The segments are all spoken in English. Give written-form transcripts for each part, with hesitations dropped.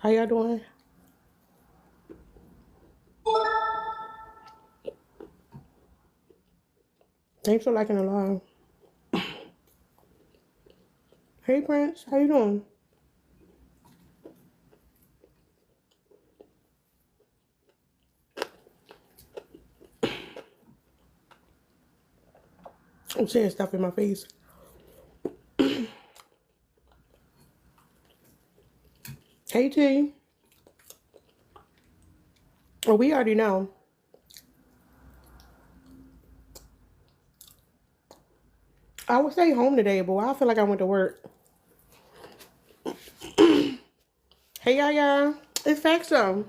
How y'all doing? Thanks for liking the live. Hey Prince, how you doing? I'm saying stuff in my face. Hey T. Well, we already know. I would stay home today, but I feel like I went to work. Hey y'all. It's facts though.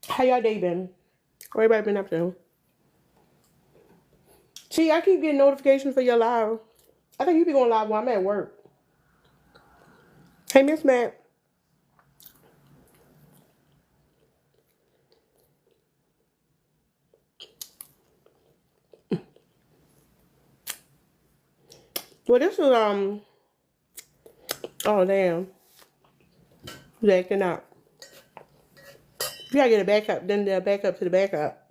How y'all day been? What everybody been up to? See, I keep getting notifications for your live. I think you be going live while I'm at work. Hey Miss Matt. Well, this is oh damn. Who's acting up? You gotta get a backup, then the backup to the backup.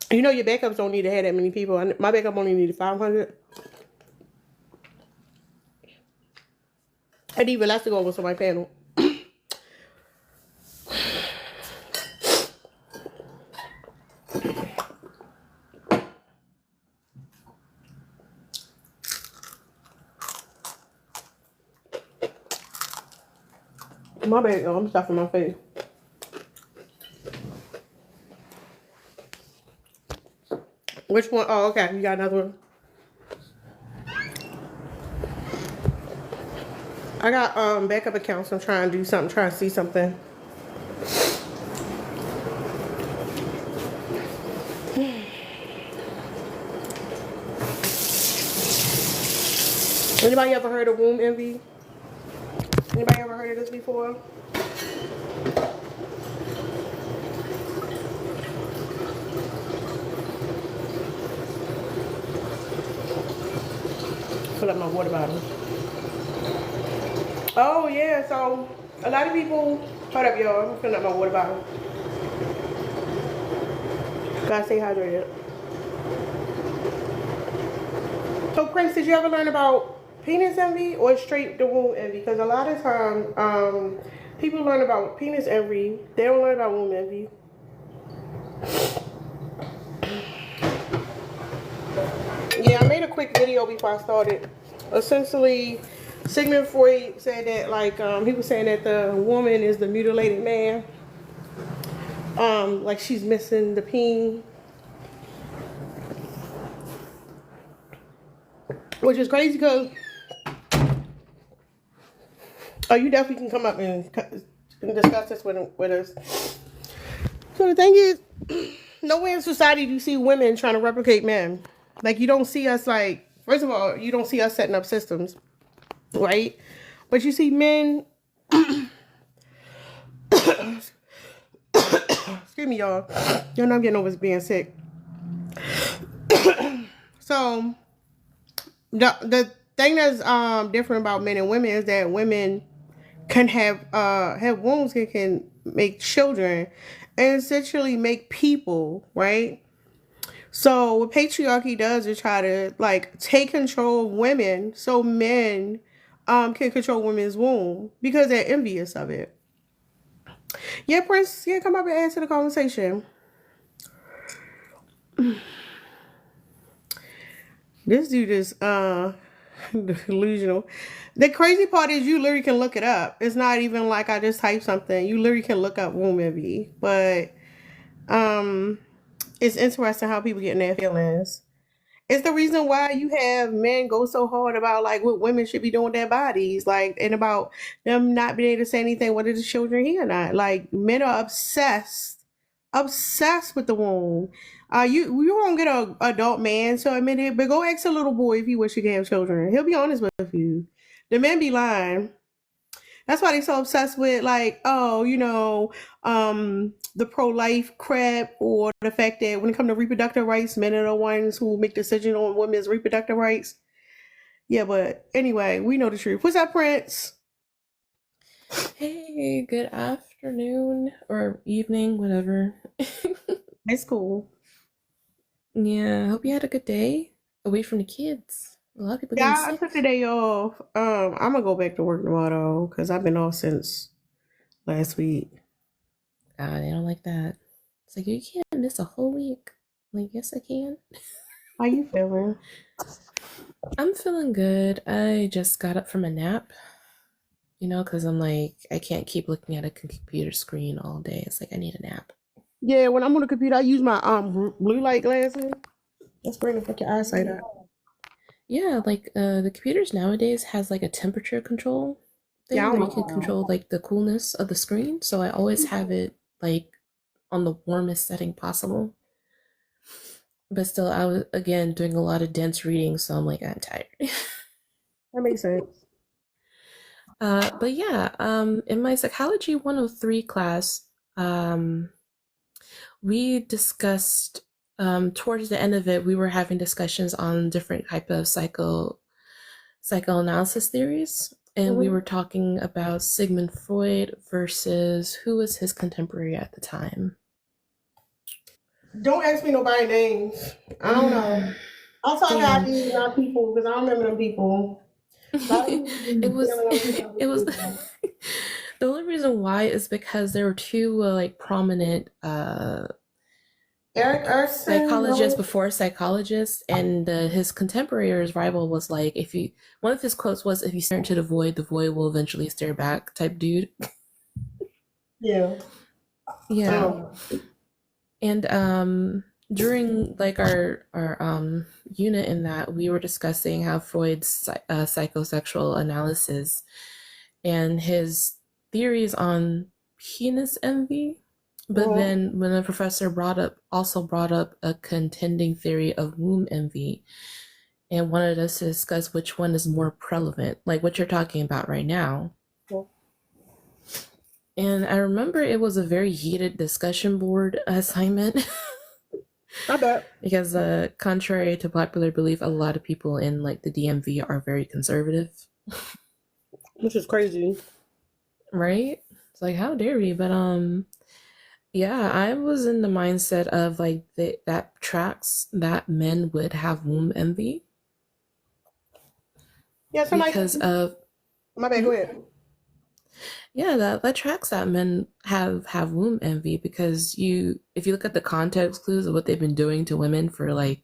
You know your backups don't need to have that many people. My backup only needed 500. I need less to go over on my panel. My bad, y'all. I'm stuffing my face. Which one? Oh, okay. You got another one. I got backup accounts. I'm trying to do something, trying to see something. Anybody ever heard of womb envy? Anybody ever heard of this before? Fill up my water bottle. Oh yeah, so a lot of people. Hold up, y'all. I'm filling up my water bottle. Gotta stay hydrated. So Prince, did you ever learn about penis envy or straight the womb envy? Because a lot of time, people learn about penis envy. They don't learn about womb envy. Yeah, I made a quick video before I started. Essentially, Sigmund Freud said that, like, he was saying that the woman is the mutilated man. Like she's missing the peen. Which is crazy because, oh, you definitely can come up and discuss this with us. So the thing is, nowhere in society do you see women trying to replicate men. Like, you don't see us, like, first of all, you don't see us setting up systems, right? But you see men, excuse me, y'all. You know I'm getting over being sick. So, the thing that's different about men and women is that women can have wombs and can make children and essentially make people, right? So what patriarchy does is try to like take control of women so men can control women's womb because they're envious of it. Yeah, Prince, yeah, come up and add to the conversation. This dude is delusional. The crazy part is you literally can look it up. It's not even like I just type something. You literally can look up womb envy. But it's interesting how people get in their feelings. It's the reason why you have men go so hard about like what women should be doing with their bodies, like, and about them not being able to say anything whether the children here or not. Like, men are obsessed with the womb. You won't get a adult man to admit it, but go ask a little boy if he wish he could have children. He'll be honest with you. The men be lying. That's why they're so obsessed with like, oh, the pro-life crap, or the fact that when it comes to reproductive rights, men are the ones who make decisions on women's reproductive rights. Yeah, but anyway, we know the truth. What's up, Prince? Hey, good afternoon or evening, whatever. It's cool. Yeah, hope you had a good day away from the kids. A lot of people getting Yeah, I sick. took the day off. I'm gonna go back to work tomorrow because I've been off since last week. God, I don't like that. It's like you can't miss a whole week. Like, yes, I can. How you feeling? I'm feeling good. I just got up from a nap, because I'm like, I can't keep looking at a computer screen all day. It's like I need a nap. Yeah, when I'm on the computer, I use my blue light glasses. That's bringing the fucking eyesight up. Yeah, like the computers nowadays has like a temperature control Yeah, thing I where don't you can know. control like the coolness of the screen. So I always have it like on the warmest setting possible. But still, I was again doing a lot of dense reading, so I'm like, I'm tired. That makes sense. But yeah, in my Psychology 103 class, um, we discussed, towards the end of it, we were having discussions on different type of psychoanalysis theories, and we Hmm. were talking about Sigmund Freud versus who was his contemporary at the time. Don't ask me nobody names. I don't know. I'll talk about Damn. these not people because I don't remember them people. A lot of people it be was feeling on 2000 it was people. the only reason why is because there were two like prominent Eric Erson, psychologists no. before psychologists, and his contemporary or his rival was like, if you one of his quotes was, if you stare into the void will eventually stare back type dude. Yeah. Yeah. Um, And during like our unit in that, we were discussing how Freud's psychosexual analysis and his theories on penis envy. But mhm. then when the professor brought up a contending theory of womb envy and wanted us to discuss which one is more prevalent, like what you're talking about right now. And I remember it was a very heated discussion board assignment. I bet. Because contrary to popular belief, a lot of people in like the DMV are very conservative, Which is crazy. right? It's like, how dare we? But yeah, I was in the mindset of like that tracks that men would have womb envy Yeah, somebody. because of My bad, go mhm. ahead. Yeah, that tracks that men have womb envy because if you look at the context clues of what they've been doing to women for like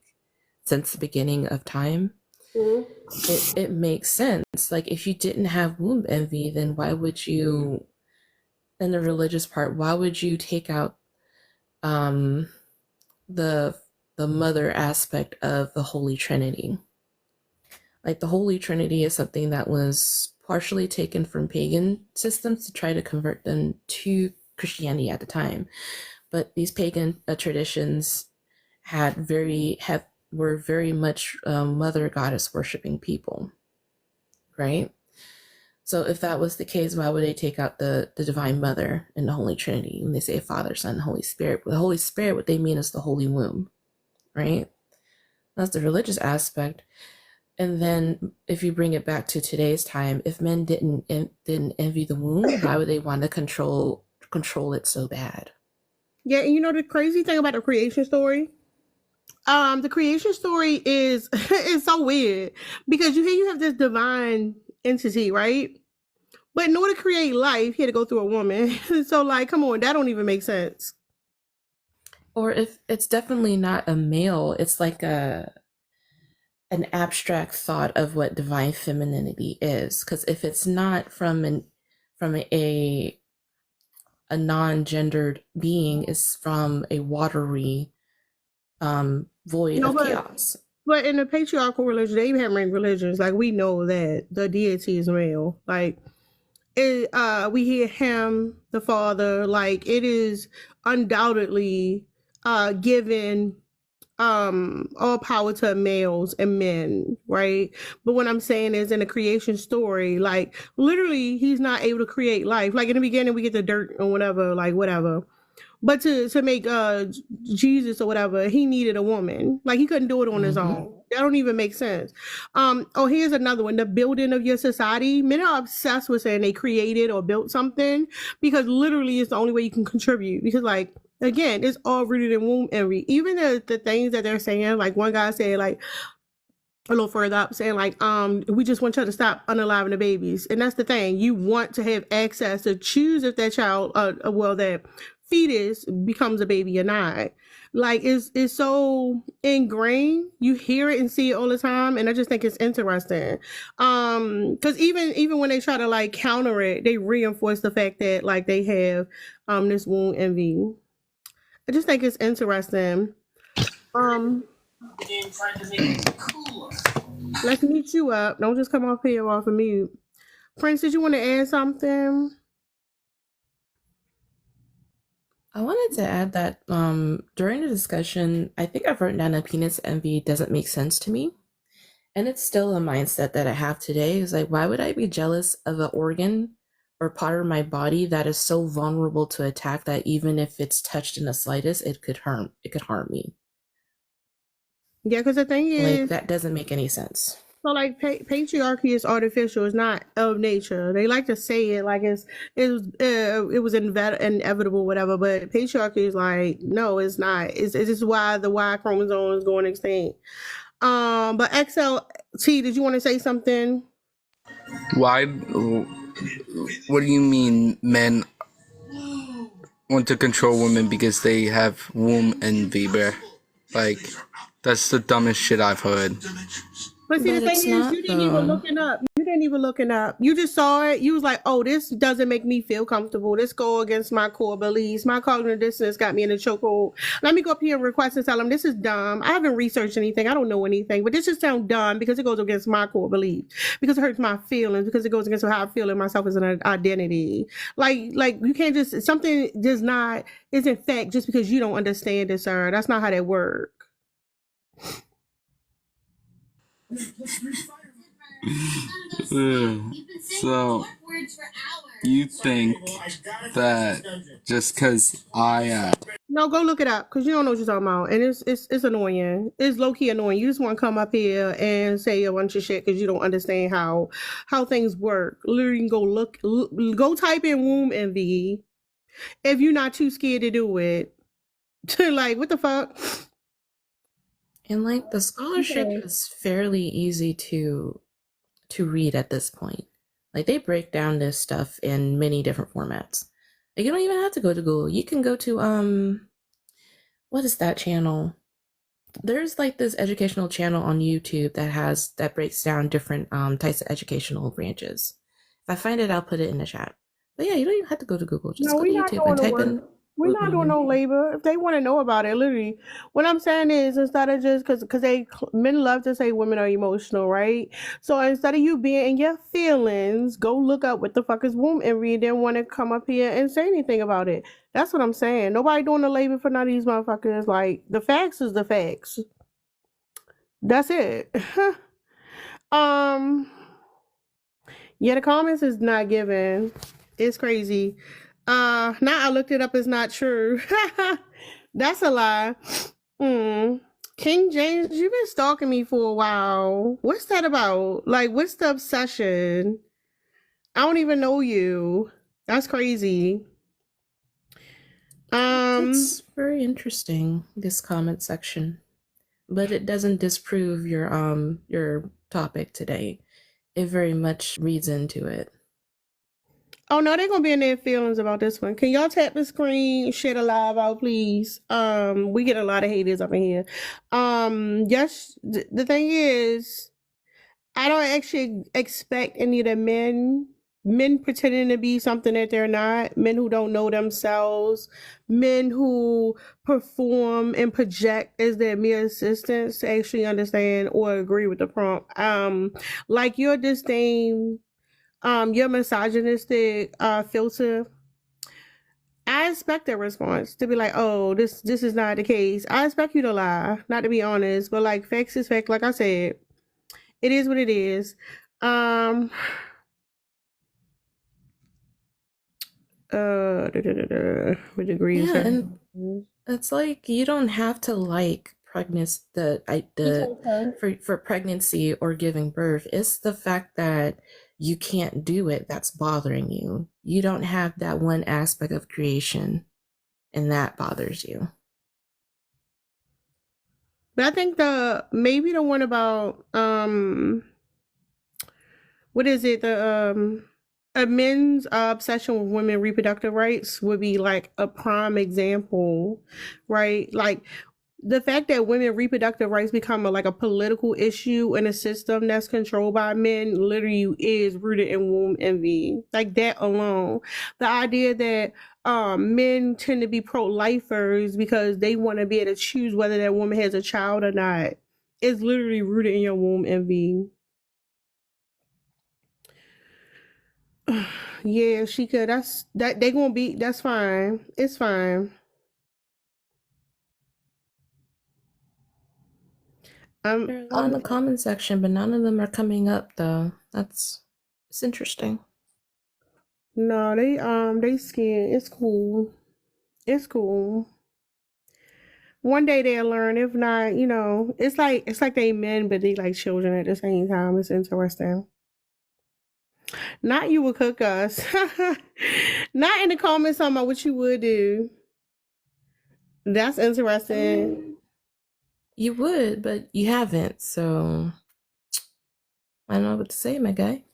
since the beginning of time, Hmm. it makes sense. Like if you didn't have womb envy, then why would you, in the religious part, why would you take out um the the mother aspect of the Holy Trinity? Like the Holy Trinity is something that was partially taken from pagan systems to try to convert them to Christianity at the time. But these pagan traditions were very much mother goddess worshiping people, right? So if that was the case, why would they take out the Divine Mother and the Holy Trinity when they say Father, Son, Holy Spirit? With the Holy Spirit, what they mean is the Holy Womb, right? That's the religious aspect. And then if you bring it back to today's time, if men didn't envy the womb, why would they want to control it so bad? Yeah, and the crazy thing about the creation story? The creation story is is so weird because you have this divine entity, right? But in order to create life, he had to go through a woman. So, like, come on, that don't even make sense. Or if it's definitely not a male, it's like an abstract thought of what divine femininity is. Because if it's not from a non-gendered being, is from a watery void No, of but chaos. but in the patriarchal religion, they even have many religions. Like we know that the deity is male. Like we hear him, the father. Like it is undoubtedly given. all power to males and men, right? But what I'm saying is, in a creation story, like literally he's not able to create life. Like in the beginning we get the dirt or whatever, like whatever. But to make Jesus or whatever, he needed a woman. Like he couldn't do it on his own. That don't even make sense. Oh, here's another one. The building of your society. Men are obsessed with saying they created or built something because literally it's the only way you can contribute. Because like again, it's all rooted in womb envy. Even the things that they're saying, like one guy said, like a little further up, saying like, we just want you to stop unaliving the babies. And that's the thing. You want to have access to choose if that child, well, that fetus becomes a baby or not. Like it's so ingrained. You hear it and see it all the time, and I just think it's interesting. Because even when they try to like counter it, they reinforce the fact that like they have this wound envy. I just think it's interesting. Um, let's meet you up. Don't just come off here off of mute. Prince, did you want to add something? I wanted to add that during the discussion, I think I've written down that penis envy doesn't make sense to me. And it's still a mindset that I have today. Is like, why would I be jealous of an organ or part of my body that is so vulnerable to attack that even if it's touched in the slightest, it could harm me. Yeah, because the thing is, like that doesn't make any sense. So like patriarchy is artificial. It's not of nature. They like to say it like it was inevitable, whatever. But patriarchy is like no, it's not. It's just why the Y chromosome is going extinct. But XLT, did you want to say something? Why? What do you mean men want to control women because they have womb envy, bruh? Like, that's the dumbest shit I've heard. But see, the thing is, you didn't even look it up. You didn't even look it up. You just saw it. You was like, oh, this doesn't make me feel comfortable. This go against my core beliefs. My cognitive dissonance got me in a chokehold. Let me go up here and request and tell them this is dumb. I haven't researched anything. I don't know anything. But this just sounds dumb because it goes against my core beliefs. Because it hurts my feelings. Because it goes against how I feel in myself as an identity. Like you can't just, something isn't fact just because you don't understand it, sir. That's not how that works. So you think that just because I no, go look it up because you don't know what you're talking about, and it's annoying. It's low key annoying. You just want to come up here and say a bunch of shit because you don't understand how things work. Literally, go type in womb envy if you're not too scared to do it. Like what the fuck? And like the scholarship is fairly easy to read at this point. Like they break down this stuff in many different formats. Like you don't even have to go to Google. You can go to what is that channel? There's like this educational channel on YouTube that breaks down different types of educational branches. If I find it, I'll put it in the chat. But yeah, you don't even have to go to Google. Just go to YouTube and type in. We're not doing no labor. If they want to know about it, literally, what I'm saying is instead of just because men love to say women are emotional, right? So instead of you being in your feelings, go look up what the fuck is womb envy and then want to come up here and say anything about it. That's what I'm saying. Nobody doing the labor for none of these motherfuckers. Like the facts is the facts. That's it. Yeah, the comments is not given. It's crazy. Now I looked it up, it's not true. That's a lie. King James, you've been stalking me for a while. What's that about? Like, what's the obsession? I don't even know you. That's crazy. It's very interesting, this comment section. But it doesn't disprove your topic today. It very much reads into it. Oh no, they're gonna be in their feelings about this one. Can y'all tap the screen, share the live out, please? We get a lot of haters up in here. Yes, the thing is, I don't actually expect any of the men pretending to be something that they're not, men who don't know themselves, men who perform and project as their mere assistants to actually understand or agree with the prompt. Like your disdain, your misogynistic filter, I I expect a response to be like, "Oh, this is not the case." I expect you to lie, not to be honest, but like facts is fact. Like I said, it is what it is. Um, with degrees. Yeah, and it's like you don't have to like pregnancy the for pregnancy or giving birth. It's the fact that you can't do it that's bothering you. You don't have that one aspect of creation and that bothers you. But I think maybe the one about what is it, the a men's obsession with women reproductive rights would be like a prime example, right? Like the fact that women reproductive rights become like a political issue in a system that's controlled by men literally is rooted in womb envy. Like that alone, the idea that men tend to be pro-lifers because they want to be able to choose whether that woman has a child or not is literally rooted in your womb envy. Yeah, she could. That's that. They gonna be. That's fine. It's fine. There are a lot in the comment section, but none of them are coming up though. It's interesting. No, they scared. It's cool. It's cool. One day they'll learn. If not, it's like they men, but they like children at the same time. It's interesting. Not you would cook us. Not in the comments talking about what you would do. That's interesting. You would, but you haven't, so I don't know what to say, my guy.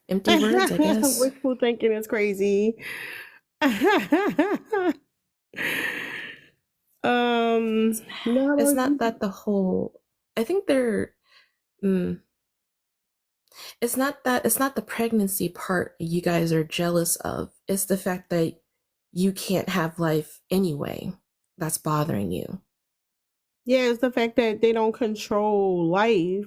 Empty words, I guess. Wishful thinking is crazy. No, It's not that the whole. I think they're. It's not the pregnancy part you guys are jealous of. It's the fact that you can't have life anyway. That's bothering you. Yeah, it's the fact that they don't control life.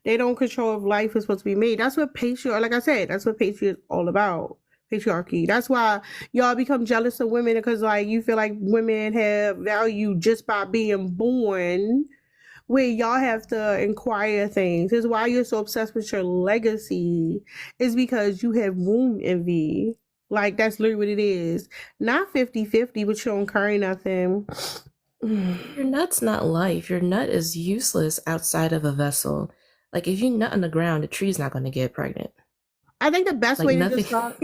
They don't control if life is supposed to be made. That's what patriarchy, like I said, that's what patriarchy is all about. Patriarchy. That's why y'all become jealous of women because like you feel like women have value just by being born, where y'all have to inquire things. Is why you're so obsessed with your legacy is because you have womb envy. Like that's literally what it is. Not 50-50, but you don't carry nothing. Your nut's not life. Your nut is useless outside of a vessel. Like if you nut on the ground, the tree's not going to get pregnant. I think the best Like way to nothing. describe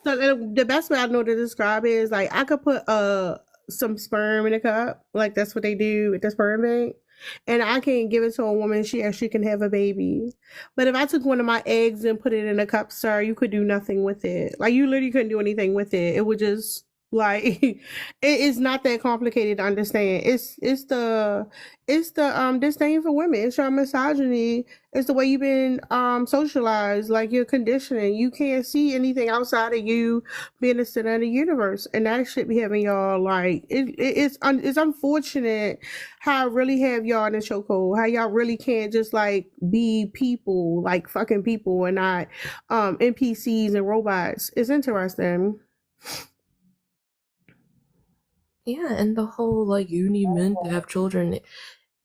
so the best way I know to describe it is like I could put some sperm in a cup, like that's what they do with the sperm bank, and I can give it to a woman. She actually can have a baby. But if I took one of my eggs and put it in a cup, sir, you could do nothing with it. Like you literally couldn't do anything with it. It would just like it is not that complicated to understand. It's the disdain for women. It's your misogyny. It's the way you've been socialized, like your conditioning. You can't see anything outside of you being the center of the universe, and that should be having y'all like it's unfortunate how I really have y'all in the chokehold. How y'all really can't just like be people, like fucking people, and not NPCs and robots. It's interesting. Yeah, and the whole like you need men to have children,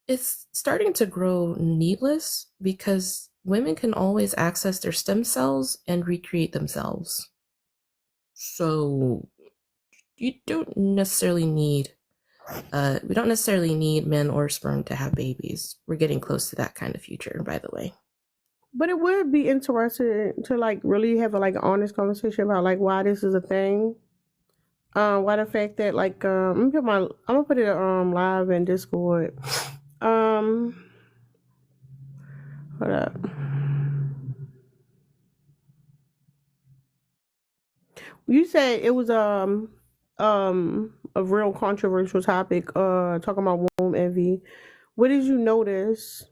it's starting to grow needless because women can always access their stem cells and recreate themselves. So you don't necessarily need we don't necessarily need men or sperm to have babies. We're getting close to that kind of future, by the way. But it would be interesting to like really have a like honest conversation about like why this is a thing. Why the fact that like I'm gonna put it live in Discord. Um, hold up. You said it was a real controversial topic. Talking about womb envy. What did you notice?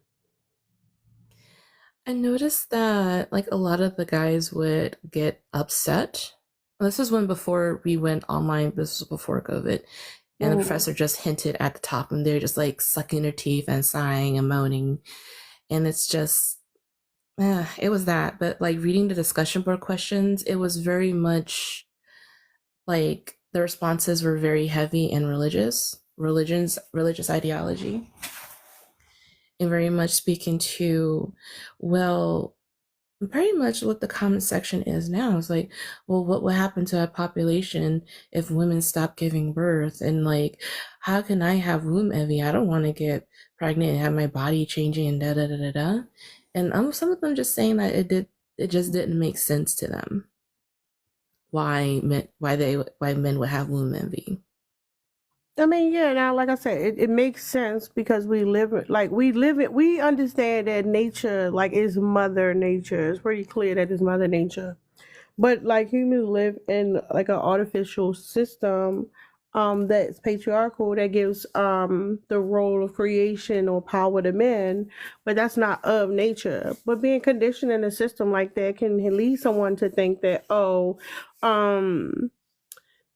I noticed that like a lot of the guys would get upset. This is when before we went online, this was before COVID. And the professor just hinted at the top and they're just like sucking their teeth and sighing and moaning. And it's just it was that. But like reading the discussion board questions, it was very much like the responses were very heavy and religious ideology, and very much speaking to, well, pretty much what the comment section is now. It's like, well, what would happen to a population if women stop giving birth? And like, how can I have womb envy? I don't want to get pregnant and have my body changing and da da da da da. And some of them just saying that it just didn't make sense to them why men would have womb envy. I mean, yeah, now, like I said, it makes sense because we understand that nature, like, is mother nature. It's pretty clear that it's mother nature. But like humans live in like an artificial system that's patriarchal that gives the role of creation or power to men, but that's not of nature. But being conditioned in a system like that can lead someone to think that, oh, um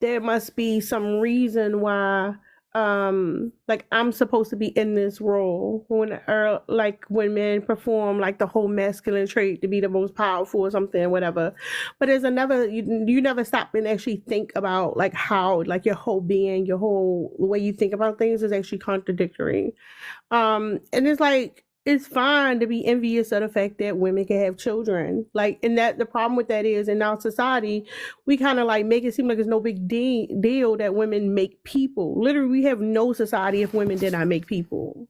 there must be some reason why like I'm supposed to be in this role when, or like when men perform like the whole masculine trait to be the most powerful or something, whatever. But there's another, you never stop and actually think about like how like your whole being, your whole the way you think about things is actually contradictory. And it's like it's fine to be envious of the fact that women can have children. Like, and that the problem with that is in our society, we kind of like make it seem like it's no big deal that women make people. Literally, we have no society if women did not make people.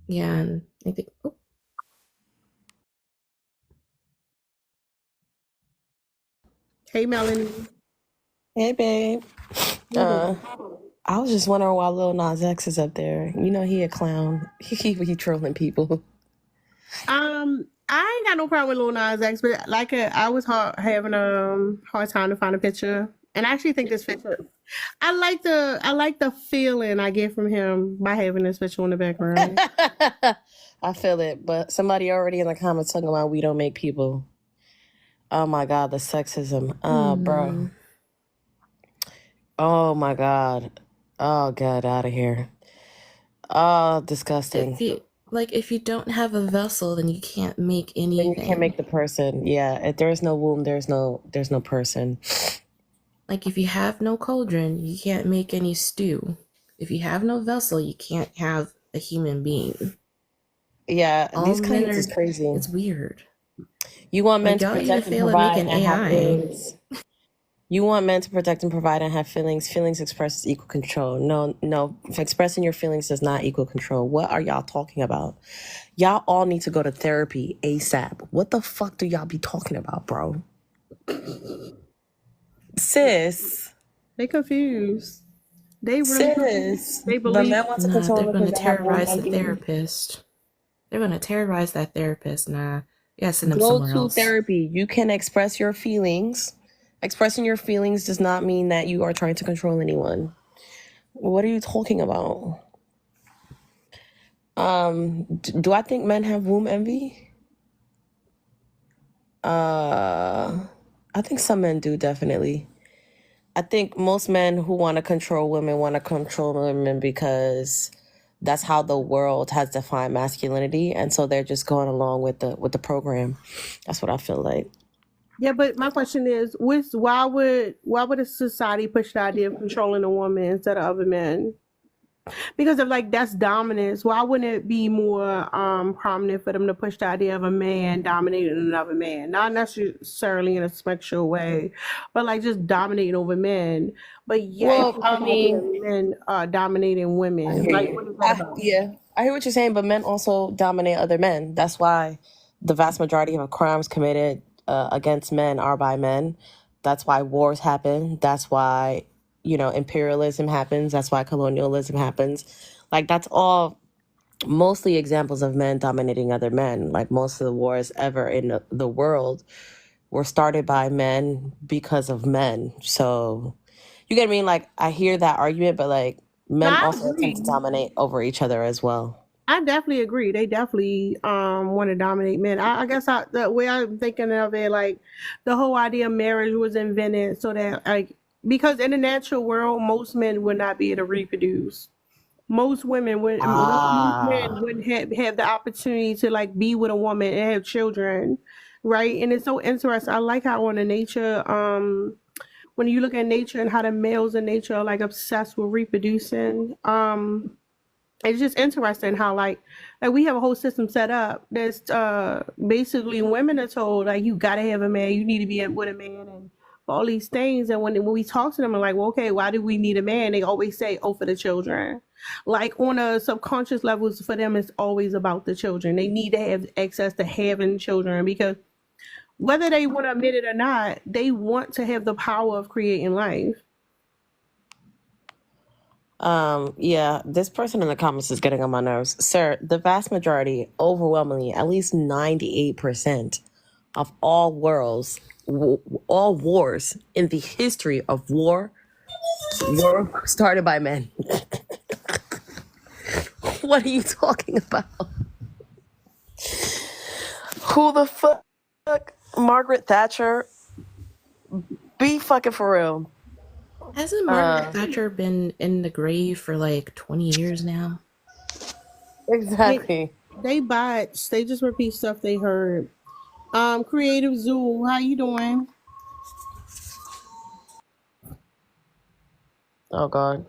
Yeah, and I think, oh, Hey, Melanie. Hey, babe. Mhm. I was just wondering why Lil Nas X is up there. You know he a clown. He trolling people. I ain't got no problem with Lil Nas X, but like I was having a hard time to find a picture, and I actually think this picture. I like the feeling I get from him by having this picture in the background. I feel it, but somebody already in the comments talking about we don't make people. Oh my god, the sexism. Bro. Oh my god. Oh, get out of here. Oh, disgusting. if you don't have a vessel, then you can't make Then anything. you can't make the person. Yeah, if there is no womb, there's no person. Like if you have no cauldron, you can't make any stew. If you have no vessel, you can't have a human being. Yeah, All these men comments is crazy. It's weird. You want men Like to y'all even protect and fail at provide making and have AI. feelings. You want men to protect and provide and have feelings. Feelings expresses equal control. No. Expressing your feelings does not equal control. What are y'all talking about? Y'all all need to go to therapy ASAP. What the fuck do y'all be talking about, bro? Sis. They confused. They really confused. Sis. They The believe. men want to Nah, control they're them gonna because they have womb terrorize the envy. therapist. They're gonna terrorize that therapist. Nah, you gotta send them Go somewhere to else. therapy. You can express your feelings. Expressing your feelings does not mean that you are trying to control anyone. What are you talking about? Do I think men have womb envy? I think some men do, definitely. I think most men who want to control women because that's how the world has defined masculinity, and so they're just going along with the program. That's what I feel like. Yeah, but my question is, why would a society push the idea of controlling a woman instead of other men? Because if like that's dominance, why wouldn't it be more prominent for them to push the idea of a man dominating another man? Not necessarily in a sexual way, but like just dominating over men. But yet Well, I the idea mean, of men dominating I women. hear Like you. what is that about? Yeah, I hear what you're saying, but men also dominate other men. That's why the vast majority of crimes committed against men are by men. That's why wars happen. That's why, imperialism happens. That's why colonialism happens. Like, that's all mostly examples of men dominating other men. Like, most of the wars ever in the world were started by men because of men. So, you get what I mean? Like, I hear that argument, but like, No, men I also attempt to agree. dominate over each other as well. I definitely agree. They definitely want to dominate men. I guess the way I'm thinking of it, like the whole idea of marriage was invented so that like because in the natural world, most men would not be able to reproduce. Most women would, most men wouldn't have the opportunity to like be with a woman and have children, right? And it's so interesting. I like how on the nature, when you look at nature and how the males in nature are like obsessed with reproducing, it's just interesting how like we have a whole system set up that's basically women are told like you gotta have a man, you need to be with a man and all these things. And when we talk to them, I'm like, well, okay, why do we need a man? They always say, oh, for the children. Like on a subconscious levels for them, it's always about the children. They need to have access to having children because whether they want to admit it or not, they want to have the power of creating life. Yeah, this person in the comments is getting on my nerves. Sir, the vast majority, overwhelmingly, at least 98% of all all wars in the history of war were started by men. What are you talking about? Who the fuck? Margaret Thatcher? Be fucking for real. Hasn't Margaret Thatcher been in the grave for like 20 years now? Exactly. They bots. They just repeat stuff they heard. Creative Zoo, how you doing? Oh God.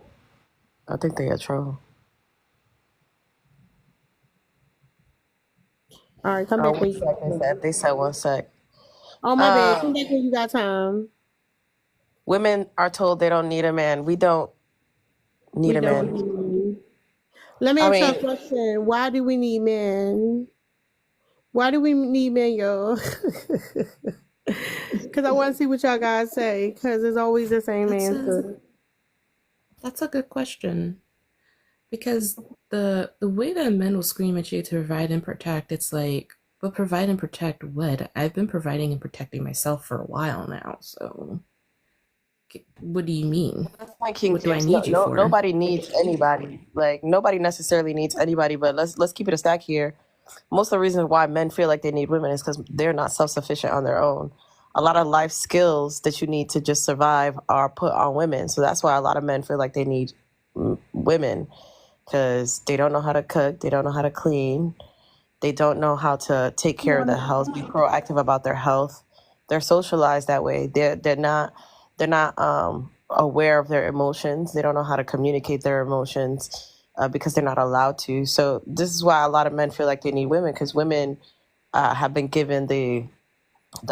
I think they got trouble. All right, come Oh, back when 1 you sec, got time. they said 1 sec. Oh my bad. Come back when you got time. Women are told they don't need a man. We don't need We a don't man. need. Let me I ask you a mean, question. Why do we need men? Why do we need men, yo? Because I want to see what y'all guys say. Because it's always the same That's answer. that's a good question. Because the way that men will scream at you to provide and protect, it's like, but provide and protect what? I've been providing and protecting myself for a while now, so what do you mean? that's my King What do I James. need you for? Nobody needs anybody. Like nobody necessarily needs anybody. But let's keep it a stack here. Most of the reasons why men feel like they need women is because they're not self-sufficient on their own. A lot of life skills that you need to just survive are put on women. So that's why a lot of men feel like they need women because they don't know how to cook, they don't know how to clean, they don't know how to take care of their health, be proactive about their health. They're socialized that way. They're not aware of their emotions. They don't know how to communicate their emotions because they're not allowed to. So this is why a lot of men feel like they need women because women have been given the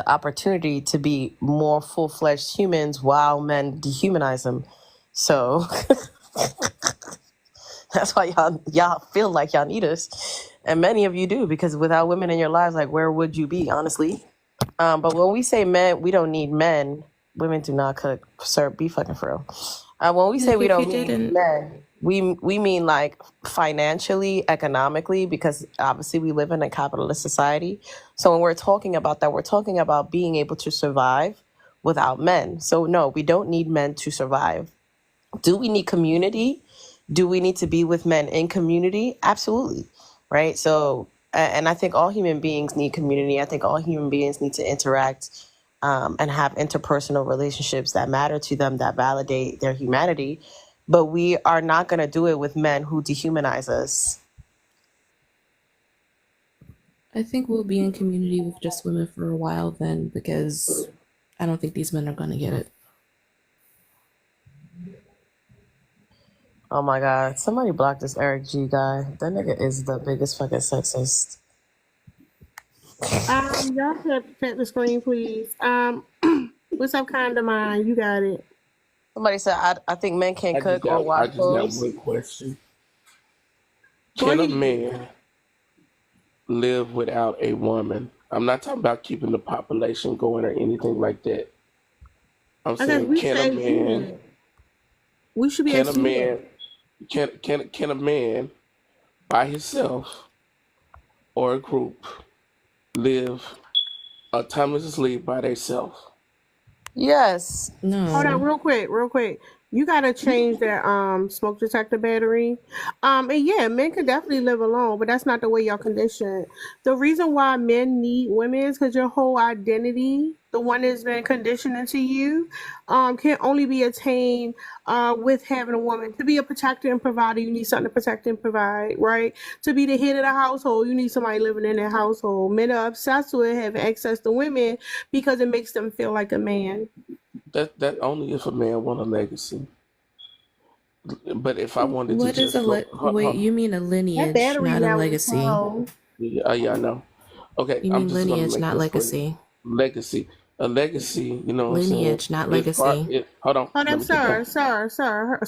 opportunity to be more full-fledged humans while men dehumanize them. So that's why y'all feel like y'all need us, and many of you do because without women in your lives, like where would you be, honestly? But when we say men, we don't need men. Women do not cook, sir. Be fucking for real. When we say Like we if you don't need didn't, men, we mean like financially, economically, because obviously we live in a capitalist society. So when we're talking about that, we're talking about being able to survive without men. So no, we don't need men to survive. Do we need community? Do we need to be with men in community? Absolutely. Right. So, and I think all human beings need community. I think all human beings need to interact and have interpersonal relationships that matter to them, that validate their humanity. But we are not going to do it with men who dehumanize us. I think we'll be in community with just women for a while then because I don't think these men are going to get it. Oh my God. Somebody block this Eric G guy. That nigga is the biggest fucking sexist. Y'all check the screen, please. What's up, kind of mind? You got it. Somebody said, I think men can't cook or I wash just got clothes. one question. Go Can a ahead. man live without a woman? I'm not talking about keeping the population going or anything like that. I'm Okay, saying we should ask you that. We should be can a asking you man that. can a man by himself or a group live autonomously by themselves? Yes. Hold on, No. real quick. You gotta change that smoke detector battery. And yeah, men could definitely live alone, but that's not the way y'all conditioned. The reason why men need women is because your whole identity, the one that's been conditioned into you, can only be attained with having a woman. To be a protector and provider, you need something to protect and provide, right? To be the head of the household, you need somebody living in that household. Men are obsessed with having access to women because it makes them feel like a man. That only if a man want a legacy. But if I wanted to What is just go, wait, you mean a That lineage, battery not a now is legacy. slow. yeah, I know. Okay, You I'm mean just gonna lineage, make not this clear. legacy. Legacy, a legacy. You know what I'm saying? Lineage, not Is part. legacy. Hold on, Hold let up, me get done. sir.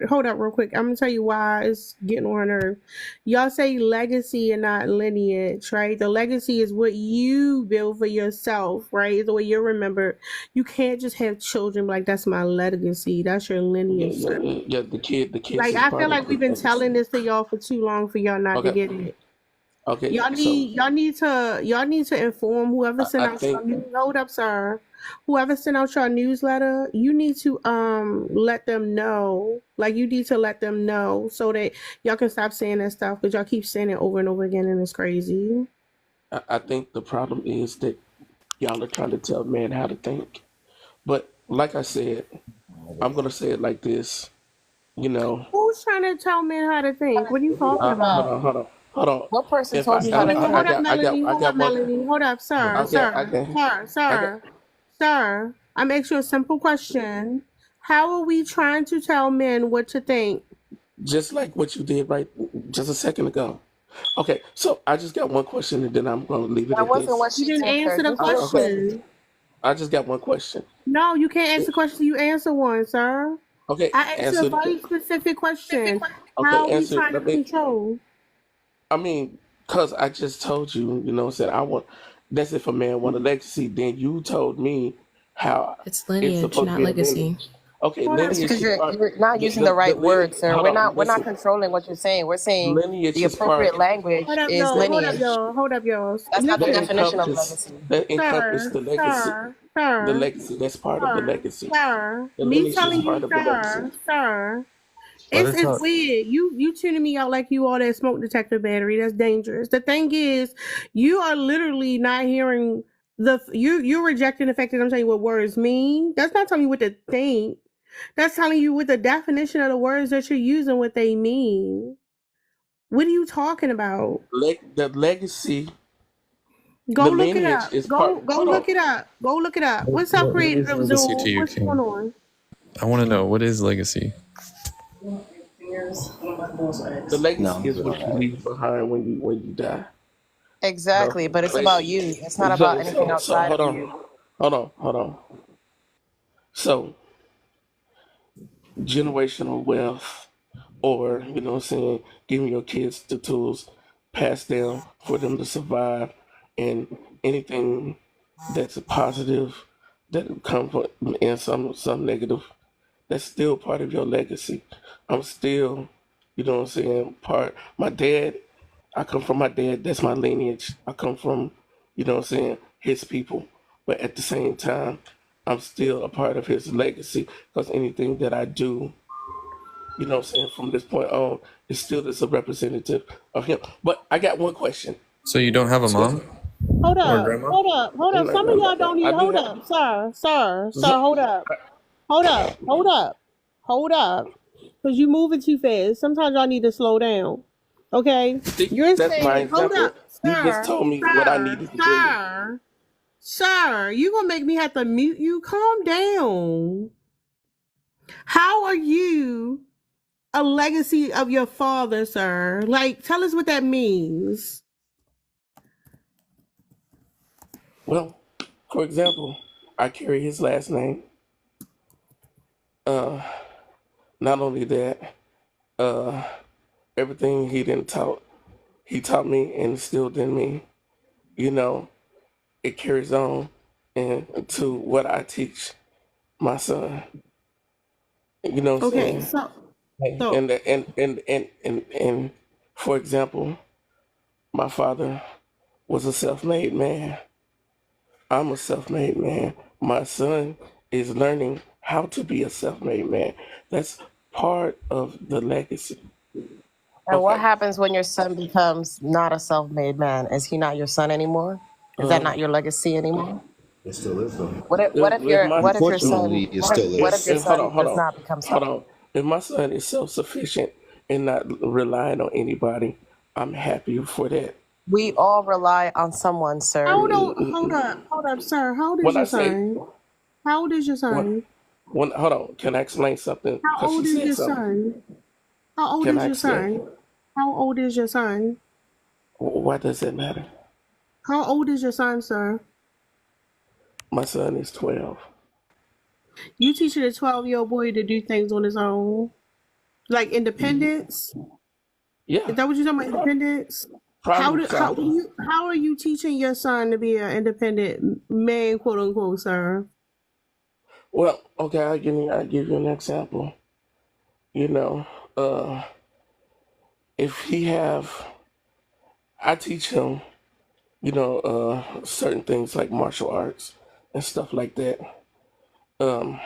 Hold up real quick. I'm gonna tell you why it's getting on her nerve. Y'all say legacy and not lineage, right? The legacy is what you build for yourself, right? It's the way you're remembered. You can't just have children like that's my legacy. That's your Yeah, lineage, yeah, sir. yeah, yeah. The kids Like is I feel part of like the we've been telling legacy. this to y'all for too long for y'all not to Okay, get it. okay. Y'all So need y'all need to inform whoever sent I out think your hold up, sir. Whoever sent out your newsletter, you need to let them know. Like you need to let them know so that y'all can stop saying that stuff because y'all keep saying it over and over again and it's crazy. I think the problem is that y'all are trying to tell men how to think. But like I said, I'm gonna say it like this. You know, Who's trying to tell men how to think? What are you talking hold about? on, hold on, hold on. What person If told you how to Melanie, think? hold up, Melanie. I Hold up, got one. Melanie. Hold up, sir, I sir, got, sir, I got. sir, sir. I'm asking you a simple question. How are we trying to tell men what to think? Just like what you did right just a second ago. Okay, so I just got one question and then I'm gonna leave it That at wasn't this. what You she didn't said, answer sir. the Just real quick. Okay, question. I just got one question. No, you can't answer the question. You answer one, sir. Okay, I asked you a answer the very specific question. okay, How are we answer. trying to Let me. control? I mean, cause I just told you, you know, said I want. That's if a man want a legacy. Then you told me how It's it's lineage, supposed to not be a legacy. lineage. Okay, Hold up, That's lineage because is sir. part. you're not using the The right lineage. word, sir. Hold on, We're not listen. controlling what you're saying. We're saying Lineage the is part. appropriate language Hold up, is y'all. Hold up, lineage. y'all. Hold up, y'all. That's not the That Listen, definition of encompass legacy. the sir, legacy. sir, The sir, legacy. That's part of the sir, legacy. sir. The Me lineage is telling part you, of the legacy. sir. Let her It's talk. weird. You tuning me out like you all that smoke detector battery. That's dangerous. The thing is, you are literally not hearing you're rejecting the fact that I'm telling you what words mean. That's not telling you what to think. That's telling you what the definition of the words that you're using, what they mean. What are you talking about? The legacy, Go the look it lineage up. is part. Go Hold on. look it up. Go look it up. What's up, What creative is legacy to Zoom? you, What's going King? on? I want to know, what is legacy? The No, legacy I'm is good on what you that. leave behind when you die. So Exactly, but it's about basically, you. It's not about anything so outside hold of on, you. hold on. So generational wealth, or you know what I'm saying, giving your kids the tools passed down for them to survive, and anything that's a positive that come from and some negative, that's still part of your legacy. I'm still, you know what I'm saying, part my dad, I come from my dad, that's my lineage. I come from, you know what I'm saying, his people. But at the same time, I'm still a part of his legacy because anything that I do, you know what I'm saying, from this point on, is still as a representative of him. But I got one question. So you don't have a So mom or a grandma? Hold up. Some of y'all don't I need. do Hold have up, sir. so, Hold up. Because you moving too fast. Sometimes y'all need to slow down. Okay? see, You're that's my saying, hold example. up, You just told me what I needed to do. sir. You gonna make me have to mute you? Calm down. How are you a legacy of your father, sir? Like, tell us what that means. Well, for example, I carry his last name. Uh, Not only that, uh, everything he taught me and instilled in me. You know, it carries on and to what I teach my son. You know what I'm Okay, saying? so And for example, my father was a self-made man. I'm a self-made man. My son is learning how to be a self-made man. That's part of the legacy. And what Okay. happens when your son becomes not a self-made man? Is he not your son anymore? Is that Um, not your legacy anymore? It still is though. if my What if your Unfortunately, son it still what if is. your hold son on, hold does on, not become hold self? on. If my son is self-sufficient and not relying on anybody, I'm happy for that. We all rely on someone, sir. Hold up, sir. How old is When I your say son? How old is your when, son? hold on, can I explain something? How Because she old is said your something. son? How old Can is I your explain? son? How old is your son? Why does it matter? How old is your son, sir? My son is 12. You teaching a 12-year-old boy to do things on his own? Like independence? Yeah, Is that what you're talking about? pro- Independence? problem solving. How are you teaching your son to be an independent man, quote unquote, sir? Well, okay, I'll give you an example. You know, uh, if he have, I teach him, certain things like martial arts and stuff like that. Um,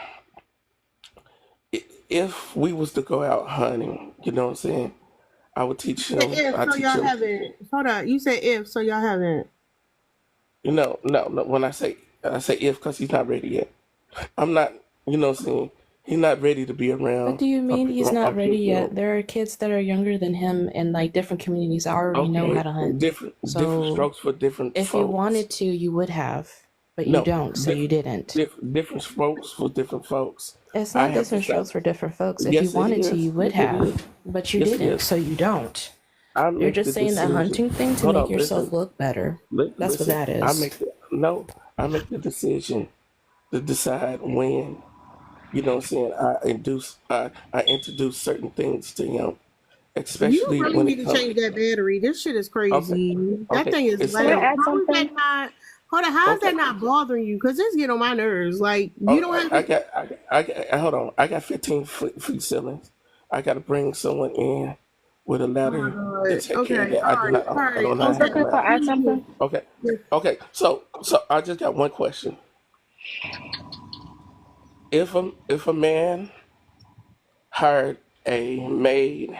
if we was to go out hunting, you know what I'm saying? I would teach You said him. if, I so teach y'all him. haven't. Hold on. You said if, so y'all haven't. No. When I say if, because he's not ready yet. I'm not. You know what I'm saying? He's not ready to be What around do you mean he's not ready people. yet? There are kids that are younger than him in like different communities that already know how Okay, to hunt. different So strokes for different if you folks. wanted to, you would have, but you No, don't, so you didn't. different strokes for different folks. It's I not have different decided. strokes for different folks. If you Yes, it wanted to, you is. would Yes, it is. have, but you Yes, it didn't, is. so you don't. I You're make the just saying that decision. hunting thing to Hold make on, yourself listen, look better. That's what listen. that I is. make the no. I make the decision to decide when. You know what I'm saying? I introduce certain things to him, You especially really when need it to comes. change that battery. This shit is Okay, crazy. That okay. thing is It's Can I loud. saying add How is that something? not? Hold on. How is okay. that not bothering you? Because this get on my nerves. Like you Oh, don't have I to. got, hold on. I got 15 feet ceilings. I got to bring someone in with a Oh my ladder to god. take care of Okay. that. All right. All I right. don't know how to Is it Okay. okay handle if I that. add something? Okay, okay. So I just got one question. If a man hired a maid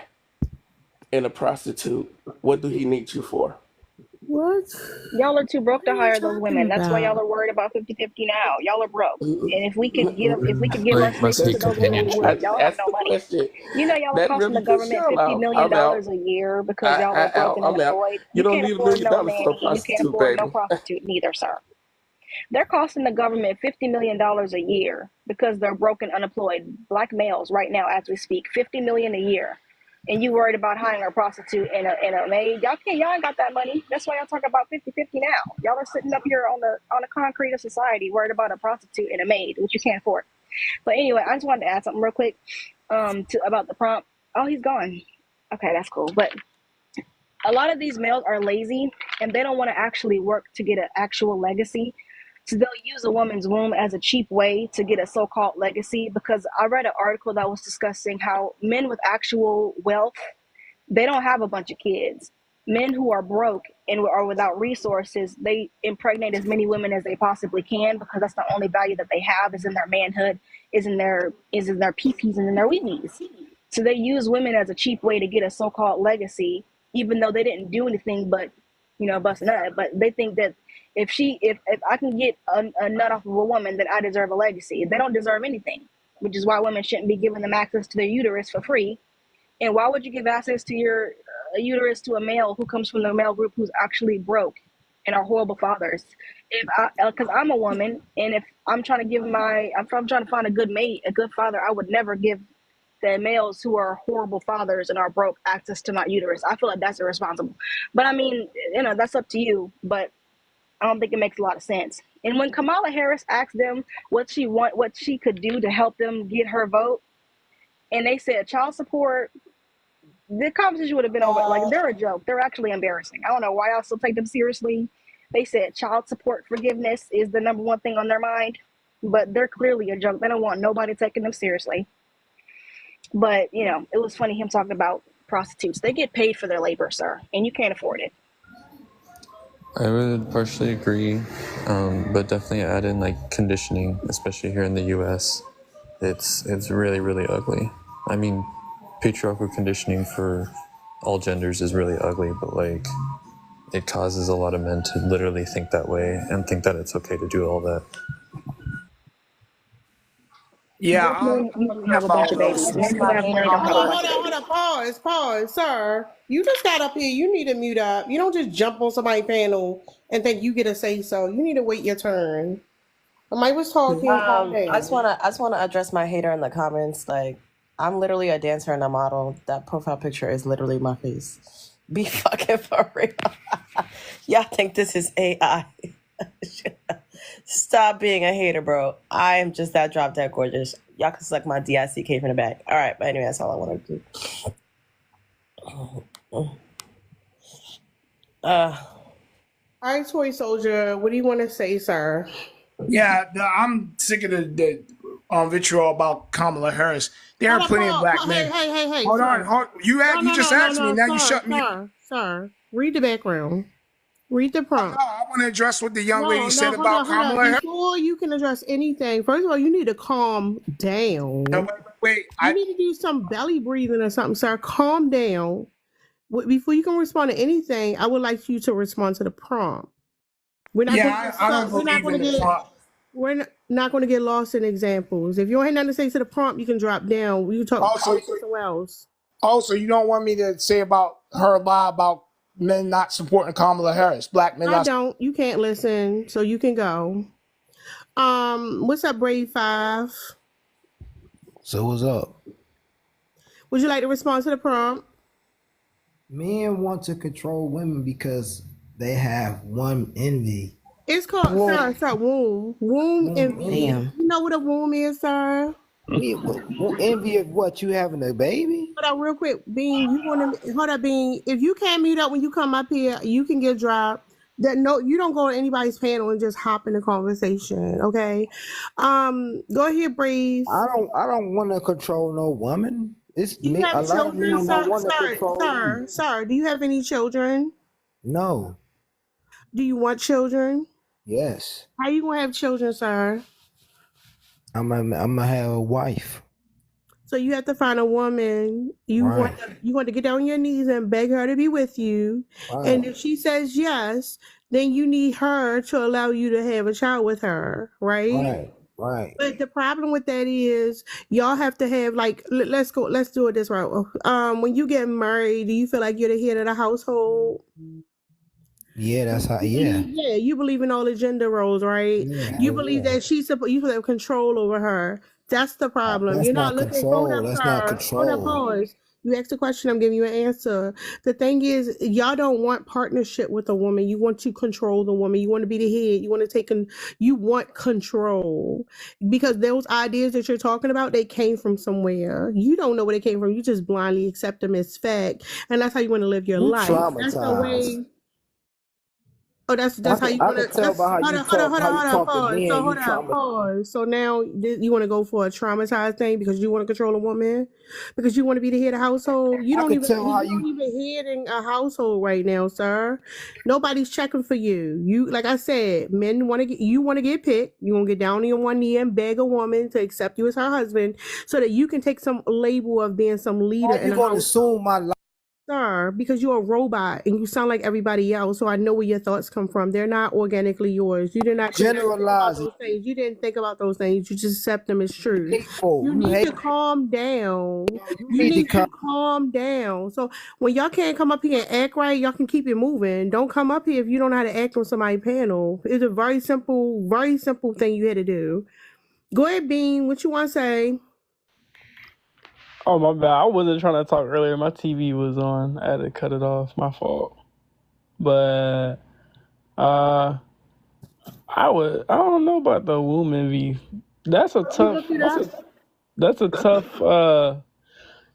and a prostitute, what do he need you for? What? Y'all are too broke What to are you hire those talking women. That's why y'all about? are worried about 50-50 now. Y'all are broke. And if we could give our Like spaces must to need those women, I, we I would. companionship. just Y'all have asked no the money. question. You know y'all are That costing really the pissed government y'all $50 off. million I'm out. dollars a year because y'all are broke and I'm out. unemployed. You You don't can't need $1 afford million no for a nanny and you can't prostitute, afford no baby. prostitute neither, sir. They're costing the government $50 million dollars a year because they're broke and unemployed. Black males right now as we speak, $50 million dollars a year. And you worried about hiring a prostitute and a maid. Y'all ain't got that money. That's why y'all talk about 50-50 now. Y'all are sitting up here on the concrete of society worried about a prostitute and a maid, which you can't afford. But anyway, I just wanted to add something real quick about the prompt. Oh, he's gone. Okay, that's cool. But a lot of these males are lazy and they don't want to actually work to get an actual legacy. So they'll use a woman's womb as a cheap way to get a so-called legacy. Because I read an article that was discussing how men with actual wealth, they don't have a bunch of kids. Men who are broke and are without resources, they impregnate as many women as they possibly can because that's the only value that they have is in their manhood, is in their pee-pees and in their wee-wees. So they use women as a cheap way to get a so-called legacy, even though they didn't do anything but, bust a nut. But they think that if I can get a nut off of a woman, then I deserve a legacy. They don't deserve anything, which is why women shouldn't be giving them access to their uterus for free. And why would you give access to your uterus to a male who comes from the male group who's actually broke and are horrible fathers? Because I'm a woman, and if I'm trying to if I'm trying to find a good mate, a good father, I would never give the males who are horrible fathers and are broke access to my uterus. I feel like that's irresponsible. But I mean, that's up to you. But I don't think it makes a lot of sense. And when Kamala Harris asked them what she could do to help them get her vote, and they said child support, the conversation would have been over. Like, they're a joke. They're actually embarrassing. I don't know why y'all still take them seriously. They said child support forgiveness is the number one thing on their mind, but they're clearly a joke. They don't want nobody taking them seriously. But, it was funny him talking about prostitutes. They get paid for their labor, sir, and you can't afford it. I would partially agree, but definitely add in like conditioning, especially here in the U.S. it's really, really ugly. I mean, patriarchal conditioning for all genders is really ugly, but like it causes a lot of men to literally think that way and think that it's okay to do all that. Yeah, Most men usually have a bunch of about babies. Men who have money don't have a bunch of babies. Pause, sir. You just got up here. You need to mute up. You don't just jump on somebody's panel and think you get a say so. You need to wait your turn. Somebody was talking. Calm I down. just wanna address my hater in the comments. Like, I'm literally a dancer and a model. That profile picture is literally my face. Be fucking for real. Y'all think this is AI? Stop being a hater, bro. I am just that drop dead gorgeous. Y'all can suck my DICK from the back. All right, but anyway, that's all I want to do. All right, Toy Soldier. What do you want to say, sir? Yeah, I'm sick of the vitriol about Kamala Harris. There are plenty of black men. Hey. Hold sir. on. You just asked me. Now sir, you shut me up. Sir, read the background. Read the prompt. No, I want to address what the young lady said hold about on. Kamala Harris. Before you can address anything, first of all, you need to calm down. No, wait. You need to do some belly breathing or something, sir. Calm down. Before you can respond to anything, I would like you to respond to the prompt. We're not going to get lost in examples. If you don't have nothing to say to the prompt, you can drop down. We can talk somewhere else. Also, you don't want me to say about her lie about men not supporting Kamala Harris, black men. I don't. You can't listen, so you can go. What's up, Brave 5? So what's up? Would you like to respond to the prompt? Men want to control women because they have one envy. It's called womb. Womb envy. Damn. You know what a womb is, sir? Envy of what, you having a baby? Hold on, real quick, Bean. Bean. If you can't mute up when you come up here, you can get dropped. You don't go to anybody's panel and just hop in the conversation. Okay. Go ahead, Brave. I don't want to control no woman. It's You me. have A lot of men children, don't want to control me. sir. Do you have any children? No. Do you want children? Yes. How you gonna have children, sir? I'm gonna have a wife. So you have to find a woman. You want to get down on your knees and beg her to be with you. Right. And if she says yes, then you need her to allow you to have a child with her, right? Right. But the problem with that is y'all have to have let's do it this route. When you get married, do you feel like you're the head of the household? Yeah, that's how. Yeah. Yeah, you believe in all the gender roles, right? Yeah, you believe that you have control over her. That's the problem. That's You're not not looking. control. That's not control. Hold up, pause. You asked a question, I'm giving you an answer. The thing is, y'all don't want partnership with a woman. You want to control the woman. You want to be the head. You want control. Because those ideas that you're talking about, they came from somewhere. You don't know where they came from. You just blindly accept them as fact. And that's how you want to live your life. That's the way. Oh, that's how you want to tell by how you talk to men. So hold on, pause. So now you want to go for a traumatized thing because you want to control a woman, because you want to be the head of the household. You don't even head in a household right now, sir. Nobody's checking for you. You, like I said, men want to get picked. You want to get down on your one knee and beg a woman to accept you as her husband, so that you can take some label of being some leader. You're going to assume my life. Sir, because you're a robot and you sound like everybody else, so I know where your thoughts come from. They're not organically yours. You did not generalize those things. You didn't think about those things. You just accept them as true. You need to calm down. You need to calm down. So when y'all can't come up here and act right, y'all can keep it moving. Don't come up here if you don't know how to act on somebody's panel. It's a very simple thing you had to do. Go ahead, Bean. What you want to say? Oh, my bad. I wasn't trying to talk earlier. My TV was on. I had to cut it off. My fault. But I don't know about the womb envy. That's a tough.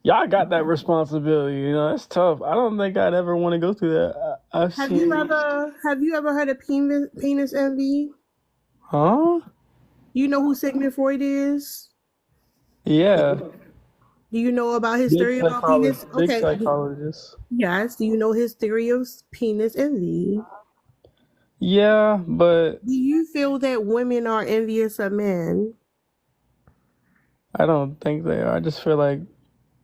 Y'all got that responsibility. You know, it's tough. I don't think I'd ever want to go through that. Have you ever heard of penis envy? Huh? You know who Sigmund Freud is? Yeah. Do you know about his theory about penis? Big psychologist. Yes. Do you know his theory of penis envy? Yeah, but do you feel that women are envious of men? I don't think they are. I just feel like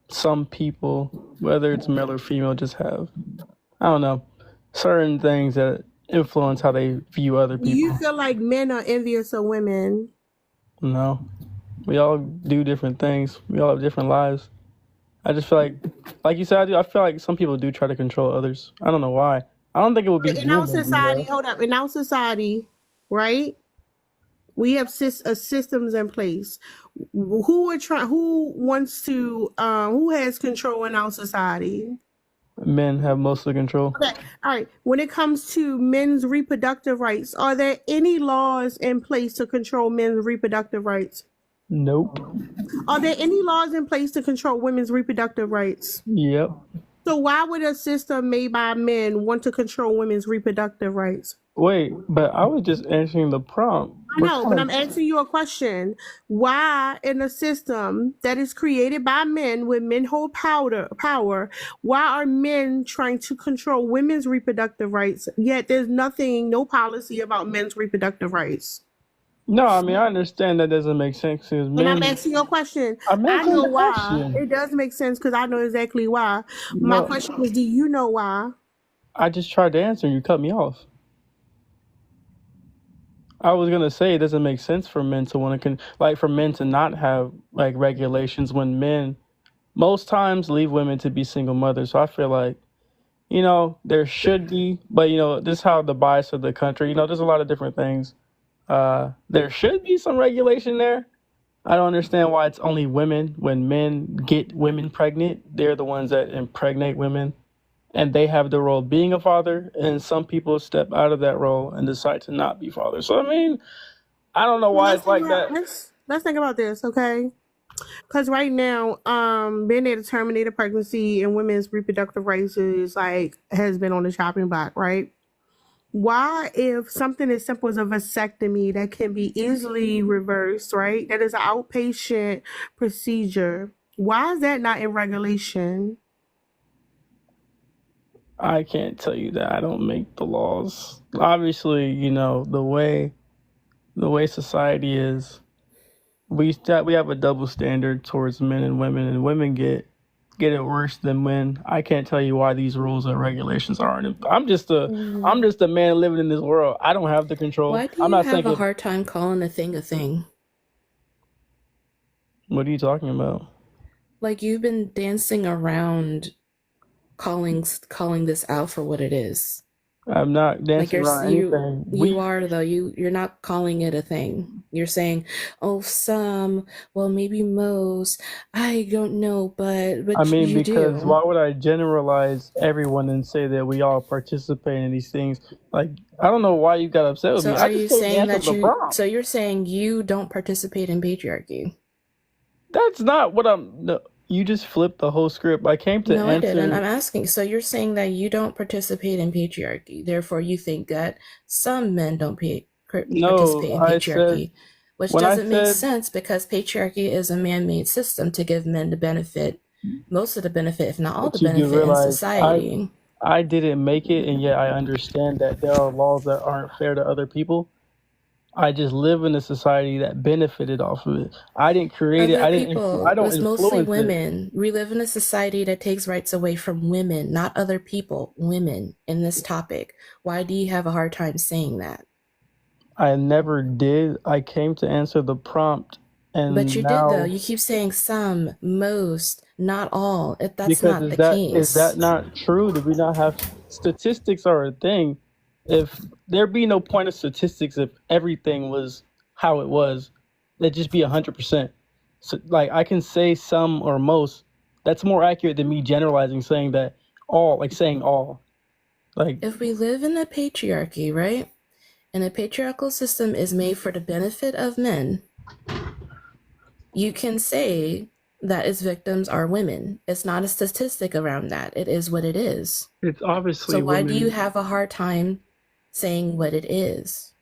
some people, whether it's male or female, just have, I don't know, certain things that influence how they view other Do you people. feel like men are envious of women? No. We all do different things. We all have different lives. I just feel like you said, I feel like some people do try to control others. I don't know why. I don't think it would be In our women. society, hold up. In our society, right? We have systems in place. Who wants to? Who has control in our society? Men have most of the control. Okay. All right. When it comes to men's reproductive rights, are there any laws in place to control men's reproductive rights? Nope. Are there any laws in place to control women's reproductive rights? Yep. So why would a system made by men want to control women's reproductive rights? Wait, but I was just answering the prompt. I know, but I'm asking you a question. Why, in a system that is created by men, where men hold power, why are men trying to control women's reproductive rights, yet there's no policy about men's reproductive rights? No, I mean, I understand that doesn't make sense. And I'm asking you a question. I know why. It does make sense because I know exactly why. My question was, do you know why? I just tried to answer and you cut me off. I was gonna say it doesn't make sense for men to want to for men to not have like regulations when men most times leave women to be single mothers. So I feel like, there should be, but this is how the bias of the country, there's a lot of different things. There should be some regulation there. I don't understand why it's only women. When men get women pregnant, they're the ones that impregnate women. And they have the role of being a father, and some people step out of that role and decide to not be fathers. So, I mean, I don't know why it's like that. Let's think about this, okay? Because right now, being able to terminate a pregnancy and women's reproductive rights has been on the chopping block, right? Why, if something as simple as a vasectomy that can be easily reversed, right? That is an outpatient procedure. Why is that not in regulation? I can't tell you that. I don't make the laws. Obviously, the way society is, we have a double standard towards men and women get it worse than men. I can't tell you why these rules and regulations aren't. I'm just a man living in this world. I don't have the control. Why do you have a hard time calling a thing a thing? What are you talking about? Like, you've been dancing around calling this out for what it is. I'm not dancing around anything. You are, though. You're not calling it a thing. You're saying, some, well, maybe most. I don't know, but I mean, you because do. why would I generalize everyone and say that we all participate in these things? Like, I don't know why you got upset with me. Are you saying that so you're saying you don't participate in patriarchy? That's not what you just flipped the whole script. I came to answer. No, I didn't. I'm asking. So you're saying that you don't participate in patriarchy. Therefore, you think that some men don't participate in patriarchy, which doesn't make sense because patriarchy is a man-made system to give men the benefit, most of the benefit, if not all the benefit in society. I didn't make it, and yet I understand that there are laws that aren't fair to other people. I just live in a society that benefited off of it. I didn't create it. I don't influence mostly women. We live in a society that takes rights away from women, not other people, women, in this topic. Why do you have a hard time saying that? I never did. I came to answer the prompt. But you did, though. You keep saying some, most, not all. If that's not the case. Is that not true? Do we not have statistics are a thing? If there'd be no point of statistics if everything was how it was, it'd just be 100%. So, I can say some or most. That's more accurate than me generalizing, saying that all, saying all. If we live in a patriarchy, right? And a patriarchal system is made for the benefit of men, you can say that its victims are women. It's not a statistic around that. It is what it is. It's obviously so why do you have a hard time saying what it is?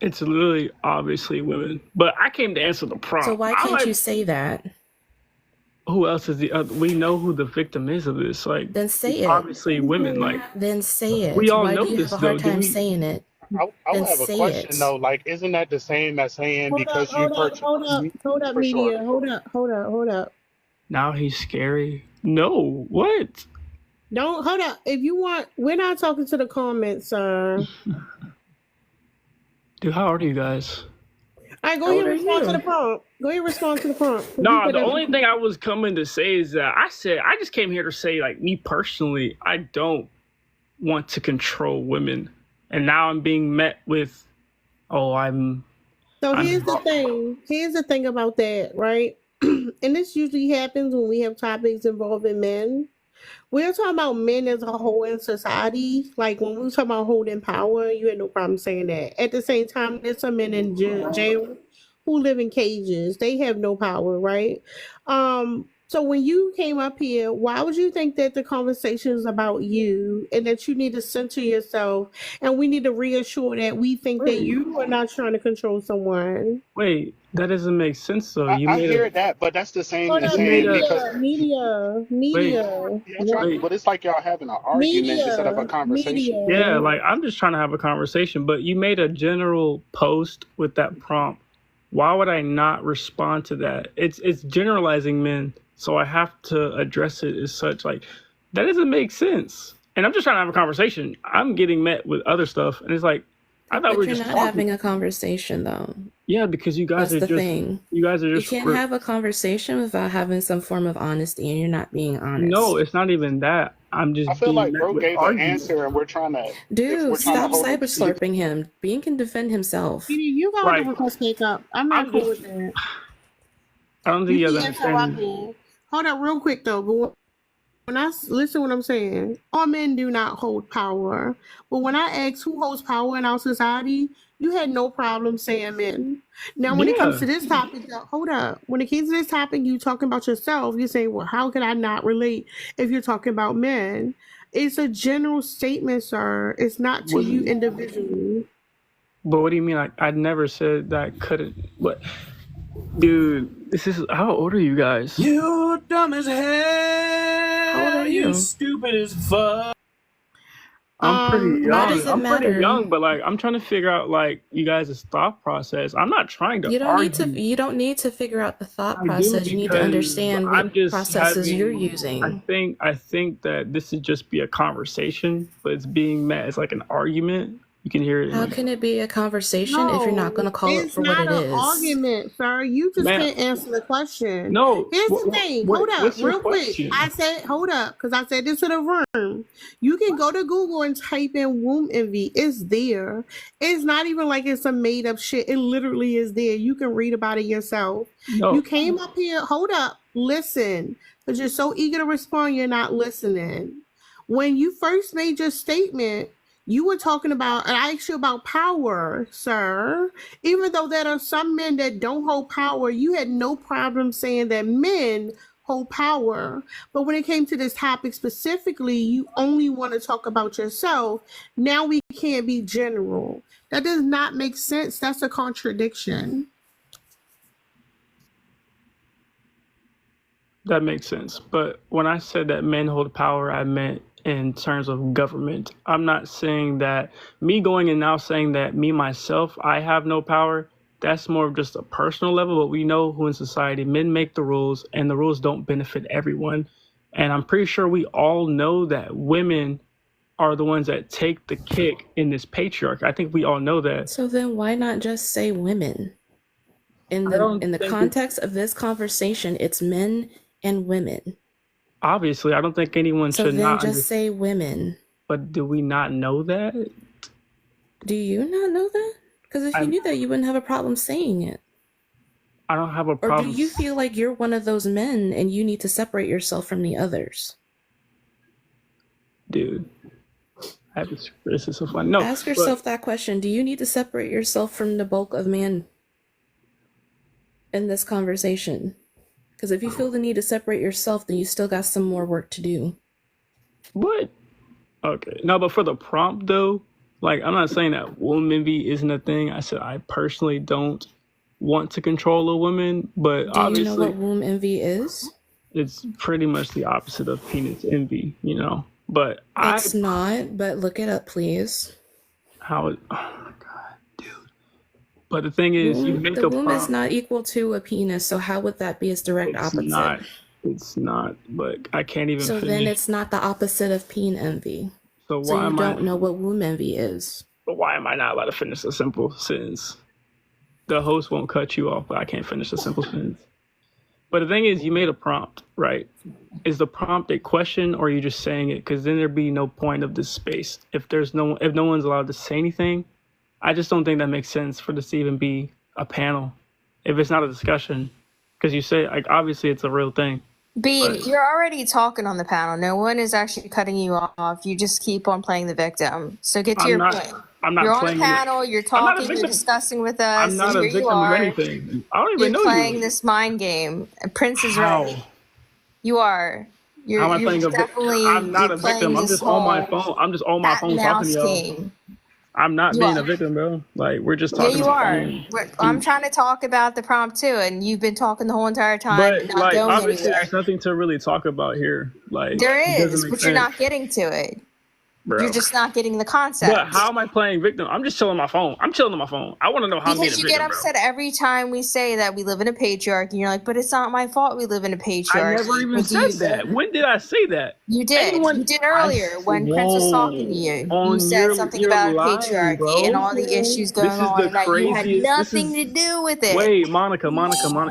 It's literally obviously women. But I came to answer the prompt. So why can't you say that? Who else is the other? We know who the victim is of this. Then say it. Obviously women. Then say it. We all why know do you this, have a hard though. time saying it? I then would have a say question it. though. Like, isn't that the same as saying Hold up, because you hold up, purchase? hold up, hold up, For sure. media. Hold up, hold up, hold up. Now he's scary. No, what? Don't hold up. If you want, we're not talking to the comments, sir. Dude, how old are you guys? All right, go How ahead old and are respond to the you? prompt. Go ahead and respond to the prompt. 'Cause you Nah, said the that- only thing I was coming to say is that I just came here to say, like, me personally, I don't want to control women. And now I'm being met with, oh, I'm So here's the wrong. thing. Here's the thing about that, right? And this usually happens when we have topics involving men. We're talking about men as a whole in society. Like when we were talking about holding power, you had no problem saying that. At the same time, there's some men in jail who live in cages. They have no power, right? So when you came up here, why would you think that the conversation is about you and that you need to center yourself and we need to reassure that we think that you are not trying to control someone? Wait, that doesn't make sense though. I hear that, but that's the same Hold as up, You made saying a because wait, y'all try, wait. but it's like y'all having an argument instead of a conversation. Yeah, like I'm just trying to have a conversation, but you made a general post with that prompt. Why would I not respond to that? It's generalizing men, so I have to address it as such. Like that doesn't make sense. And I'm just trying to have a conversation. I'm getting met with other stuff, and it's like I thought But we were you're just not talking. having a conversation though. Yeah, because you guys That's are the just thing. you guys are You just can't have a conversation without having some form of honesty, and you're not being honest. no, it's not even that. I'm I just feel being like met bro with gave an arguments. answer, and we're trying Dude, to stop hold him cyber to. slurping him. Bean can defend himself. You got Right. to request pick up. I'm not I'm cool just with that. I don't think You you guys keep understand. interrupting. Hold up, real quick though. But when I listen, what I'm saying, all men do not hold power. But when I ask who holds power in our society, you had no problem saying men. Now, when it comes Yeah. to this topic, though, hold up. When it comes to this topic, you talking about yourself. You say, well, how can I not relate if you're talking about men? It's a general statement, sir. It's not to you individually. But what do you mean? I never said that I couldn't. What, dude? This is how old are you guys? You dumb as hell. How old are you? Stupid as fuck. I'm pretty young. Why does it I'm pretty matter? young, but like I'm trying to figure out like you guys' thought process. I'm not trying to You don't argue. need to. You don't need to figure out the thought I do process. You need to because understand I'm what just processes you're having. using. I think that this should just be a conversation, but it's being met as like an argument. You can hear it. How can it be a conversation if you're not going to call it It's for what not it an is? argument, sir. You just Ma'am. can't answer the question. No. Here's the thing. Hold up, what's your real quick. question? I said, hold up, because I said this to the room. You can go to Google and type in womb envy. It's there. It's not even like it's some made up shit. It literally is there. You can read about it yourself. No. You came up here. Hold up. Listen. Because you're so eager to respond, you're not listening. When you first made your statement, you were talking about, and I asked you about power, sir. Even though there are some men that don't hold power, you had no problem saying that men hold power. But when it came to this topic specifically, you only want to talk about yourself. Now we can't be general. That does not make sense. That's a contradiction. That makes sense. But when I said that men hold power, I meant in terms of government. I'm not saying that me going and now saying that me myself, I have no power. That's more of just a personal level, but we know who in society men make the rules and the rules don't benefit everyone. And I'm pretty sure we all know that women are the ones that take the kick in this patriarchy. I think we all know that. So then why not just say women? In the context of this conversation, it's men and women. Obviously, I don't think anyone So should then not. just say women. But do we not know that? Do you not know that? Because if you knew that, you wouldn't have a problem saying it. I don't have a Or problem. do you feel like you're one of those men and you need to separate yourself from the others? Dude, this is so fun. No, Ask yourself that question. Do you need to separate yourself from the bulk of man in this conversation? Because if you feel the need to separate yourself, then you still got some more work to do. What? Okay. No, but for the prompt though, like I'm not saying that womb envy isn't a thing. I said I personally don't want to control a woman, but Do obviously you know what womb envy is? it's pretty much the opposite of penis envy, you know. But It's not, but look it up, please. how it. Oh my god, dude. But the thing is, you make The a womb is prompt. not equal to a penis, so how would that be its direct It's opposite? not. It's not. But I can't even So finish. then it's not the opposite of peen envy. So So why you am don't I? know what womb envy is. But why am I not allowed to finish a simple sentence? The host won't cut you off, but I can't finish a simple sentence. But the thing is, you made a prompt, right? Is the prompt a question, or are you just saying it? Because then there'd be no point of this space if no one's allowed to say anything. I just don't think that makes sense for this to even be a panel if it's not a discussion. Because you say, like, obviously it's a real thing. Bean, But you're already talking on the panel. No one is actually cutting you off. You just keep on playing the victim. So get to I'm your not. point. I'm not You're on the playing. panel. You're I'm not a talking. You're victim. discussing with I'm us, not and a here you victim of are. anything. I don't even You're know playing you. this mind game. Prince is How? right. You are. How am I You're playing a victim? I'm not you're a playing victim. I'm this just on my whole phone. I'm just on my cat and phone talking to mouse y'all. game. I'm not You being a are. victim, bro. Like, we're just Yeah, talking you on the are. phone. I'm trying to talk about the prompt too, and you've been talking the whole entire time, But, not like, going obviously anywhere. there's nothing to really talk about here. Like, There it doesn't is, make but you're sense, not getting to it. You're bro. just not getting the But concept. how am I playing victim? I'm just chilling on my phone. I'm chilling on my phone. I want to know how I'm being a Because you get victim, bro. upset every time we say that we live in a patriarchy, and you're like, but it's not my fault we live in a I patriarchy. never even But do you said that. When did I say that? You did. Anyone? You did earlier when Prince was talking to you. You On said something you're about lying, patriarchy and bro. all the issues This going is on, the and that you had craziest. This nothing is to do with it. wait, Monica.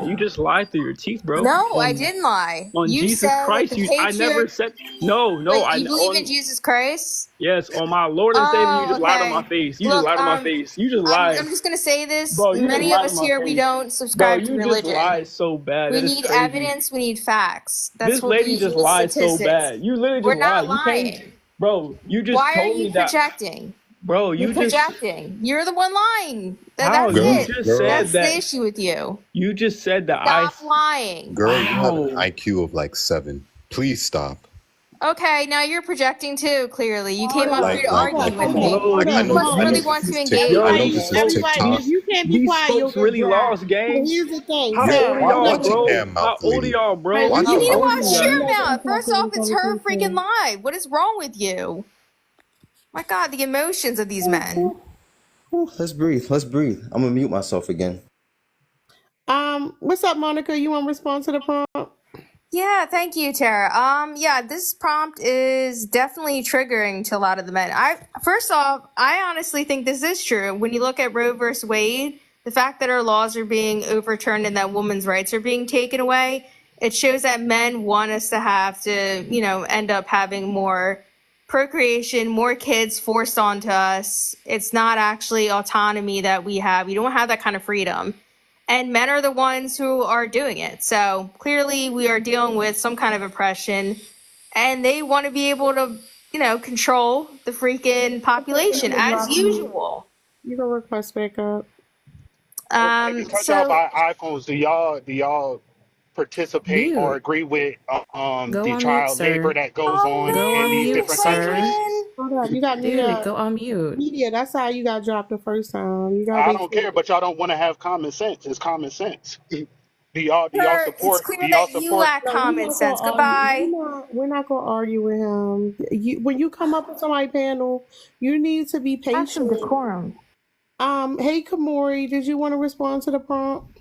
You just lied through your teeth, bro. No, I didn't lie. On You Jesus said that Christ, the I never patriarch. said no. Wait, I you believe in on Jesus Christ? yes, on my Lord and Savior, you Oh, just lied on my okay. face. You just Look, lied on my face. You just I'm lied, just gonna say this. bro. You just Many of lied on us my here, we face, don't bro. subscribe to You just religion. lied so bad. We That is need crazy. evidence. We need facts. That's This what lady we just need. lied so Statistics. bad. You literally We're just not lied. You came, lying. bro. You just Why are told me you that, projecting? bro. You're You just projecting. You're the one lying. how? That's You it. just said That's the that. issue with you. You just said that Stop lying. Girl, you have an Wow. IQ of like 7. Please stop. Okay, now you're projecting too, clearly. You came Hold up up, here to hold argue up, with hold up, me. Bro, hold I up, You know, hold these must on. I know really folks, this want to is engage yo, I know with Everybody, this me. is everybody, TikTok. if you can't be these quiet, you'll folks get really dropped. lost, gang. Oh, Here's the thing. How old So, are Watch y'all, your ladies, bro? damn How mouth, old are lady. y'all, bro? ladies, Watch You your need to mouth. hold watch on. your You guys can mouth. talk First in off, the it's her freaking conversation. live. What is wrong with you? My God, the emotions of these men. Let's breathe. Let's breathe. I'm gonna mute myself again. What's up, Monica? You want to respond to the prompt? Yeah, thank you, Tara. Yeah, this prompt is definitely triggering to a lot of the men. First off, I honestly think this is true. When you look at Roe versus Wade, the fact that our laws are being overturned and that women's rights are being taken away, it shows that men want us to have to, end up having more procreation, more kids forced onto us. It's not actually autonomy that we have. We don't have that kind of freedom. And men are the ones who are doing it. So clearly we are dealing with some kind of oppression, and they want to be able to, control the freaking population as usual. You can request back up. Because y'all So buy iPhones, do y'all participate or Mute. agree with Go the on mute, child labor sir. that goes oh on Go in on man, these mute, you're different sir. countries? playing. Hold up. You got Dude, go on mute. media. That's how you got dropped the first time. You got to I make don't sure. care, but y'all don't want to have common sense. It's common sense. Do y'all It's support? clear Do y'all that you support? lack No, we're common not gonna sense. argue. Goodbye. We're not gonna argue with him. When you come up with somebody panel, you need to be Have some patient. decorum. Hey Kamori, did you want to respond to the prompt?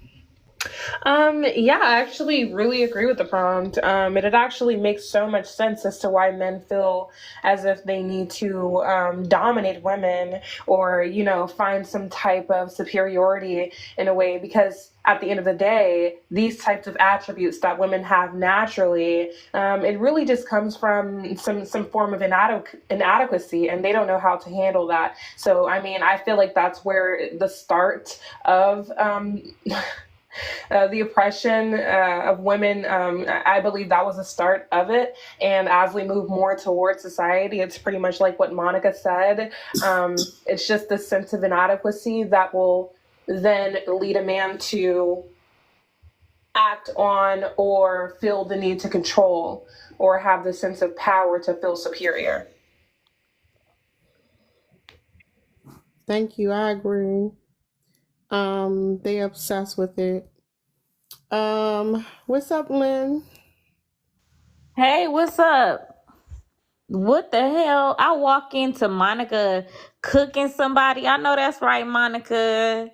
Yeah, I actually really agree with the prompt. It actually makes so much sense as to why men feel as if they need to dominate women or, find some type of superiority in a way, because at the end of the day, these types of attributes that women have naturally, it really just comes from some form of inadequacy, and they don't know how to handle that. So, I mean, I feel like that's where the start of the oppression of women, I believe that was the start of it. And as we move more towards society, it's pretty much like what Monica said. It's just this sense of inadequacy that will then lead a man to act on or feel the need to control or have the sense of power to feel superior. Thank you. I agree. They obsessed with it. What's up, Lynn? Hey, what's up? What the hell? I walk into Monica cooking somebody. I know that's right, Monica.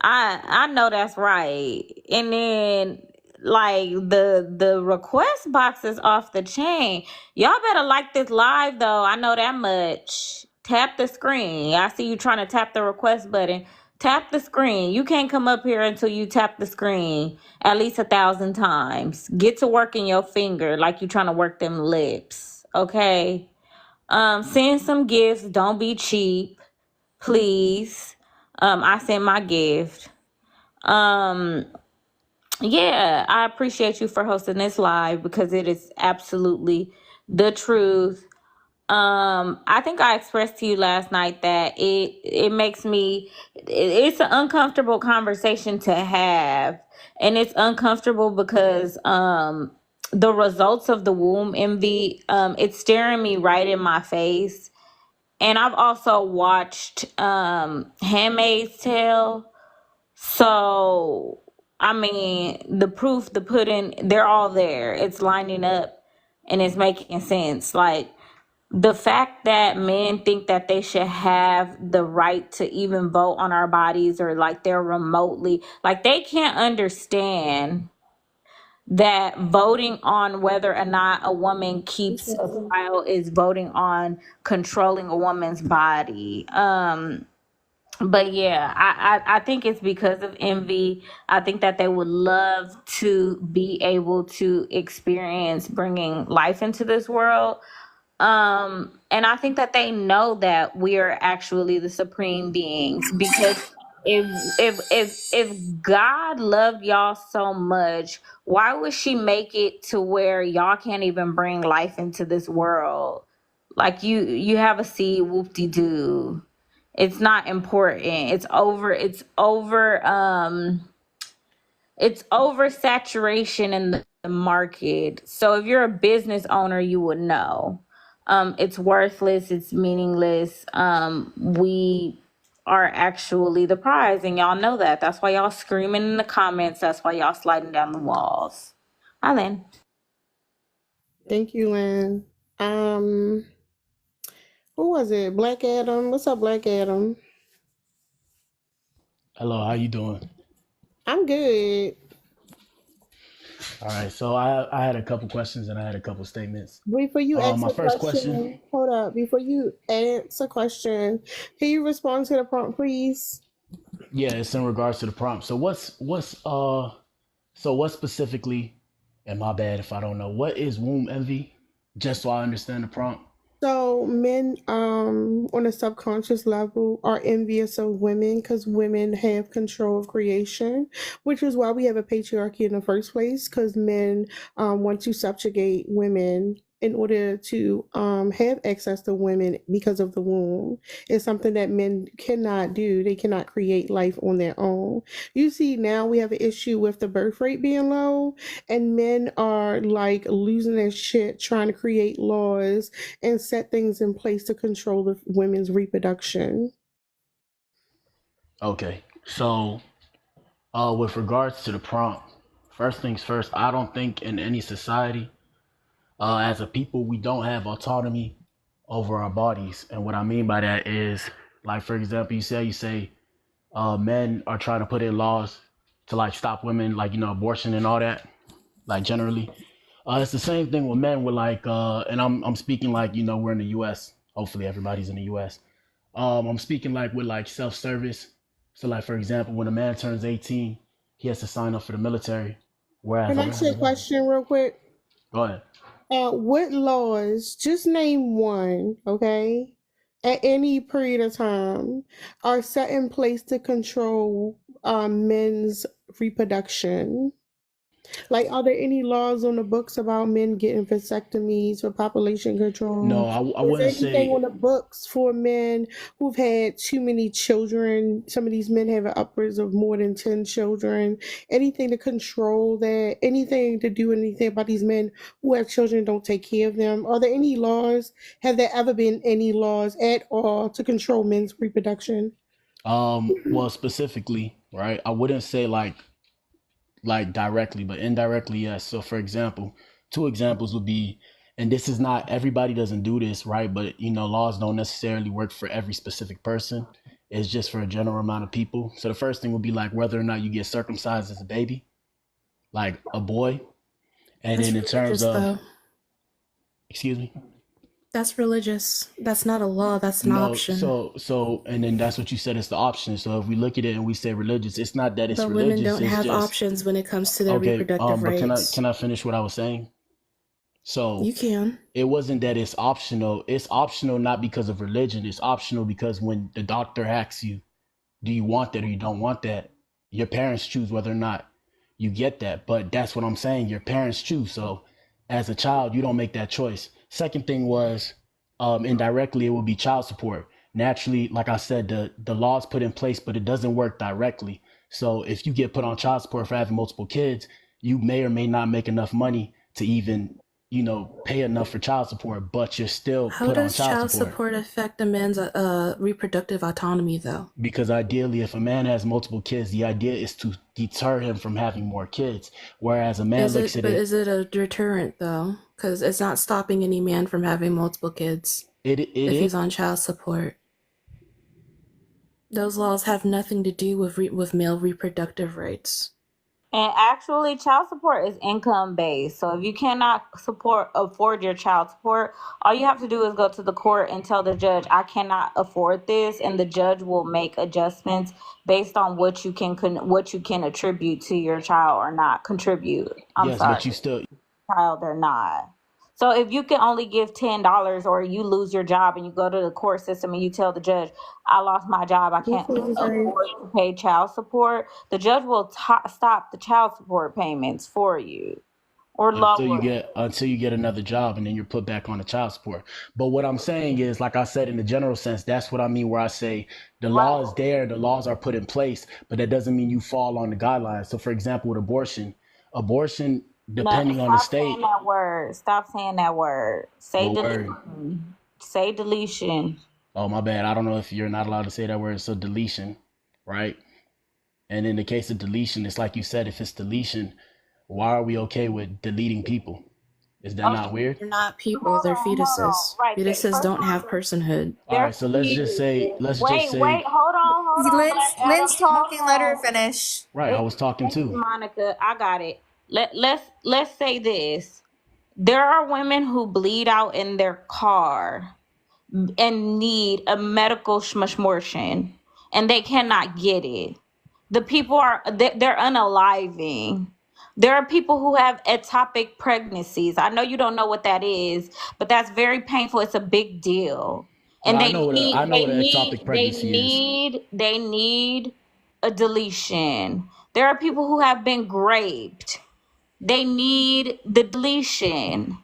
I know that's right. And then like the request box is off the chain. Y'all better like this live though. I know that much. Tap the screen. I see you trying to tap the request button. Tap the screen. You can't come up here until you tap the screen at least 1,000 times. Get to working your finger like you trying to work them lips. Okay. Send some gifts. Don't be cheap, please. I sent my gift. Um, yeah, I appreciate you for hosting this live because it is absolutely the truth. I think I expressed to you last night that it makes me it's an uncomfortable conversation to have, and it's uncomfortable because the results of the womb envy it's staring me right in my face. And I've also watched Handmaid's Tale. So, I mean, the proof, the pudding, they're all there. It's lining up and it's making sense. Like, the fact that men think that they should have the right to even vote on our bodies or like they're remotely, like, they can't understand that voting on whether or not a woman keeps a child is voting on controlling a woman's body. But yeah, I think it's because of envy. I think that they would love to be able to experience bringing life into this world. And I think that they know that we are actually the supreme beings because if God loved y'all so much, why would she make it to where y'all can't even bring life into this world? Like you have a seed, whoop de doo. It's not important. It's oversaturation in the market. So if you're a business owner, you would know. It's worthless, it's meaningless. We are actually the prize, and y'all know that. That's why y'all screaming in the comments. That's why y'all sliding down the walls. Lynn. Thank you, Lynn. Who was it? Black Adam. What's up, Black Adam? Hello, how you doing? I'm good. All right, so I had a couple questions and I had a couple statements. Before you ask My a first question, question, hold up. Before you answer a question, can you respond to the prompt, please? yeah, it's in regards to the prompt. So what specifically, and my bad if I don't know, what is womb envy? Just so I understand the prompt. So men, on a subconscious level, are envious of women because women have control of creation, which is why we have a patriarchy in the first place. Because men want to subjugate women in order to have access to women because of the womb. It's something that men cannot do. They cannot create life on their own. You see, now we have an issue with the birth rate being low, and men are like losing their shit trying to create laws and set things in place to control the women's reproduction. Okay, so with regards to the prompt, first things first, I don't think in any society, as a people, we don't have autonomy over our bodies. And what I mean by that is, like, for example, you say men are trying to put in laws to like stop women, like, abortion and all that, like generally. It's the same thing with men with like, and I'm speaking like, we're in the U.S. Hopefully everybody's in the U.S. I'm speaking like with like self-service. So like, for example, when a man turns 18, he has to sign up for the military. Whereas Can I ask you a question real quick? Go ahead. What laws, just name one, okay, at any period of time, are set in place to control men's reproduction? Like, are there any laws on the books about men getting vasectomies for population No, control? I Is there wouldn't anything say on the books for men who've had too many children? Some of these men have upwards of more than 10 children. Anything to control that? Anything to do anything about these men who have children and don't take care of them? Are there any laws? Have there ever been any laws at all to control men's reproduction? well, specifically, right? I wouldn't say like directly, but indirectly, yes. So for example, two examples would be and this is not, everybody doesn't do this, right? But laws don't necessarily work for every specific person. It's just for a general amount of people. So the first thing would be like whether or not you get circumcised as a baby, like a boy. And That's then in terms religious, of, though. excuse me? That's religious. That's not a law. That's an No, option. so and then that's what you said, it's the option. So if we look at it and we say religious, it's not that it's But women religious, don't it's have just options when it comes to their okay. reproductive But rights. can I finish what I was saying? So You can. it wasn't that it's optional. It's optional not because of religion. It's optional because when the doctor asks you, do you want that or you don't want that, your parents choose whether or not you get that. But that's what I'm saying. Your parents choose. So as a child, you don't make that choice. Second thing was, indirectly, it will be child support. Naturally, like I said, the laws put in place, but it doesn't work directly. So if you get put on child support for having multiple kids, you may or may not make enough money to even, pay enough for child support, but you're still How put on does child child support. support affect a man's reproductive autonomy, though? Because ideally, if a man has multiple kids, the idea is to deter him from having more kids. Whereas a man looks at it. Is it a deterrent, though? Because it's not stopping any man from having multiple kids If he's on child support. Those laws have nothing to do with male reproductive rights. And actually, child support is income based. So if you cannot afford your child support, all you have to do is go to the court and tell the judge, I cannot afford this, and the judge will make adjustments based on what you can attribute to your child or not contribute. Yes, but you still. Child or not. So if you can only give $10 or you lose your job and you go to the court system and you tell the judge, I lost my job, I can't afford to pay child support, the judge will stop the child support payments for you or until lower. you get another job, and then you're put back on the child support. But what I'm saying is, like I said, in the general sense, that's what I mean where I say the law is there, the laws are put in place, but that doesn't mean you fall on the guidelines. So for example, with abortion depending on the state. Stop saying that word. Say What word? deletion. Say deletion. Oh, my bad. I don't know if you're not allowed to say that word. So deletion, right? And in the case of deletion, it's like you said, if it's deletion, why are we okay with deleting people? Is that not weird? They're not people, they're fetuses. Right. Fetuses don't have personhood. All right, so let's just say, Wait, hold on. Lynn's talking, let her finish. Right, I was talking too. Monica, I got it. Let's say this. There are women who bleed out in their car and need a medical schmortion, and they cannot get it. The people they're unaliving. There are people who have ectopic pregnancies. I know you don't know what that is, but that's very painful. It's a big deal. And I know what an ectopic pregnancy is. They need a deletion. There are people who have been raped. They need the deletion.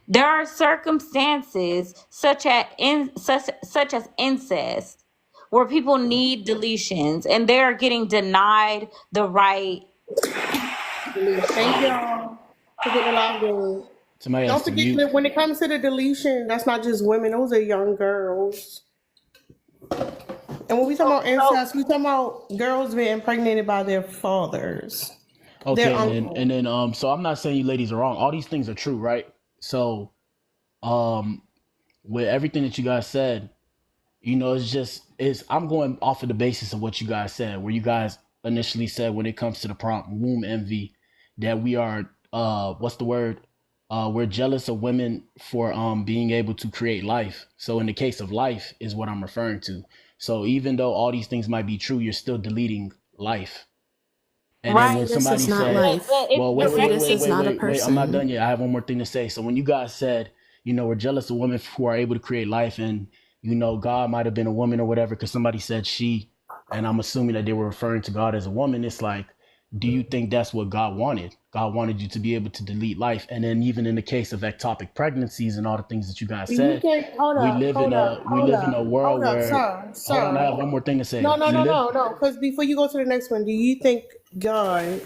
There are circumstances such as incest where people need deletions and they're getting denied the right. Thank y'all for getting along with it. Don't forget that when it comes to the deletion, that's not just women, those are young girls. And when we talk about incest, we talking about girls being impregnated by their fathers. Okay, and then so I'm not saying you ladies are wrong. All these things are true, right? So with everything that you guys said, I'm going off of the basis of what you guys said, where you guys initially said when it comes to the prompt womb envy, that we are what's the word? We're jealous of women for being able to create life. So in the case of life is what I'm referring to. So even though all these things might be true, you're still deleting life. And then when somebody said, well, wait, I'm not done yet. I have one more thing to say. So when you guys said, we're jealous of women who are able to create life, and, God might have been a woman or whatever, because somebody said she, and I'm assuming that they were referring to God as a woman. It's like, do you think that's what God wanted? God wanted you to be able to delete life. And then even in the case of ectopic pregencies and all the things that you guys said, we live in a world where, hold on, I have one more thing to say. No, because before you go to the next one, do you think God,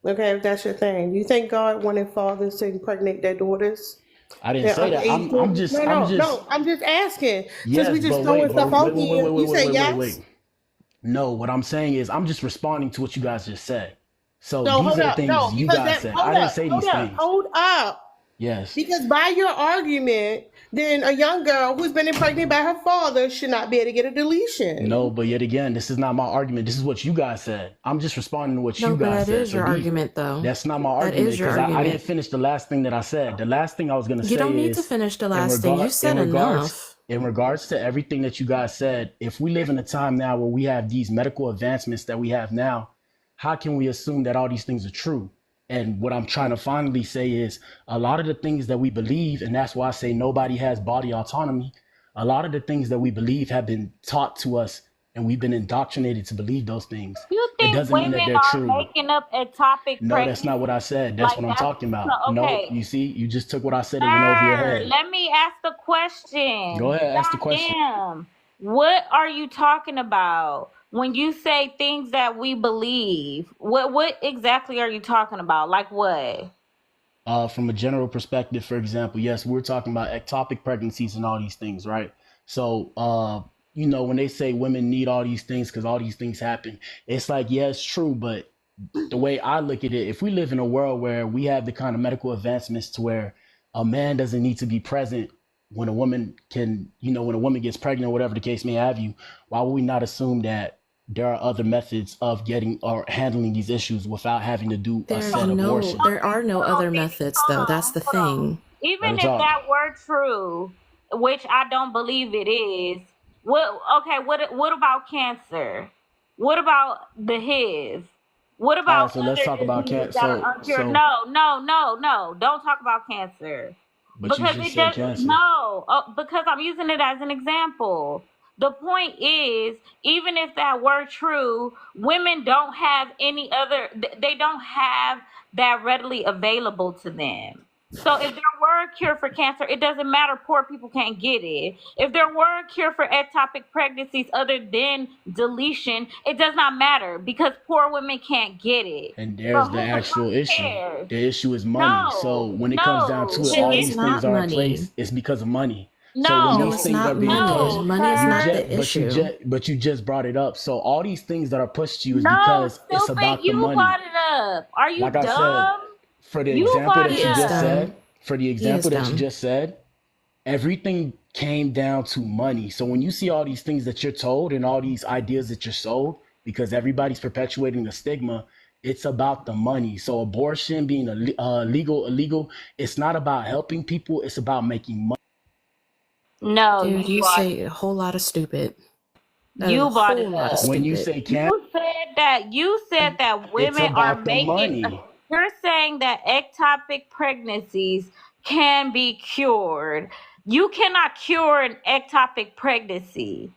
okay, if that's your thing, do you think God wanted fathers to impregnate their daughters? I didn't say that. I'm just asking. Yes, since we just throwing stuff out here, you say yes? No, what I'm saying is I'm just responding to what you guys just said. So these are the things you guys said. I didn't say these things. Hold up. Yes. Because by your argument, then a young girl who's been impregnated by her father should not be able to get a deletion. No, but yet again, this is not my argument. This is what you guys said. I'm just responding to what No, you but guys that said. is So your D, argument, though. that's not my That argument is your because I didn't argument. finish the last thing that I said. The last thing I was gonna You say don't need to is finish the last thing. You said enough. in regards to everything that you guys said, if we live in a time now where we have these medical advancements that we have now, how can we assume that all these things are true? And what I'm trying to finally say is a lot of the things that we believe, and that's why I say nobody has body autonomy. A lot of the things that we believe have been taught to us, and we've been indoctrinated to believe those things. You It think doesn't mean women that they're are true. making up ectopic No, that's not what I said. That's what I'm talking about. No, okay. you see, you just took what I said and went over your Sir, head. let me ask the question. Go ahead, ask the question. Damn. What are you talking about when you say things that we believe? What exactly are you talking about? Like what? From a general perspective, for example, yes, we're talking about ectopic pregnancies and all these things, right? So, when they say women need all these things because all these things happen, it's like, yeah, it's true. But the way I look at it, if we live in a world where we have the kind of medical advancements to where a man doesn't need to be present when a woman when a woman gets pregnant, or whatever the case may have you, why would we not assume that there are other methods of getting or handling these issues without having to do a said abortion? There are no other methods, though. That's the thing. Even if that were true, which I don't believe it is, what about cancer? What about the HIV? What about all right, so let's talk about cancer. No. Don't talk about cancer. But because you just said cancer. No, because I'm using it as an example. The point is, even if that were true, women don't have they don't have that readily available to them. So if there were a cure for cancer, it doesn't matter, poor people can't get it. If there were a cure for ectopic pregnancies other than deletion, it does not matter because poor women can't get it. And there's the actual issue. The issue is money. So when it comes down to it, all these things are in place. It's because of money. So when these things are being pushed, money is not the issue. But you just brought it up. So all these things that are pushed to you is because it's about the money. You brought it up. Are you like dumb? I said, for the example that you just said, everything came down to money. So when you see all these things that you're told and all these ideas that you're sold, because everybody's perpetuating the stigma, it's about the money. So abortion being illegal, it's not about helping people. It's about making money. No, dude, you say a whole lot of stupid. You brought it up. When you say cancer, you said that women are making money. You're saying that ectopic pregnancies can be cured. You cannot cure an ectopic pregnancy.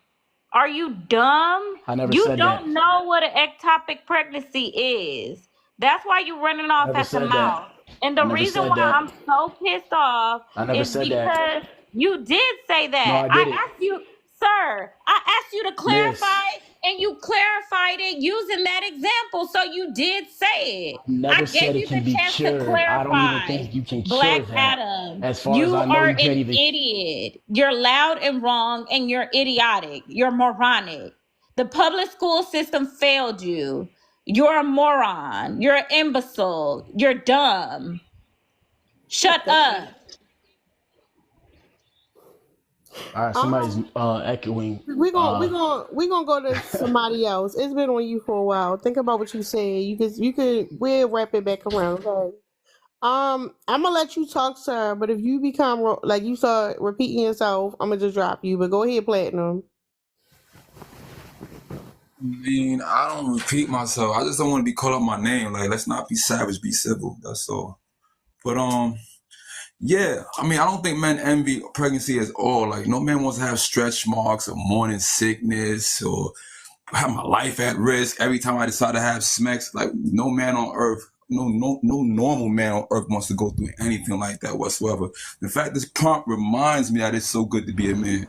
Are you dumb? I never you said that. You don't know what an ectopic pregnancy is. That's why you're running off at the mouth. And the reason why I'm so pissed off is because you did say that. No, I didn't. Asked you, sir, I asked you to clarify, and you clarified it using that example. So you did say it. Never said it can be cured. I don't even think you can cure Black that. Adam, As far as I know, you can't even. Idiot. You're loud and wrong, and you're idiotic. You're moronic. The public school system failed you. You're a moron. You're an imbecile. You're dumb. Shut up. All right, somebody's echoing. We're gonna go to somebody else. It's been on you for a while. Think about what you said. We'll wrap it back around. Okay. I'm gonna let you talk, sir. But if you become like you start repeating yourself, I'm gonna just drop you. But go ahead, Platinum. I mean, I don't repeat myself. I just don't want to be called up my name. Like, let's not be savage, be civil. That's all. But yeah, I mean, I don't think men envy pregnancy at all. Like, no man wants to have stretch marks or morning sickness or have my life at risk every time I decide to have smacks. Like, no man on earth, no normal man on earth wants to go through anything like that whatsoever. In fact, this prompt reminds me that it's so good to be a man.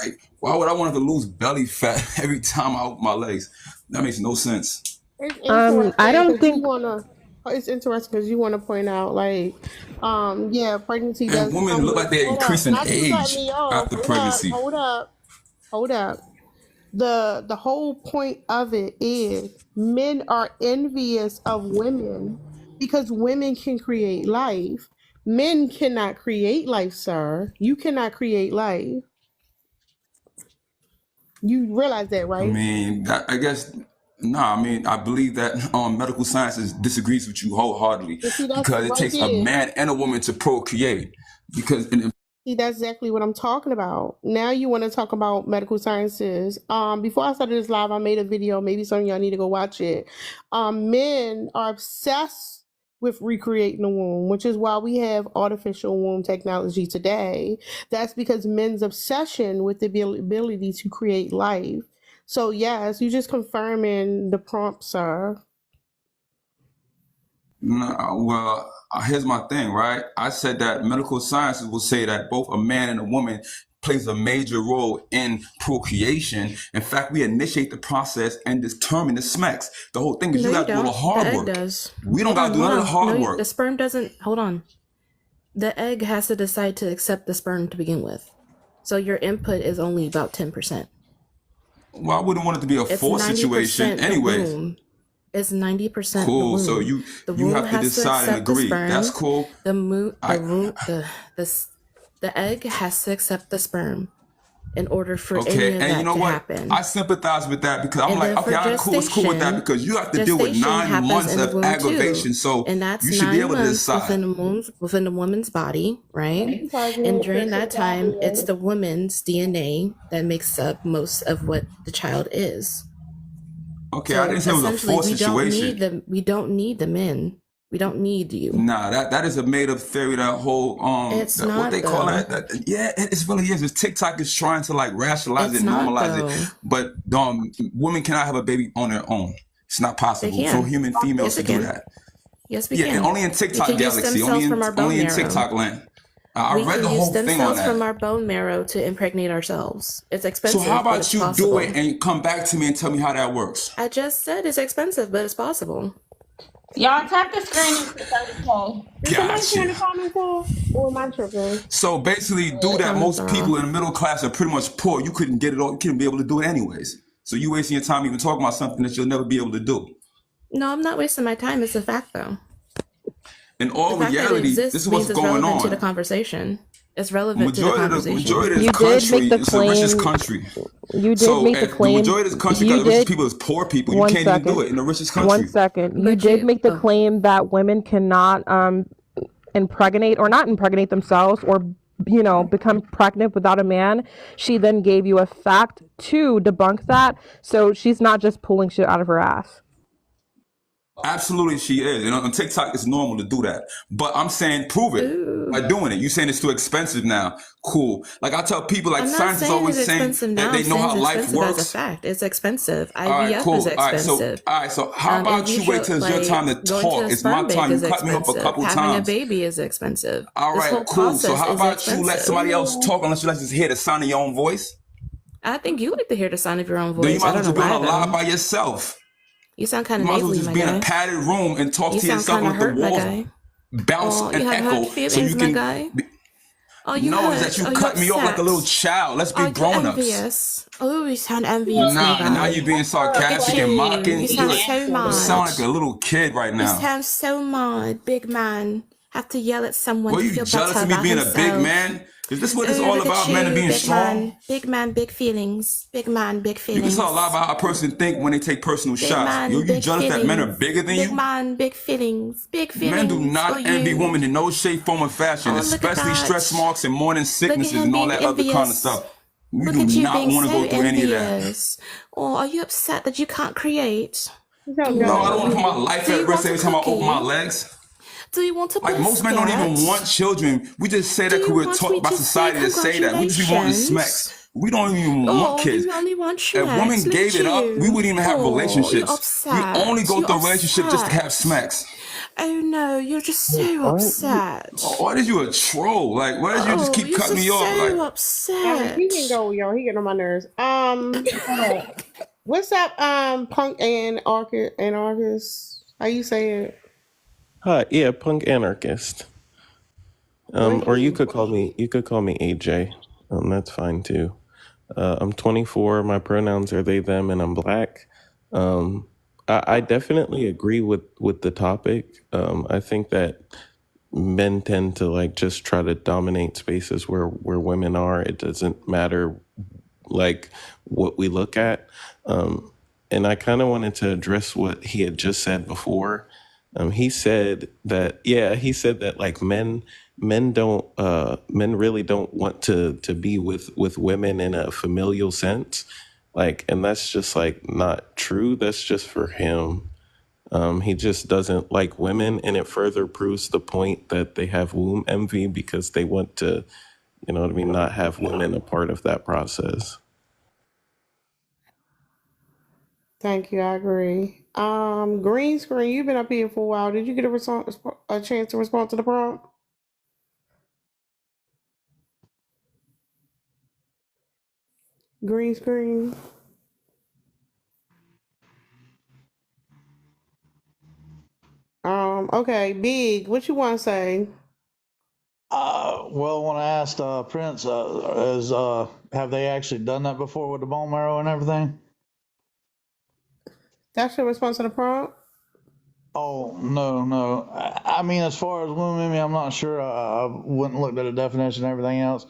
Like, why would I want to lose belly fat every time I open my legs? That makes no sense. I don't think it's interesting because you want to point out, like, pregnancy does. And women look like they're increasing age after pregnancy. Hold up. The whole point of it is men are envious of women because women can create life. Men cannot create life, sir. You cannot create life. You realize that, I right? mean, I guess, I mean, I believe that medical sciences disagrees with you wholeheartedly See, that's because it right takes a there. man and a woman to procreate. Because See, that's exactly what I'm talking about. Now you want to talk about medical sciences. Before I started this live, I made a video. Maybe some of y'all need to go watch it. Men are obsessed with recreating the womb, which is why we have artificial womb technology today. That's because men's obsession with the ability to create life. So yes, you just confirming the prompt, sir. no, well, here's my thing, right? I said that medical sciences will say that both a man and a woman plays a major role in procreation. In fact, we initiate the process and determine the sex. The whole thing is No, you you got to do the don't. hard The egg work. does. We don't Hold got on, to do hold none of the on. hard No, work. the sperm doesn't. Hold on. The egg has to decide to accept the sperm to begin with. So your input is only about 10%. Well, I wouldn't want it to be a It's forced 90% situation the anyways. womb. It's 90% the Cool. womb. So The you womb have to has to decide and accept the agree. sperm. That's cool. The egg has to accept the sperm in order for any Okay, of and you that know to what? happen. I sympathize with that because I'm And like, then okay, for all right, cool, it's cool with that gestation, because you have to deal with gestation 9 happens months in the of womb aggravation. too. So And that's you should be 9 able to months decide. within the woman's body, right? And during that time, it's the woman's DNA that makes up most of what the child is. Okay, I So didn't say it was a essentially, forced situation. we don't need the men. We don't need you. Nah, that is a made up theory. That whole It's what not they call though. that. Yeah, it really is. It's TikTok is trying to like rationalize It's it, not normalize though. it, but women cannot have a baby on their own. It's not They possible for can. human Yes, females they to do can. that. Yes, we Yeah, and can. only in We TikTok can use stem galaxy, cells from our bone only in marrow. TikTok land. I We read can the use whole stem thing on cells from that. our bone marrow to impregnate ourselves. It's So expensive, how but about it's you do possible. it and come back to me and tell me how that works? I just said it's expensive, but it's possible. Y'all tap the screen and put 30K. Did somebody say in the Gotcha. comments, or am I tripping? So basically, do that. Most people in the middle class are pretty much poor. You couldn't get it all. You couldn't be able to do it anyways. So you wasting your time even talking about something that you'll never be able to do. No, I'm not wasting my time. It's a fact, though. In all The fact that it reality, this exists is what's means it's going relevant to the on. conversation. It's relevant to the Majority of conversation. this You did country make the is the richest claim. country. You did So make the if the claim. majority of this country got You the richest did. people as poor people, you One can't even do second. it in the richest 1 country. second. You But did you, make the claim that women cannot impregnate or not impregnate themselves or become pregnant without a man. She then gave you a fact to debunk that. So she's not just pulling shit out of her ass. Absolutely, she is. And on TikTok, it's normal to do that. But I'm saying, prove it by doing it. You saying it's too expensive now? Cool. Like I tell people, like I'm not science is saying always it's saying expensive that now. they I'm know saying how it's life expensive as a works. fact. It's expensive. All right, IVF cool. is expensive. All right. So how In about you wait till it's your time to going to talk? the It's my sperm bank time. You is cut me off a expensive. couple Having a times. baby is expensive. All This whole right, cool. So process how is about you let expensive. somebody else talk unless you like to hear the sound of your own voice? I think you like to hear the sound of your own Then you voice. might I as don't well know just be on why a live though. by yourself. You sound kind You of might as well nasally, just my be in a guy. padded room and talk You to sound yourself kind and of let the hurt, my walls guy. bounce Oh, and you have echo hurt so you feelings, my can. guy. Oh, you No, hurt. it's that you Oh, you cut me off like a little upset. child. Let's be Oh, you grown-ups. envious. Oh, you sound envious, my Nah, now guy. you being Look at sarcastic and you. mocking. You sound so You sound like mad. a little kid right You now. sound so mad, big man. Have to yell at someone Were to you feel jealous better of me about being a big himself. man? Is this what it's Oh, all look about, at men and you, being big strong? man. Big man, big feelings. Big man, big You can tell a lot feelings. about how a person think when they take personal Big shots. man, You big jealous that men are feelings. bigger than Big you? man, big feelings. Big Men do feelings. Oh, not envy you. women in no shape, form, or fashion, Oh, look at especially stress that. marks and morning Look at sicknesses him and all being that other kind of envious. stuff. You Look do at you not being want to so go through any of that. envious. Or are you upset that you can't create? No, I don't want to put my life Do at you risk want a every time I open my cookie? legs. Do you want a Like most men don't even biscuit? want children. We just say Do that because you we're want taught me by to say society to say that. We just be wanting congratulations? smacks. We don't even want Oh, kids. you only want If schmecks. women Look gave at it up, we you. wouldn't even have Oh, you're relationships. We only upset. go You're through a relationship just to have upset. smacks. Oh no, you're just so upset. Why did you a troll? Like, why did you just Oh, keep you're cutting just me off? Like, so I upset. mean, he can go, y'all. He getting on my nerves. Hold on. What's up, punk and anarchist? How you say it? Yeah, punk anarchist. Or you could call me AJ. That's fine too. I'm 24. My pronouns are they, them, and I'm black. I definitely agree with the topic. I think that men tend to like just try to dominate spaces where women are. It doesn't matter like what we look at. And I kind of wanted to address what he had just said before. He said that, yeah, he said that like men really don't want to be with women in a familial sense. Like, and that's just like not true. That's just for him. He just doesn't like women, and it further proves the point that they have womb envy because they want to, you know what I mean, not have women a part of that process. Thank you. I agree. Green screen. You've been up here for a while. Did you get a chance to respond to the prompt? Green screen. Okay, Big. What you want to say? Well, when I asked Prince, have they actually done that before with the bone marrow and everything? That's your response to the prompt. Oh no. I mean, as far as women, I'm not sure. I wouldn't look at the definition and everything else.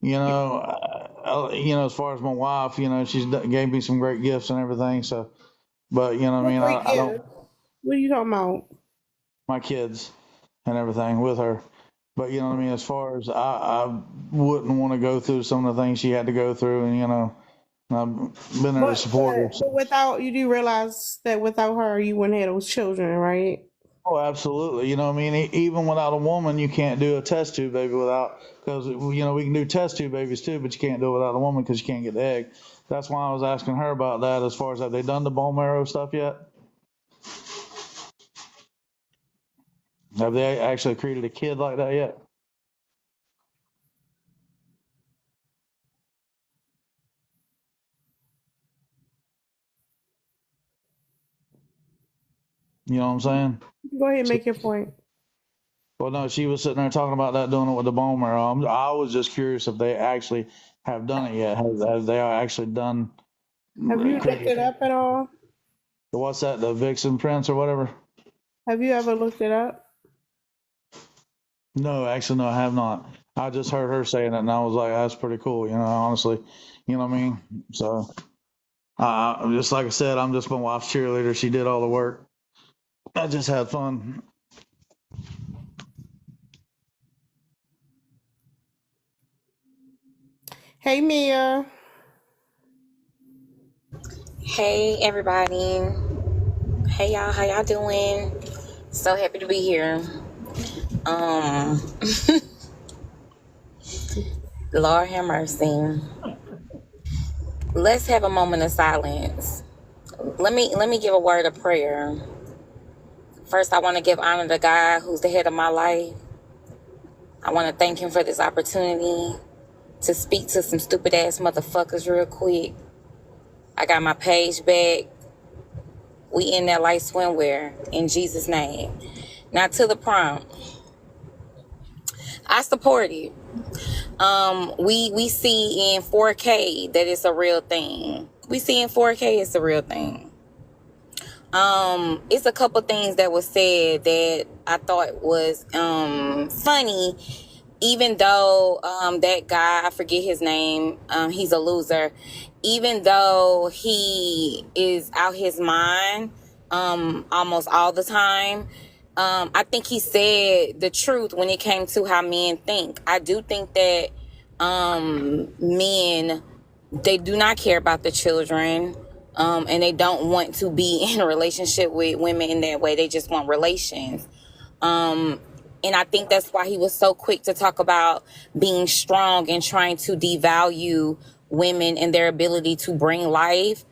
As far as my wife, she's gave me some great gifts and everything. So, but What great I don't gift? What are you talking about? my kids and everything with her. But as far as I wouldn't want to go through some of the things she had to go through, and I've been there to support her. But without you do realize that without her you wouldn't have those children, right? Oh, absolutely. Even without a woman, you can't do a test tube baby without, because, we can do test tube babies too, but you can't do it without a woman because you can't get the egg. That's why I was asking her about that as far as have they done the bone marrow stuff yet? Have they actually created a kid like that yet? You know what I'm saying? Go ahead and make your point. Well, no, she was sitting there talking about that, doing it with the bone marrow. I was just curious if they actually have done it yet. Have they actually done? Have you looked it up at all? What's that? The Vixen Prince or whatever? Have you ever looked it up? No, actually, no, I have not. I just heard her saying it, and I was like, that's pretty cool, honestly. You know what I mean? So, just like I said, I'm just my wife's cheerleader. She did all the work. I just had fun. Hey, Mia. Hey everybody. Hey y'all, how y'all doing? So happy to be here. Lord have mercy. Let's have a moment of silence. Let me give a word of prayer. First, I want to give honor to God, who's the head of my life. I want to thank him for this opportunity to speak to some stupid ass motherfuckers real quick. I got my page back. We in that light swimwear in Jesus' name. Now to the prompt. I support it. We see in 4K that it's a real thing. We see in 4K it's a real thing. It's a couple things that was said that I thought was funny, even though that guy, I forget his name, he's a loser. Even though he is out his mind almost all the time, I think he said the truth when it came to how men think. I do think that men, they do not care about the children, and they don't want to be in a relationship with women in that way. They just want relations. And I think that's why he was so quick to talk about being strong and trying to devalue women and their ability to bring life.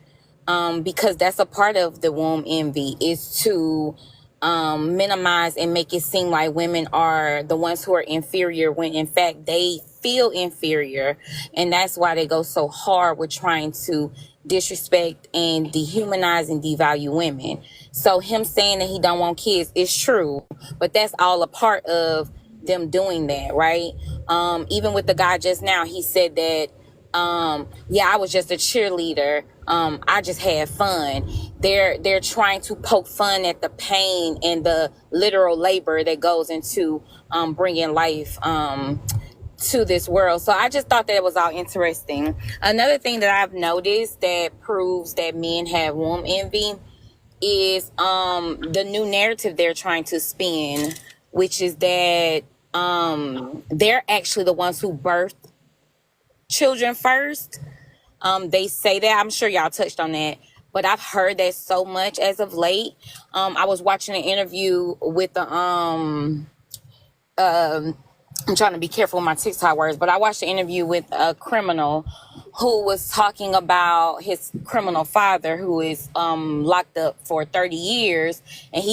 Because that's a part of the womb envy, is to minimize and make it seem like women are the ones who are inferior when in fact they feel inferior. And that's why they go so hard with trying to disrespect and dehumanize and devalue women. So him saying that he don't want kids is true, but that's all a part of them doing that, right? Even with the guy just now, he said that Yeah, I was just a cheerleader. I just had fun. They're trying to poke fun at the pain and the literal labor that goes into bringing life to this world. So I just thought that it was all interesting. Another thing that I've noticed that proves that men have womb envy is the new narrative they're trying to spin, which is that they're actually the ones who birthed children first. They say that. I'm sure y'all touched on that, but I've heard that so much as of late. I was watching an interview with the I'm trying to be careful with my TikTok words, but I watched an interview with a criminal who was talking about his criminal father, who is locked up for 30 years, and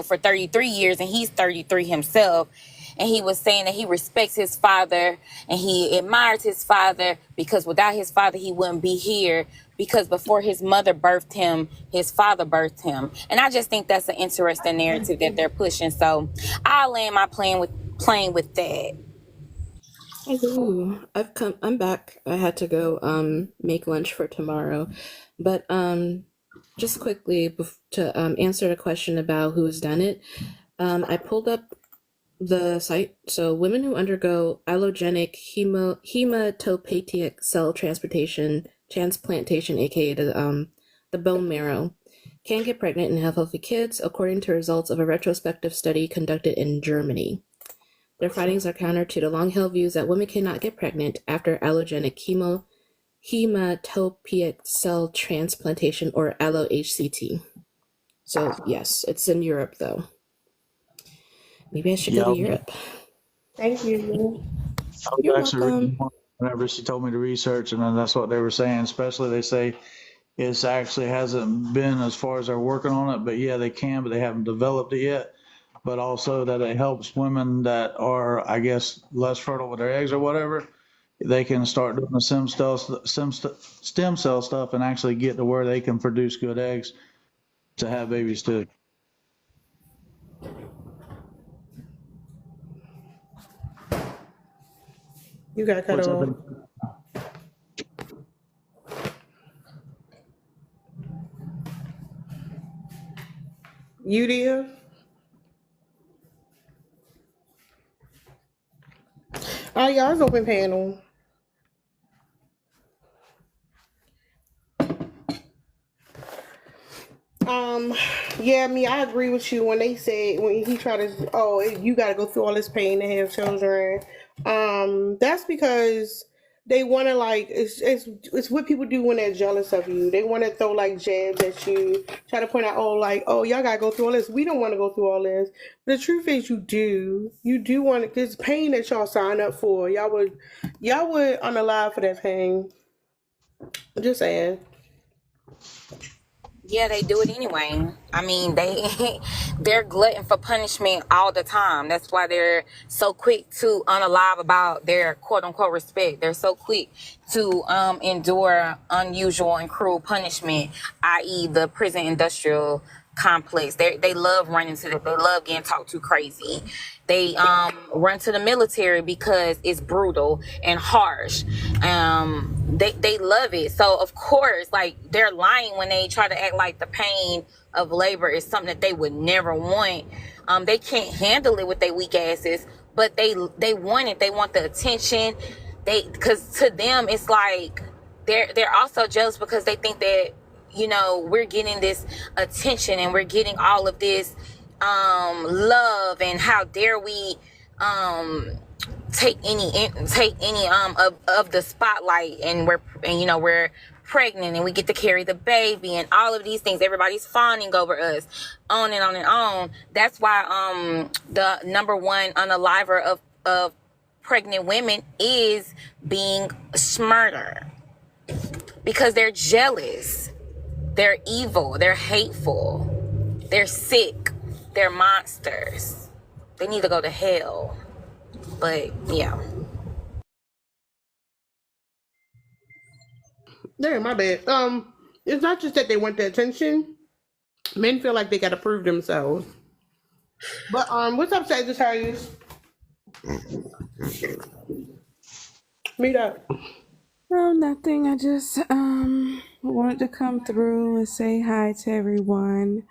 for 33 years, and he's 33 himself. And he was saying that he respects his father and he admires his father because without his father, he wouldn't be here, because before his mother birthed him, his father birthed him. And I just think that's an interesting narrative that they're pushing. So I'll land my playing with that. Ooh, I'm back. I had to go make lunch for tomorrow. But just quickly to answer the question about who has done it, I pulled up the site. So women who undergo allogenic hematopoietic cell transplantation, aka the bone marrow, can get pregnant and have healthy kids, according to results of a retrospective study conducted in Germany. Their findings are counter to the long-held views that women cannot get pregnant after allogenic hematopoietic cell transplantation, or allo-HCT. So yes, it's in Europe though. Maybe I should go to Europe. Thank you. I was You're actually welcome. reading one whenever she told me to research, and then that's what they were saying. Especially they say it's actually hasn't been as far as they're working on it, but yeah, they can, but they haven't developed it yet. But also that it helps women that are, I guess, less fertile with their eggs or whatever. They can start doing the stem cell stuff and actually get to where they can produce good eggs to have babies too. You got cut off. You dear? Oh, yeah, it's open panel. Yeah, I agree with you when they say, when he tried to, you got to go through all this pain to have children. That's because they want to, like, it's what people do when they're jealous of you. They want to throw like jabs at you, try to point out, y'all got to go through all this. We don't want to go through all this. But the truth is, you do want to. This pain that y'all sign up for, y'all would unalive for that pain. I'm just saying. Yeah, they do it anyway. I mean, they're glutton for punishment all the time. That's why they're so quick to unalive about their quote unquote respect. They're so quick to endure unusual and cruel punishment, i.e. the prison industrial complex. They love running to that. They love getting talked to crazy. They run to the military because it's brutal and harsh. They love it. So of course, like, they're lying when they try to act like the pain of labor is something that they would never want. They can't handle it with their weak asses, but they want it. They want the attention. Because to them it's like they're also jealous because they think that, we're getting this attention and we're getting all of this love, and how dare we take any of the spotlight, and we're pregnant and we get to carry the baby and all of these things. Everybody's fawning over us, on and on and on. That's why the number one unaliver of pregnant women is being murder, because they're jealous, they're evil, they're hateful, they're sick, they're monsters. They need to go to hell. But yeah. There, my bad. It's not just that they want the attention. Men feel like they gotta prove themselves. But what's up, Sagittarius? Meet up. No, nothing. I just wanted to come through and say hi to everyone.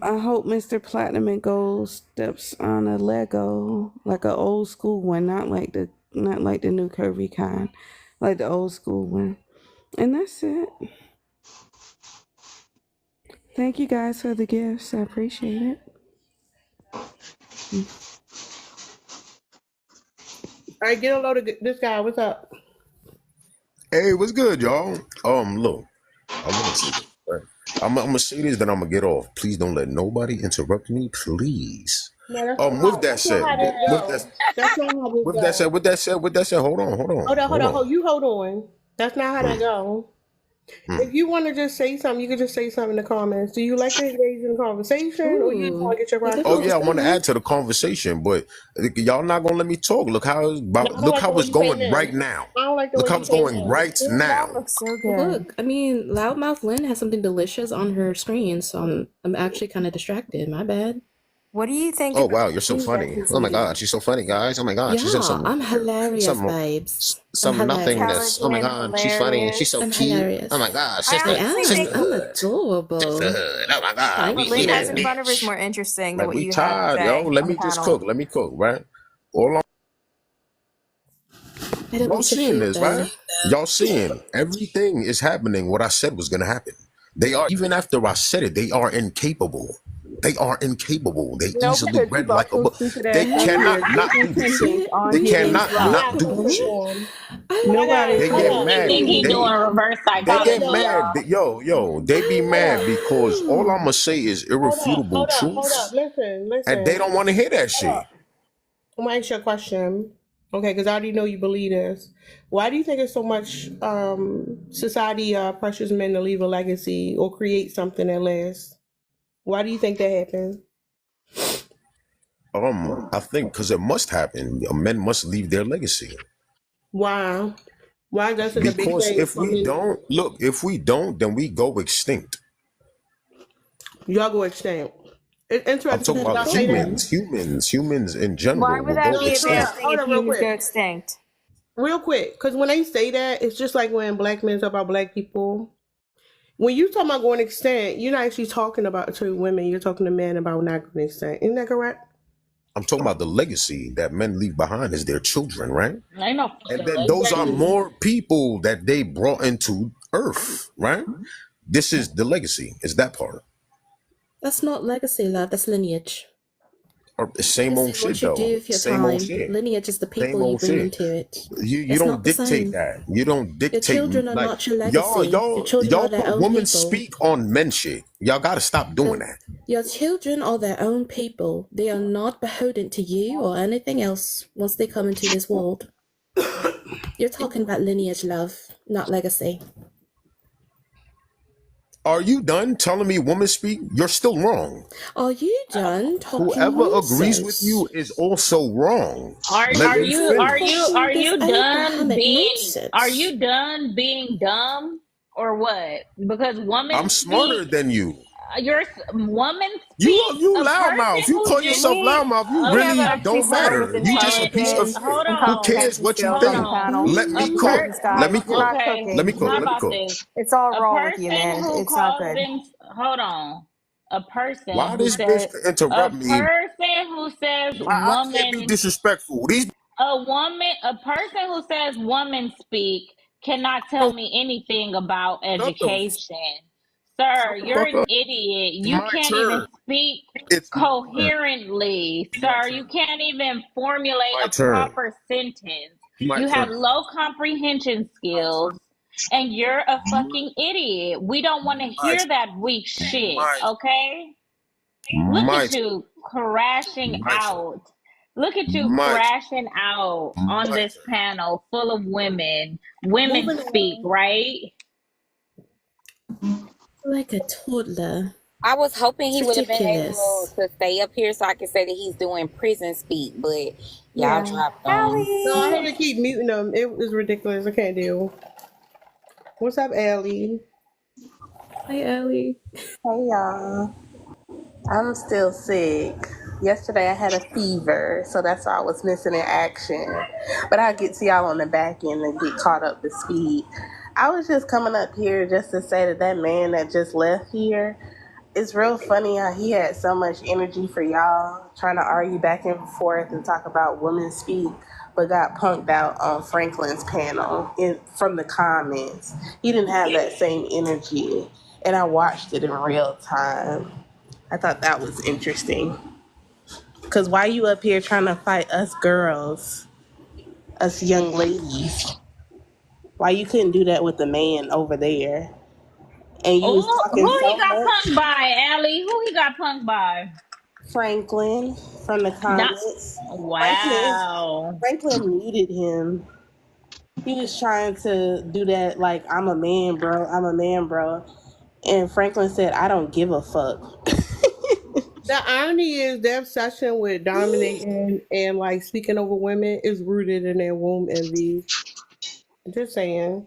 I hope Mr. Platinum and Gold steps on a Lego, like an old school one, not like the new curvy kind, like the old school one. And that's it. Thank you guys for the gifts. I appreciate it. All right, get a load of this guy. What's up? Hey, what's good, y'all? Look, I'm gonna say this. Right? I'm gonna say this, then I'm gonna get off. Please don't let nobody interrupt me, please. No, With that that's not said, how this with goes. that, That's not how this with that said, goes. with that said, with that said, hold on. Hold on. That's not how that goes. If you want to just say something, you can just say something in the comments. Do you like to engage in conversation, or you just want to get your rocks Oh off? yeah, I want to add to the conversation, but y'all not gonna let me talk. No, I don't Look like the how way it's you say going right men. now. I don't like the Look way how you it's say going men. right now. Looks so good. Look, I mean, Loudmouth Lynn has something delicious on her screen, so I'm actually kind of distracted. My bad. What do you think Oh about wow, you're so the food that funny. he's Oh my eating? god, she's so funny, guys. Oh my god, she's in Yeah, I'm hilarious, babes. I'm some hilarious. nothingness. Oh my Intelligent, god, she's funny and she's hilarious. so I'm cute. hilarious. Oh my god, I sister, honestly think I'm sisterhood, adorable. sisterhood. Oh my god, Thank what we Lynn has that in you. front of her is bitch. more interesting than Like what we you had to tired, yo. say Let on the me just panel. cook. Let me cook, right? All I don't y'all eat the seeing food this, though. right? Y'all seeing everything is happening. What I said was gonna happen. They are even after I said it. They are incapable. They are incapable. They No, easily because you read brought like a some book. stupid They ass up here. cannot not do this shit. Discontentions on They We today's cannot ain't. live not do this shit. platform. They Nobody, hold get up. He mad. think he doing reverse They get psychology, mad. y'all. They be Hold mad up. because all I'm gonna say is irrefutable Hold up. truths, Listen, and they listen. don't want to hear that shit. I'm gonna ask you a question. Okay, because I already know you believe this. Why do you think it's so much society pressures men to leave a legacy or create something that lasts? Why do you think that happens? I think because it must happen. Men must leave their legacy. Why? Why is that such a big Because thing if for we men? don't, look, if we don't, then we go extinct. Y'all go extinct. It's I'm interesting talking because about y'all say that. humans in Why general would will that go be a bad extinct. thing Hold if up, real humans quick. go extinct? Real quick. Because when they say that, it's just like when black men talk about black people. When you talk about going extinct, you're not actually talking about to women. You're talking to men about not going extinct. Isn't that correct? I'm talking about the legacy that men leave behind is their children, right? Ain't no And fucking then those are legacy. more people that they brought into Earth, right? This is the legacy. Is that part? That's not legacy, love. That's lineage. Or the same Legacy old is what shit you do though. with your Same old time. shit. Lineage is the Same people you old bring shit. into it. You It's don't not the dictate same. that. You don't Your dictate children are like not your legacy. Your children are y'all their put own women people. speak on men shit. Y'all gotta stop doing that. Your children are their own people. They are not beholden to you or anything else once they come into this world. You're talking about lineage, love, not legacy. Are you done telling me women speak? You're still wrong. Are you done talking Whoever agrees with nonsense? you is also wrong. Are Let are me you Stop are finish. you talking are this you done Abrahamic being are nonsense. you done being dumb or what? Because I'm women smarter speak. than you. Women You speak. you A person loudmouth. You who call just yourself loudmouth. You We have really okay. actually don't someone with matter. You just a piece of intelligence shit. Hold and Who on. cares comprehension what you skills Hold on the think? on. panel. Let A me You cook. focus, Let guys. me per. You're cook. not Okay. Let me cooking. cook. How Let me about cook. this? It's all A raw with you, person man. who It's not calls good. them. Hold on. A person Why who this bitch says. A interrupt me? person who says I can't be woman. disrespectful. These A person who says woman speak cannot tell me anything about shut the education. Sir, you're fuck an up. idiot. You My can't even turn. speak It's my turn. coherently. My Sir, you turn. can't even formulate My a turn. proper sentence. My You have turn. low comprehension skills and you're a fucking idiot. We don't want to My hear that weak shit, my okay? Look my at you crashing my turn. out. Look at you My crashing out on my this turn. panel full of women. Women Moving speak, on. right? Like a toddler. I I was hoping It's he would have been able ridiculous. to stay up here so I could say that he's doing prison speak, but y'all Yeah. dropped him. No, I Allie. have to keep muting them. It was ridiculous. I can't deal. What's up, Allie? Hi, Ellie. Hey y'all, I'm still sick. Yesterday I had a fever, so that's why I was missing in action. But I'll get to y'all on the back end and get caught up to speed. I was just coming up here just to say that that man that just left here, it's real funny how he had so much energy for y'all, trying to argue back and forth and talk about women speak, but got punked out on Franklin's panel from the comments. He didn't have that same energy, and I watched it in real time. I thought that was interesting. Cause why you up here trying to fight us girls, us young ladies? Why you couldn't do that with the man over there? And you was Oh, talking who he so got much, punked by, Allie? Who he got punked by? Franklin, from the Not. comments. Franklin, Wow. Franklin muted him. He was trying to do that like I'm a man, bro. I'm a man, bro. And Franklin said, I don't give a fuck. The irony is their obsession with dominating and like speaking over women is rooted in their womb envy. Just saying.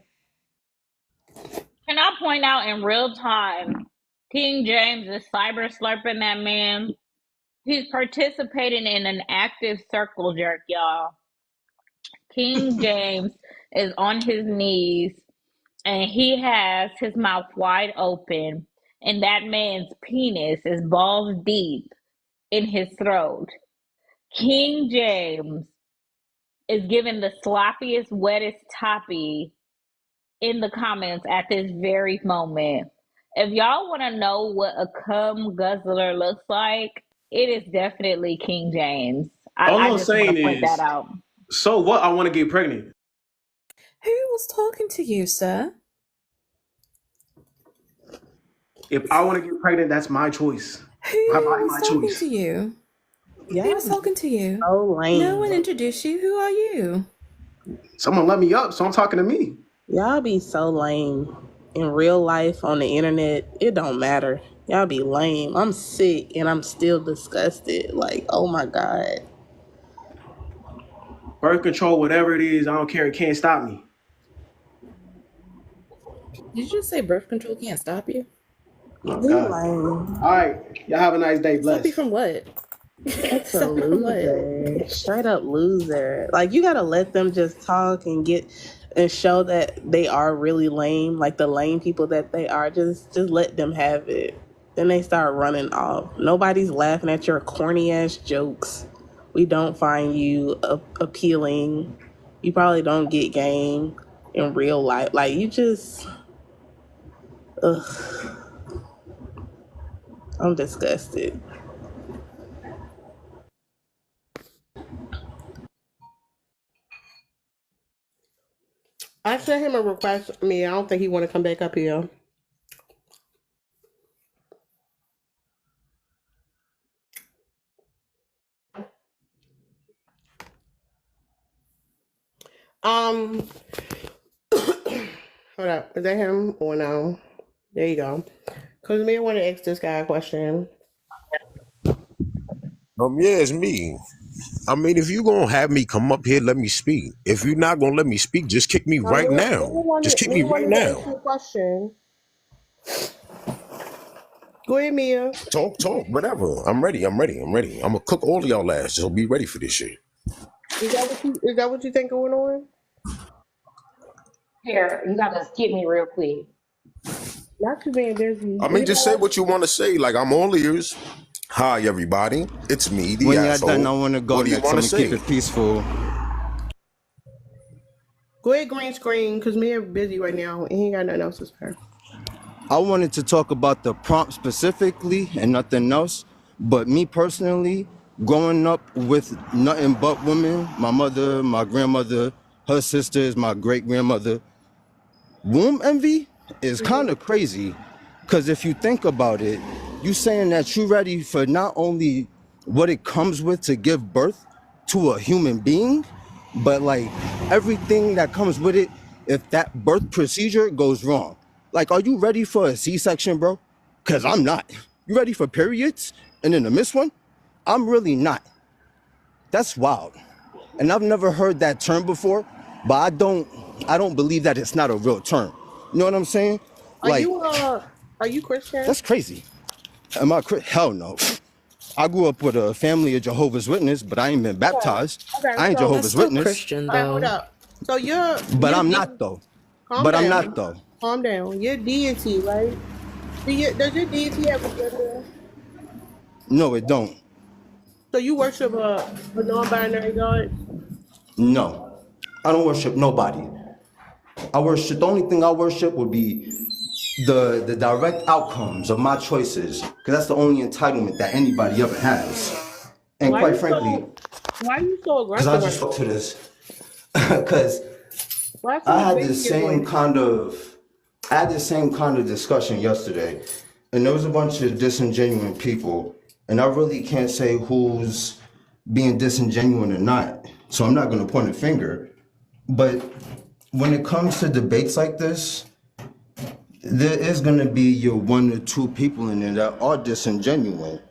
Can I point out in real time, King James is cyber slurping that man. He's participating in an active circle jerk, y'all. King James is on his knees and he has his mouth wide open, and that man's penis is balls deep in his throat. King James is giving the sloppiest, wettest toppy in the comments at this very moment. If y'all want to know what a cum guzzler looks like, it is definitely King James. All I I'm just want to saying point that is, out. so what? I want to get pregnant. Who was talking to you, sir? If I want to get pregnant, that's my choice. Who My body, was my talking choice. to you? Yeah, Who was talking to you? so lame. No one introduced you. Who are you? Someone let me up, so I'm talking to me. Y'all be so lame. In real life, on the internet, it don't matter. Y'all be lame. I'm sick and I'm still disgusted. Like, oh my God. Birth control, whatever it is, I don't care. It can't stop me. Did you just say birth control can't stop you? Oh, You God. lame. All right. Y'all have a nice day. Stop you Bless. from what? That's a Stop you from what? loser. Straight up loser. Like, you gotta let them just talk and get and show that they are really lame. Like the lame people that they are. Just let them have it. Then they start running off. Nobody's laughing at your corny ass jokes. We don't find you appealing. You probably don't get game in real life. Like, you just, ugh, I'm disgusted. I sent him a request. I mean, I don't think he want to come back up here. Um, hold up. Is that him or no? There you go. Cause me, I want to ask this guy a question. Yeah, it's me. I mean, if you gonna have me come up here, let me speak. If you're not gonna let me speak, just kick me No, right now. Just kick me me right wanted to ask now. you a question. Go ahead, Mia. Talk, whatever. I'm ready. I'm gonna cook all of y'all ass, so be ready for this shit. Is that what you think going on? Here, you gotta skip me real quick. Not you being busy. I mean, just say what you want to say. Like, I'm all ears. Hi, everybody. It's me, the When you're done, asshole. I want to go What do you next. want I'm to gonna keep say? it peaceful. Go ahead, green screen, cause Mia busy right now and he ain't got nothing else to say. I wanted to talk about the prompt specifically and nothing else. But me personally, growing up with nothing but women, my mother, my grandmother, her sisters, my great grandmother, womb envy is kind of crazy. Because if you think about it, you saying that you ready for not only what it comes with to give birth to a human being, but like everything that comes with it if that birth procedure goes wrong. Like, are you ready for a C-section, bro? Because I'm not. You ready for periods and then a miss one? I'm really not. That's wild. And I've never heard that term before, but I don't believe that it's not a real term. You know what I'm saying? Are Like, you Christian? that's crazy. Am I hell no. I grew up with a family of Jehovah's Witness, but I ain't been Okay. baptized. Okay. I ain't So, That's Jehovah's still Witness, Christian all right, hold though. up. So but you're I'm not though. calm But I'm not down. though. Calm down. Your deity, right? Does your deity have a gender? No, it don't. So you worship a non-binary god? No, I don't worship nobody. I worship. The only thing I worship would be the direct outcomes of my choices, because that's the only entitlement that anybody ever has. And Why quite you frankly, so Why you so because I aggressive just right spoke now? to this, because Why so I much had bass the in your same voice? kind of I had the same kind of discussion yesterday, and there was a bunch of disingenuous people, and I really can't say who's being disingenuous or not. So I'm not going to point a finger. But when it comes to debates like this, there is going to be your one or two people in there that are disingenuous.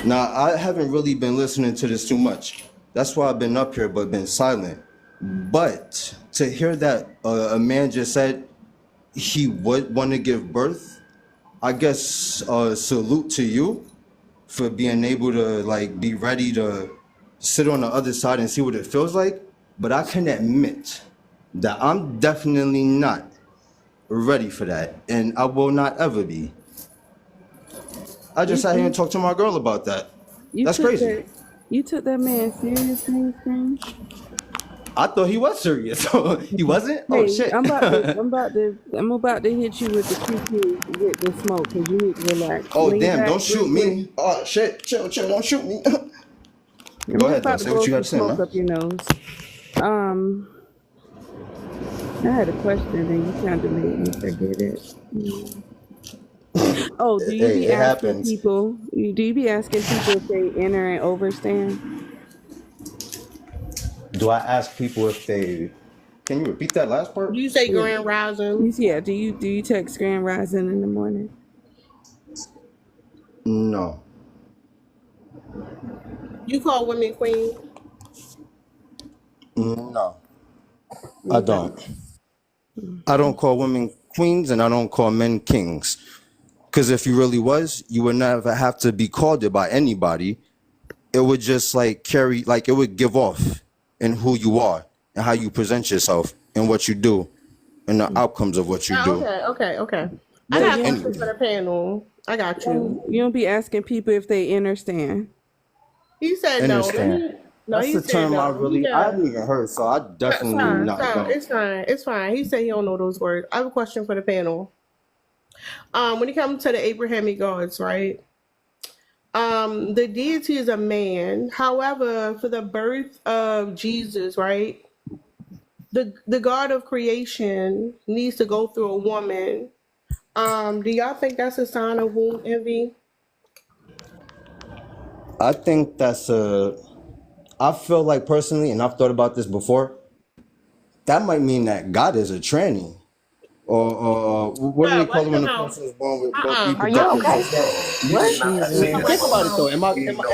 Now, I haven't really been listening to this too much. That's why I've been up here but been silent. But to hear that a man just said he would want to give birth, I guess salute to you for being able to like be ready to sit on the other side and see what it feels like. But I can admit that I'm definitely not ready for that, and I will not ever be. I just You sat here and you talked to my girl about that. you That's took crazy. that man serious, Scream. I thought he was serious. He wasn't? Oh Hey, shit. I'm about to hit you with the QQ with the smoke because you need to relax. Oh Lean damn, back don't real shoot quick. me. Oh shit, chill, don't shoot me. I'm Go just ahead though, about to say what blow you some gotta say, smoke man. up your nose. Um, I had a question and you kind of made me forget it. Oh, do you Hey, be it asking happens. people? Do you be asking people if they enter and overstand? Do I ask people if they can you repeat that last part? You say Yeah. grand rising. Yeah. Do you text Grand Rising in the morning? No. You call women queen. No. I Okay. don't. I don't call women queens and I don't call men kings. Because if you really was, you would never have to be called it by anybody. It would just like carry, like it would give off in who you are and how you present yourself and what you do and the outcomes of what you Oh, do. okay. I So Yeah, got a you question for anyway. the panel. I got you. you don't be asking people if they understand. He said no. Understand. No, That's he the said term no. I haven't even heard, so I definitely Fine. not So know. it's fine. It's fine. He said he don't know those words. I have a question for the panel. When it comes to the Abrahamic gods, right? The deity is a man. However, for the birth of Jesus, right? The God of creation needs to go through a woman. Do y'all think that's a sign of womb envy? I think I feel like personally, and I've thought about this before, that might mean that God is a tranny. Or what do they Well, call watch it when your a mouth. person is born with both Are you reproductive okay? systems? You're What? not Jesus. saying Think about it though.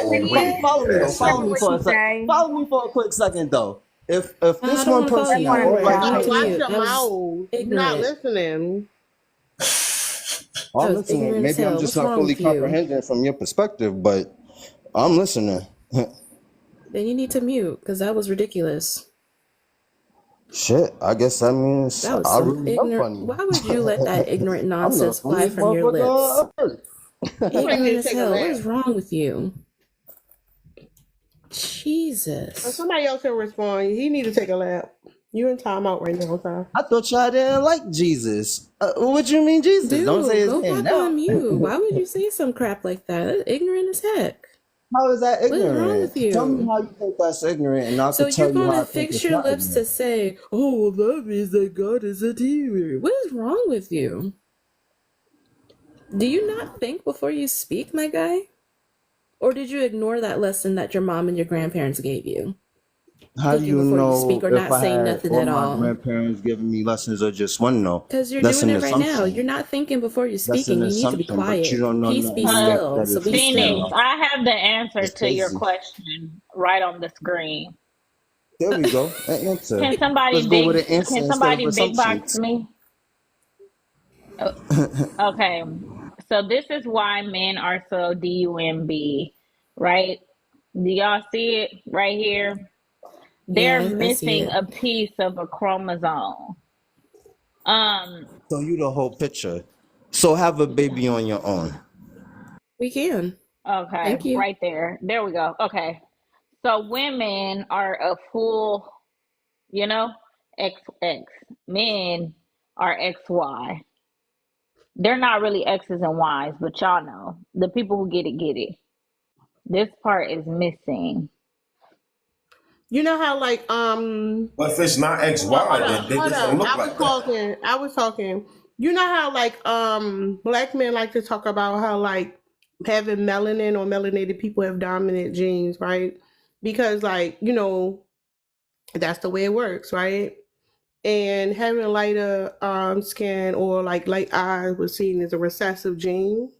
no way. Follow me though. That's Follow not. me What for you a sec. say? Follow me for a quick second though. If I this don't one want to follow person That's you that one of all his anymore. right You need Bro, to guys. watch mute. your That was mouth. You're not ignorant. listening. I'm That was listening. ignorant as Maybe I'm hell. just What's not wrong fully with you? comprehending from your perspective, but I'm listening. Then you need to mute because that was ridiculous. Shit, I guess that means That was I some really am ignorant. funny. Why would you let that ignorant I'm the nonsense fly funniest from your motherfucker lips? on earth. Somebody need Ignorant to as take a hell. What nap. is wrong with you? Jesus. Somebody else can respond. He need to take a lap. You in timeout right now, okay? I thought y'all didn't like Jesus. What you mean, Jesus? Don't say Dude, his go name back now. on mute. Why would you say some crap like that? That's ignorant as heck. How is that What is wrong ignorant? with Tell me you? how you think that's ignorant, and I So could you're tell you how gonna I think fix it's your not lips to ignorant. say, "Oh, well, that means that God is a demon." What is wrong with you? Do you not think before you speak, my guy? Or did you ignore that lesson that your mom and your grandparents gave you? How do Thinking you before you know speak or if not I saying had nothing all at my all? grandparents giving me lessons or just one? No, Because you're that's doing an it right now. assumption. You're not thinking before you're That's speaking. an You need to be assumption, but you quiet. don't know Peace be nothing yet still. that So is be for Phoenix, sure. still. I have the answer It's to your crazy. question right on the screen. There we go. An answer. Can somebody Let's go with big an answer can instead of somebody big box assumptions. me? Oh, okay. So this is why men are so DUMB, right? Do y'all see it right here? They're Yeah, I see missing it. a piece of a chromosome. So you the whole picture. So have a baby on your own. We can. Okay, Thank you. right there. There we go. Okay. So women are a full, you know, XX. Men are XY. They're not really X's and Y's, but y'all know. The people who get it get it. This part is missing. You know how like But if it's not hold XY, up, then hold this up. don't look I was like that. talking. I was talking. You know how like black men like to talk about how like having melanin or melanated people have dominant genes, right? Because like, that's the way it works, right? And having lighter skin or like light eyes was seen as a recessive gene.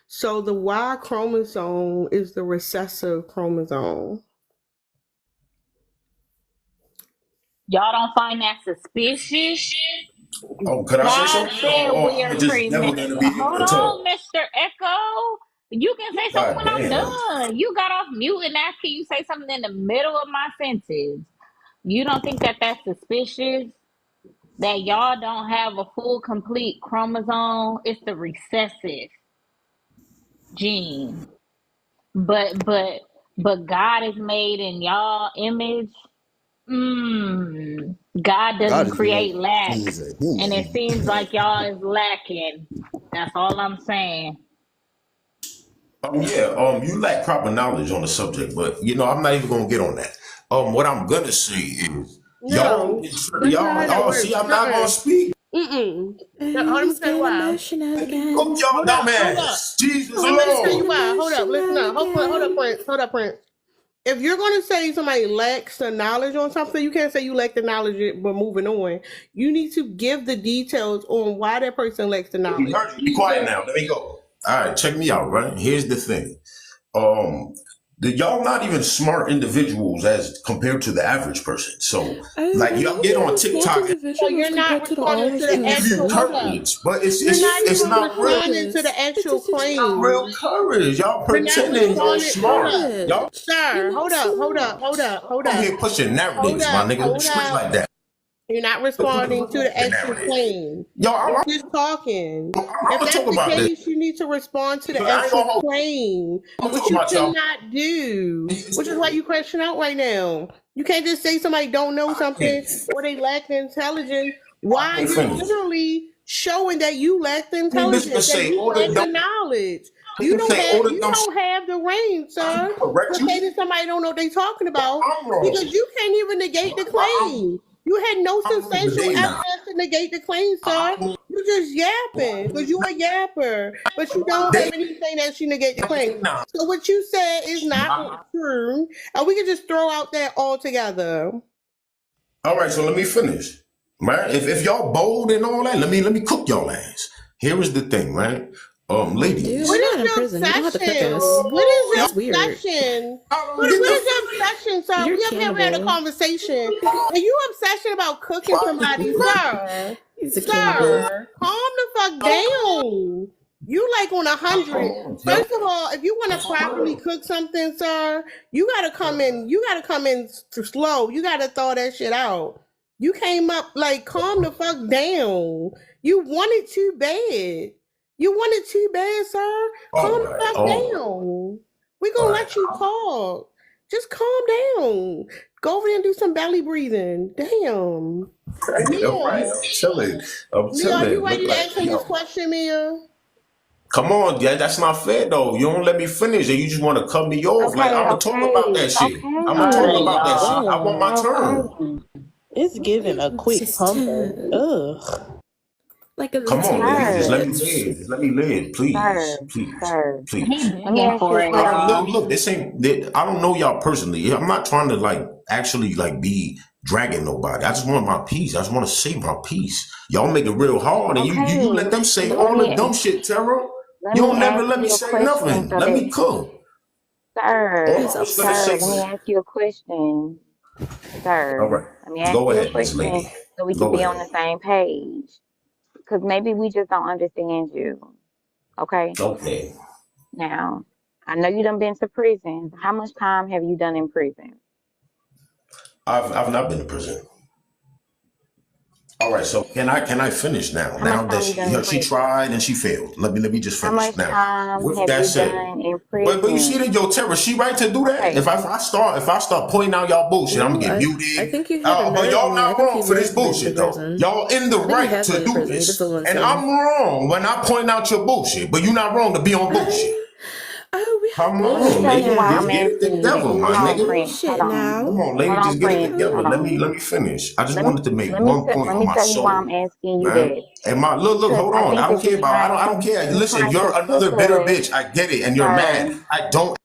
So the Y chromosome is the recessive chromosome. Y'all don't find that suspicious? Oh, could I say God something? said Or we I'm are just never gonna be able Hold to talk. on, Mr. Echo. You can say something God when I'm damn. done. You got off mute and after you say something in the middle of my sentence. You don't think that that's suspicious? That y'all don't have a full, complete chromosome? It's the recessive gene. But but but God is made in y'all image. God God doesn't is made. create lack. He's a And it human. seems like y'all is lacking. That's all I'm saying. Yeah, you lack proper knowledge on the subject, but I'm not even gonna get on that. What I'm gonna say is No, that's not how that y'all works. see, I'm not gonna speak. Mm-mm. And Let me he's tell you getting why. emotional Cook again. y'all Hold dumb up, hold up. ass. Jesus I'm gonna He's tell you Lord. getting why. Hold up, listen emotional up. Hold up, again. Prince. Hold up, Prince. If you're gonna say somebody lacks the knowledge on something, you can't say you lack the knowledge but moving on. You need to give the details on why that person lacks the We knowledge. heard you. Be quiet now. Let me go. All right, check me out. Right here's the thing. Um, y'all not even smart individuals as compared to the average person. So, Oh, like, we're y'all not get on even smart TikTok So individuals you're not compared to the responding to average the and give you actual person. hold up. courage, but it's You're it's not It's it's even not not real. responding to courage. the actual It's not real claim. courage. Y'all You're not pretending y'all Not responding. Hold smart. up. Y'all courage. You're Sir, not hold up, hold up, hold smart. up, hold come up, here pushing hold narratives, my up, nigga. Let me hold straight up. like that. You're not Put responding to the the actual narratives. claim. Yo, You're just talking. I'm If gonna talk that's the about this. case, you need to respond to the I ain't actual gonna hold. claim, I'm gonna which talk you about y'all. cannot do, It's which is why cool. you crashing out right now. You can't just say somebody don't know I something can't. or they lack the intelligence I while can't you're finish. literally showing that you lack the I mean, this can intelligence, that say you all the lack the dumb. knowledge. This can say all the You dumb shit. don't have the range, I can sir, correct to you. say that somebody don't know what they talking about I'm wrong. because you can't even negate the I'm, claim. You had no I'm wrong substantial today now. evidence to negate the claim, sir. I'm wrong You just yapping because you a yapper, but you don't today. have anything that you negate the claim. Now. So what you said is not true, and we can just throw out that altogether. All right, so let me finish. Right? If y'all bold and all that, let me cook y'all ass. Here is the thing, right? Dude, What we're Ladies. not is in your prison. You don't have to cook obsession? us. What is your Y'all That's weird. obsession? don't get What the is your obsession, sir? You're We up here having a cannibal. conversation, and you obsession about cooking somebody, sir. He's a cannibal. Sir, calm the fuck down. You like on 100. First of all, if you want to properly cook something, sir, you gotta come in. You gotta come in slow. You gotta throw that shit out. You came up like calm the fuck down. You want it too bad. You want it too bad, sir. Calm All the right, fuck all right, down. We all gonna right. let you talk. Just calm down. Go over there and do some belly breathing. Damn. All right. Mia. I'm chilling. I'm Mia, are you chilling. Look ready to like answer this yo. question, Mia? Come on, yeah, that's not fair though. You don't let me finish and you just want to cut me off. Like Okay, I'm gonna talk about okay, that shit. I'm gonna All talk right, okay, about that shit. y'all. I want my Damn. turn. okay. It's giving a quick humper. Consistent. Ugh. Like a Come on, little ladies, just let Sir, me bitch. live. Just let me live, sir, please, please, sir. He please. Let me begging ask you for a it, Look, y'all. question. look. This ain't. I don't know y'all personally. I'm not trying to like actually like be dragging nobody. I just want my peace. I just want to say my piece. Y'all make it real hard, and you Okay, let them say let all the me dumb shit, Tara. let You me don't never ask let me you a say question nothing. so Let that, me cook. All sir, He's I was gonna say sir, let me was, obsessed. ask you a question. all Sir, right. let me ask Go you a ahead, Miss question Lady. so we can Go be on ahead. the same page. Because maybe we just don't understand you. Okay. Okay. Now, I know you done been to prison. How much time have you done in prison? I've not been to prison. All right, so can I finish now? How much Now that time you done in she prison? tried and she failed. Let me just How finish much now. time With have that you said, done in but you see that prison? yo Terror, she right to do that. Okay. If I start pointing out y'all bullshit, I'm No, gonna get I muted. think you hit a But nerve y'all in me. I not think wrong he for this has been to bullshit though. prison. Y'all in the I think he right has to been to do prison. He just this, doesn't and say. I'm wrong when I point out your bullshit. But you're not wrong to be on bullshit. We have Come Let me on, tell bullshit you nigga, why just I'm now. get it asking you together, that. We my Hold have on, nigga. Prince. Hold bullshit on. Come now. on, Hold lady, on, just get it Prince. together. Hold Let on. me finish. I just Let me wanted to make let me one point let on me my tell you why I'm soul, asking you man. that. And my look, Because hold I on. I think don't that care you're about. trying I don't to care. you're Listen, trying you're to cook another bitter us, bitch. I get it, and you're mad. sir. I don't.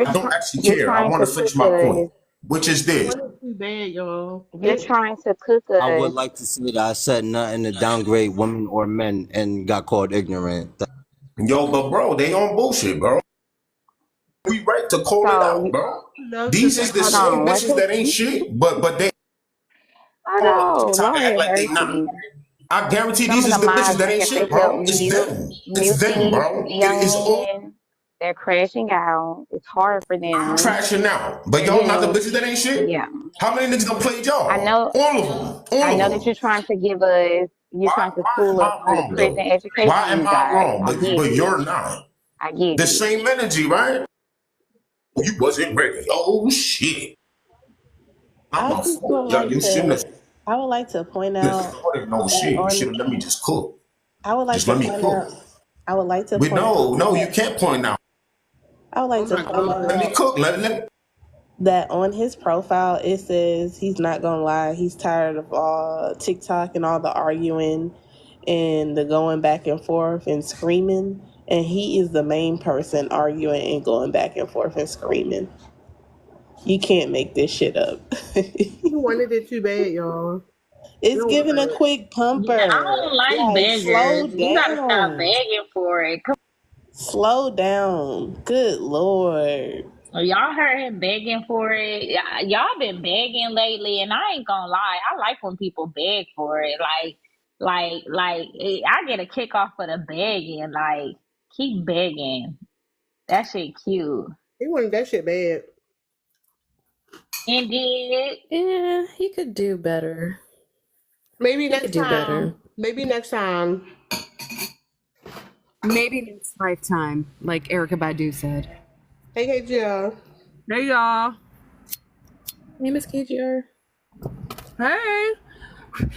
I don't actually You're care. I trying want to to finish cook my point, us. which is It this. wasn't too bad, y'all. You're trying to cook I would us. like to say that I said nothing to downgrade women or men and got called ignorant. Yo, but bro, they on bullshit, bro. We right to call it So out, bro. Love to These is the fucking hold same on. What bitches bullshit. you that ain't shit, but they I on know, TikTok and Lord act have like they not. mercy. I guarantee Some these of the is the bitches mods that in ain't here shit, could help bro. It's mute them. It's mute them, these bro. It's young all men. They're crashing out. It's hard for I'm them. trashing out. But They're y'all not the getting bitches that ain't shit? yeah. How many niggas done played I y'all? know All of them. All I of know that them. you're trying to give us you're trying to Why school am us I on the wrong prison though? education Why you am I got. wrong? I get But it. you're not. I get The it. same energy, right? You wasn't ready. Oh shit. I'm I my just fault. would Yeah, like you shouldn't to. have I would like to point out started no that shit. You should on. have let me just cook. I would like Just to let me point cook. out. I would like to But point out no, you that. can't point out. I would Oh like to my point god. Let me out cook. Let that on his profile it says he's not gonna lie. He's tired of all TikTok and all the arguing and the going back and forth and screaming. And he is the main person arguing and going back and forth and screaming. You can't make this shit up. He wanted it too bad, y'all. It's Don't giving a worry. quick Yeah, I pumper. don't like Like, slow beggars. You gotta stop down. begging for it. Come Slow down. Good Lord. on, y'all heard him begging for it. Y'all been begging lately, and I ain't gonna lie. I like when people beg for it. I get a kick off for the begging. Like, keep begging. That shit cute. He wanted that shit bad. Indeed. Yeah, he could do better. Maybe He could next do time. better. Maybe next time. Maybe next lifetime, like Erica Badu said. Hey, KGL. Hey, y'all. Hey, Miss KGR. Hey.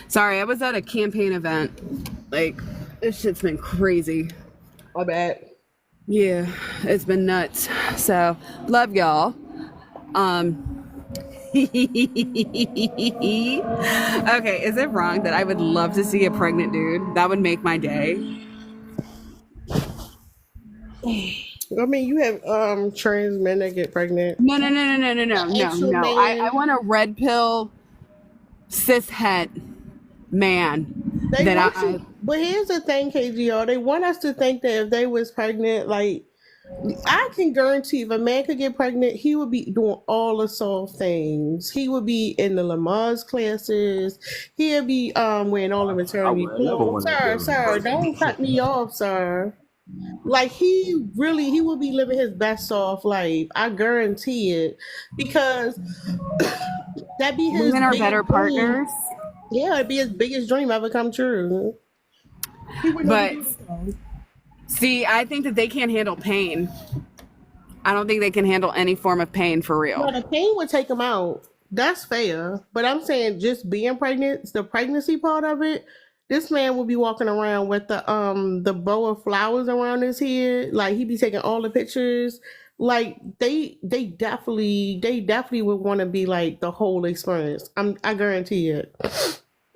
Sorry, I was at a campaign event. Like, this shit's been crazy. I bet. Yeah, it's been nuts. So, love y'all. Okay, is it wrong that I would love to see a pregnant dude? That would make my day. I mean, you have trans men that get pregnant. No. I want a red pill cis het man They that want I you, but here's the thing, KGR. They want us to think that if they was pregnant, like I can guarantee, if a man could get pregnant, he would be doing all the soft things. He would be in the Lamaze classes. He'd be wearing all the I maternity would never clothes. want to Sir, deal with sir, don't cut me off, sir. Like he would be living his best soft life. I guarantee it because that be his women are biggest better dream. partners, Yeah, it'd be his biggest dream ever come true. He would never but do it though. see, I think that they can't handle pain. I don't think they can handle any form of pain for No, real. the pain would take him out. That's fair. But I'm saying just being pregnant, the pregnancy part of it, this man would be walking around with the bow of flowers around his head. Like he'd be taking all the pictures. Like they definitely would want to be like the whole experience. I guarantee it.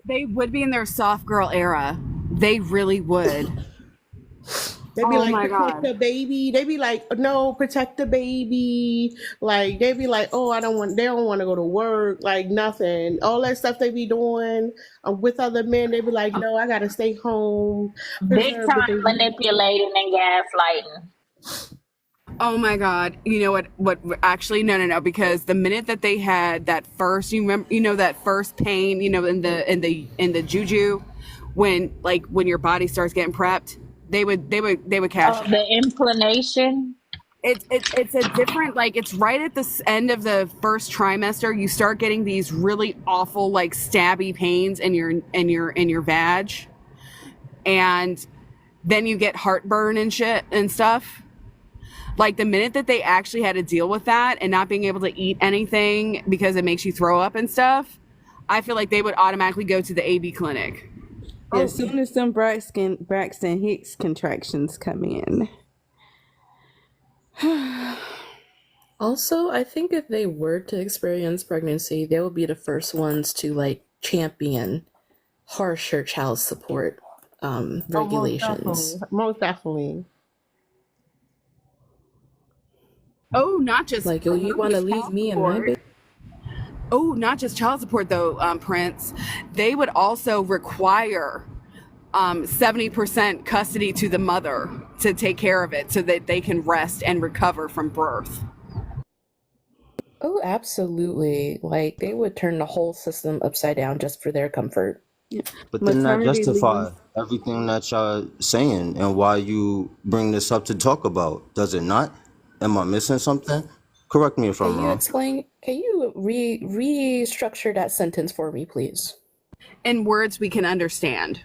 They would be in their soft girl era. They really would. They'd be Oh like, my protect god. the baby. They'd be like, no, protect the baby. Like, they'd be like, oh, they don't want to go to work. Like, nothing. All that stuff they be doing with other men, they'd be like, no, I got to stay home, Big preserve the time baby. manipulating and gaslighting. Oh my god. You know what actually no, because the minute that they had that first, you remember, that first pain, in the juju when your body starts getting prepped. They would cash Oh, it. the inclination. It's a different, like, it's right at the end of the first trimester. You start getting these really awful, like, stabby pains in your vag, and then you get heartburn and shit and stuff. Like, the minute that they actually had to deal with that and not being able to eat anything because it makes you throw up and stuff, I feel like they would automatically go to the AB clinic. Yeah, as soon as some Braxton Hicks contractions come in. Also, I think if they were to experience pregnancy, they would be the first ones to like champion harsher child support regulations. Most definitely. Oh, not just like, you want to leave me and my baby? Oh, not just child support though, Prince. They would also require 70% custody to the mother to take care of it so that they can rest and recover from birth. Oh, absolutely. Like, they would turn the whole system upside down just for their comfort. Yeah. But then that justify everything that y'all saying and why you bring this up to talk about, does it not? Am I missing something? Correct me if I'm wrong. Can you restructure that sentence for me, please? In words we can understand.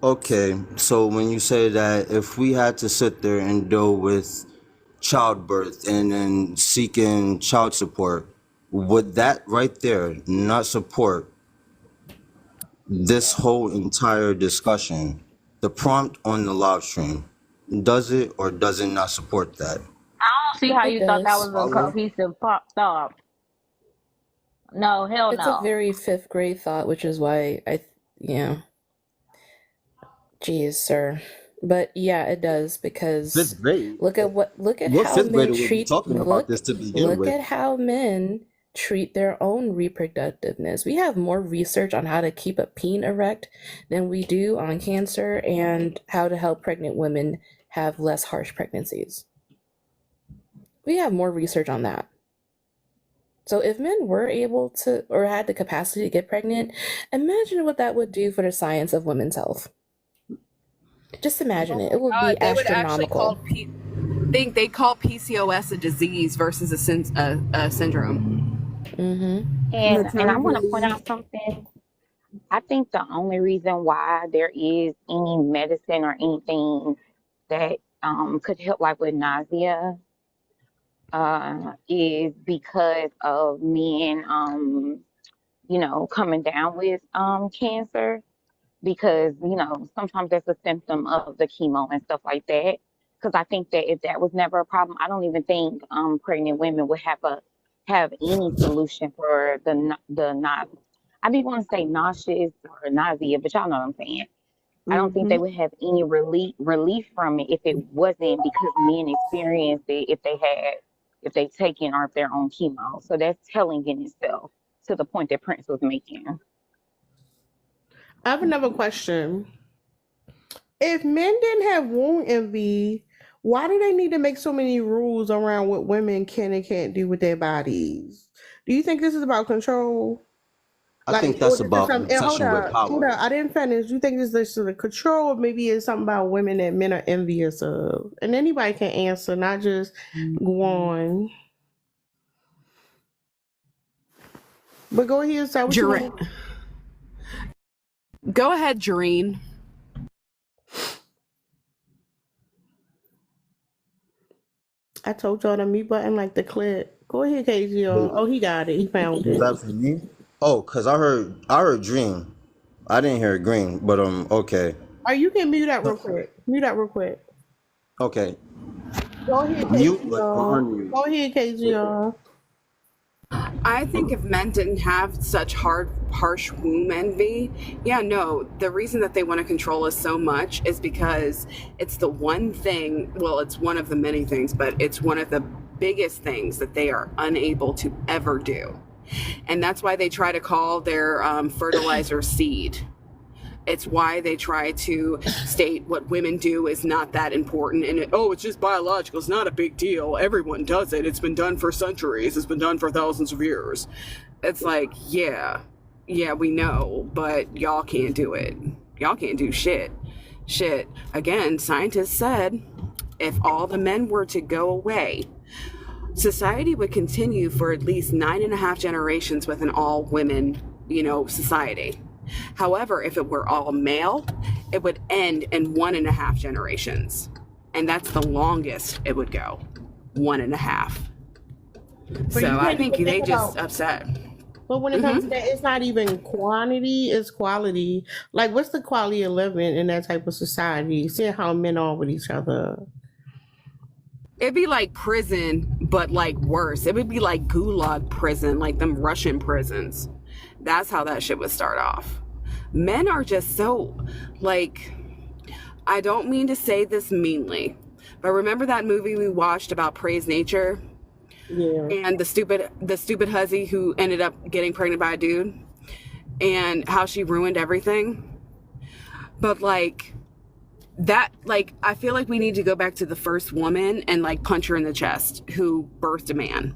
Okay, so when you say that if we had to sit there and deal with childbirth and then seeking child support, would that right there not support this whole entire discussion? The prompt on the live stream, does it or does it not support that? I don't see how It you thought that was does. a cohesive pop thought. No, hell It's no. a very fifth grade thought, which is why Jeez, sir. But yeah, it does, because Fifth grade. look at What how fifth men grader would be treat talking about this to begin with? at how men treat their own reproductiveness. We have more research on how to keep a peen erect than we do on cancer and how to help pregnant women have less harsh pregnancies. We have more research on that. So if men were able to, or had the capacity to get pregnant, imagine what that would do for the science of women's health. Just imagine it. It would be They would actually astronomical. they call PCOS a disease versus a syndrome. Mm-hmm. And I want to point out something. I think the only reason why there is any medicine or anything that could help, like with nausea, is because of men, coming down with cancer. Because sometimes that's a symptom of the chemo and stuff like that. Because I think that if that was never a problem, I don't even think pregnant women would have any solution for the not. I didn't want to say nauseous or nausea, but y'all know what I'm saying. I don't think they would have any relief from it if it wasn't because men experienced it if they taken or if they're on chemo. So that's telling in itself to the point that Prince was making. I have another question. If men didn't have womb envy, why do they need to make so many rules around what women can and can't do with their bodies? Do you think this is about control? I think that's about hold obsession with up, power. I didn't finish. Do you think this is the control, or maybe it's something about women that men are envious of? And anybody can answer, not just go on. But go ahead, start with you. Go ahead, Jareen. I told y'all the mute button like the clip. Go ahead, KGO. Oh, he got it. He found it. Is that for me? Oh, cause I heard Dream. I didn't hear Green, but okay. Oh, you can mute that real quick. Mute that real quick. Okay. Go ahead, KGO. Go ahead, KGO. I think if men didn't have such harsh womb envy, the reason that they want to control us so much is because it's the one thing, well, it's one of the many things, but it's one of the biggest things that they are unable to ever do. And that's why they try to call their fertilizer seed. It's why they try to state what women do is not that important. And it's just biological. It's not a big deal. Everyone does it. It's been done for centuries. It's been done for thousands of years. It's like, yeah, we know, but y'all can't do it. Y'all can't do shit. Shit. Again, scientists said if all the men were to go away, society would continue for at least 9.5 generations with an all women, society. However, if it were all male, it would end in 1.5 generations. And that's the longest it would go. 1.5. But So you I can't think even they think just about. upset. But when it comes to that, it's not even quantity; it's quality. Like, what's the quality of living in that type of society? Seeing how men are with each other. It'd be like prison, but like worse. It would be like gulag prison, like them Russian prisons. That's how that shit would start off. Men are just so, like, I don't mean to say this meanly, but remember that movie we watched about Praise Nature? Yeah. And the stupid hussy who ended up getting pregnant by a dude and how she ruined everything. But like that, like, I feel like we need to go back to the first woman and like punch her in the chest who birthed a man.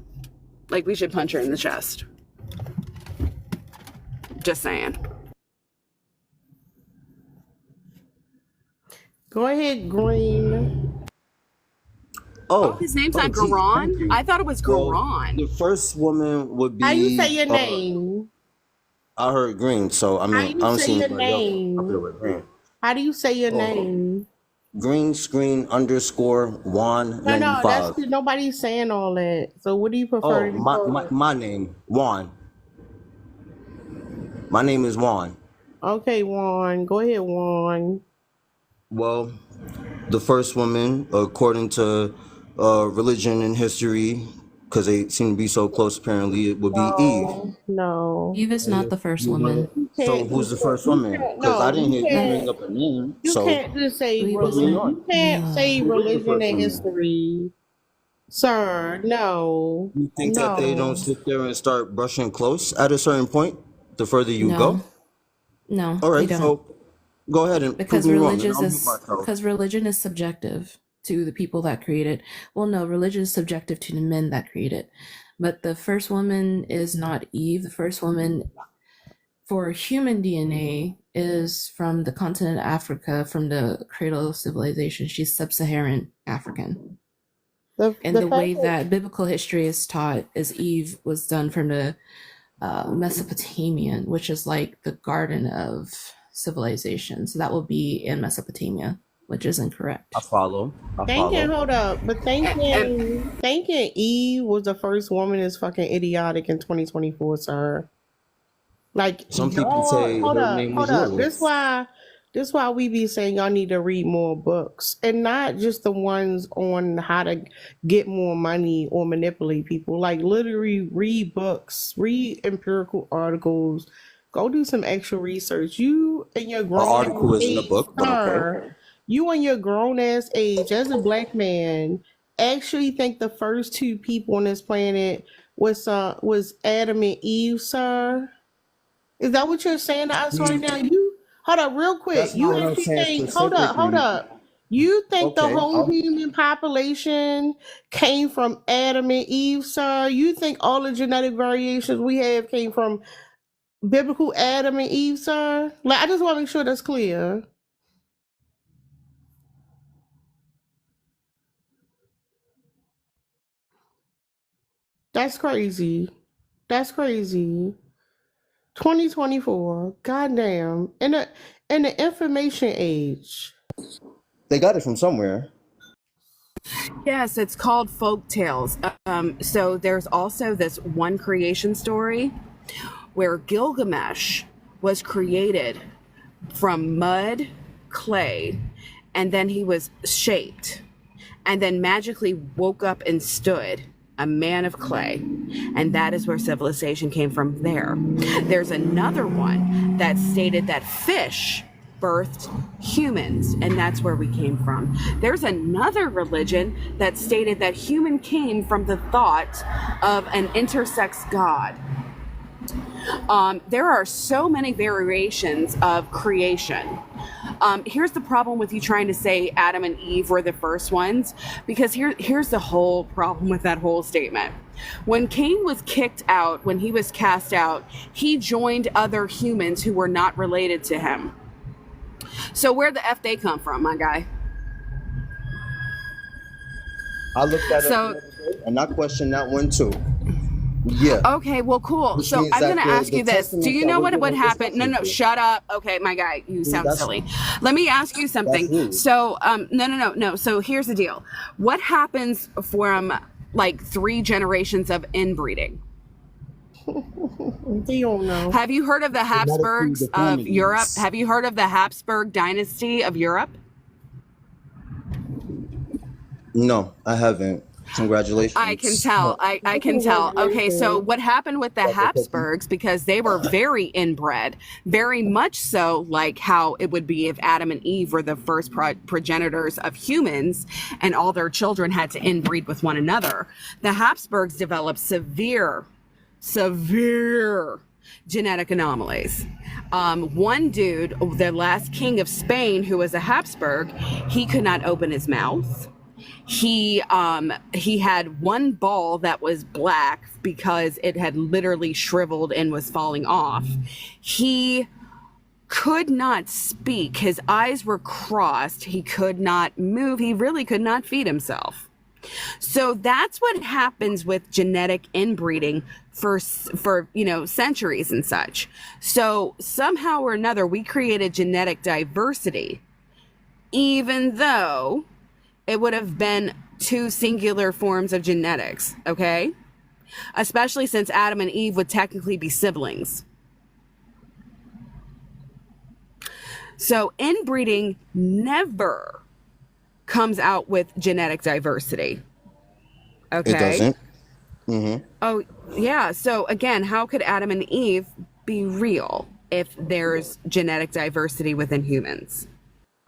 Like, we should punch her in the chest. Just saying. Go ahead, Green. Oh, his name's not gee, thank Garon? you. I thought it was Well, Garon. the first woman would How you say be. your name? I heard green, so I How mean, I you don't say see your anybody else up there name? with green. How do you say your Oh, name? green screen underscore Juan No, that's 95. nobody's saying all that. So what do you prefer Oh, to be my, my called? my name Juan. My name is Juan. Okay, Juan. Go ahead, Juan. Well, the first woman, according to religion and history, because they seem to be so close, apparently, it would be Eve. No. Eve is And not if the first you wanna, woman. You so can't who's just the first you woman? can't Because I no, didn't you hear you bring can't up a name. you So can't just say Believe put me religion. on. You can't say Who is the religion first and woman? history. Sir, no. You think that they don't No. sit there and start brushing close at a certain point the further you go? No, All they right, don't. so go ahead and prove me wrong, and I'll mute myself. Because religion is subjective to the people that create it. Well, no, religion is subjective to the men that create it. But the first woman is not Eve. The first woman for human DNA is from the continent of Africa, from the cradle of civilization. She's sub-Saharan African. And the way that biblical history is taught is Eve was done from the Mesopotamian, which is like the garden of civilization. So that will be in Mesopotamia, which is incorrect. I follow. Hold up. But thinking Eve was the first woman is fucking idiotic in 2024, sir. Like, Some people say hold her up, name hold was up. Lilith. This why we be saying y'all need to read more books and not just the ones on how to get more money or manipulate people. Like, literally read books, read empirical articles, go do some extra research. You and your An grown article ass isn't a age, book, but okay. sir, you and your grown ass age as a black man actually think the first two people on this planet was Adam and Eve, sir? Is that what you're saying to us right now? You hold up real quick. That's You not what I'm actually saying think hold specifically. up. You think the Okay, whole human population came from Adam and Eve, sir? You think all the genetic variations we have came from biblical Adam and Eve, sir? Like, I just want to make sure that's clear. That's crazy. That's crazy. 2024. Goddamn. In the information age. they got it from somewhere. Yes, it's called folk tales. So there's also this one creation story where Gilgamesh was created from mud, clay, and then he was shaped and then magically woke up and stood, a man of clay. And that is where civilization came from there. There's another one that stated that fish birthed humans, and that's where we came from. There's another religion that stated that human came from the thought of an intersex god. There are so many variations of creation. Here's the problem with you trying to say Adam and Eve were the first ones, because here's the whole problem with that whole statement. When Cain was kicked out, when he was cast out, he joined other humans who were not related to him. So where the F they come from, my guy? I looked that up the So other day, and I questioned that one too. Yeah, okay, well, cool. which So means I'm that gonna ask the you this: do testaments you that know we're what given is happened? No, no, technical. shut up. Okay, my guy, you See, sound that's silly. Let me ask you that's something. rude. So, no. So here's the deal: what happens from like 3 generations of inbreeding? You don't know. Have you heard of the Genetically Habsburgs of Europe? deformities. Have you heard of the Habsburg dynasty of Europe? No, I haven't. I can Congratulations. tell. I can tell. Okay, so Congratulations. what happened with the Chocolate cookie. Habsburgs, because they were very inbred, very much so like how it would be if Adam and Eve were the first progenitors of humans and all their children had to inbreed with one another. The Habsburgs developed severe genetic anomalies. One dude, the last king of Spain, who was a Habsburg, he could not open his mouth. He had one ball that was black because it had literally shriveled and was falling off. He could not speak. His eyes were crossed. He could not move. He really could not feed himself. So that's what happens with genetic inbreeding for centuries and such. So somehow or another, we created genetic diversity, even though it would have been 2 singular forms of genetics, okay? Especially since Adam and Eve would technically be siblings. So inbreeding never comes out with genetic diversity. Okay? It doesn't. Mm-hmm. Oh, yeah. So again, how could Adam and Eve be real if there's genetic diversity within humans?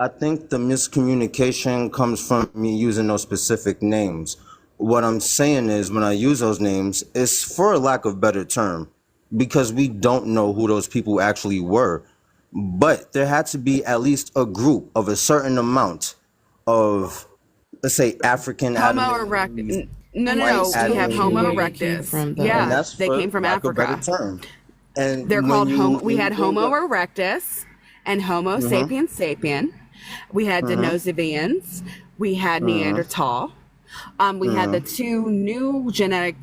I think the miscommunication comes from me using those specific names. What I'm saying is, when I use those names, it's for a lack of better term, because we don't know who those people actually were. But there had to be at least a group of a certain amount of, let's say, African Adam Homo and Eve, erectus. No. white We Adam have and Homo Eve, erectus. and Yeah, that's they for came from lack of better Africa. term. And They're called Homo. We when had you bring Homo up, erectus and Homo mm-hmm, sapiens sapien. We had mm-hmm, Denisovans. We had mm-hmm, Neanderthal. We had the 2 new genetic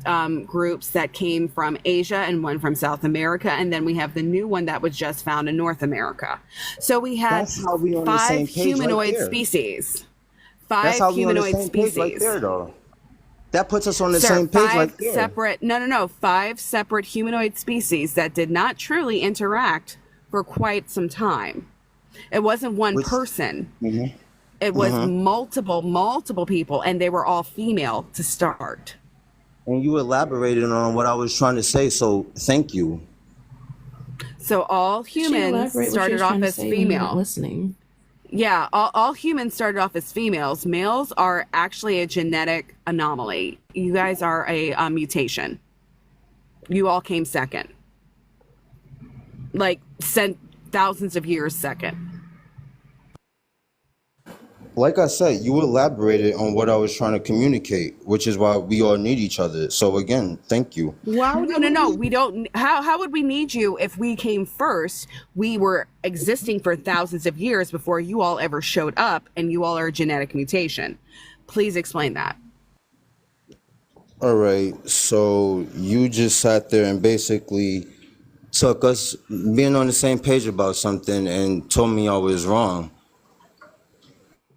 groups that came from Asia and one from South America. And then we have the new one that was just found in North America. So we had that's how we on the 5 same page right humanoid there. species. That's 5 how we on the humanoid same page right there, species. though. That puts us on the Sir, same page right 5 there. separate, no, 5 separate humanoid species that did not truly interact for quite some time. It wasn't one Which, person. mm-hmm, It was mm-hmm. multiple people, and they were all female to start. And you elaborated on what I was trying to say, so thank you. So all She humans elaborate what she started was off trying to as say when you weren't female. listening. Yeah, all humans started off as females. Males are actually a genetic anomaly. You guys are a mutation. You all came second. Like, thousands of years second. Like I said, you elaborated on what I was trying to communicate, which is why we all need each other. So again, thank you. Why would No. We don't. How would we need you if we came first? We were existing for thousands of years before you all ever showed up, and you all are a genetic mutation. Please explain that. All right, so you just sat there and basically took us being on the same page about something and told me I was wrong.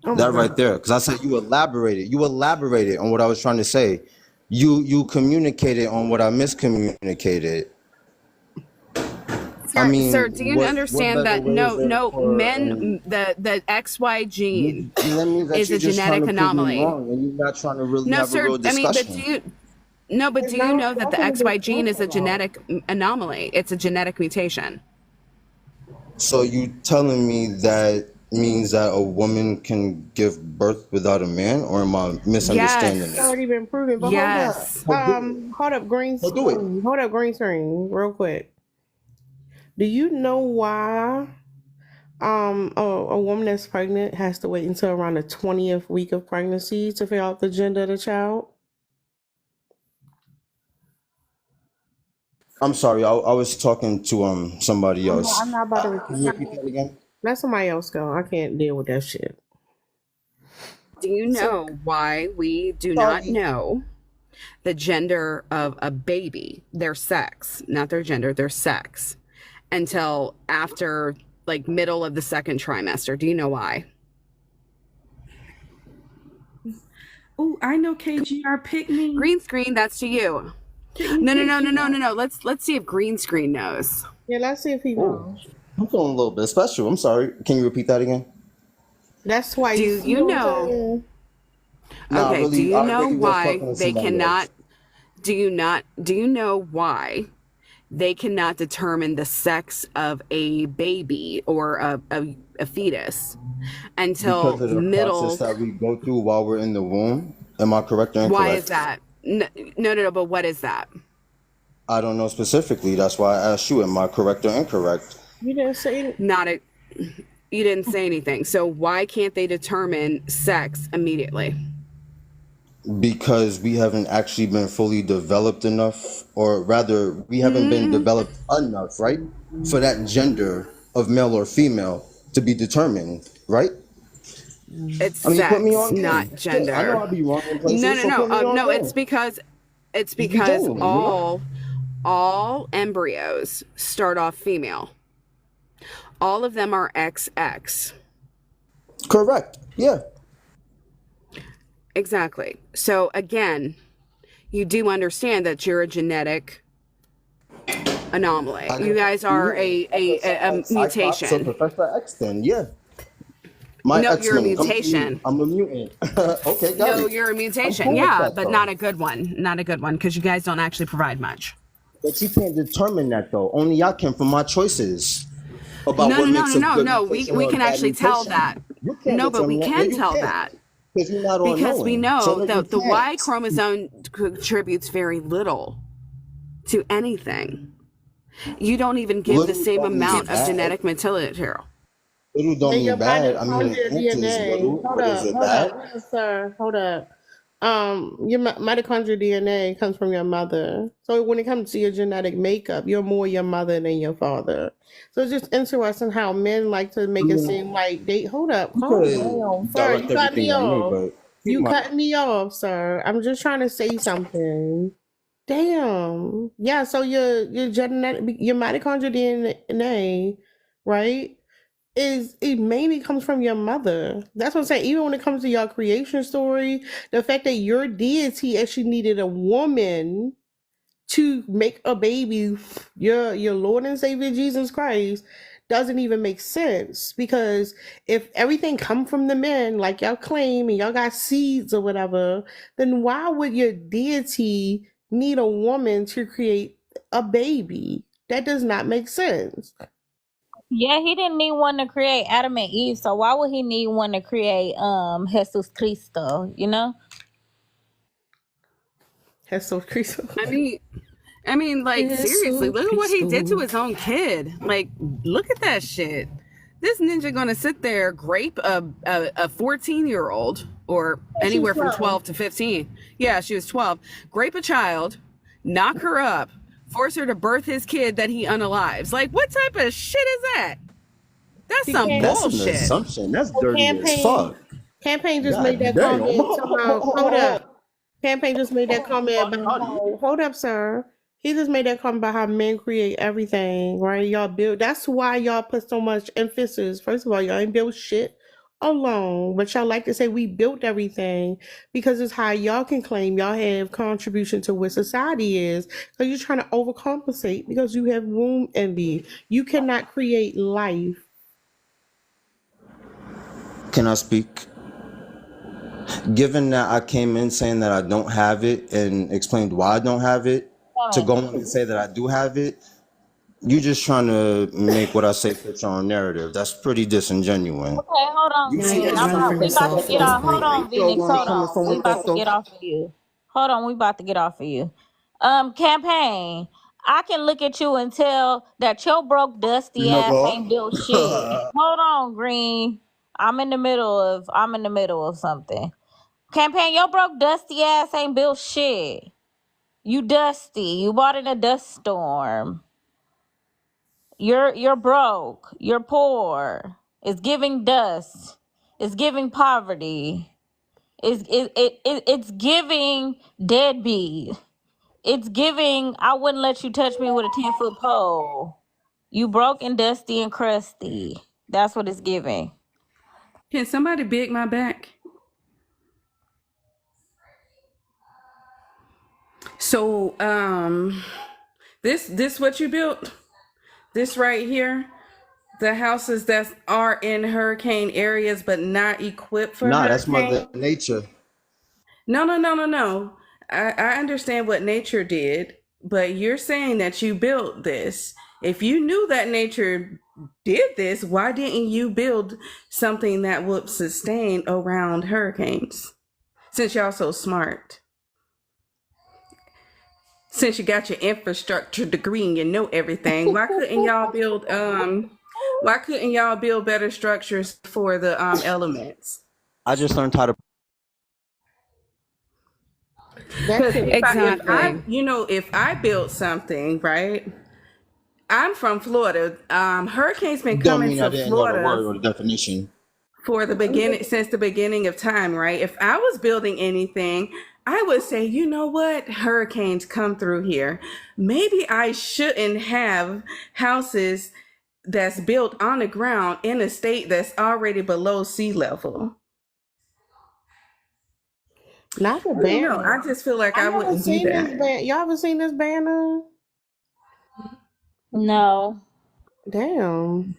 Oh my That right God. there, because I said you elaborated. You elaborated on what I was trying to say. You communicated on what I miscommunicated. I Sir, mean, do you what understand better that way is there for men, the XY gene that means that is you're a just trying genetic to prove me anomaly? wrong and you're not trying to really No, have a sir. real I mean, but discussion. do It's you not know that the nothing to XY gene discuss is a about. genetic anomaly? It's a genetic mutation. So you telling me that means that a woman can give birth without a man, or am I misunderstanding It's it? Yes. already been proven. But hold up. Yes. So do it. Hold up, green So do it. screen. Hold up, green screen, real quick. Do you know why a woman that's pregnant has to wait until around the 20th week of pregnancy to figure out the gender of the child? I'm sorry, I was talking to somebody else. I'm not about to repeat Can you it. repeat that again? Let somebody else go. I can't deal with that shit. Do you So, know why we do not Sorry. know the gender of a baby, their sex, not their gender, their sex, until after like middle of the second trimester? Do you know why? Oh, I know KGR. Pick me. Green screen, that's to you. Pick me, No, no, no, no, no, no, KGR. no. Let's see if green screen knows. yeah, let's see if he Oh, knows. I'm feeling a little bit special. I'm sorry. Can you repeat that again? That's Do twice. You you know what I'm know? saying? Nah, Okay, do you I know really was why talking to they somebody cannot else. do you know why they cannot determine the sex of a baby or a fetus Because until of the process middle? that we go through while we're in the womb. Am I correct or Why is incorrect? that? No, no, no, no, but what is that? I don't know specifically. That's why I asked you, am I correct or incorrect? You didn't say it. Not a You didn't say anything. So why can't they determine sex immediately? Because we haven't actually been fully developed enough, or rather, we haven't been developed enough, right? For that gender of male or female to be determined, right? It's I mean, put me sex, on game. not Shit, I know gender. I'll be wrong in No, places, no, so no. put me on No, game. it's Just be because genuine, you know? all embryos start off female. All of them are XX. Correct. Yeah. Exactly. So again, you do understand that you're a genetic anomaly. I You guess guys yeah. are a Cyclops or mutation. Professor X then, yeah. My No, you're a X-Men come through. mutation. I'm a mutant. Okay, got No, it. you're a I'm mutation. cool with Yeah, that but though. not a good one. Not a good one because you guys don't actually provide much. But you can't determine that though. Only I can from my choices about No, no, what no, makes no, a no, good no. mutation We or a can bad actually tell mutation. that. You can't No, but we determine that. Yeah, can you tell can. that Because you're not all because we knowing. So know no, you that the Y can't. chromosome contributes very little to anything. You don't even give the Little same don't mean amount of bad. genetic material. Little don't And your mean bad. I mean, mitochondrial it enters DNA. little, but is it Hold bad? up, no, sir. Hold up. Your mitochondrial DNA comes from your mother. So when it comes to your genetic makeup, you're more your mother than your father. So it's just interesting how men like to I make it mean, seem like they. Hold up, you calm could down, sir. You direct cut me everything at me, off. but keep You my cut me off, sir. I'm just trying to say something. Damn. Yeah. So your genetic, your mitochondrial DNA, right? Is it mainly comes from your mother. That's what I'm saying. Even when it comes to your creation story, the fact that your deity actually needed a woman to make a baby, your Lord and Savior Jesus Christ, doesn't even make sense. Because if everything come from the men, like y'all claim, and y'all got seeds or whatever, then why would your deity need a woman to create a baby? That does not make sense. Yeah, he didn't need one to create Adam and Eve, so why would he need one to create Jesus Cristo, you know? That's so crazy. Like seriously, Jesus look at what he did to Christ. his own kid. Like, look at that shit. This ninja gonna sit there, grape a 14-year-old or She was anywhere from 12. 12 to 15. Yeah, she was 12. Grape a child, knock her up, force her to birth his kid that he unalives. Like, what type of shit is that? That's She some can't. That's an bullshit. assumption. That's So dirty as fuck. campaign just made God that damn. comment somehow. Hold up. Campaign just made that comment about how. Hold up, sir. He just made that comment about how men create everything, right? Y'all build. That's why y'all put so much emphasis. First of all, y'all ain't built shit alone, but y'all like to say we built everything because it's how y'all can claim y'all have contribution to what society is. Because you're trying to overcompensate because you have womb envy. You cannot create life. Can I speak? Given that I came in saying that I don't have it and explained why I don't have it, to Woman. go on and say that I do have it, you just trying to make what I say fit your own narrative. That's pretty disingenuous. Okay, hold on, You Now see Green. he's any I'm running kind not. for of We about to himself respect at get this on off. this Hold point. stage, on, show Phoenix. where I'm Hold coming on. from We with about that to get though. off of you. Hold on. We about to get off of you. Campaign. I can look at you and tell that your broke dusty ass ain't built shit. Nigga. Hold on, Green. I'm in the middle of something. Campaign, your broke dusty ass ain't built shit. You dusty. You bought in a dust storm. You're broke. You're poor. It's giving dust. It's giving poverty. It's giving deadbeat. It's giving I wouldn't let you touch me with a 10-foot pole. You broken, dusty, and crusty. That's what it's giving. Can somebody big my back? So, this what you built? This right here? The houses that are in hurricane areas but not equipped for Nah, that's Mother hurricane? Nature. No. I understand what nature did, but you're saying that you built this. If you knew that nature did this, why didn't you build something that would sustain around hurricanes? Since y'all so smart. Since you got your infrastructure degree and you know everything, why couldn't y'all build better structures for the elements? I just learned how to. Because Exactly. if I built something, right? I'm from Florida. Hurricanes been Don't coming mean I to didn't know the Florida word or the definition. since the beginning of time, right? If I was building anything, I would say, you know what? Hurricanes come through here. Maybe I shouldn't have houses that's built on the ground in a state that's already below sea level. Not the I don't know. banner. I just feel like I I haven't wouldn't do seen this that. Y'all ever seen this banner? No. Damn.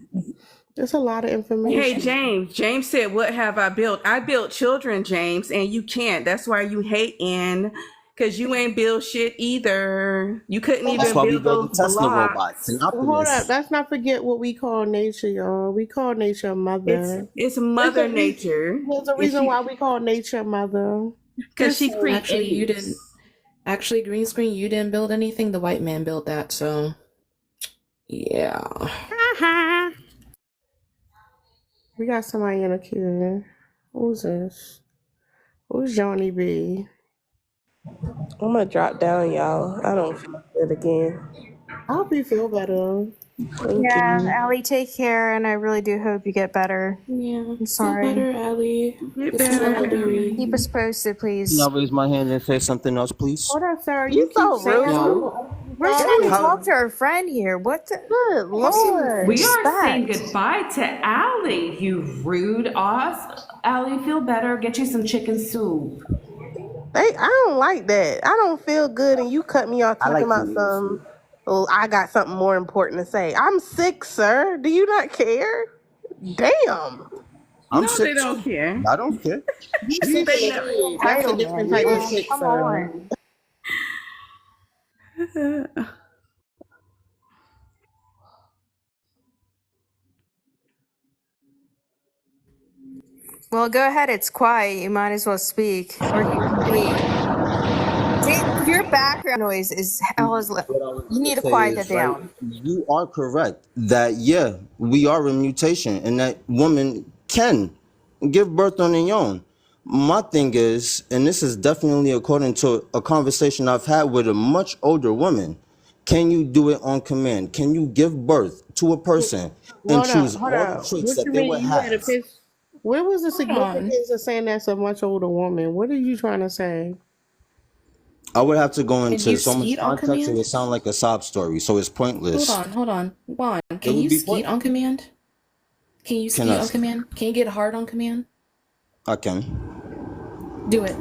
There's a lot of Hey, information. James. James said, what have I built? I built children, James, and you can't. That's why you hating, because you ain't build shit either. You couldn't That's even why we build build the those Tesla robots blocks. and Hold up. Optimus. Let's not forget what we call nature, y'all. We call nature mother. It's Mother Nature. There's a reason why we call nature mother. Because she Actually, you didn't. creates. Actually, green screen, you didn't build anything. The white man built that. So, yeah. We got somebody in the queue. Who's this? Who's Johnny B? I'm gonna drop down, y'all. I don't feel good again. I hope you feel better. Thank Yeah, you. Allie, take care, and I really do hope you get better. Yeah. I'm Feel sorry. better, Allie. Get This is better. legendary. Keep us posted, Can please. I raise my hand and say something else, please? Hold up, Sarah. You You keep so saying No. We're trying to How- talk to our friend here. What the? good Lord. We are saying Respect. goodbye to Allie, you rude ass. Allie, feel better. Get you some chicken soup. I don't like that. I don't feel good, and you cut me off I talking like about Korean some. food. Oh, I got something more important to say. I'm sick, sir. Do you not care? Damn. I'm No, sick they don't too. care. I don't care. you sick in They the know. head. That's a different type of sick, Come Sarah. on. Well, go ahead. It's quiet. You might as well speak, or you can leave. Your background noise is hell is. What I was You gonna need to say quiet that is, right, down. you are correct that yeah, we are a mutation and that women can give birth on their own. My thing is, and this is definitely according to a conversation I've had with a much older woman, can you do it on command? Can you give birth to a person and Hold up, choose hold all the up. traits What that you they would mean? You had a have? pitch. What was the Hold on. significance of saying that's a much older woman? What are you trying to say? I would have to go Can into you so much skeet on context, it command? would sound like a sob story, so it's pointless. Hold on. Juan, It can would you be skeet on command? Can you Can skeet I? on command? Can you get hard on command? I can. Do it.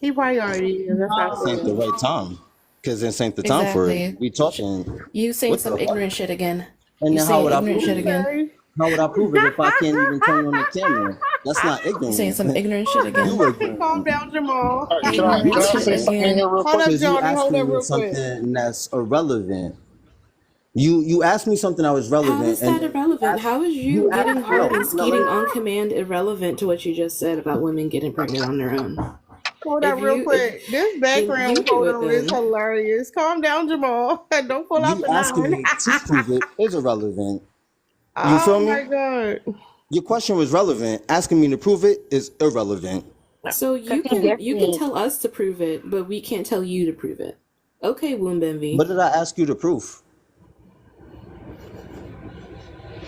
He probably already is. That's not This ain't the fair. right time. Because this ain't the time for it. Exactly. We talking. You saying What some the fuck? ignorant shit again. And You then how saying would I ignorant prove shit it? again. How would I prove it if I can't even turn on the camera? That's not You saying ignorant. some ignorant shit again. You Calm ignorant. down, Jamal. All right, can Ignorant I shit say something in again. here real Hold quick? up, Because you Johnny. Hold up asking me real quick. something that's irrelevant. You asked me something that was How relevant, is and that then irrelevant? How is you you getting asked hard no, and no, skeeting on command irrelevant to what you just said about women getting pregnant on their own? Hold up real If quick. This then you background do it photo is then. hilarious. Calm down, Jamal. Don't pull out you the asking nine. me to prove it is irrelevant. You Oh feel me? my god. Your question was relevant. Asking me to prove it is irrelevant. So you can tell us to prove it, but we can't tell you to prove it. Okay, What Woombenvi. did I ask you to prove?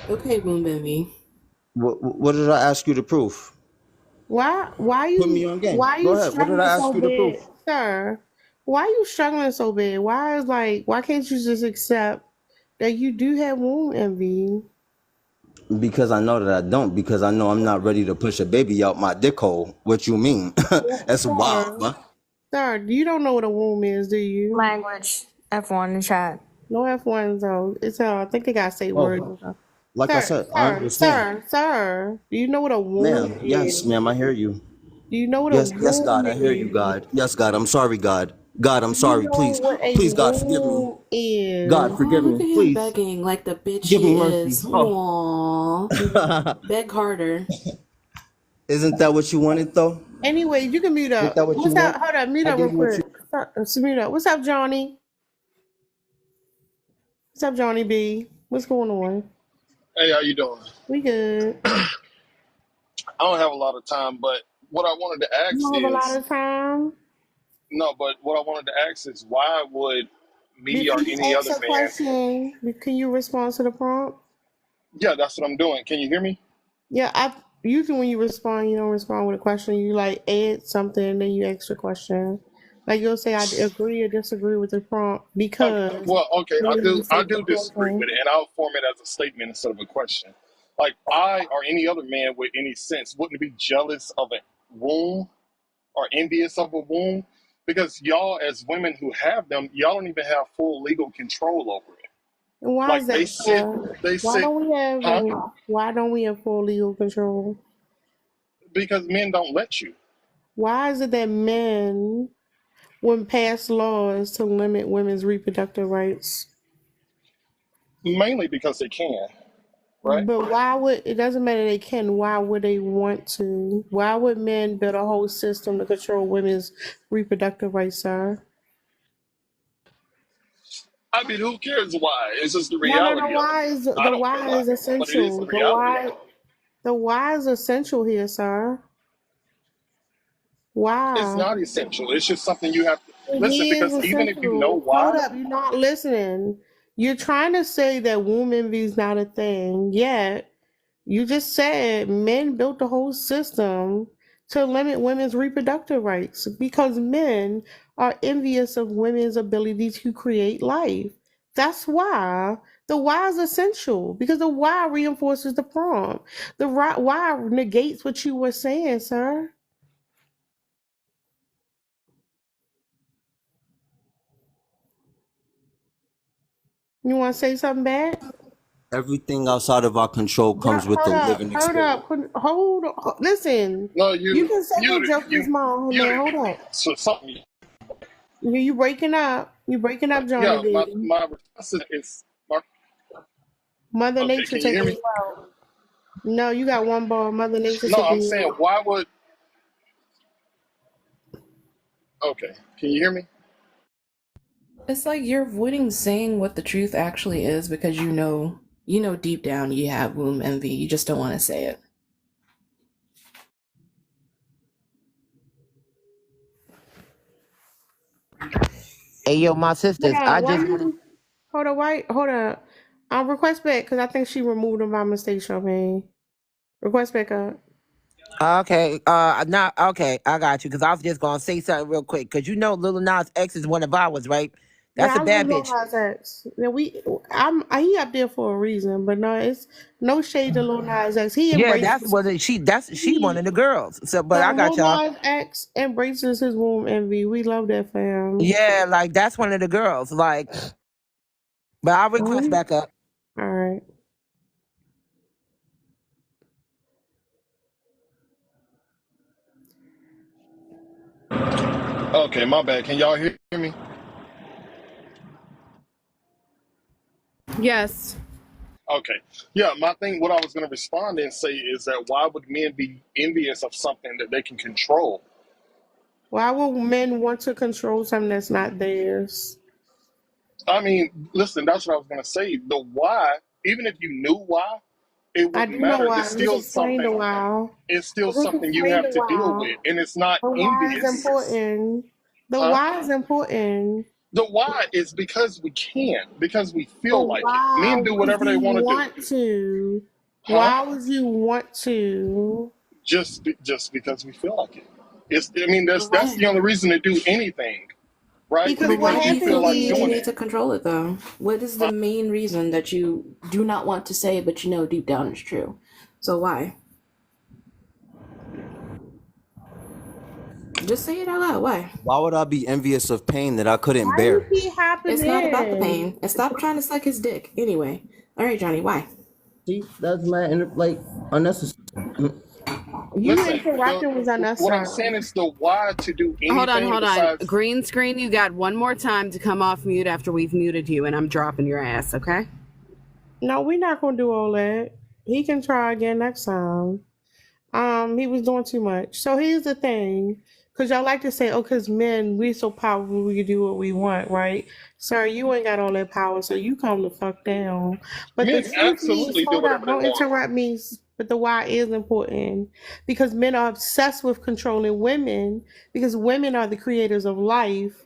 Okay, Boom Baby. What did I ask you to prove? Why Put you me on game. why Go you ahead. What did I struggling ask so you to bad, prove? sir? Why you struggling so bad? Why can't you just accept that you do have womb envy? Because I know that I don't. Because I know I'm not ready to push a baby out my dick hole. What you mean? That's wild, Sir, man. sir, you don't know what a womb is, do you? Language. F1 in the chat. No F1s though. It's I think they got state words. Oh, like I Sir, said, I sir, understand, sir, sir. Do you know what a womb ma'am. is? Yes, ma'am. I hear you. Do you know what a Yes, womb God. I hear you, is? God. Yes, God. I'm sorry, God. God, I'm Do you sorry. know Please, what a please, God, forgive me. womb is? God, Oh, forgive look me. at him Please, begging like the bitch give me he mercy. is. Oh. Aww. Beg harder. Isn't that what you wanted, though? Anyway, you can mute Isn't up. that what you What's up? want? Hold up, mute I up real gave you what you. quick. Mute up. What's up, Johnny? What's up, Johnny B? What's going on? Hey, how you doing? We good. I don't have a lot of time, but what I wanted to You ask don't have a lot is of time. no, but what I wanted to ask is why would me or Can you any ask other a man? question? Can you respond to the prompt? Yeah, that's what I'm doing. Can you hear me? Yeah, I usually when you respond, you don't respond with a question. You like add something, and then you ask a question. Like you'll say, I agree or disagree with the prompt because. Well, okay, Then you I say do the disagree question. with it, and I'll form it as a statement instead of a question. Like I or any other man with any sense wouldn't be jealous of a womb or envious of a womb because y'all, as women who have them, y'all don't even have full legal control over it. And why is Like that, sir? they Why sit, don't we have huh? why don't we have full legal control? Because men don't let you. Why is it that men would pass laws to limit women's reproductive rights? Mainly because they can, right? But why would it doesn't matter they can, why would they want to? Why would men build a whole system to control women's reproductive rights, sir? I mean, who cares why? It's just the No, no, reality of it. I the don't care why why, is but it is the essential. reality of it. The why is essential here, sir. It's Why? not essential. It's just something you have to It listen is because even if you know essential. Hold why, up, you're not listening. You're trying to say that womb envy is not a thing, yet you just said men built the whole system to limit women's reproductive rights because men are envious of women's ability to create life. That's why. The why is essential because the why reinforces the prompt. The why negates what you were saying, sir. You want to say something back? Everything outside of our control comes with the Hold up, living hold experience. up, listen. no, You can say your you joke is you small, man. muted Hold me. up. So something. You breaking up. You breaking up, Johnny Yeah, B. my response is my, Mother okay. Nature Can you hear taking me? you out. No, you got one ball. Mother Nature No, I'm taking you saying out. why would okay? Can you hear me? It's like you're avoiding saying what the truth actually is because you know deep down you have womb envy. You just don't want to say it. Hey, yo, my Hold sisters, I on. Why just want to. you? Hold on. Why? Hold up. I'll request back because I think she removed him by mistake, Charmaine. Request back up. Okay, not okay. I got you because I was just gonna say something real quick because you know Lil Nas X is one of ours, right? Yeah, That's a I love bad Lil bitch. Nas X. Yeah, he up there for a reason, but no, it's no shade to Lil Nas X. He Yeah, that's embraces. what she one of the girls. So, but I got Lil y'all. Nas X embraces his womb envy. We love that for him. Yeah, like that's one of the girls. Like, but I'll request Mhm. back up. All right. Okay, my bad. Can y'all hear me? Yes. Okay. Yeah, my thing, what I was going to respond and say is that why would men be envious of something that they can control? Why would men want to control something that's not theirs? I mean, listen, that's what I was going to say. The why, even if you knew why, it I wouldn't do know matter. why. Just explain the why. It's still Just something you explain have the to deal why. with, and it's not The why is envious, important. The huh? why is important. The why is because we can, because we But feel like it. why Men do would whatever they you want to do. want to? Huh? Why would you want to? Just because we feel like it. It's, I mean, that's Why? the only reason to do anything, right? Because But what why Because do you you feel feel happens the like need you doing is need it. to control it though? What is the main reason that you do not want to say but you know deep down is true? So why? Just say it out loud. Why? Why would I be envious of pain that I couldn't why you bear? keep It's not about the happening? pain. And stop trying to suck his dick. Anyway. All right, Johnny, why? See, that's mad, like unnecessary. You Listen, interrupting was what I'm unnecessary. saying is the why to do Hold on, anything hold on. besides. Green screen, you got one more time to come off mute after we've muted you, and I'm dropping your ass, okay? No, we're not gonna do all that. He can try again next time. He was doing too much. So here's the thing, because y'all like to say, "Oh, because men, we so powerful, we can do what we want," right? Sir, you ain't got all that power, so you calm the fuck down. But the Men truth is, absolutely do hold up, whatever they don't want. interrupt me. But the why is important because men are obsessed with controlling women because women are the creators of life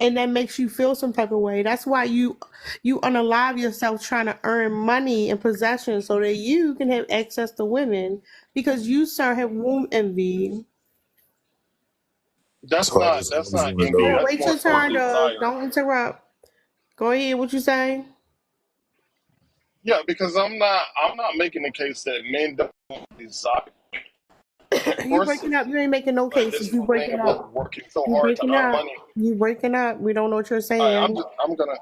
and that makes you feel some type of way. That's why you unalive yourself trying to earn money and possession so that you can have access to women because you, sir, have womb envy. So I just That's always not want to envy. Yeah, know. That's wait more your so turn, Doug. desire. Don't interrupt. Go ahead. What you say? Yeah, because I'm not making the case that men don't desire. Of You course, breaking up. You ain't making no but this cases. is You the thing breaking about up. working so You hard to breaking earn up. money. You breaking up. We don't know what you're All right, saying. I'm gonna.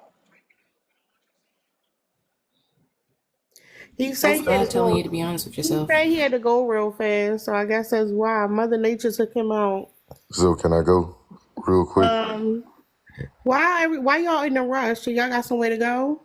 He said That's he had to God telling go. you to be honest with He yourself. said he had to go real fast. So I guess that's why Mother Nature took him out. So can I go real quick? Um, why y'all in a rush? So y'all got somewhere to go?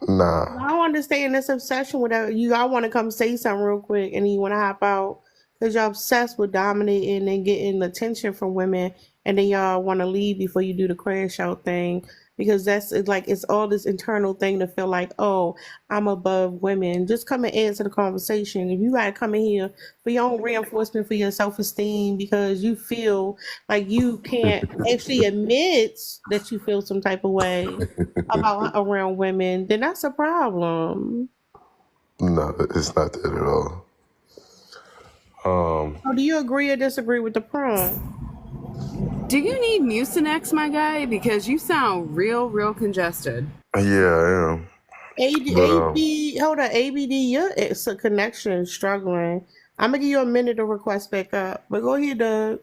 Nah. I don't understand this obsession with that. You all want to come say something real quick, and then you want to hop out because y'all obsessed with dominating and getting attention from women, and then y'all want to leave before you do the crash out thing because that's it's like it's all this internal thing to feel like, oh, I'm above women. Just come and add to the conversation. If you gotta come in here for your own reinforcement for your self esteem because you feel like you can't actually admit that you feel some type of way about around women, then that's a problem. No, it's not that at all. So do you agree or disagree with the prompt? Do you need Mucinex, my guy? Because you sound real congested. Yeah, I am. But Hold on, ABD, it's a connection struggling. I'm gonna give you a minute to request back up, but go ahead, Doug.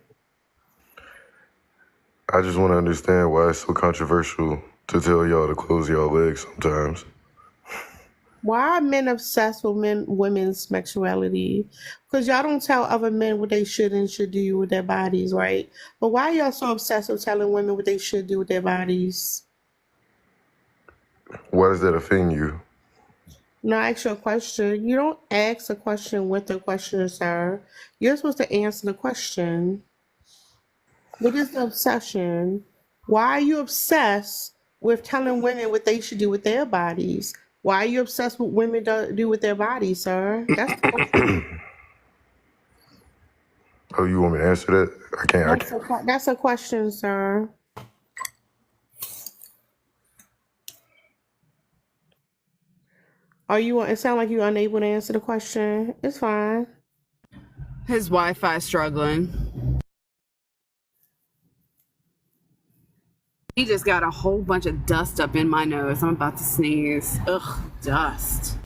I just want to understand why it's so controversial to tell y'all to close y'all legs sometimes. Why are men obsessed with women's sexuality? Because y'all don't tell other men what they should and should do with their bodies, right? But why are y'all so obsessed with telling women what they should do with their bodies? Why does that offend you? No, I ask you a question. You don't ask a question with a question, sir. You're supposed to answer the question. What is the obsession? Why are you obsessed with telling women what they should do with their bodies? Why are you obsessed with women do with their bodies, sir? That's the question. Oh, you want me to answer that? I can't. That's a question, sir. Are you? It sounds like you're unable to answer the question. It's fine. His Wi-Fi struggling. He just got a whole bunch of dust up in my nose. I'm about to sneeze. Ugh, dust.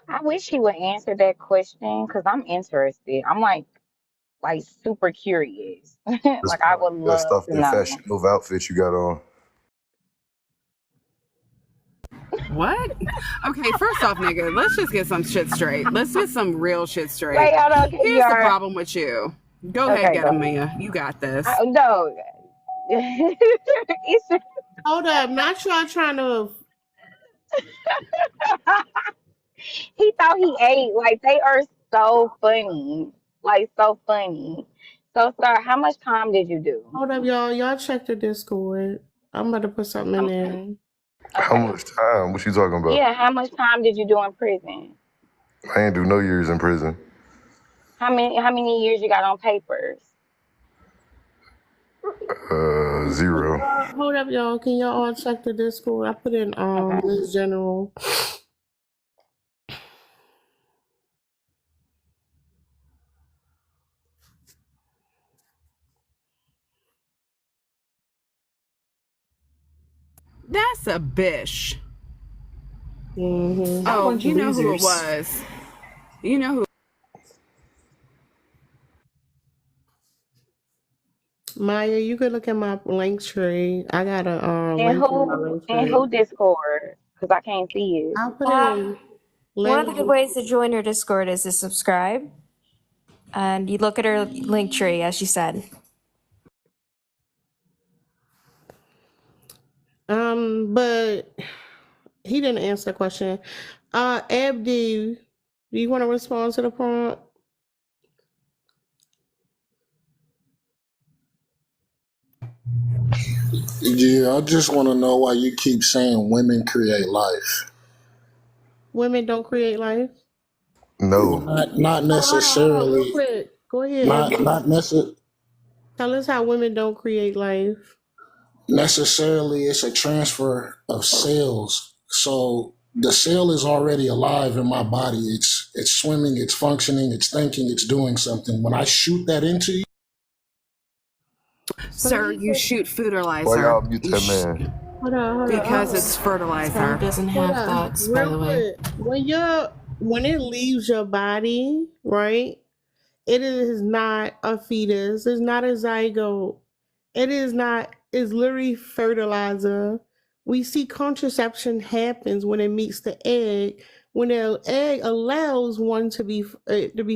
I wish he would answer that question because I'm interested. I'm like super curious. That's Like I would that love stuff, to that know. Fashion Nova outfit you got on. What? Okay, first off, nigga, let's just get some shit straight. Let's get some real shit straight. Wait, hold on, Here's the KBR. problem with you. Go ahead, Okay, get go him, ahead. Mia. You got this. No. It's just, Hold up. Not y'all trying to. he thought he ate. Like they are so funny. Like so funny. So sir, how much time did you do? Hold up, y'all. Y'all check the Discord. I'm about to put something in Um, there. How okay. much time? What you talking about? Yeah, how much time did you do in prison? I ain't do no years in prison. How many years you got on papers? Zero. Hold up, y'all. Can y'all all check the Discord? I put in Okay. this general. That's a bish. Mm-hmm. Oh, bunch of you know who it losers. was. You know who. Maya, you could look at my link tree. I got a And link in my who link and tree. who Discord? Because I can't see it. I'll put it in One of the good Lynn. ways to join her Discord is to subscribe, and you look at her link tree, as she said. But he didn't answer the question. Abdi, do you want to respond to the prompt? Yeah, I just want to know why you keep saying women create life. Women don't create life. No. Not Hold on, real necessarily. quick. Go ahead, Abdi. Not necessarily. Tell us how women don't create life. Necessarily, it's a transfer of cells. So the cell is already alive in my body. It's swimming, it's functioning, it's thinking, it's doing something. When I shoot that into you, So Sir, he you said, shoot Why y'all fertilizer. mute that man? Because it's Sperm fertilizer. doesn't hold have on, thoughts, by real the way. quick. When it leaves your body, right? It is not a fetus. It's not a zygote. It is not. It's literally fertilizer. We see contraception happens when it meets the egg. When the egg allows one to be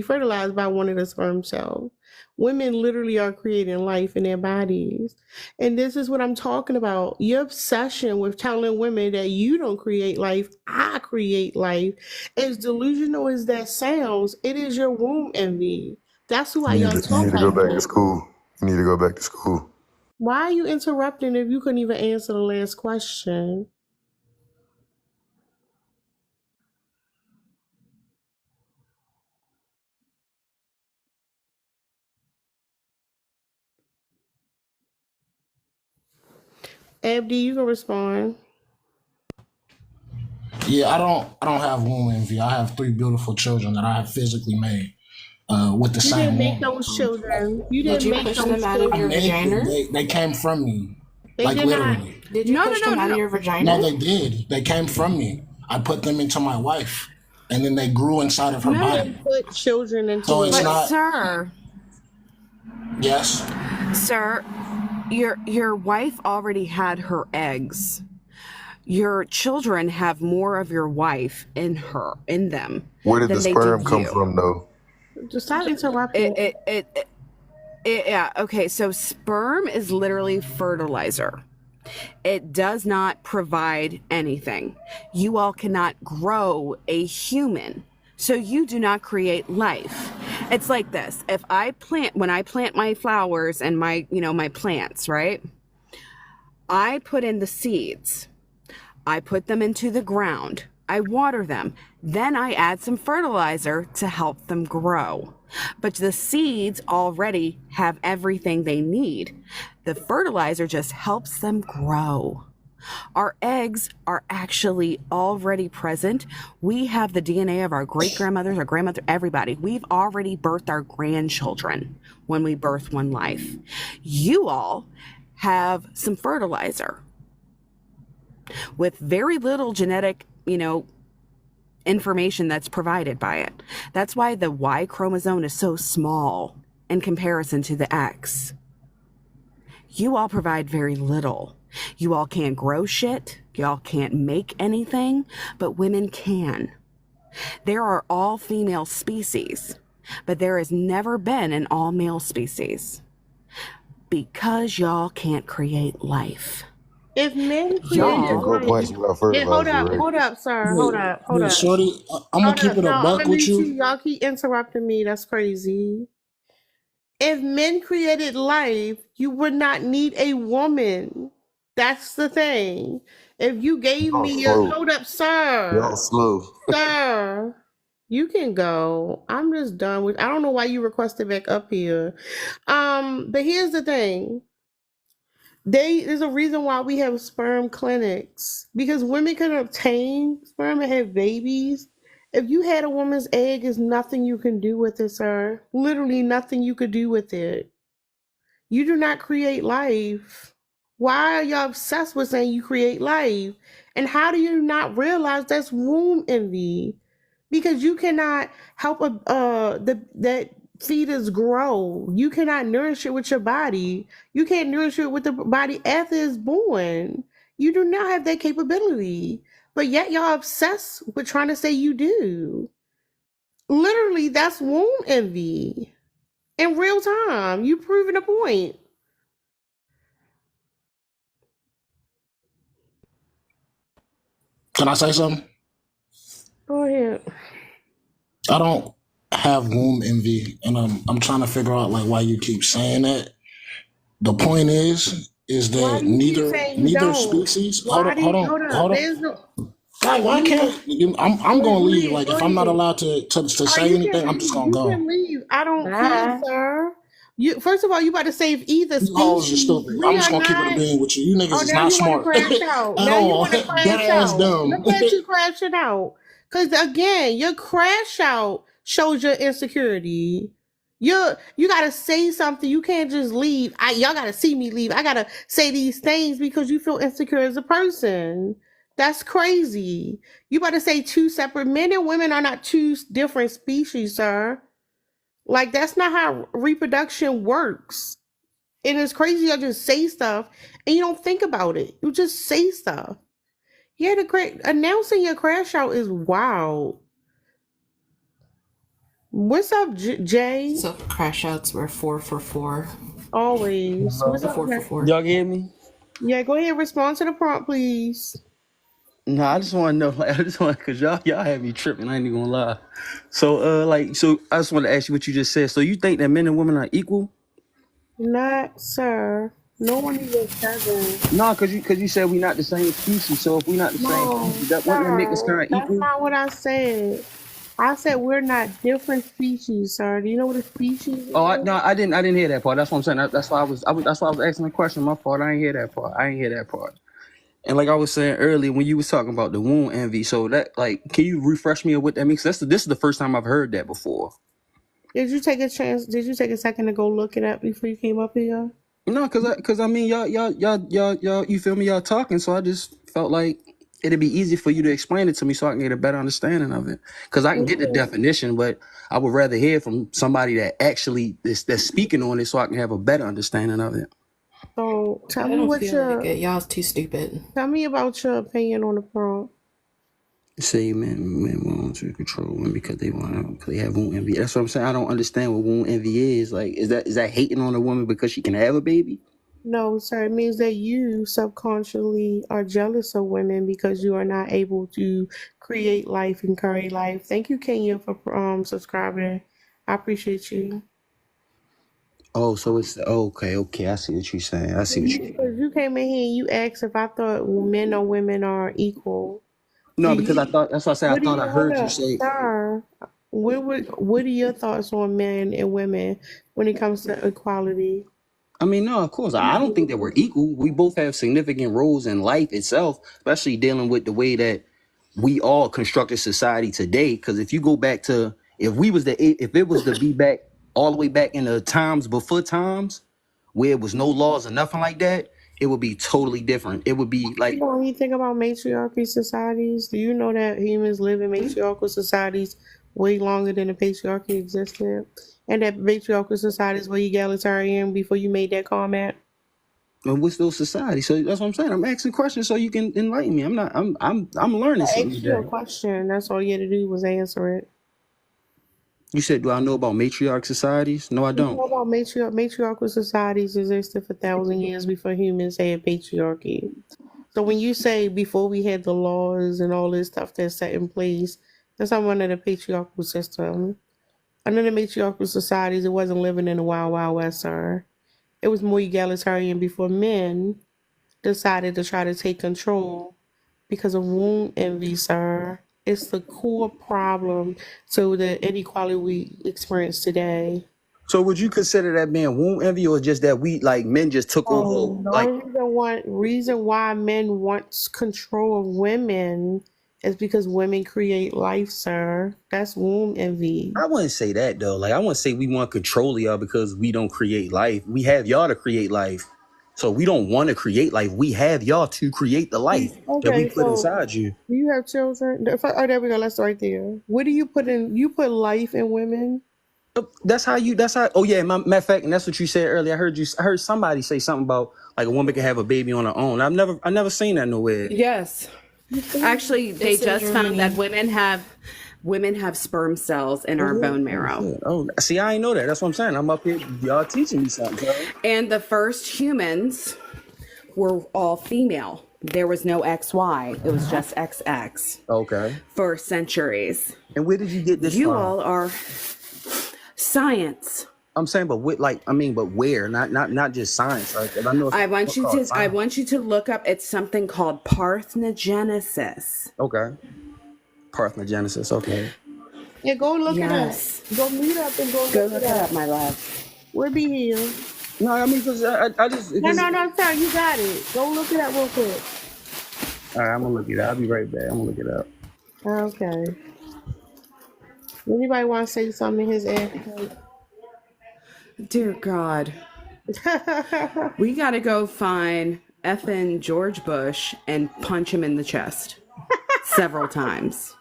fertilized by one of the sperm cells. Women literally are creating life in their bodies. And this is what I'm talking about. Your obsession with telling women that you don't create life, I create life, as delusional as that sounds, it is your womb envy. That's why y'all You talk need to go like back to that. school. You need to go back to school. Why are you interrupting if you couldn't even answer the last question? Abdi, you can respond. yeah, I don't have womb envy. I have three beautiful children that I have physically made with the You same didn't make woman. those children. You Did didn't you make push them those out of I your children. made them. vagina? They came from me, They like did not. literally. Did you No, push no, them no, out of no. your No, vagina? they did. They came from me. I put them into my wife, and then they grew inside of her You No, no. body. didn't put children into So your it's But wife. not. sir, Yes. sir, your wife already had her eggs. Your children have more of your wife in them Where did the than they did sperm come you. from, though? Just stop interrupting. Yeah, okay, so sperm is literally fertilizer. It does not provide anything. You all cannot grow a human. So you do not create life. It's like this. When I plant my flowers and my plants, right? I put in the seeds. I put them into the ground. I water them. Then I add some fertilizer to help them grow. But the seeds already have everything they need. The fertilizer just helps them grow. Our eggs are actually already present. We have the DNA of our great grandmothers, our grandmother, everybody. We've already birthed our grandchildren when we birth one life. You all have some fertilizer with very little genetic, information that's provided by it. That's why the Y chromosome is so small in comparison to the X. You all provide very little. You all can't grow shit. Y'all can't make anything, but women can. There are all female species, but there has never been an all male species because y'all can't create life. If men Yeah, you created can Y'all grow life, plants without yeah, fertilizer, right? hold up, sir, Wait, hold up, shorty, I'm gonna hold keep up. it No, a I'm buck gonna with mute you. you. Y'all keep interrupting me. That's crazy. If men created life, you would not need a woman. That's the thing. If you gave Y'all me your slow. hold up, Y'all sir, slow. sir, you can go. I'm just done with. I don't know why you requested back up here. But here's the thing. There's a reason why we have sperm clinics, because women can obtain sperm and have babies. If you had a woman's egg, there's nothing you can do with it, sir. Literally nothing you could do with it. You do not create life. Why are y'all obsessed with saying you create life? And how do you not realize that's womb envy? Because you cannot help that fetus grow. You cannot nourish it with your body. You can't nourish it with the body after it's born. You do not have that capability. But yet y'all obsessed with trying to say you do. Literally, that's womb envy. In real time. You proving a point. Can I say something? Go ahead. I don't have womb envy, and I'm trying to figure out like why you keep saying that. The point is Why that do you keep saying you neither don't? species. Hold Why on, do hold you on, hold up? hold on. There's no Like, why you can't I'm go gonna leave? ahead, Like, go if I'm not ahead. allowed to Oh, say you can anything, I'm just leave. gonna You go. can leave. I don't care, Bye. sir. You first of all, you about to save either You hoes are species. stupid. I'm We just are gonna keep it a not. being with you. You Oh, niggas is now not you want to smart crash out. at Now you all. want to Dead crash ass out. dumb. Look at you crashing out. Because again, your crash out shows your insecurity. You gotta say something. You can't just leave. Y'all gotta see me leave. I gotta say these things because you feel insecure as a person. That's crazy. You about to say two separate men and women are not two different species, sir. Like that's not how reproduction works. And it's crazy y'all just say stuff and you don't think about it. You just say stuff. Yeah, announcing your crash out is wild. What's up, Jay? So crash outs were 4 for 4. Always. What's The up, four for Jay? four. Y'all get me? Yeah, go ahead. Respond to the prompt, please. No, I just want to know. Like, I just want because y'all have me tripping. I ain't even gonna lie. So so I just want to ask you what you just said. So you think that men and women are equal? Not, sir. No one even said that. No, because you said we not the same species. So if we not the same No, species, that wouldn't that make us sir. kind of That's equal? not what I said. I said we're not different species, sir. Do you know what a species Oh, is? no, I didn't hear that part. That's what I'm saying. That's why that's why I was asking the question. My fault. I ain't hear that part. I ain't hear that part. And like I was saying earlier, when you was talking about the womb envy, so that like, can you refresh me on what that means? This is the first time I've heard that before. Did you take a chance? Did you take a second to go look it up before you came up here? No, cause I mean y'all, you feel me? Y'all talking, so I just felt like it'd be easy for you to explain it to me, so I can get a better understanding of it. Cause I can get the Okay. definition, but I would rather hear from somebody that actually that's speaking on it, so I can have a better understanding of it. So tell I me don't what feel like it. Y'all's too stupid. tell me about your opinion on the prompt. Say men want to control women because they have womb envy. That's what I'm saying. I don't understand what womb envy is. Like, is that hating on a woman because she can have a baby? No, sir. It means that you subconsciously are jealous of women because you are not able to create life and carry life. Thank you, Kenya, for subscribing. I appreciate you. Oh, so it's okay. I see what you're saying. I see what you. Because you came in here and you asked if I thought men or women are equal. Do No, because I you? thought that's why I said I What do thought you I hold heard you up, say. sir? What are your thoughts on men and women when it comes to equality? I mean, no, of course. I don't think that we're equal. We both have significant roles in life itself, especially dealing with the way that we all constructed society today. Because if you go back to if it was to be back all the way back in the times before times where it was no laws or nothing like that, it would be totally different. It would be You like, know, when you think about matriarchy societies, do you know that humans live in matriarchal societies way longer than the patriarchy existed? And that matriarchal societies were egalitarian before you made that comment? what's those societies? So that's what I'm saying. I'm asking questions so you can enlighten me. I'm not. I'm learning I something asked you a today. question. That's all you had to do was answer it. You said, do I know about matriarch societies? No, I You don't. know about matriarchal societies existed for 1,000 years before humans had patriarchy. So when you say before we had the laws and all this stuff that's set in place, that's not under the patriarchal system. Under the matriarchal societies, it wasn't living in the wild, wild west, sir. It was more egalitarian before men decided to try to take control because of womb envy, sir. It's the core problem to the inequality we experience today. So would you consider that being womb envy, or just that we like men just took over? The Like, only reason why men want control of women is because women create life, sir. That's womb envy. I wouldn't say that though. Like, I wouldn't say we want to control y'all because we don't create life. We have y'all to create life. So we don't want to create life. We have y'all to create the life that we Okay, put so inside you. do you have children? Oh, there we go. That's right there. What do you put in? You put life in women. That's how. Oh yeah, matter of fact, and that's what you said earlier. I heard somebody say something about like a woman can have a baby on her own. I never seen that nowhere. Yes. Actually, they It's in just found that Germany. women have sperm cells in our bone marrow. Oh, see, I ain't know that. That's what I'm saying. I'm up here, y'all teaching me something. Bro. And the first humans were all female. There was no XY. It was just XX. Okay. For centuries. And where did you get this You from? all are science. I'm saying, but but where? Not just science. Right? I want you to look up. It's something called parthenogenesis. Okay. Parthenogenesis. Okay. Yeah, go look it up. Yes. Go meet up and go look it up, my love. We'll be here. No, I mean, because I just... No, sir, you got it. Go look it up real quick. All right, I'm going to look it up. I'll be right back. I'm going to look it up. Okay. Anybody want to say something in his ass? Dear God. We got to go find effing George Bush and punch him in the chest several times.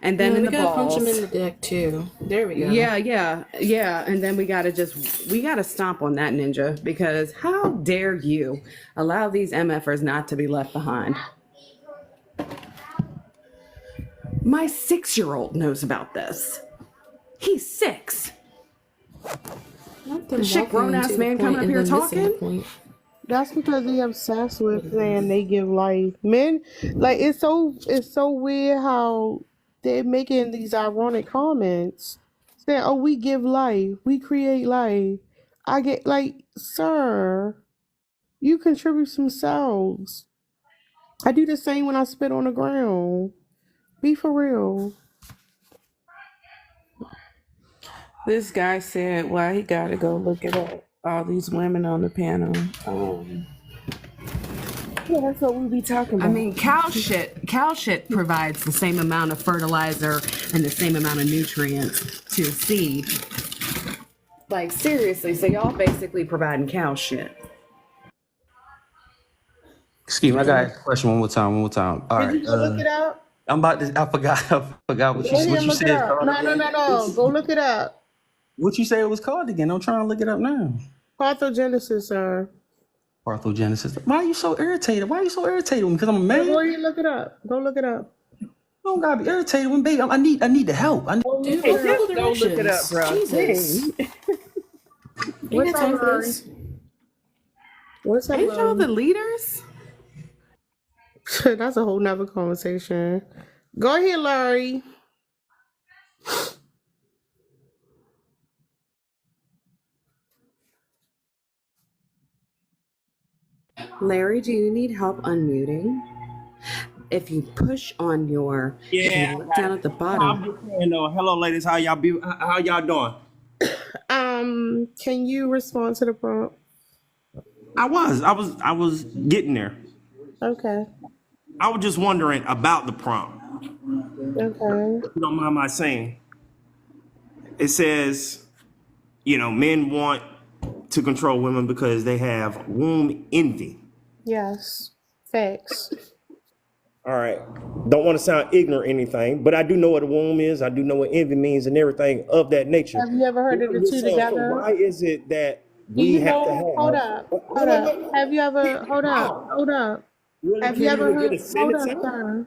And then in the balls. Punch him in the dick too. There we go. Yeah. And then we gotta stomp on that ninja, because how dare you allow these MFers not to be left behind? My 6-year-old knows about this. He's 6. The shit grown ass man coming up here talking. That's because they obsessed with saying they give life. Men, like it's so weird how they're making these ironic comments saying, "Oh, we give life, we create life." I get like, sir, you contribute some cells. I do the same when I spit on the ground. Be for real. This guy said, "Why he got to go look it up." All these women on the panel. Yeah, that's what we be talking about. I mean, cow shit provides the same amount of fertilizer and the same amount of nutrients to a seed. Like, seriously, so y'all basically providing cow shit. Excuse me, I got a question one more time. All right. Did you go look it up? I'm about to. I forgot what you said. No. Go look it up. What you say it was called again? I'm trying to look it up now. Parthenogenesis, sir. Parthenogenesis. Why are you so irritated? Because I'm a man. Go look it up. Go look it up. You don't gotta be irritated when, baby. I need the help. Dude, just go look it up, bro. Jesus. What's up, Larry? What's up, Ain't y'all the leaders? That's a whole nother conversation. Go ahead, Larry. Larry, do you need help unmuting? If you push on your down at the bottom. I'm just saying, hello, ladies. How y'all doing? Can you respond to the prompt? I was getting there. Okay. I was just wondering about the prompt. Okay. If you don't mind my saying. It says, men want to control women because they have womb envy. Yes. Facts. All right. Don't want to sound ignorant or anything, but I do know what a womb is. I do know what envy means and everything of that nature. Have you ever heard of the two together? So why is it that we have to have... Hold up. Have you ever... Hold up. Have you ever heard...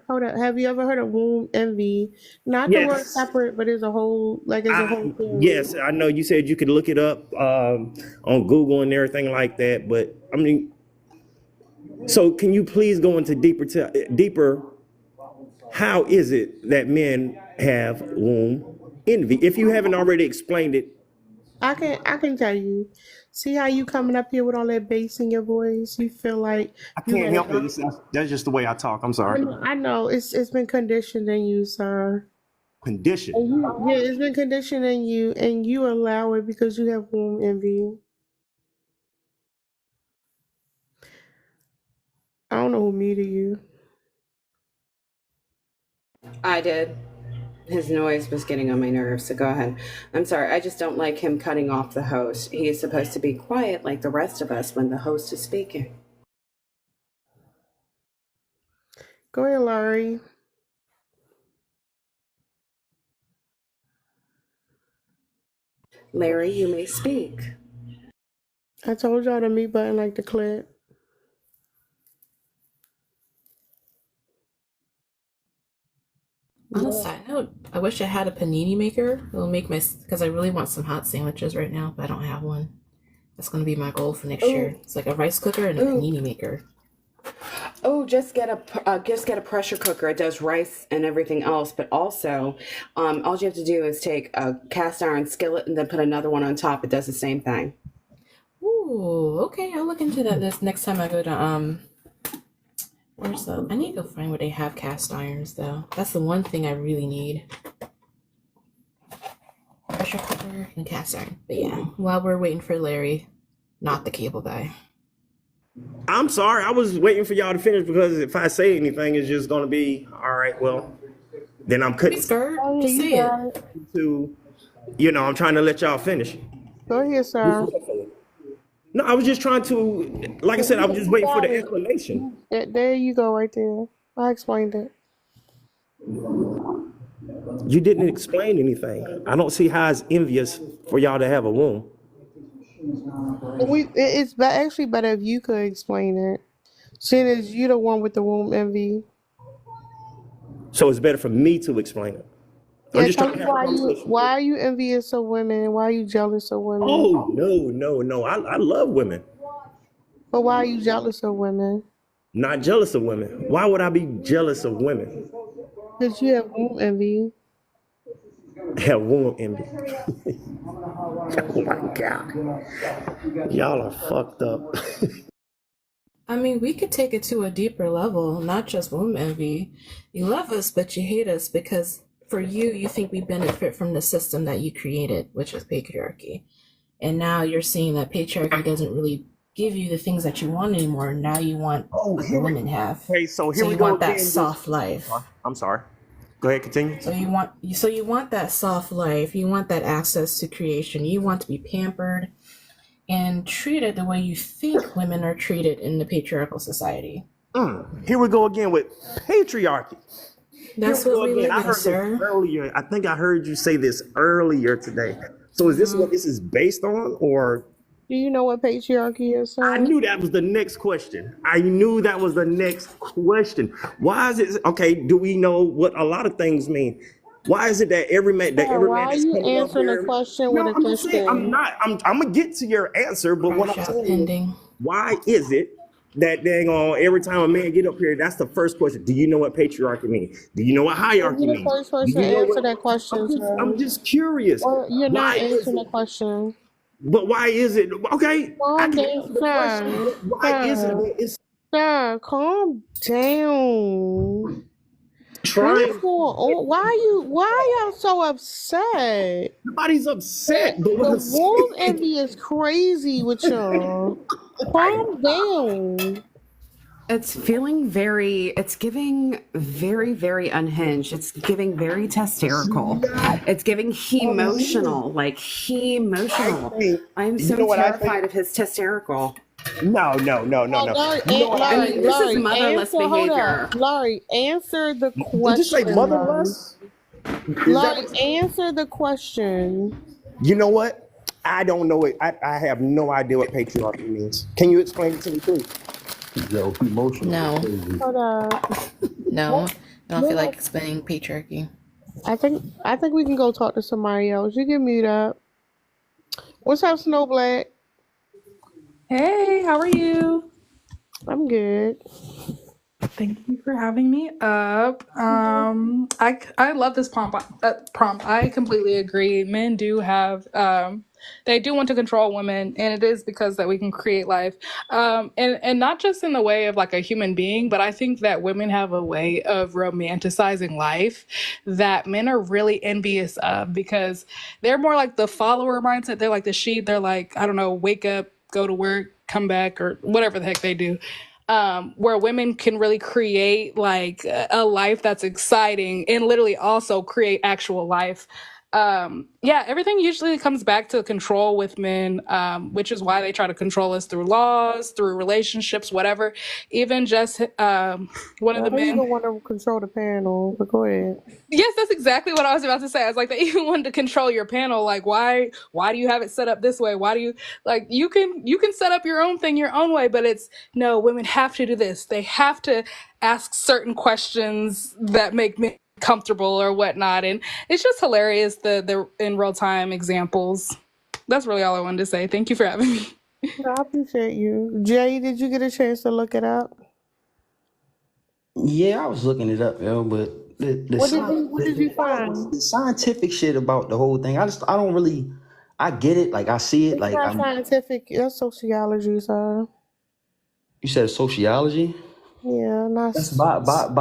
Hold up. Have you ever heard of womb envy? Not the word separate, but it's a whole... Like, it's a whole thing. Yes, I know you said you could look it up on Google and everything like that, but, I mean... So can you please go into deeper, how is it that men have womb envy? If you haven't already explained it. I can tell you. See how you coming up here with all that bass in your voice? You feel like... I can't help it. That's just the way I talk. I'm sorry. I know. It's been conditioned in you, sir. conditioned. And yeah, it's been conditioning you, and you allow it because you have womb envy. I don't know who muted you. I did. His noise was getting on my nerves, so go ahead. I'm sorry, I just don't like him cutting off the host. He is supposed to be quiet like the rest of us when the host is speaking. Go ahead, Laurie. Larry, you may speak. I told y'all the mute button like the clip. On a side note, I wish I had a panini maker. It'll make my, because I really want some hot sandwiches right now, but I don't have one. That's going to be my goal for next year. It's like a rice cooker and a panini maker. Oh, just get a pressure cooker. It does rice and everything else, but also, all you have to do is take a cast iron skillet and then put another one on top. It does the same thing. Ooh, okay. I'll look into that this next time I go to where's the? I need to go find where they have cast irons though. That's the one thing I really need. Pressure cooker and cast iron. But yeah, while we're waiting for Larry, not the cable guy. I'm sorry, I was waiting for y'all to finish because if I say anything, it's just gonna be all right. Well, then I'm cutting. Just say it. I'm trying to let y'all finish. Go ahead, sir. No, I was just trying to, like I said, I was just waiting for the explanation. There you go, right there. I explained it. You didn't explain anything. I don't see how it's envious for y'all to have a womb. It's actually better if you could explain it, seeing as you the one with the womb envy. So it's better for me to explain it. Yeah, tell me why are you envious of women? Why are you jealous of women? Oh, no. I love women. But why are you jealous of women? Not jealous of women. Why would I be jealous of women? Because you have womb envy. Have womb envy. Oh my God. Y'all are fucked up. I mean, we could take it to a deeper level, not just womb envy. You love us, but you hate us because for you think we benefit from the system that you created, which is patriarchy. And now you're seeing that patriarchy doesn't really give you the things that you want anymore. Now you want what the women have. Okay, so here we you go want that again. soft life. I'm sorry. Go ahead, continue. So you want that soft life. You want that access to creation. You want to be pampered and treated the way you think women are treated in the patriarchal society. Here we go again with patriarchy. That's what we live in, sir. Earlier, I think I heard you say this earlier today. So is this what this is based on, or? Do you know what patriarchy is, sir? I knew that was the next question. Why is it, okay, do we know what a lot of things mean? Why is it that every man why are you answering the question with a question? I'm gonna get to your answer, but what I'm saying, why is it that dang on every time a man get up here, that's the first question? Do you know what patriarchy means? Do you know what hierarchy means? You're the first person to answer that question, sir. I'm just curious. Or you're not answering the question. But why is it? Okay, calm down, sir. Why is it? Sir, calm down. Trying. Why are y'all so upset? Nobody's upset. The womb envy is crazy with y'all. Calm down. It's giving very, very unhinged. It's giving very hysterical. It's giving emotional, I'm so terrified of his hysterical. No. Laurie, this is motherless behavior. Laurie, answer the question. Did you say motherless? Laurie, answer the question. You know what? I don't know it. I have no idea what patriarchy means. Can you explain it to me, please? Yo, emotional. No. Hold up. No, I don't feel like explaining patriarchy. I think we can go talk to somebody else. You can mute up. What's up, Snow Black? Hey, how are you? I'm good. Thank you for having me up. I love this prompt. I completely agree. Men do have they do want to control women, and it is because that we can create life, and not just in the way of like a human being, but I think that women have a way of romanticizing life that men are really envious of because they're more like the follower mindset. They're like the sheep. They're like, I don't know, wake up, go to work, come back, or whatever the heck they do. Where women can really create like a life that's exciting and literally also create actual life. Yeah, everything usually comes back to control with men, which is why they try to control us through laws, through relationships, whatever. Even just one of the You men. don't want to control the panel, but go ahead. Yes, that's exactly what I was about to say. I was like, they even wanted to control your panel. Like, why do you have it set up this way? Why do you like you can set up your own thing your own way, but it's no, women have to do this. They have to ask certain questions that make me comfortable or whatnot. And it's just hilarious the in real time examples. That's really all I wanted to say. Thank you for having me. No, I appreciate you. Jay, did you get a chance to look it up? Yeah, I was looking it up, yo, but What did you find? the scientific shit about the whole thing, I don't really, I get it, like I see it, It's like not scientific. That's sociology, sir. you said sociology. Yeah, not. That's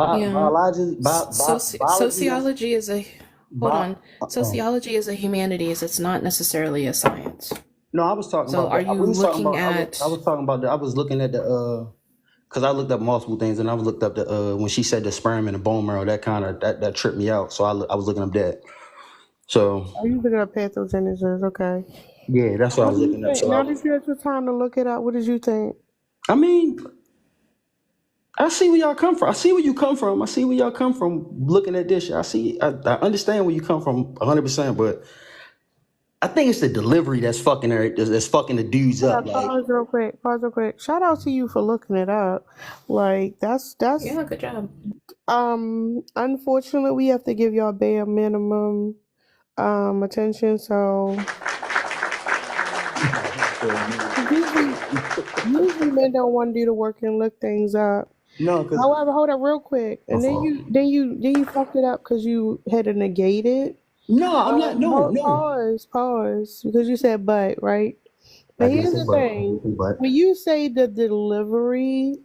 Yeah. biology. Sociology is a hold Bi- on. Sociology is a humanities. It's not necessarily a science. no, I was talking So about are the. you We was talking looking about. at I was talking about the. I was looking at the. Because I looked up multiple things, and I was looked up the. When she said the sperm and the bone marrow, that kind of that tripped me out. So I was looking up that. So Are you looking up pathogenesis? Okay. yeah, that's what I What was do you looking up. think? So Now that you had your time to look it up, what did you think? I mean, I see where y'all come from. I see where you come from. I see where y'all come from looking at this shit. I understand where you come from 100%, but I think it's the delivery that's fucking her, that's fucking the dudes Yeah, up. Like, pause real quick. Pause real quick. Shout out to you for looking it up. Like that's yeah, good job. unfortunately we have to give y'all bare minimum attention. So usually men don't want to do the work and look things up. no, because However, hold up real quick. And then you fucked it up because you had to negate it. no, I'm not. No, no. Pause, because you said but, right? I But did here's say the but. I thing: did say but. when you say the delivery,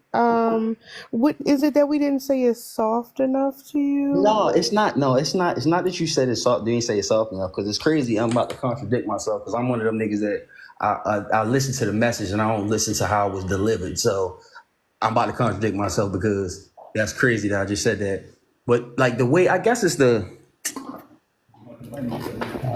what is it that we didn't say is soft enough to No, you? it's not. No, it's not. It's not that you said it's soft. You didn't say it's soft enough because it's crazy. I'm about to contradict myself because I'm one of them niggas that I listen to the message and I don't listen to how it was delivered. So I'm about to contradict myself because that's crazy that I just said that. But like the way, I guess it's the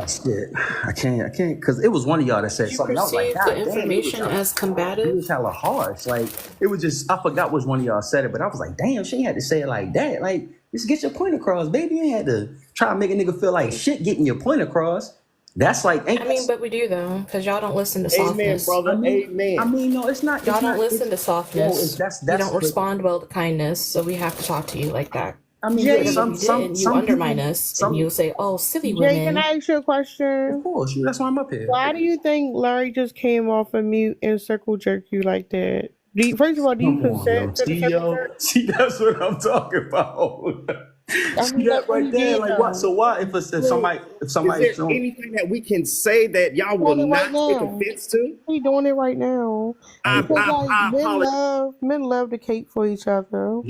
shit. I can't because it was one of y'all that said Did you something. I was like, perceive the God damn, information as he was combative? hella harsh. Like it was just I forgot which one of y'all said it, but I was like, damn, she had to say it like that. Like, just get your point across, baby. You ain't had to try to make a nigga feel like shit getting your point across. That's like, ain't I mean, that's but we do though, because y'all don't listen to Amen, softness. brother. Amen. no, it's not. Y'all It's don't not. listen It's to no. It's softness. You that's. don't But respond well to kindness, so we have to talk to you like that. I mean, yeah. Jay, Because if you didn't, you Some undermine people. us and Some. you'll say, "Oh, silly Jay, can women." I ask you a Of question? course, that's why I'm up here. Why do you think Larry just came off of mute and circle jerked you like that? First of all, do you Come on, yo. consent to the See, circle yo. jerk? See, that's what I'm talking about. I See mean, that like what right he there? did Like what? though. So why Wait, if Is somebody there showing anything that we can say that y'all will doing it right not take now. offense to? He doing it right now like because like I apologize. men love to cape for each other.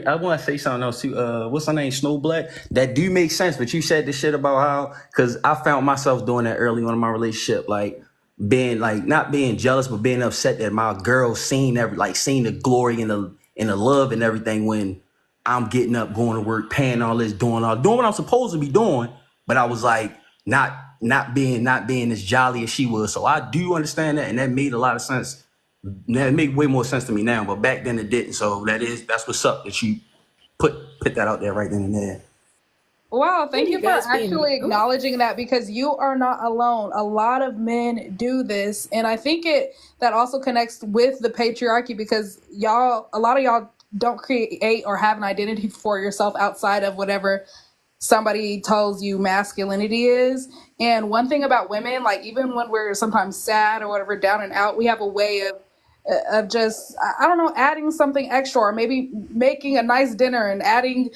I want to say something else too. What's her name? Snow Black. That do make sense, but you said this shit about how because I found myself doing that early on in my relationship, like being like not being jealous, but being upset that my girl seen the glory and the love and everything when I'm getting up, going to work, paying all this, doing what I'm supposed to be doing, but I was like not being as jolly as she was. So I do understand that, and that made a lot of sense. Now, it make way more sense to me now, but back then it didn't. So that's what's up that you put that out there right then and there. Wow, Yeah, thank you you for guys being actually acknowledging that because you are not alone. A lot of men do this, and I think that also connects with the patriarchy because a lot of y'all don't create or have an identity for yourself outside of whatever somebody tells you masculinity is. And one thing about women, like even when we're sometimes sad or whatever, down and out, we have a way of of just, I don't know, adding something extra, or maybe making a nice dinner and adding,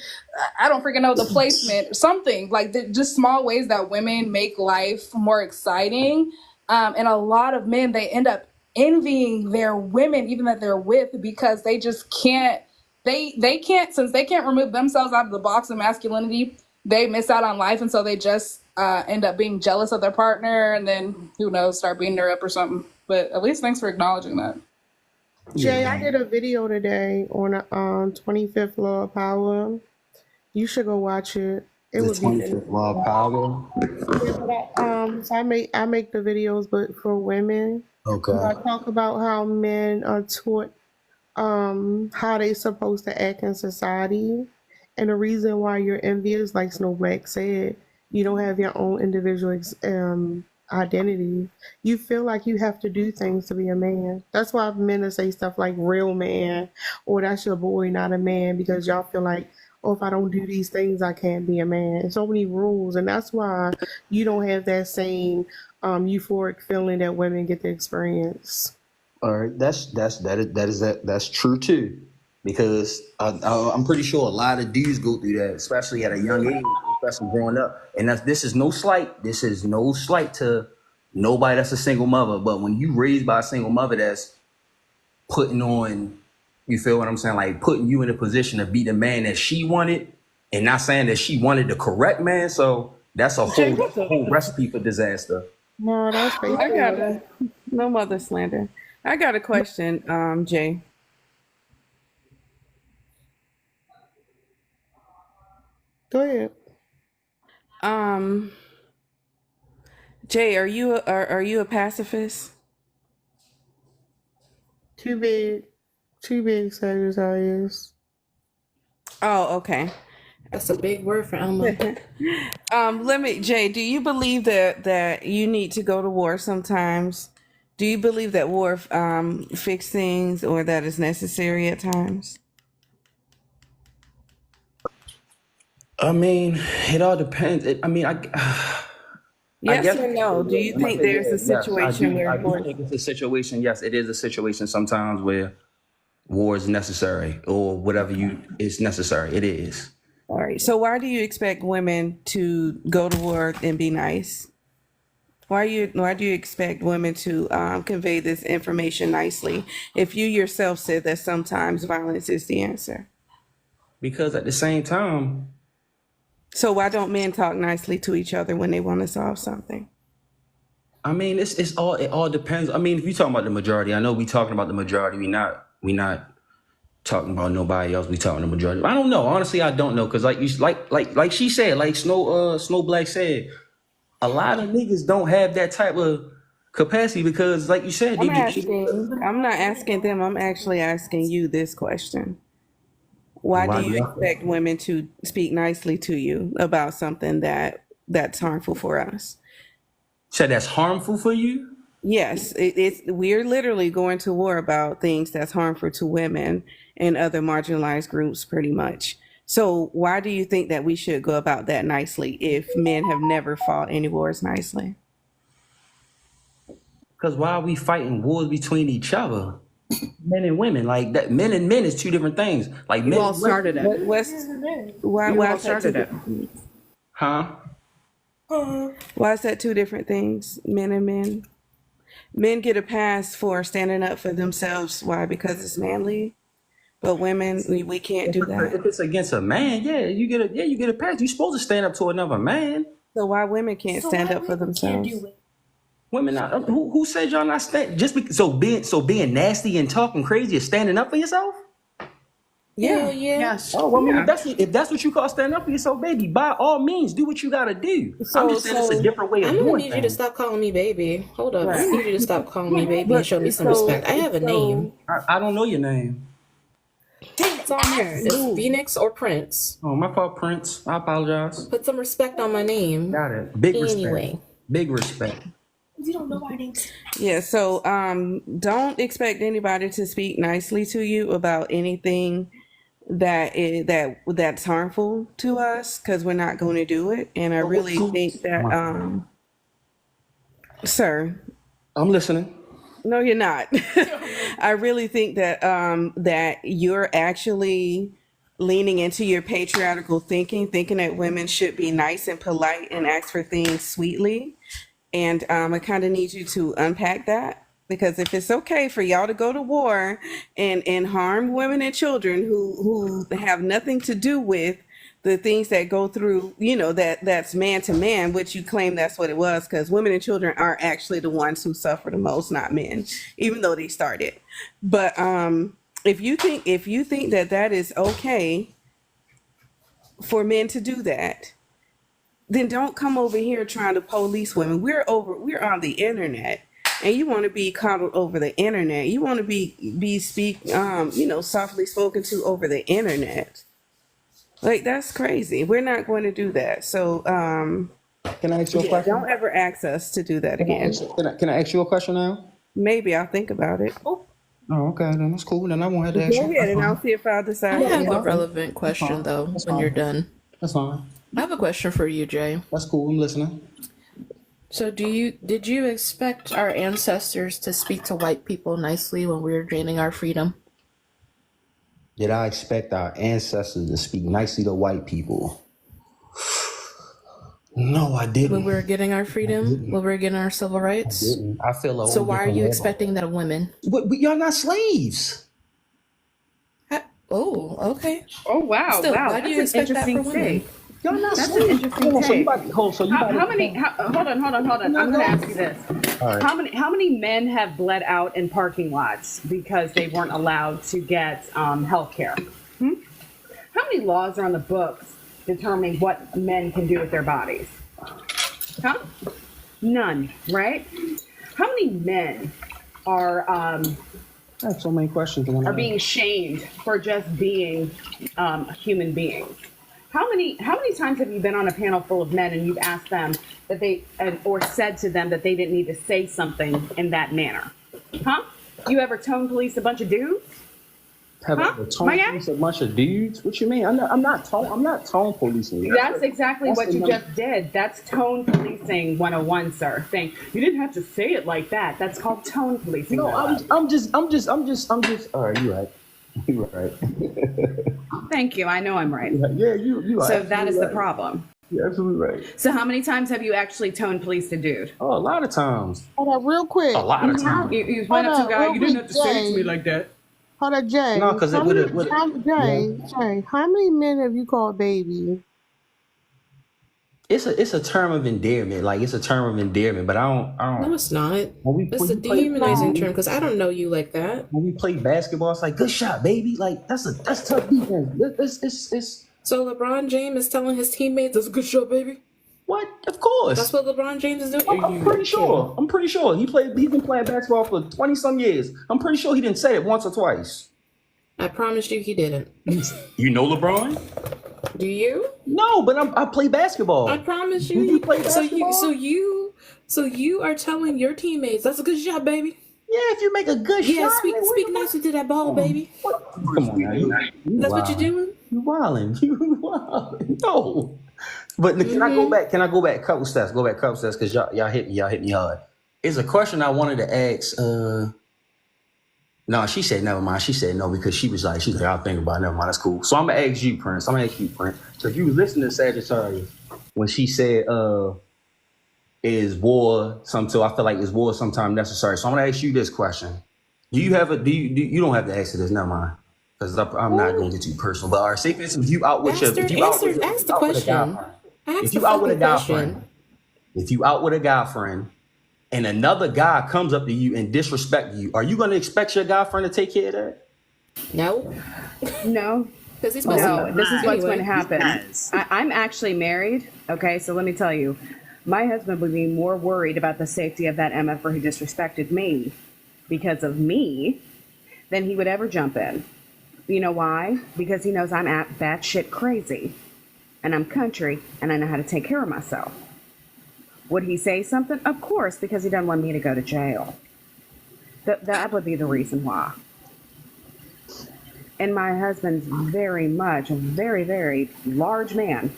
I don't freaking know, the placement, something like just small ways that women make life more exciting. And a lot of men, they end up envying their women, even that they're with, because they just can't, they can't, since they can't remove themselves out of the box of masculinity, they miss out on life. And so they just end up being jealous of their partner, and then who knows, start beating her up or something. But at least thanks for acknowledging that. Jay, I did a video today on the 25th Law of Power. You should go watch it. It The would be 25th law of power. yeah, but so I make the videos, but for women. Okay. I talk about how men are taught how they supposed to act in society, and the reason why you're envious, like Snow Black said, you don't have your own individual identity. You feel like you have to do things to be a man. That's why men will say stuff like "real man" or "that's your boy, not a man," because y'all feel like, oh, if I don't do these things, I can't be a man. So many rules, and that's why you don't have that same euphoric feeling that women get to experience. All right, that's true too, because I'm pretty sure a lot of dudes go through that, especially at a young age, especially growing up. And this is no slight. This is no slight to nobody that's a single mother. But when you raised by a single mother that's putting on, you feel what I'm saying, like putting you in a position to be the man that she wanted, and not saying that she wanted the correct man. So that's a Jay, whole recipe for disaster. No, that's I got no mother slander. I got a question, Jay. Go ahead. Jay, are you a pacifist? Too big, Sagittarius. Oh, okay. That's a big word for Elmo. Jay, do you believe that you need to go to war sometimes? Do you believe that war fix things, or that is necessary at times? I mean, it all depends. Yes guess or no? Do you think there's a situation I where do think it's a situation. Yes, it is a situation sometimes where war is necessary, or whatever is necessary. It is. all right. So why do you expect women to go to war and be nice? Why do you expect women to convey this information nicely if you yourself said that sometimes violence is the answer? Because at the same time, so why don't men talk nicely to each other when they want to solve something? I mean, it all depends. I mean, if you're talking about the majority, I know we talking about the majority. We not talking about nobody else. We talking the majority. I don't know. Honestly, I don't know, because like she said, like Snow Black said, a lot of niggas don't have that type of capacity, because, like you said, I'm not asking them. I'm actually asking you this question. Why do you expect women to speak nicely to you about something that's harmful for us? So that's harmful for you? Yes, we're literally going to war about things that's harmful to women and other marginalized groups, pretty much. So why do you think that we should go about that nicely if men have never fought any wars nicely? Because why are we fighting wars between each other? Men and women, like that. Men and men is two different things. Like You men all started it. Why is that two different things? Huh? Why is that two different things? Men and men. Men get a pass for standing up for themselves. Why? Because it's manly. But women, we can't do that. If it's against a man, you get a pass. You're supposed to stand up to another man. So why women can't stand up for themselves? Women, not, who said y'all not stand? Being nasty and talking crazy is standing up for yourself? Yeah. Yes. Oh, well, I mean, if that's what you call standing up for yourself, baby, by all means, do what you gotta do. I'm just saying it's a different way of I'm doing gonna things. need you to stop calling me baby. Hold up. Right. I need you to stop calling me baby and show me some respect. I have a name. I don't know your name. It's on there. It's Phoenix or Prince. Oh, my fault, Prince. I apologize. Put some respect on my name. Got it. Big Anyway. respect. Big respect. You don't know my name. Yeah, so don't expect anybody to speak nicely to you about anything that's harmful to us, because we're not going to do it. And I really think that sir, I'm listening. No, you're not. I really think that that you're actually leaning into your patriarchal thinking that women should be nice and polite and ask for things sweetly. And I kind of need you to unpack that, because if it's okay for y'all to go to war and harm women and children who have nothing to do with the things that go through, that's man to man, which you claim that's what it was, because women and children are actually the ones who suffer the most, not men, even though they started. But if you think that that is okay for men to do that, then don't come over here trying to police women. We're on the internet, and you want to be coddled over the internet. You want to be softly spoken to over the internet. Like, that's crazy. We're not going to do that. So Can I ask you a question? don't ever ask us to do that again. Can I ask you a question now? Maybe I'll think about it. Oh, okay, then that's cool. Then I won't have to ask Go you. ahead, and I'll see if I'll decide. I have Yeah. a relevant question though when you're done. That's fine. I have a question for you, Jay. That's cool. I'm listening. So did you expect our ancestors to speak to white people nicely when we were gaining our freedom? Did I expect our ancestors to speak nicely to white people? No, I didn't. When we were getting our freedom, when we were getting our civil rights? I feel so why are you expecting that of women? But y'all not slaves. Oh, okay. Oh wow, Still, wow, why do that's you an expect that interesting for women? take. Y'all not That's slaves. an interesting take. Hold on. I'm gonna ask you this. All right. How many men have bled out in parking lots because they weren't allowed to get health care? How many laws are on the books determining what men can do with their bodies? Huh? None, right? How many men are I have so many questions. being shamed for just being human beings? How many times have you been on a panel full of men and you've asked them that they or said to them that they didn't need to say something in that manner? Huh? You ever tone police a bunch of dudes? Have I ever tone police a bunch of dudes? What you mean? I'm not tone policing. That's exactly what you just did. That's tone policing 101, sir. Saying you didn't have to say it like that. That's called tone policing. No, I'm just. All right, you're right. You're right. Thank you. I know I'm right. Yeah, you are. So that is the problem. You're absolutely right. So how many times have you actually tone policed a dude? Oh, a lot of times. Hold up, real quick. A lot of times. You went up to a guy. You didn't have to say it to me like that. Hold up, Jay. No, because it would have. Jay, how many men have you called baby? It's a term of endearment. Like, it's a term of endearment, but I don't. No, it's not. It's a dehumanizing term because I don't know you like that. When we play basketball, it's like, good shot, baby. Like, that's tough defense. It's So LeBron James is telling his teammates, "That's a good shot, baby." What? Of course. That's what LeBron James is doing. I'm pretty sure. He's been playing basketball for 20-some years. I'm pretty sure he didn't say it once or twice. I promise you he didn't. You know LeBron? Do you? No, but I play basketball. I promise you. You play basketball? So you are telling your teammates, "That's a good shot, baby." Yeah, if you make a good shot. Yeah, speak nicely to that ball, baby. Come on now. That's what you're doing? You wildin'. No. But can I go back? Go back a couple steps because y'all hit me hard. It's a question I wanted to ask. No, she said never mind. She said no because she's like, I'll think about it. Never mind, that's cool. So I'm gonna ask you, Prince. So if you was listening to Sagittarius when she said, is war something? I feel like is war sometimes necessary. So I'm gonna ask you this question. You don't have to answer this, never mind. Because I'm not going to get too personal. But all right, say for instance, if you out with a guy friend, and another guy comes up to you and disrespect you, are you going to expect your guy friend to take care of that? No. No. This is what's going to happen. I'm actually married. Okay, so let me tell you, my husband would be more worried about the safety of that MFer who disrespected me because of me than he would ever jump in. You know why? Because he knows I'm batshit crazy, and I'm country, and I know how to take care of myself. Would he say something? Of course, because he doesn't want me to go to jail. That would be the reason why. And my husband's very much a very, very large man.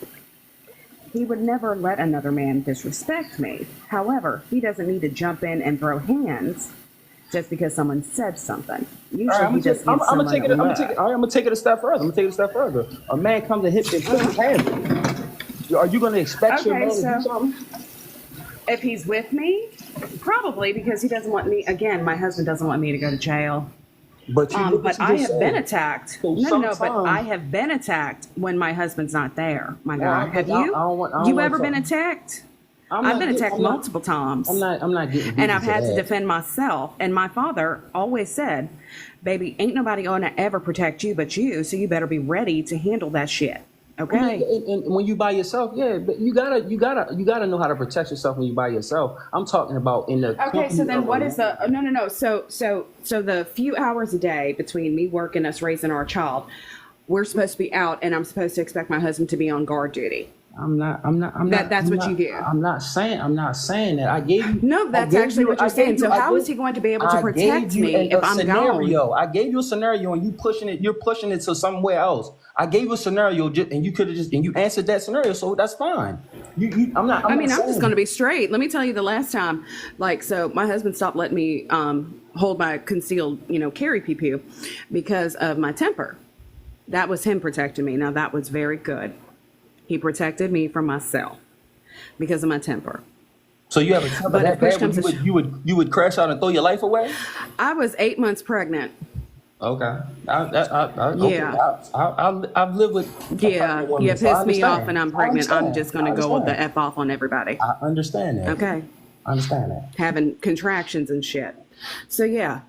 He would never let another man disrespect me. However, he doesn't need to jump in and throw hands just because someone said something. All right, Usually he just gives I'm gonna someone take a it. I'm gonna look. take it. All right, I'm gonna take it a step further. A man comes and hits and puts his hands on you. Are you gonna expect your Okay, man to do so something? if he's with me, probably because he doesn't want me. Again, my husband doesn't want me to go to jail. But you look But what you I just have been said. attacked. So No. But I sometimes, have been attacked when my husband's not there. My nah, guy, have 'cause I you? don't want. I don't You want ever been to. attacked? I'm I've not been getting. attacked multiple times, I'm not getting and deep I've into had to that. defend myself. And my father always said, "Baby, ain't nobody gonna ever protect you but you. So you better be ready to handle that shit." I mean, Okay. and when you by yourself, yeah, but you gotta know how to protect yourself when you by yourself. I'm talking about in the Okay, so company then of a what is the man. no. So the few hours a day between me working, us raising our child, we're supposed to be out, and I'm supposed to expect my husband to be on guard duty. That's what you do. I'm not saying that. No, that's actually what you're saying. So how is he going to be able to I gave protect you me if a I'm gone? scenario. I gave you a scenario, and you're pushing it to somewhere else. I gave you a scenario, and you could have and you answered that scenario, so that's fine. I'm I not mean, I'm just going to saying. be straight. Let me tell you the last time, so my husband stopped letting me hold my concealed, carry pee-pee because of my temper. That was him protecting me. Now, that was very good. He protected me from myself because of my temper. So you have a temper But if that push bad where comes to you would crash out and throw your life away? I was 8 months pregnant. Okay. Okay. Yeah. I've lived with a Yeah. pregnant You woman, so I piss me off understand. and I'm I pregnant. I'm understand. just going I to go with the understand. F off on everybody. I understand that. Okay. I understand that. Having contractions and shit. So, yeah,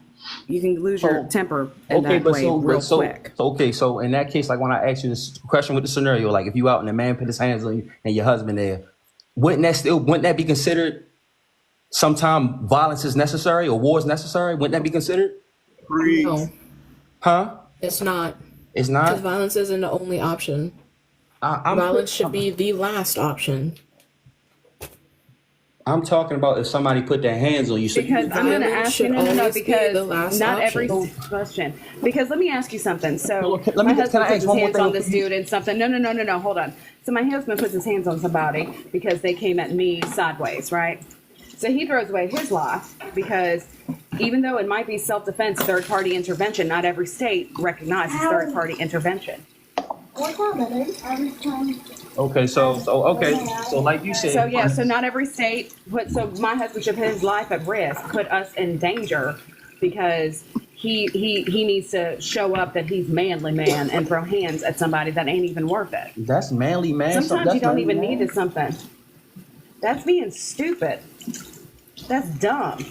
you can lose your So temper in okay, that way real quick. so in that case, like when I asked you this question with the scenario, like if you out and a man put his hands on you and your husband there, wouldn't that be considered sometime violence is necessary or war is necessary? Wouldn't that be considered? No, Huh? it's not. It's Because not. violence isn't the only option. I'm Violence should be the last option. I'm talking about if somebody put their hands on you. So Because I'm going to Violence ask you, should no, always be the because last not every option. question. Because let me ask you something. So let my me can husband I puts ask his one more hands on thing? this dude and something. No, hold on. So my husband puts his hands on somebody because they came at me sideways, right? So he throws away his life because even though it might be self-defense, third-party intervention, not every state recognizes third-party intervention. Okay, so like you So said, yeah, so not every state put. So my husband should put his life at risk, put us in danger, because he needs to show up that he's manly man and throw hands at somebody that ain't even worth it. that's manly man. Sometimes you That's don't manly even need man. to something. That's being stupid. That's dumb.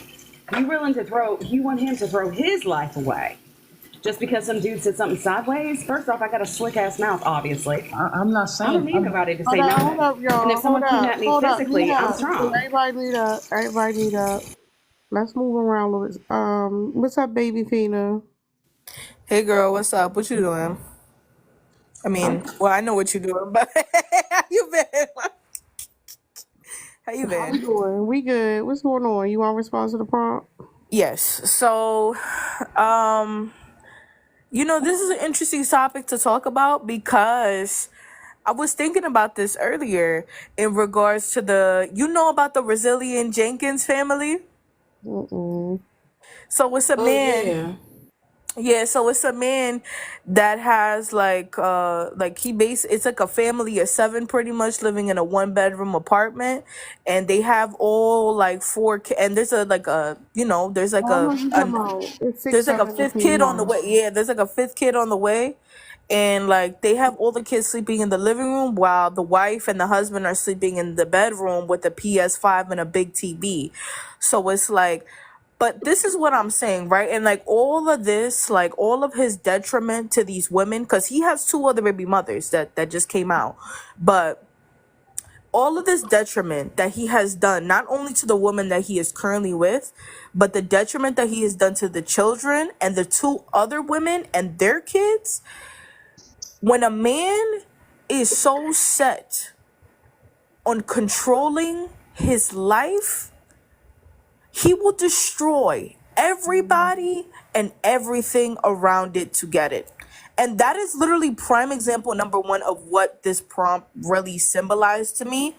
You want him to throw his life away. Just because some dude said something sideways? First off, I got a slick ass mouth, obviously. I'm not I don't saying. need nobody to Hold say up, nothing. hold up, And y'all. if someone came at me Hold up, mute physically, I'm up. strong. Everybody mute up. Everybody mute up. Let's move around a little bit. What's up, baby Fina? Hey girl, what's up? What you doing? I mean, well, I know what you're doing, but how you been? How you How we been? doing? We good. What's going on? You want to respond to the prompt? Yes. So, um, this is an interesting topic to talk about because I was thinking about this earlier in regards to about the Brazilian Jenkins family. Mm-mm. So it's a Oh man. yeah. Yeah, so it's a man that has it's like a family of 7 pretty much living in a 1-bedroom apartment, and they have all like 4 and there's Oh, I know what you talking about. It's six, there's like a seven, and 5th King kid on the House. way. Yeah, there's like a 5th kid on the way. And like they have all the kids sleeping in the living room while the wife and the husband are sleeping in the bedroom with a PS5 and a big TV. So it's like, but this is what I'm saying, right? And like all of this, like all of his detriment to these women, because he has 2 other baby mothers that just came out. But all of this detriment that he has done, not only to the woman that he is currently with, but the detriment that he has done to the children and the 2 other women and their kids. When a man is so set on controlling his life, he will destroy everybody and everything around it to get it. And that is literally prime example number 1 of what this prompt really symbolized to me.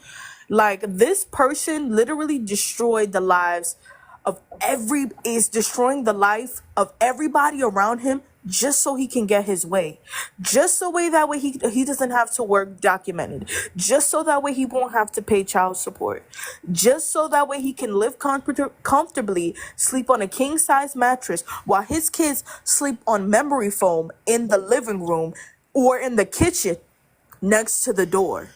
Like, this person literally destroyed the lives is destroying the life of everybody around him just so he can get his way. Just so that way he doesn't have to work documented. Just so that way he won't have to pay child support. Just so that way he can live comfortably, sleep on a king-size mattress while his kids sleep on memory foam in the living room or in the kitchen next to the door.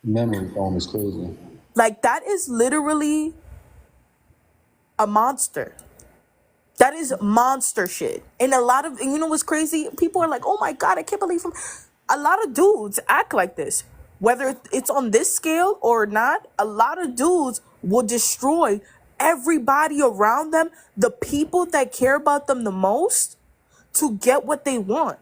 Memory foam is crazy. Like, that is literally a monster. That is monster shit. And a lot of, and you know what's crazy? People are like, oh my God, I can't believe him. A lot of dudes act like this. Whether it's on this scale or not, a lot of dudes will destroy everybody around them, the people that care about them the most, to get what they want.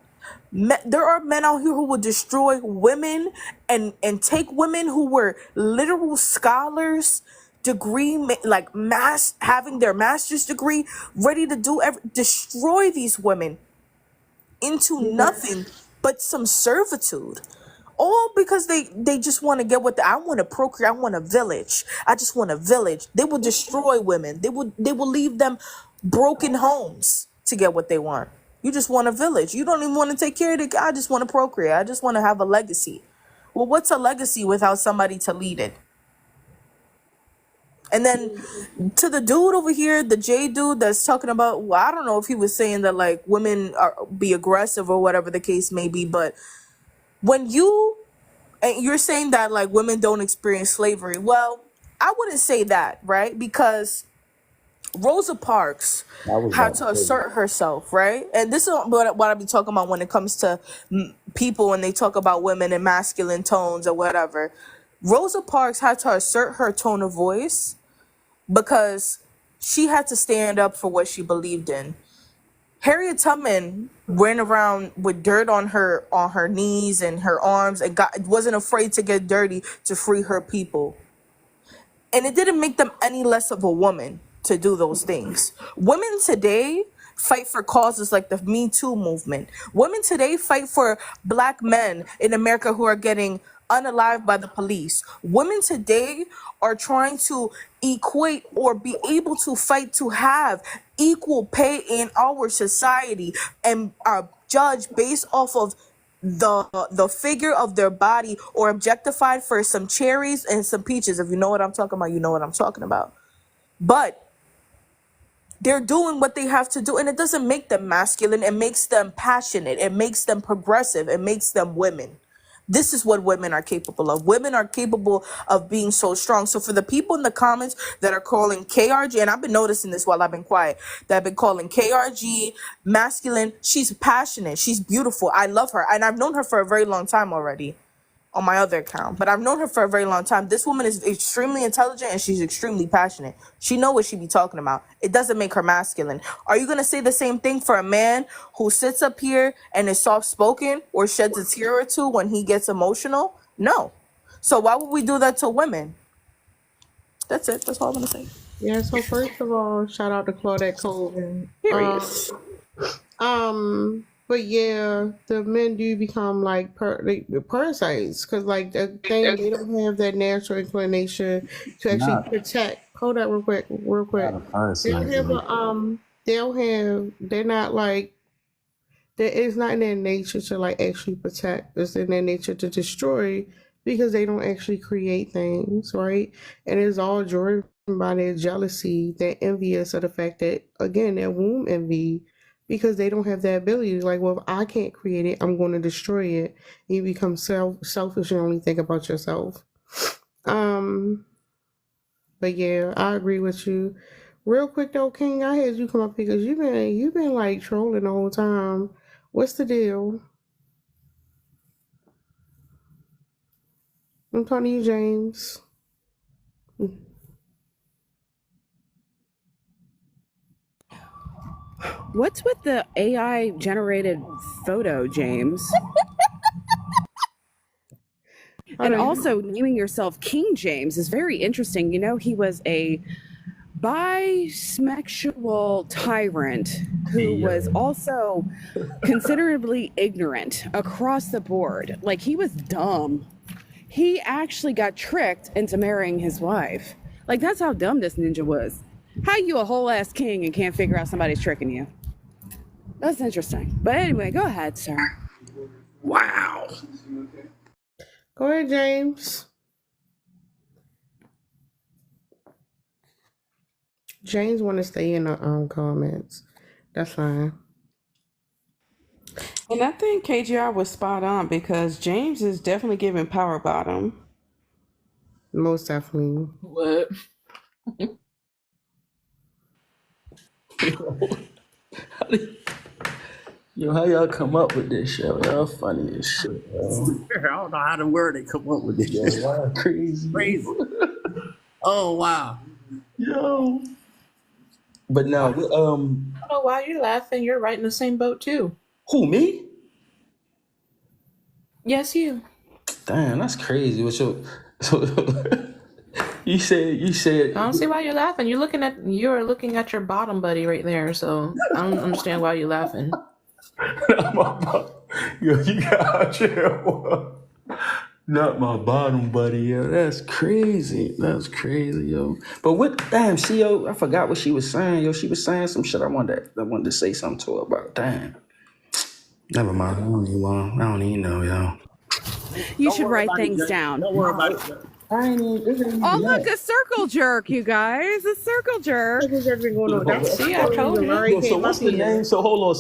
There are men out here who will destroy women and take women who were literal scholars, having their master's degree, ready to destroy these women into nothing but some servitude. All because they just want to get I want to procreate. I want a village. I just want a village. They will destroy women. They will leave them broken homes to get what they want. You just want a village. You don't even want to take care of it. I just want to procreate. I just want to have a legacy. Well, what's a legacy without somebody to lead it? And then to the dude over here, the J dude that's talking about, well, I don't know if he was saying that like women be aggressive or whatever the case may be, but when you're saying that like women don't experience slavery, well, I wouldn't say that, right? Because Rosa Parks had to assert herself, right? And this is what I be talking about when it comes to people and they talk about women in masculine tones or whatever. Rosa Parks had to assert her tone of voice because she had to stand up for what she believed in. Harriet Tubman ran around with dirt on her knees and her arms and wasn't afraid to get dirty to free her people. And it didn't make them any less of a woman to do those things. Women today fight for causes like the Me Too movement. Women today fight for black men in America who are getting unalived by the police. Women today are trying to equate or be able to fight to have equal pay in our society and are judged based off of the figure of their body or objectified for some cherries and some peaches. If you know what I'm talking about, you know what I'm talking about. But they're doing what they have to do, and it doesn't make them masculine. It makes them passionate. It makes them progressive. It makes them women. This is what women are capable of. Women are capable of being so strong. So for the people in the comments that are calling KRG, and I've been noticing this while I've been quiet, that have been calling KRG masculine, she's passionate. She's beautiful. I love her. And I've known her for a very long time already on my other account. But I've known her for a very long time. This woman is extremely intelligent and she's extremely passionate. She knows what she be talking about. It doesn't make her masculine. Are you going to say the same thing for a man who sits up here and is soft-spoken or sheds a tear or two when he gets emotional? No. So why would we do that to women? That's it. That's all I'm going to say. Yeah, so first of all, shout out to Claudette Colvin. But yeah, the men do become like parasites because like the thing, they don't have that natural inclination to actually protect. Hold up real quick. They're not like, it's not in their nature to like actually protect. It's in their nature to destroy because they don't actually create things, right? And it's all driven by their jealousy, they're envious of the fact that, again, their womb envy, because they don't have that ability. Like, well, if I can't create it, I'm going to destroy it. And you become selfish and only think about yourself. But yeah, I agree with you. Real quick though, King, I had you come up here because you've been like trolling the whole time. What's the deal? I'm talking to you, James. What's with the AI generated photo, James? And also naming yourself King James is very interesting. You know, he was a bisexual tyrant who was also considerably ignorant across the board. Like, he was dumb. He actually got tricked into marrying his wife. Like, that's how dumb this ninja was. How you a whole ass king and can't figure out somebody's tricking you? That's interesting. But anyway, go ahead, sir. Wow. Go ahead, James. James want to stay in the comments. That's fine. And I think KGR was spot on because James is definitely giving power bottom. Most definitely. What? Yo, how y'all come up with this shit? Y'all funny as shit, yo. I don't know how the word they come up with this. Yo, y'all crazy. Crazy. Oh wow. Yo. But now, I don't know why you're laughing. You're right in the same boat too. who, me? Yes, you. Damn, that's crazy. So you said I don't see why you're laughing. You're looking at your bottom buddy right there. So I don't understand why you're laughing. Yo, you got your not my bottom buddy, yo. That's crazy. That's crazy, yo. But damn, see, yo, I forgot what she was saying, yo. She was saying some shit I wanted to say something to her about. Damn. Never mind. I don't even know, yo. You should write things down. Don't worry about it. Oh, look, a circle jerk, you guys. A circle jerk. See, I told you. So what's the name? So hold on.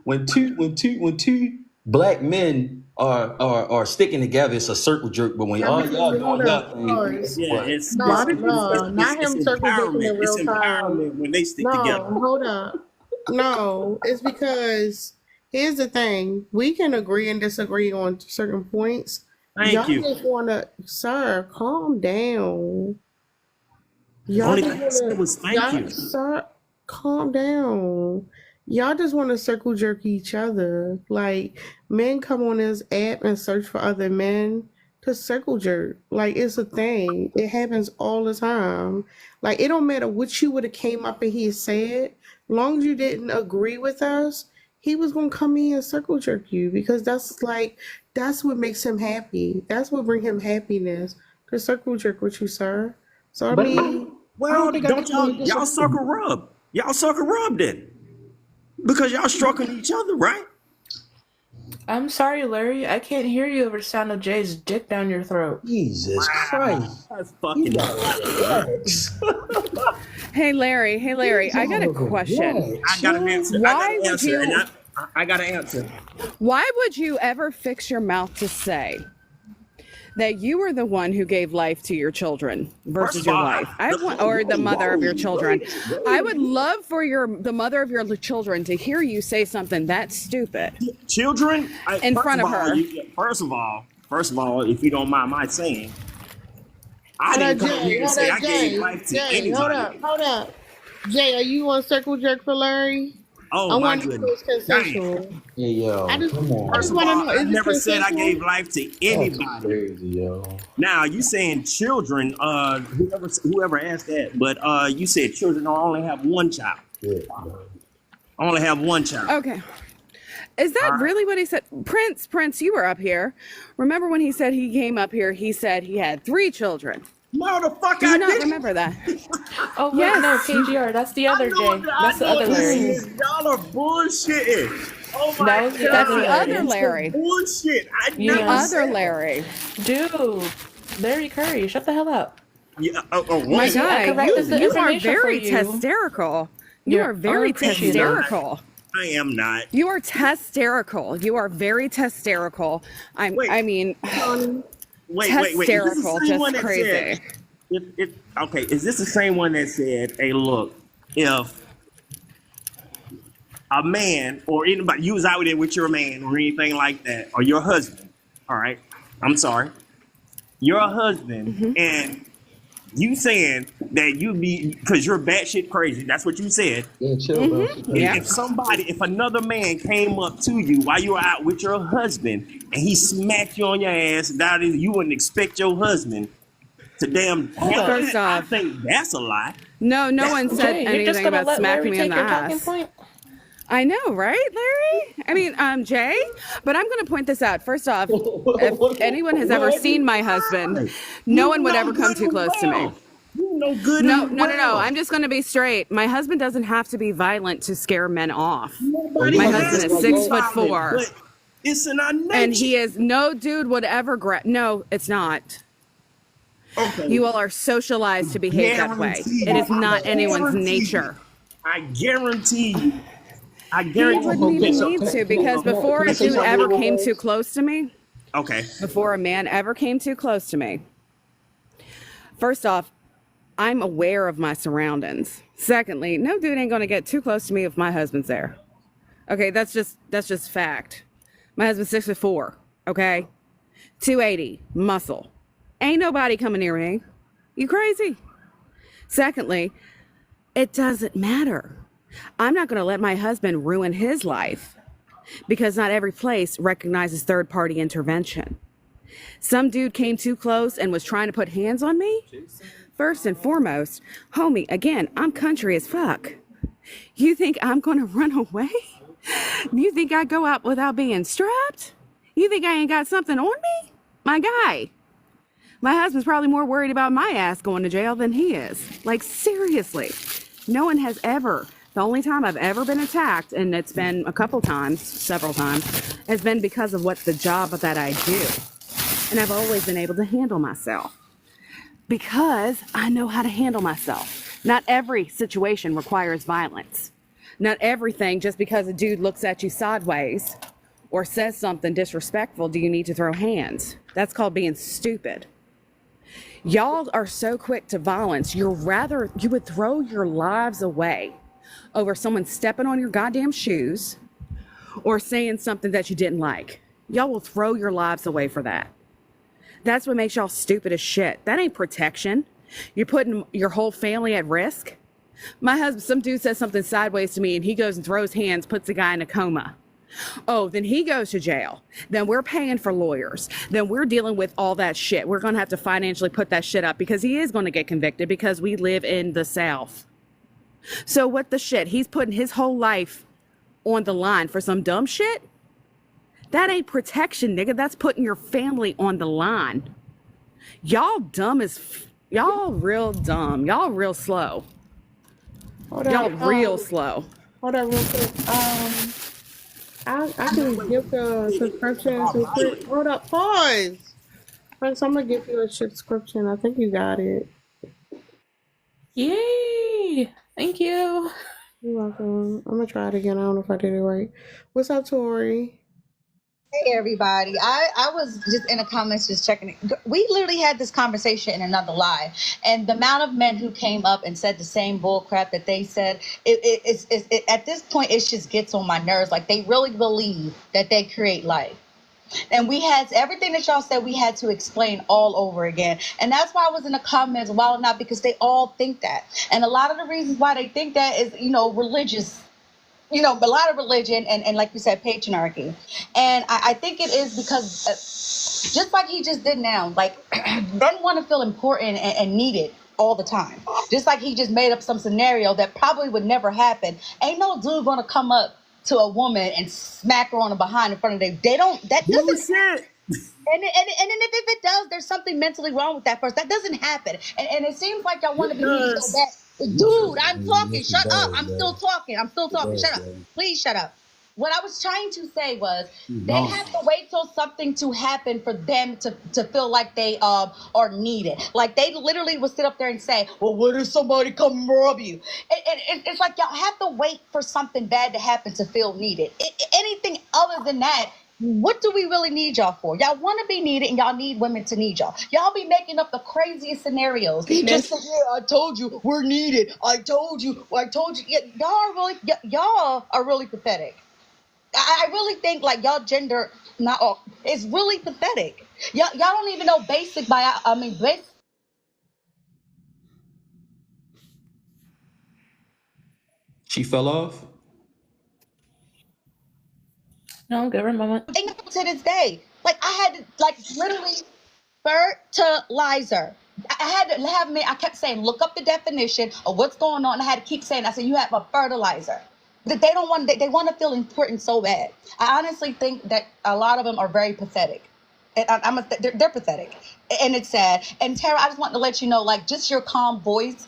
When two black men are sticking together, it's a circle jerk. But when all y'all doing nothing, it's not him circle jerking in real it's time. empowerment when they stick No, together. hold up. No, it's because here's the thing: we can agree and disagree on certain points. Thank you. Just wanna, sir, calm down. Y'all Only just thing I said was thank you. Sir, calm down. Y'all just want to circle jerk each other. Like, men come on this app and search for other men to circle jerk. Like, it's a thing. It happens all the time. Like, it don't matter what you would have came up and he said. Long as you didn't agree with us, he was gonna come in and circle jerk you because that's what makes him happy. That's what bring him happiness. To circle jerk with you, sir. So I mean, well, don't y'all circle rub? Y'all circle rub then, because y'all stroking each other, right? I'm sorry, Larry. I can't hear you over the sound of Jay's dick down your throat. Jesus Christ. That's fucking. Hey, Larry, I got a question. I got an answer. I got an answer. Why would you ever fix your mouth to say that you were the one who gave life to your children versus your wife, or the mother of your children? I would love for the mother of your children to hear you say something that stupid. Children in front of her. First of all, if you don't mind my saying, I didn't come here and say I gave life to anybody. Hold up. Jay, are you on circle jerk for Larry? Oh my goodness! Hey, yo, First of all, I never said I gave life to anybody. That's crazy, yo. Now you saying children? Whoever asked that, but you said children only have one child. Yeah. Only have one child. Okay. Is that really what he said? Prince, you were up here. Remember when he said he came up here, he said he had 3 children. No, the fuck Do you I not didn't. remember that? Oh, wait, yes. No, KGR. That's the other Jay. That's the other Larry. Y'all are bullshitting. Oh my God. That's the other Larry. Bullshit. The other Larry. Dude, Larry Curry, shut the hell up. Yeah. My guy, you are very hysterical. You are very hysterical. I am not. You are hysterical. You are very hysterical. Wait. Hysterical, just crazy. Okay, is this the same one that said, hey, look, if a man or anybody, you was out there with your man or anything like that, or your husband, all right, I'm sorry, your husband, and you saying that you be, because you're batshit crazy, that's what you said. Yeah, chill, bro. If another man came up to you while you were out with your husband and he smacked you on your ass, you wouldn't expect your husband to damn. First off, I think that's a lie. No one said anything about smacking me in the ass. I know, right, Larry? I mean, Jay? But I'm going to point this out. First off, if anyone has ever seen my husband, no one would ever come too close to me. You no good No, in the no, no, no. world. I'm just going to be straight. My husband doesn't have to be violent to scare men off. Oh, your Nobody My husband husband has just is to like be 6'4"? violent, 6'4", but it's in our and nature. he is no dude would ever no, it's not. Okay. You all are socialized to behave that way. Guarantee It you. is not I anyone's guarantee you. nature. I guarantee you. I He guarantee wouldn't you. Okay, even so need to, can because I, before can I a say dude something ever real came too fast? close to me, Okay. before a man ever came too close to me, first off, I'm aware of my surroundings. Secondly, no dude ain't gonna get too close to me if my husband's there. Okay, that's just fact. My husband's 6'4", okay? 280, muscle. Ain't nobody coming near me. You crazy? Secondly, it doesn't matter. I'm not gonna let my husband ruin his life because not every place recognizes third-party intervention. Some dude came too close and was trying to put hands on me? First and foremost, homie, again, I'm country as fuck. You think I'm gonna run away? You think I go out without being strapped? You think I ain't got something on me? My guy. My husband's probably more worried about my ass going to jail than he is. Like, seriously. No one has ever, the only time I've ever been attacked, and it's been a couple times, several times, has been because of what the job that I do. And I've always been able to handle myself because I know how to handle myself. Not every situation requires violence. Not everything, just because a dude looks at you sideways or says something disrespectful, do you need to throw hands. That's called being stupid. Y'all are so quick to violence, you would throw your lives away over someone stepping on your goddamn shoes or saying something that you didn't like. Y'all will throw your lives away for that. That's what makes y'all stupid as shit. That ain't protection. You're putting your whole family at risk. My husband, some dude says something sideways to me and he goes and throws hands, puts the guy in a coma. Oh, then he goes to jail. Then we're paying for lawyers. Then we're dealing with all that shit. We're going to have to financially put that shit up because he is going to get convicted because we live in the South. So what the shit? He's putting his whole life on the line for some dumb shit? That ain't protection, nigga. That's putting your family on the line. Y'all dumb as... Y'all real dumb. Y'all real slow. Hold Y'all on. real slow. Hold on real quick. I can give the subscription so quick. Hold up. Pause. First, I'm gonna give you a subscription. I think you got it. Yay! Thank you. You're welcome. I'm gonna try it again. I don't know if I did it right. What's up, Tori? Hey everybody. I was just in the comments just checking it. We literally had this conversation in another live, and the amount of men who came up and said the same bull crap that they said, at this point it just gets on my nerves. Like, they really believe that they create life. And we had everything that y'all said we had to explain all over again. And that's why I was in the comments while not, because they all think that. And a lot of the reasons why they think that is, religious, a lot of religion and like you said, patriarchy. And I think it is because just like he just did now, like men want to feel important and needed all the time. Just like he just made up some scenario that probably would never happen. Ain't no dude gonna come up to a woman and smack her on the behind in front of them. They don't, that doesn't happen. And then if it does, there's something mentally wrong with that person. That doesn't happen. And it seems like y'all want to be needy so bad. Dude, I'm talking. Shut up. I'm still talking. Shut up. Please shut up. What I was trying to say was they have to wait till something to happen for them to feel like they are needed. Like, they literally would sit up there and say, well, what if somebody come rob you? It's like y'all have to wait for something bad to happen to feel needed. Anything other than that, what do we really need y'all for? Y'all want to be needed, and y'all need women to need y'all. Y'all be making up the craziest scenarios. Just so, yeah, I told you we're needed. I told you. Yeah, y'all are really pathetic. I really think, like, y'all gender not all. It's really pathetic. Y'all don't even know basic basic. She fell off. No, give her a moment. To this day, like, I had to, like, literally fertilizer. I had to have me. I kept saying, look up the definition of what's going on. I had to keep saying, I said, you have a fertilizer. That they don't want. They want to feel important so bad. I honestly think that a lot of them are very pathetic. And they're pathetic, and it's sad. And Tara, I just want to let you know, like, just your calm voice,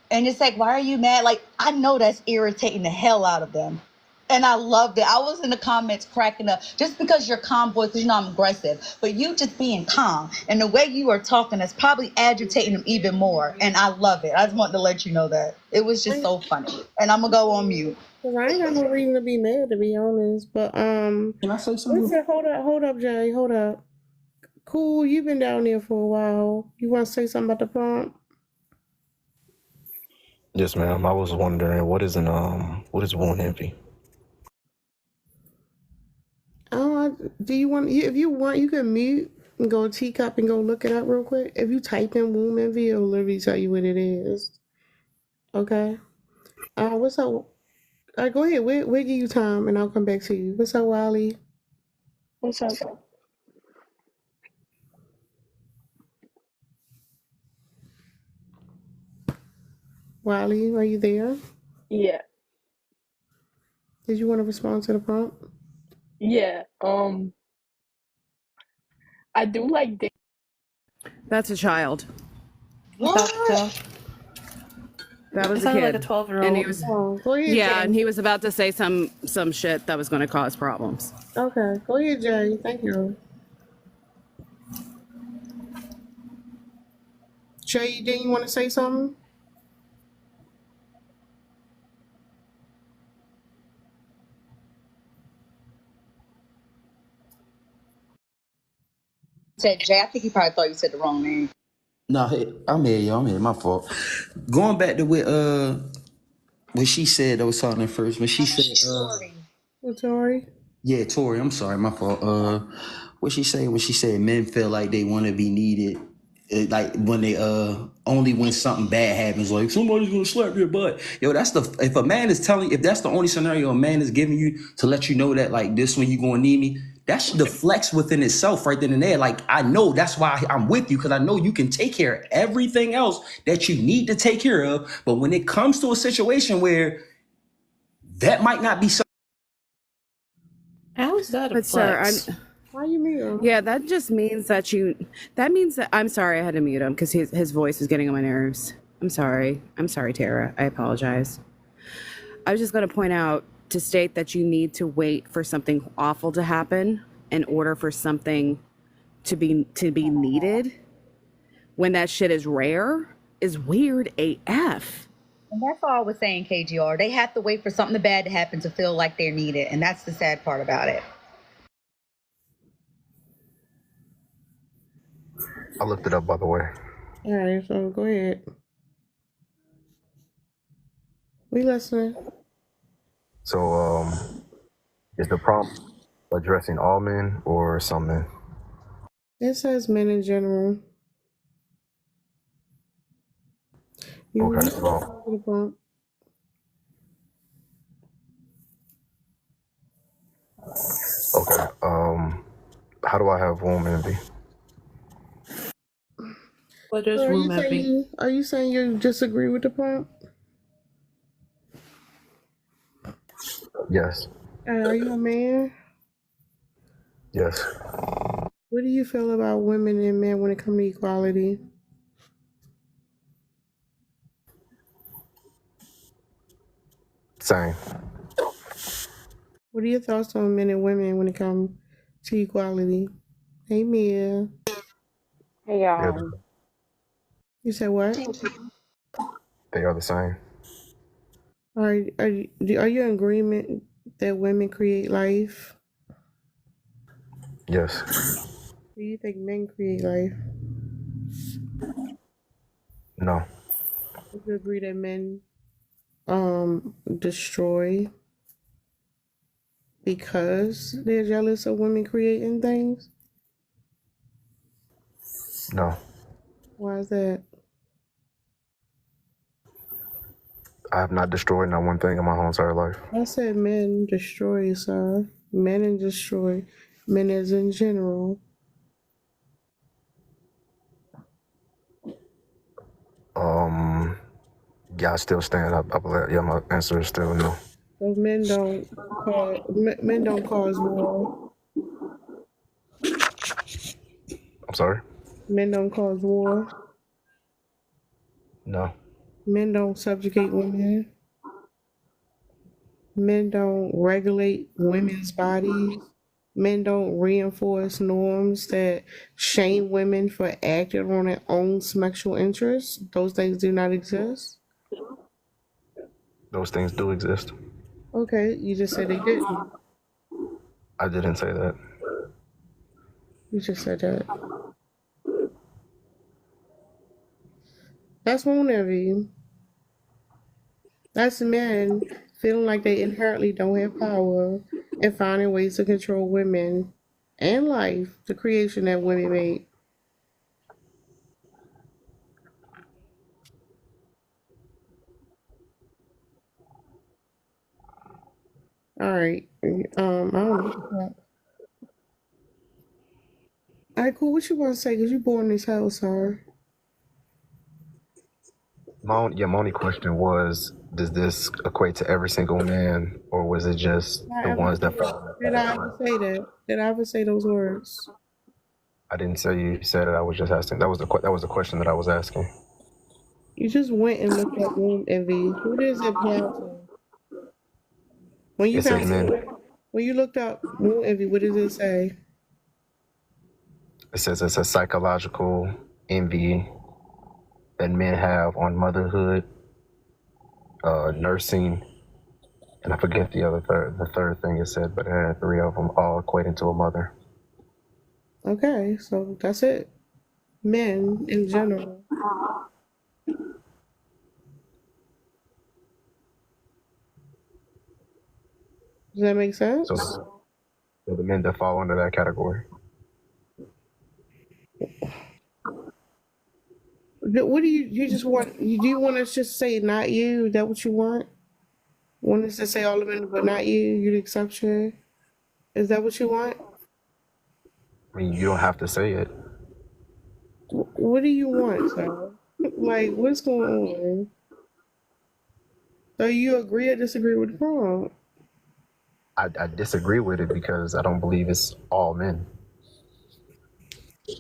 and it's like, why are you mad? Like, I know that's irritating the hell out of them. And I loved it. I was in the comments cracking up just because you're calm, boy, because you know I'm aggressive. But you just being calm and the way you are talking is probably agitating them even more. And I love it. I just wanted to let you know that. It was just so funny. And I'm going to go on mute. Cause I ain't got no reason to be mad, to be honest. But Can I say something? listen, hold up, Jay, hold up. Cool, you've been down there for a while. You want to say something about the prompt? Yes, ma'am. I was wondering what is womb envy? Do you want? If you want, you can mute and go teacup and go look it up real quick. If you type in womb envy, it'll literally tell you what it is. Okay. What's up? Go ahead. We'll give you time, and I'll come back to you. What's up, Wally? What's up? Wally, are you there? Yeah. Did you want to respond to the prompt? Yeah. I do like dating. That's a child. What? That was It a sounded kid. like a 12-year-old. And he was, Go ahead, yeah, Jay. and he was about to say some shit that was going to cause problems. Okay, go ahead, Jay. Thank you. Jay, didn't you want to say something? Said Jay, I think he probably thought you said the wrong name. No, hey, I'm here. My fault. Going back to what she said, I was talking at first. When she said, Tori. yeah, Tori, I'm sorry, my fault. What she say when she said men feel like they want to be needed, like when they only when something bad happens, like somebody's gonna slap your butt. Yo, if a man is telling, if that's the only scenario a man is giving you to let you know that like this when you gonna need me, that's the flex within itself right then and there. Like I know that's why I'm with you, because I know you can take care of everything else that you need to take care of. But when it comes to a situation where that might not be so. How is that a But sir, flex? Why you mute him? yeah, that just means that I'm sorry I had to mute him because his voice is getting on my nerves. I'm sorry, Tara. I apologize. I was just going to point out to state that you need to wait for something awful to happen in order for something to be needed. When that shit is rare, is weird AF. And that's all I was saying, KGR. They have to wait for something bad to happen to feel like they're needed. And that's the sad part about it. I looked it up, by the way. All right, so go ahead. We listening. So, is the prompt addressing all men or some men? It says men in general. Okay, how do I have womb envy? What is So womb envy? Are you saying you disagree with the prompt? Yes. Are you a man? Yes. What do you feel about women and men when it comes to equality? Same. What are your thoughts on men and women when it comes to equality? Hey, Mia. Hey y'all. You said what? They are the same. Are you in agreement that women create life? Yes. Do you think men create life? No. Would you agree that men destroy because they're jealous of women creating things? No. Why is that? I have not destroyed not one thing in my whole entire life. I said men destroy, sir. Men and destroy. Men as in general. Yeah, I still stand up. Yeah, my answer is still no. So men don't cause war. sorry. Men don't cause war. No. Men don't subjugate women. Men don't regulate women's bodies. Men don't reinforce norms that shame women for acting on their own sexual interests. Those things do not exist. Those things do exist. Okay, you just said they didn't. I didn't say that. You just said that. That's one of you. That's men feeling like they inherently don't have power and finding ways to control women and life, the creation that women made. All right. I don't know. All right, cool. What you want to say? Because you born as hell, sir. My only question was, does this equate to every single man, or was it just the ones that fall? Did I ever say that? Did I ever say those words? I didn't say you said it. I was just asking. That was the question that I was asking. You just went and looked up womb envy. Who does it apply to? When you It says found men. when you looked up womb envy, what does it say? It says it's a psychological envy that men have on motherhood, nursing, and I forget the third thing it said, but it had three of them all equating to a mother. Okay, so that's it. Men in general. Does that make sense? So the men that fall under that category. What do you just want? Do you want us just say not you? Is that what you want? Want us to say all of it, but not you? You the exception? Is that what you want? I mean, you don't have to say it. What do you want, sir? Like, what's going on? So you agree or disagree with the prompt? I disagree with it because I don't believe it's all men.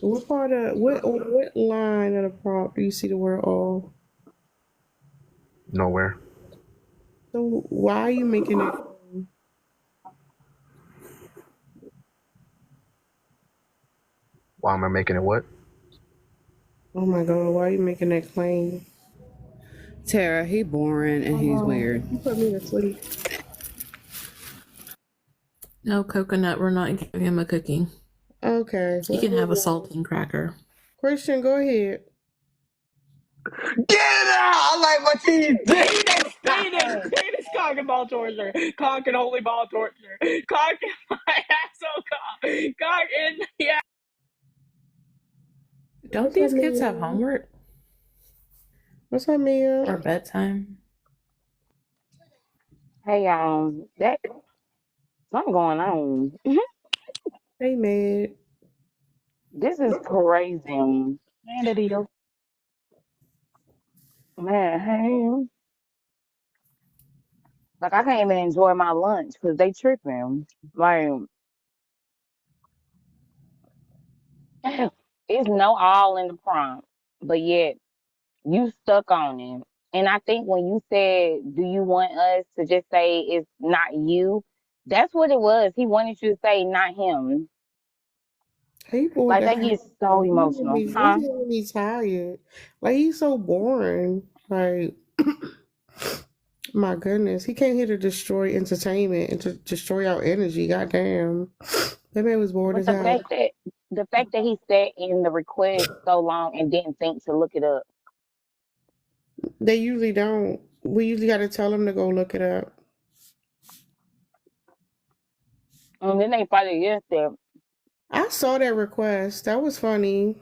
What part of what line of the prompt do you see the word all? Nowhere. So why are you making it? Why am I making it what? Oh my god, why are you making that claim? Tara, he boring and he's weird. You put me to sleep. No, Coconut, we're not giving him a cookie. Okay. He can have a saltine cracker. Christian, go ahead. Get it out! I like my team. Penis, cock and ball torture. Cock and holy ball torture. Cock and my asshole cock in the ass. Don't these kids have homework? What's up, Mia? Or bedtime? Hey, y'all. That something going on. Hey, Mad. This is crazy. And it is. Man, hey. Like, I can't even enjoy my lunch because they tripping. Like, it's no all in the prompt, but yet you stuck on it. And I think when you said, do you want us to just say it's not you? That's what it was. He wanted you to say not him. He bored Like, the they hell get out so of me. emotional. He's Huh? making me tired. Like, he's so boring. Like, my goodness. He came here to destroy entertainment and to destroy our energy. Goddamn. That man was bored But as hell. the fact that he sat in the request so long and didn't think to look it up. They usually don't. We usually got to tell them to go look it up. And then they fight against it. I saw that request. That was funny.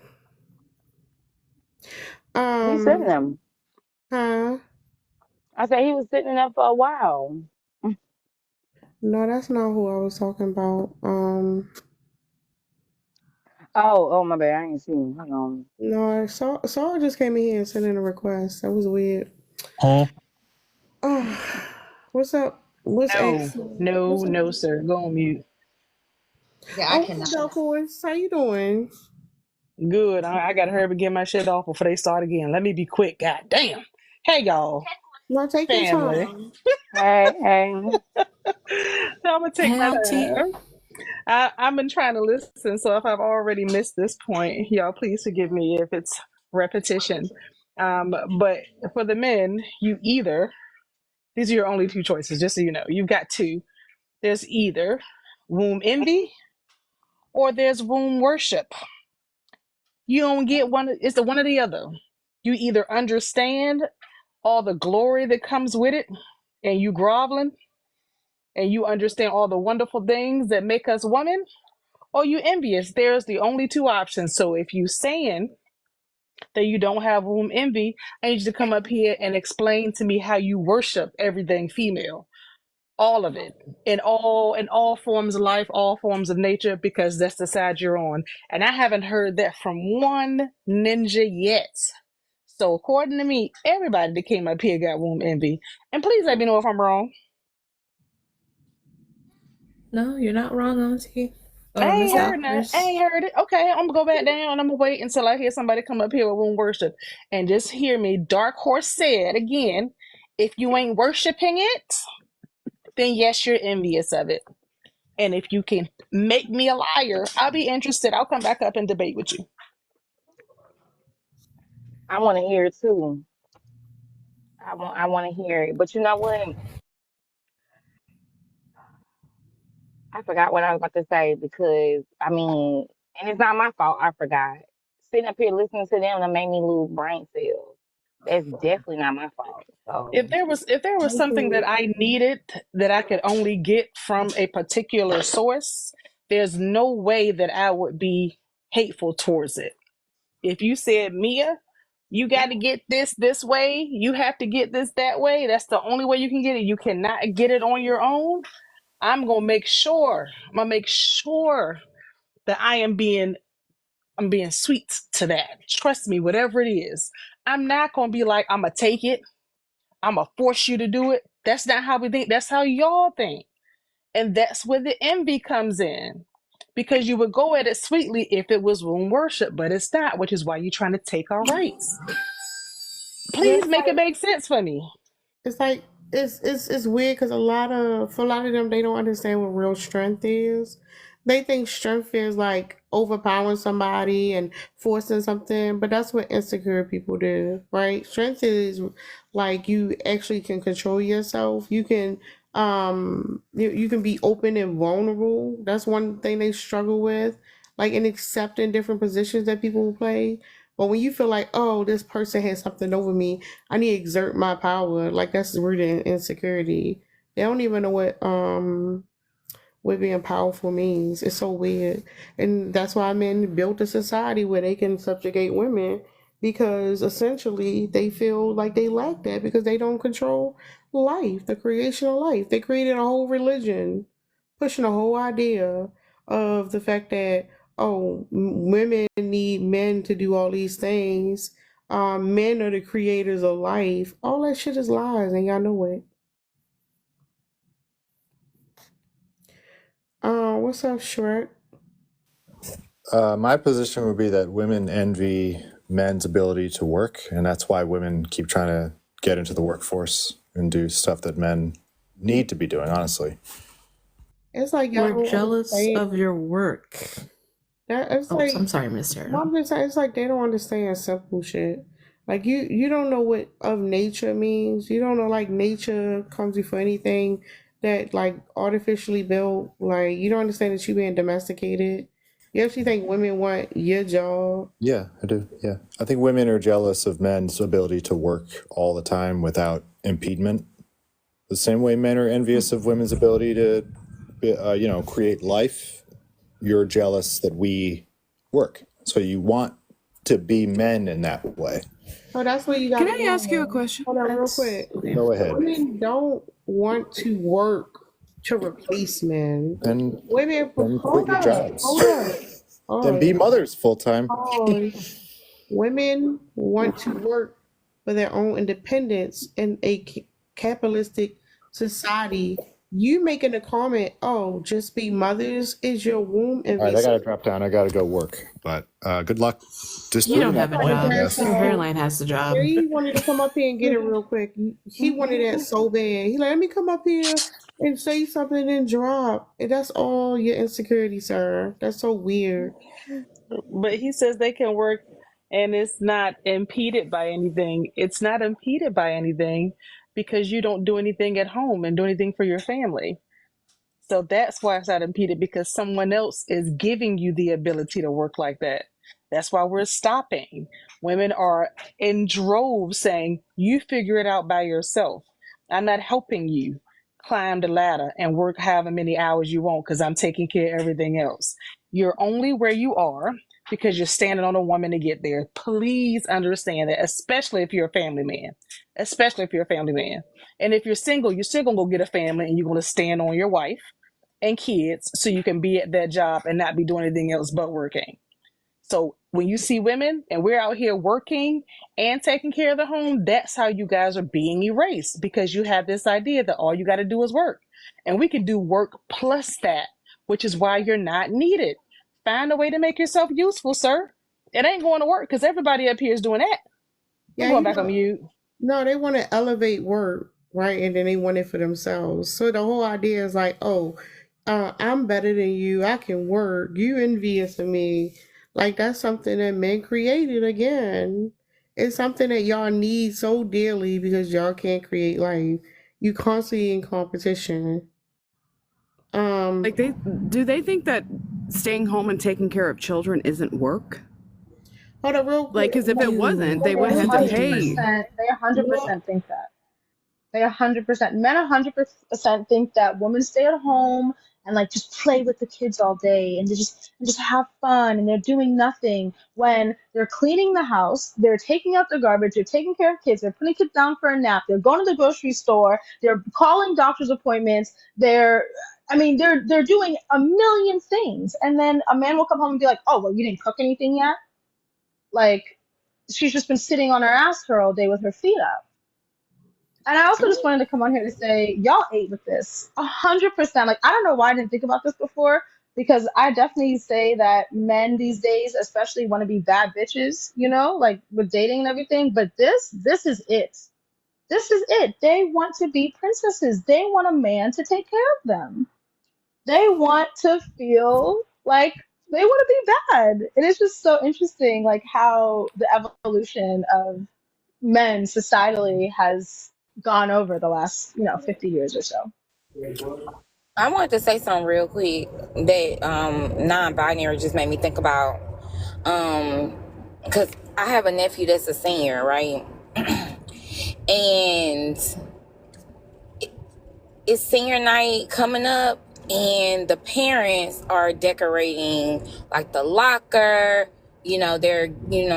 He's sitting there. Huh? I said he was sitting there for a while. No, that's not who I was talking about. Oh, my bad. I ain't seen. Hang on. No, I saw Saul just came in here and sent in a request. That was weird. Huh? What's up? What's X? No, sir. Go on mute. Yeah, I Oh, cannot. what's up, boys? How you doing? Good. I gotta hurry up and get my shit off before they start again. Let me be quick. God damn. Hey y'all, Now take your family. time. Hey. So I'm gonna take Hey, my Auntie. time. I've been trying to listen, so if I've already missed this point, y'all please forgive me if it's repetition. But for the men, these are your only two choices, just so you know. You've got two. There's either womb envy or there's womb worship. You don't get one, it's the one or the other. You either understand all the glory that comes with it and you groveling and you understand all the wonderful things that make us women, or you envious. There's the only two options. So if you saying that you don't have womb envy, I need you to come up here and explain to me how you worship everything female. All of it. In all forms of life, all forms of nature, because that's the side you're on. And I haven't heard that from one ninja yet. So according to me, everybody that came up here got womb envy. And please let me know if I'm wrong. No, you're not wrong, Auntie. I Or ain't Miss heard that. I Alpers. ain't heard it. Okay, I'm gonna go back down. I'm gonna wait until I hear somebody come up here with womb worship. And just hear me. Dark Horse said again, if you ain't worshiping it, then yes, you're envious of it. And if you can make me a liar, I'll be interested. I'll come back up and debate with you. I want to hear it too. I want to hear it. But you know what? I forgot what I was about to say because I mean, and it's not my fault. I forgot. Sitting up here listening to them that made me lose brain cells. That's definitely not my fault. If So there was thank something that you. I needed that I could only get from a particular source, there's no way that I would be hateful towards it. If you said, Mia, you got to get this way, you have to get this that way, that's the only way you can get it. You cannot get it on your own. I'm gonna make sure that I'm being sweet to that. Trust me, whatever it is. I'm not gonna be like, I'm gonna take it, I'm gonna force you to do it. That's not how we think. That's how y'all think. And that's where the envy comes in. Because you would go at it sweetly if it was womb worship, but it's not, which is why you're trying to take our rights. Yeah, Please make it make sense for me. it's like it's weird because for a lot of them they don't understand what real strength is. They think strength is like overpowering somebody and forcing something, but that's what insecure people do, right? Strength is like you actually can control yourself. You can you can be open and vulnerable. That's one thing they struggle with, like in accepting different positions that people play. But when you feel like, oh, this person has something over me, I need to exert my power. Like that's rooted in insecurity. They don't even know what being powerful means. It's so weird. And that's why men built a society where they can subjugate women because essentially they feel like they lack that because they don't control life, the creation of life. They created a whole religion pushing a whole idea of the fact that women need men to do all these things. Men are the creators of life. All that shit is lies, and y'all know it. What's up, Shrek? My position would be that women envy men's ability to work, and that's why women keep trying to get into the workforce and do stuff that men need to be doing, honestly. It's like y'all We're don't jealous understand. of your work. It's Oh, like I'm sorry, Miss Sarah. I'm just saying, it's like they don't understand simple shit. Like you don't know what of nature means. You don't know like nature comes before anything that like artificially built. Like you don't understand that you being domesticated. You actually think women want your job. Yeah, I do. Yeah. I think women are jealous of men's ability to work all the time without impediment. The same way men are envious of women's ability to, create life. You're jealous that we work. So you want to be men in that way. So that's what you got. Can I ask you a question? Hold on, real quick. Go ahead. Women don't want to work to replace men. And Women, then quit hold your up, jobs. hold And be on. mothers full time. Women want to work for their own independence in a capitalistic society you making a comment, oh, just be mothers, is your womb All right, I envious? gotta drop down. I gotta go work. But good luck You disproving don't that have a point, I job. guess. Your hairline has the job. He wanted to come up here and get it real quick. He wanted that so bad. He like, let me come up here and say something and drop. And that's all your insecurity, sir. That's so weird. But he says they can work and it's not impeded by anything. It's not impeded by anything because you don't do anything at home and do anything for your family. So that's why it's not impeded, because someone else is giving you the ability to work like that. That's why we're stopping. Women are in droves saying, you figure it out by yourself. I'm not helping you climb the ladder and work however many hours you want because I'm taking care of everything else. You're only where you are because you're standing on a woman to get there. Please understand that, especially if you're a family man. Especially if you're a family man. And if you're single, you're still going to go get a family and you're going to stand on your wife and kids so you can be at that job and not be doing anything else but working. So when you see women and we're out here working and taking care of the home, that's how you guys are being erased, because you have this idea that all you got to do is work. And we can do work plus that, which is why you're not needed. Find a way to make yourself useful, sir. It ain't going to work because everybody up here is doing that. I'm Yeah, going back on mute. no, they want to elevate work, right? And then they want it for themselves. So the whole idea is like, oh, I'm better than you. I can work. You envious of me. Like that's something that men created again. It's something that y'all need so dearly because y'all can't create life. You constantly in competition. Like they think that staying home and taking care of children isn't work? Hold on, real quick. Like, because if it wasn't, they would have to pay. They 100% think that. They 100%. Men 100% think that women stay at home and like just play with the kids all day and just have fun and they're doing nothing when they're cleaning the house, they're taking out the garbage, they're taking care of kids, they're putting kids down for a nap, they're going to the grocery store, they're calling doctor's appointments, they're doing a million things. And then a man will come home and be like, "Oh, well, you didn't cook anything yet?" Like she's just been sitting on her ass her all day with her feet up. And I also just wanted to come on here to say, y'all ate with this 100%. Like, I don't know why I didn't think about this before, because I definitely say that men these days, especially, want to be bad bitches, like with dating and everything. But this is it. This is it. They want to be princesses. They want a man to take care of them. They want to feel like they want to be bad. And it's just so interesting, like how the evolution of men societally has gone over the last 50 years or so. I wanted to say something real quick that non-binary just made me think about, because I have a nephew that's a senior, right? And it's senior night coming up, and the parents are decorating like the locker. They're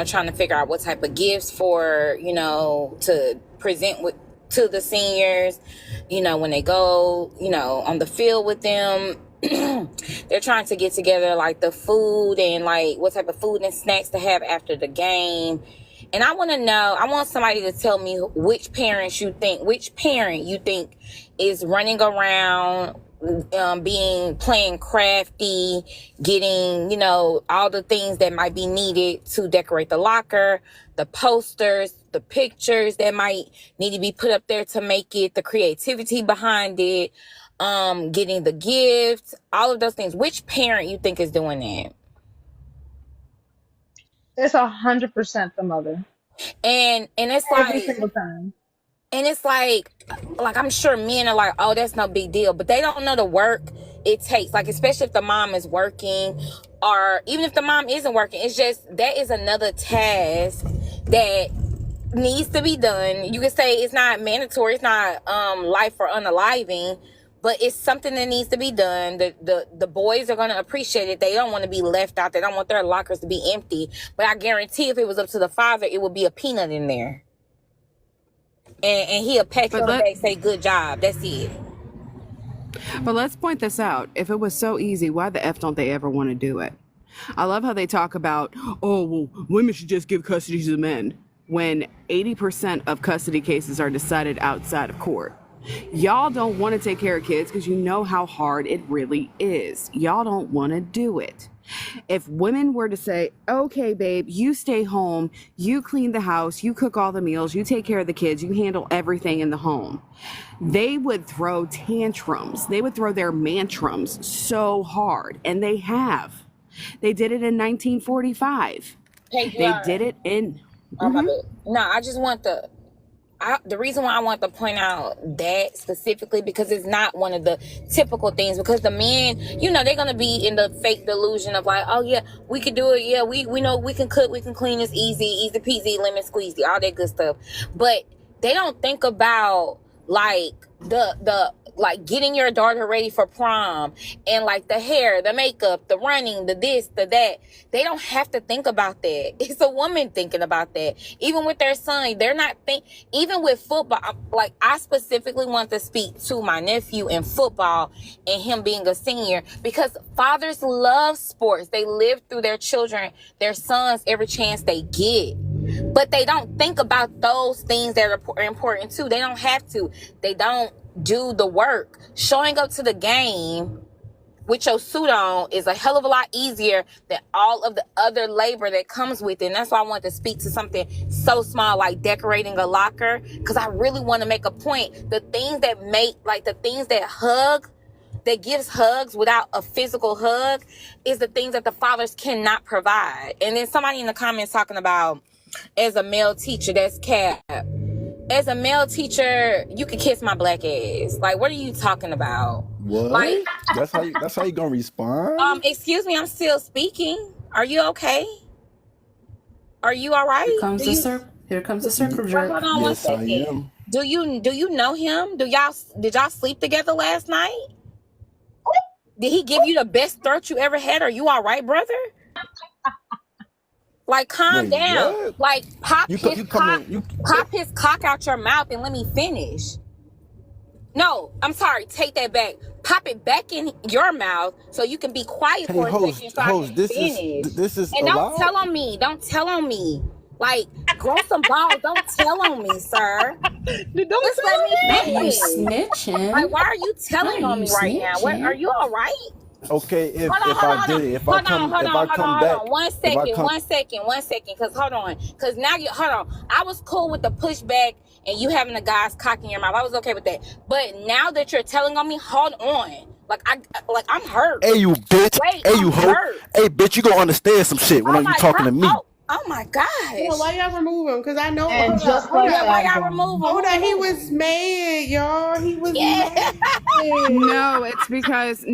trying to figure out what type of gifts for to present to the seniors. When they go on the field with them. They're trying to get together like the food and like what type of food and snacks to have after the game. And I want somebody to tell me which parent you think is running around, playing crafty, getting, all the things that might be needed to decorate the locker, the posters, the pictures that might need to be put up there to make it, the creativity behind it, getting the gifts, all of those things. Which parent you think is doing that? It's 100% the mother. And it's every single time. And it's like I'm sure men are like, oh, that's no big deal, but they don't know the work it takes. Like, especially if the mom is working, or even if the mom isn't working, it's just that is another task that needs to be done. You can say it's not mandatory, it's not life or unaliving, but it's something that needs to be done. The boys are going to appreciate it. They don't want to be left out. They don't want their lockers to be empty. But I guarantee if it was up to the father, it would be a peanut in there. And he'll pat you on the back, say, good job. That's it. But let's point this out. If it was so easy, why the F don't they ever want to do it? I love how they talk about, oh, well, women should just give custody to the men, when 80% of custody cases are decided outside of court. Y'all don't want to take care of kids because you know how hard it really is. Y'all don't want to do it. If women were to say, okay, babe, you stay home, you clean the house, you cook all the meals, you take care of the kids, you handle everything in the home, they would throw tantrums. They would throw their mantrums so hard. And they have. They did it in 1945. Hey, They did it in. oh my bad. No, I just want the reason why I want to point out that specifically, because it's not one of the typical things, because the men, you know, they're going to be in the fake delusion of like, oh yeah, we can do it. Yeah, we know we can cook, we can clean, it's easy peasy, lemon squeezy, all that good stuff. But they don't think about like the like getting your daughter ready for prom and like the hair, the makeup, the running, the this, the that. They don't have to think about that. It's a woman thinking about that. Even with their son, they're not even with football. Like, I specifically want to speak to my nephew in football and him being a senior, because fathers love sports. They live through their children, their sons, every chance they get. But they don't think about those things that are important too. They don't have to. They don't do the work. Showing up to the game with your suit on is a hell of a lot easier than all of the other labor that comes with it. And that's why I want to speak to something so small like decorating a locker, because I really want to make a point. The things that the things that that gives hugs without a physical hug is the things that the fathers cannot provide. And then somebody in the comments talking about, as a male teacher, that's cap. As a male teacher, you can kiss my black ass. Like, what are you talking about? What? Like, That's how you gonna respond? Excuse me, I'm still speaking. Are you okay? Are you all right? Here comes the circle jerk. Hold on one second. I am. Do you know him? Did y'all sleep together last night? Did he give you the best throat you ever had? Are you all right, brother? Like, calm down. What? Like, pop his cock out your mouth and let me finish. No, I'm sorry. Take that back. Pop it back in your mouth so you can be quiet for a second so I can finish. This is and allowed? Don't tell on me. Like, grow some balls. Don't tell on me, sir. Just let me finish. You snitching. Like, why are you telling on me right now? What, are you all right? Okay, if I did it, if I come back. One second, because hold on. Because now hold on. I was cool with the pushback and you having the guy's cock in your mouth. I was okay with that. But now that you're telling on me, hold on. I'm hurt. Hey, you bitch. Wait, hey, you hoe. Hey, bitch, you gonna understand some shit when you talking to me. Oh my gosh. Well, why y'all remove him? Because I know. And just like that, why y'all remove him? Hold on, he was mad, y'all. He was mad. No, it's because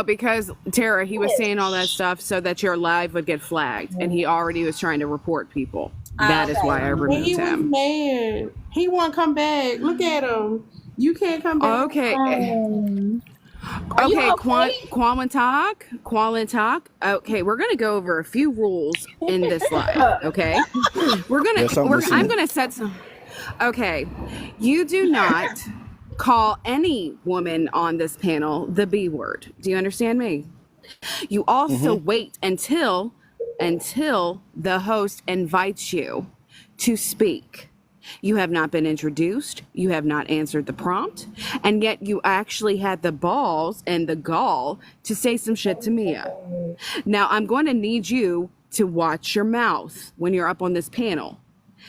because Tara, he was saying all that stuff so that your live would get flagged, and he already was trying to report people. That is why I removed him. He was mad. He won't come back. Look at him. You can't come back. Okay. Okay, Qualin talk. Okay, we're gonna go over a few rules in this live. Okay, I'm gonna set some. Okay, you do not call any woman on this panel the B word. Do you understand me? You also wait until the host invites you to speak. You have not been introduced. You have not answered the prompt. And yet you actually had the balls and the gall to say some shit to Mia. Now, I'm going to need you to watch your mouth when you're up on this panel.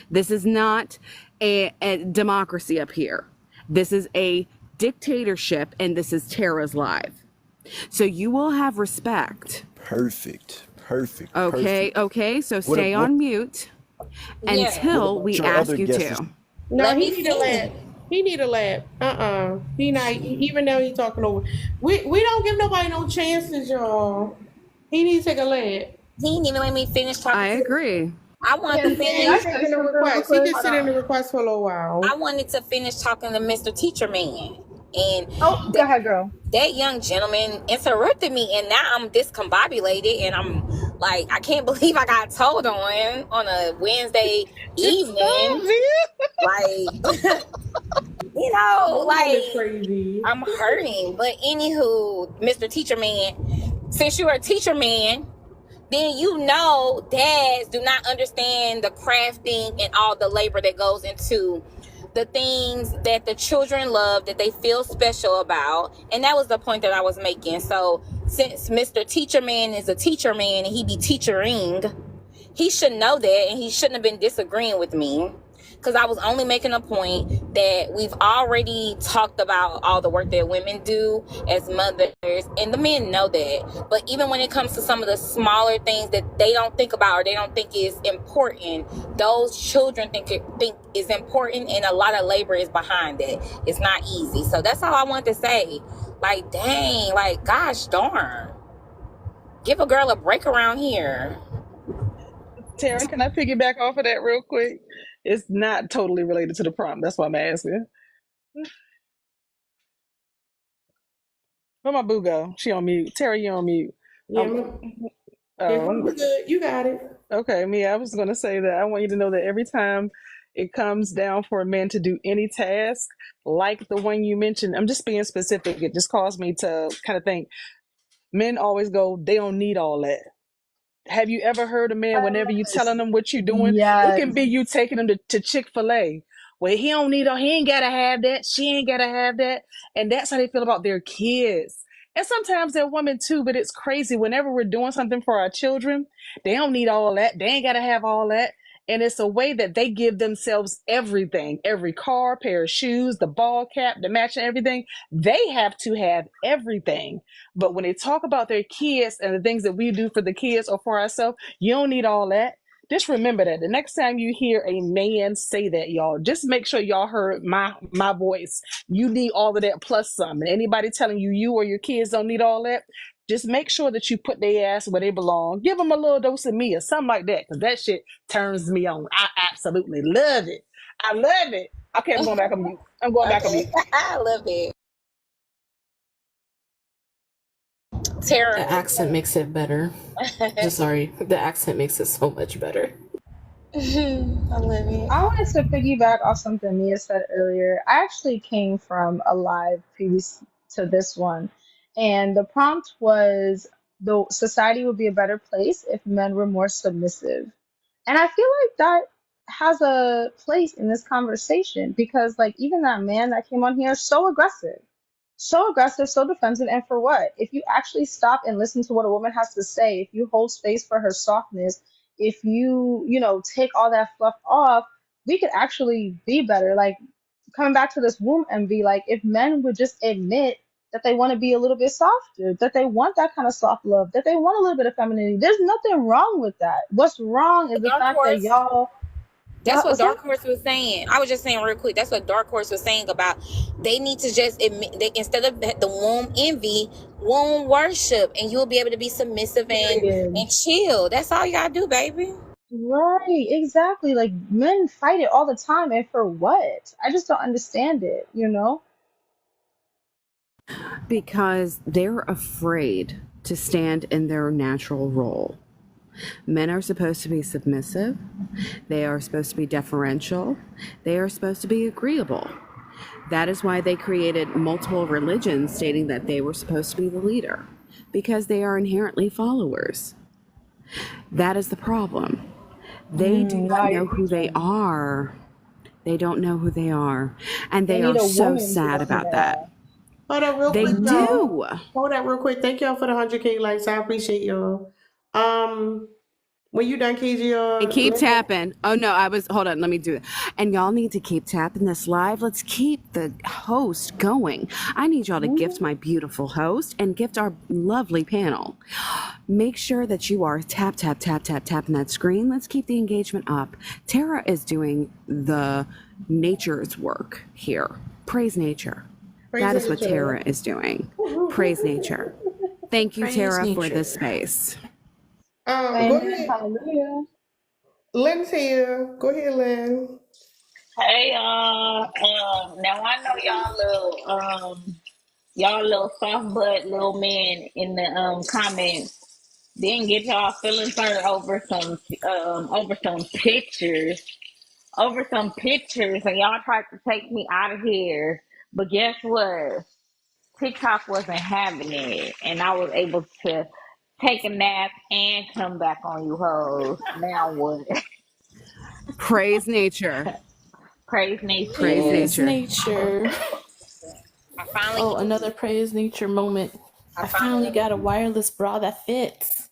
This is not a democracy up here. This is a dictatorship, and this is Tara's Live. So you will have respect. Perfect. Okay. So stay on mute. Until we ask you to. No, he need a lap. He need a lap. He not, even though he talking over. We don't give nobody no chances, y'all. He needs to take a lap. He didn't even let me finish talking. I agree. I want to finish. He can sit in the request for a little while. I wanted to finish talking to Mr. Teacher Man. And go ahead, girl. That young gentleman interrupted me, and now I'm discombobulated, and I'm like, I can't believe I got told on a Wednesday evening. Like, you know, like, I'm hurting. But anywho, Mr. Teacher Man, since you're a teacher man, then you know dads do not understand the crafting and all the labor that goes into the things that the children love, that they feel special about. And that was the point that I was making. So since Mr. Teacher Man is a teacher man and he be teachering, he should know that, and he shouldn't have been disagreeing with me, because I was only making a point that we've already talked about all the work that women do as mothers, and the men know that. But even when it comes to some of the smaller things that they don't think about or they don't think is important, those children think is important, and a lot of labor is behind it. It's not easy. So that's all I want to say. Like, dang, like, gosh darn. Give a girl a break around here. Tara, can I piggyback off of that real quick? It's not totally related to the prompt. That's why I'm asking. Where my boo go? She on mute. Tara, you on mute. Yeah, Oh, we're good. You got it. okay. I was going to say that I want you to know that every time it comes down for a man to do any task, like the one you mentioned, I'm just being specific. It just caused me to kind of think men always go, they don't need all that. Have you ever heard a man, whenever you telling them what you're doing, it Yes. can be you taking them to Chick-fil-A. Well, he don't need he ain't gotta have that. She ain't gotta have that. And that's how they feel about their kids. And sometimes they're women too, but it's crazy. Whenever we're doing something for our children, they don't need all that. They ain't gotta have all that. And it's a way that they give themselves everything, every car, pair of shoes, the ball cap, the matching everything. They have to have everything. But when they talk about their kids and the things that we do for the kids or for ourselves, you don't need all that. Just remember that the next time you hear a man say that, y'all, just make sure y'all heard my voice. You need all of that plus some. And anybody telling you or your kids don't need all that, just make sure that you put their ass where they belong. Give them a little dose of me or something like that, because that shit turns me on. I absolutely love it. I love it. Okay, I'm going back on mute. Back on mute. I love it. Tara. The accent makes it better. Sorry, the accent makes it so much better. I love it. I wanted to piggyback off something Mia said earlier. I actually came from a live previous to this one, and the prompt was the society would be a better place if men were more submissive. And I feel like that has a place in this conversation because, like, even that man that came on here is so aggressive, so defensive, and for what? If you actually stop and listen to what a woman has to say, if you hold space for her softness, if you take all that fluff off, we could actually be better. Like, coming back to this womb envy, like, if men would just admit that they want to be a little bit softer, that they want that kind of soft love, that they want a little bit of femininity, there's nothing wrong with that. What's wrong is the Dark fact that Horse. y'all. That's what What's Dark that? Horse was saying. I was just saying real quick. That's what Dark Horse was saying about they need to just admit that instead of the womb envy, womb worship, and you'll be able to be submissive Period. and chill. That's all you gotta do, baby. Right, exactly. Like, men fight it all the time, and for what? I just don't understand it. Because they're afraid to stand in their natural role. Men are supposed to be submissive. They are supposed to be deferential. They are supposed to be agreeable. That is why they created multiple religions stating that they were supposed to be the leader, because they are inherently followers. That is the problem. They do not Now know you're who they preaching. are. They don't know who they are. And They they need are a so woman to sad know who about they that. are. Hold up real They quick, y'all. do. Hold up real quick. Thank y'all for the 100K likes. I appreciate y'all. When you done, KG, And keep tapping. Oh no, hold on, let me do it. And y'all need to keep tapping this live. Let's keep the host going. I need y'all to gift my beautiful host and gift our lovely panel. Make sure that you are tapping that screen. Let's keep the engagement up. Tara is doing the nature's work here. Praise nature. That is what Tara is doing. Praise nature. Thank you, Praise Tara, for nature. this space. Go Amen. ahead. Hallelujah. Lynn's here. Go ahead, Lynn. Hey, now I know y'all little soft butt little men in the comments didn't get y'all feelings hurt over some pictures, and y'all tried to take me out of here. But guess what? TikTok wasn't having it, and I was able to take a nap and come back on you hoes. Now what? Praise nature. Praise nature. Praise nature. I finally Oh, another praise nature moment. I finally got a wireless bra that fits.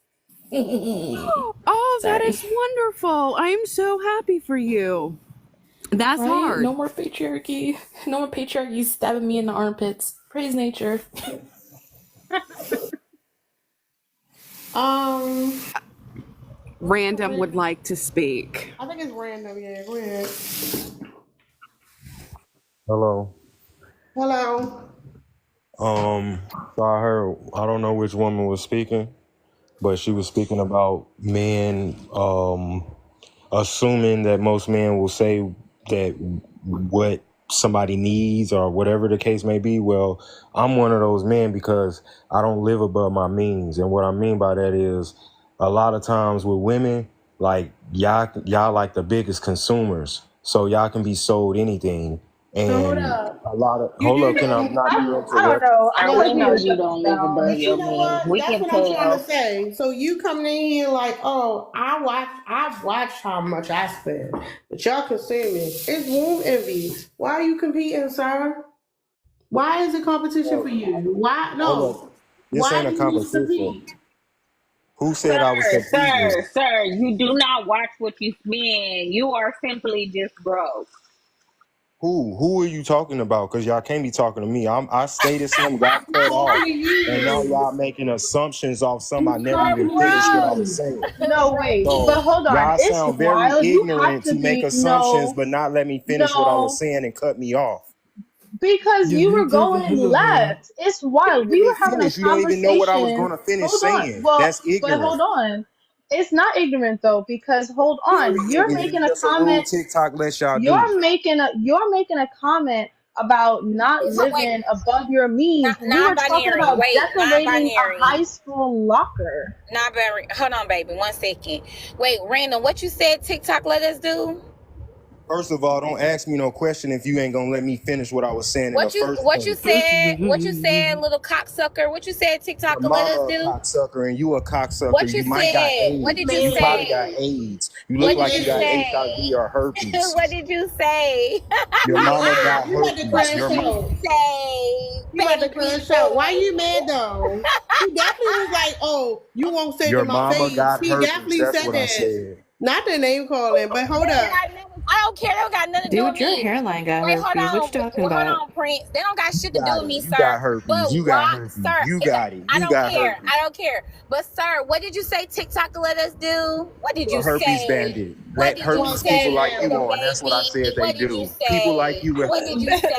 Oh, that Sorry. is wonderful. I am so happy for you. That's Right? hard. No more patriarchy. No more patriarchy stabbing me in the armpits. Praise nature. Random would like to speak. I think it's random. Yeah, go ahead. Hello. Hello. So I don't know which woman was speaking, but she was speaking about men, assuming that most men will say that what somebody needs or whatever the case may be. Well, I'm one of those men because I don't live above my means. And what I mean by that is a lot of times with women, like y'all like the biggest consumers. So y'all can be sold anything. So hold And up. a lot of, You hold do up, can I know. not be I don't interrupted? know. I Sir, gotta we be know with you Joe don't live now. above But you your know means. what? We That's can what I'm trying to tell. say. So you coming in here like, oh, I've watched how much I spend. But y'all consuming. It's womb envy. Why are you competing, sir? Why is it competition for you? Why Hold up. no? This Why ain't a do you need to competition. compete? Who said I was competing? Sir, you do not watch what you spend. You are simply just broke. Who are you talking about? Because y'all can't be talking to me. I stated something, got cut I'm off, talking to and now you. y'all making assumptions off something I I'm never talking even to finished what I was you. saying. No, wait, So but hold on. y'all It's sound very wild. You have ignorant to to make be assumptions, but not let me finish what I was no, saying and cut me off. because you were going left. It's wild. We Let me were having a finish. You don't even know what I was conversation. going to finish Hold on. saying. Well, That's but hold ignorant. on. It's not ignorant though, because hold Very on. You're ignorant. making It's a just a rule comment. TikTok lets y'all do. You're making a comment about not wait, living above your means. We were talking non-binary. about Wait, decorating a non-binary. high school locker. Non-binary. Hold on, baby. 1 second. Wait, Random, what you said TikTok let us do? First of all, don't ask me no question if you ain't gonna let me finish what I was saying in the What you first what you place. said? What you said, little cocksucker? What you said Your TikTok will let mama us a do? cocksucker and you a cocksucker. What you You might got said? What did AIDS. you You probably say? got AIDS. You look What did like you you got Man, say? HIV or herpes. What did you say? Your mama man, got you about to What herpes. did crash Your you out. say, You about to baby crash out. Why you boo? mad though? He definitely was like, oh, you won't say to your my mama face. got He herpes. definitely That's said what I that. said. Not the name calling, but hold up. I don't care. They don't got nothing to do with Dude, your me. hairline got Wait, hold herpes. What you on. talking Hold about? on, Prince. They don't got You shit to do got with it. me, You got sir. herpes. But You got why, herpes. sir? You got it. I You don't got care. herpes. I don't care. But sir, what did you say TikTok let us do? What did You're you a herpes say? bandit. What Let did you Well, herpes take people it like say, you down. on. That's what I said baby? they What did you do. People like say? you with What did you say?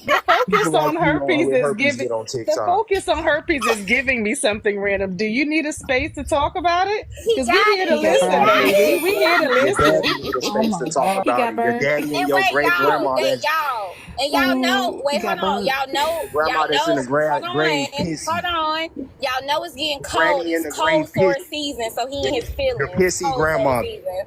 The people focus like on you on herpes with is herpes giving get on the TikTok. focus on herpes is giving me something random. Do you need a space to talk about it? He Because we got here to He it. got He listen, burned. got baby. it. We here to Your daddy listen. need a Oh space to my talk god. He about got it. Your burned. daddy and And your wait, great grandma that's y'all know. Ooh, he Wait, hold got on, burnt. the grandma that's in the hold grave on, hold pissy. on. Y'all know it's getting The cold. granny in It's the cold grave sore pissy. season, so he in his Your feelings. pissy Cold sore grandmother. season,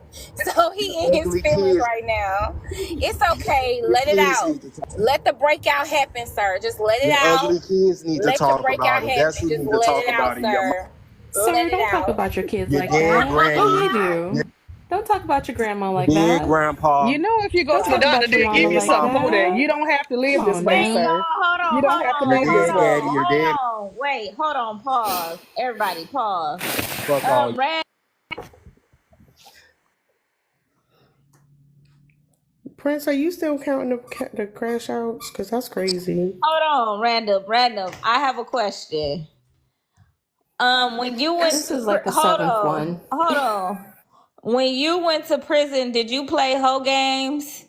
so he Your in his ugly feelings kids. right now. It's okay. Your Let it kids out. need to talk. Let the breakout happen, sir. Just let it Your out. ugly kids need to Let your talk breakout about it. That's happen. who Just need to let talk it out, about it. sir. Let Sir, it don't talk out. about your kids Your like dead that. Oh, granny. he do. Don't talk about your grandma Your like dead that. grandpa. You know, if you go Don't to the talk doctor, about your Your they'll give mama you dead like something mama. over there. that. You don't have to Come live this on way, Wait, now. sir. y'all, You don't have to Your live hold dead this way. daddy. on, Your hold dead on. Wait, hold on, pause. Everybody, pause. fuck all. Rad, Prince, are you still counting the crash outs? Because that's crazy. hold on, random. I have a question. When you went This to is like the seventh one. hold on. When you went to prison, did you play hoe games?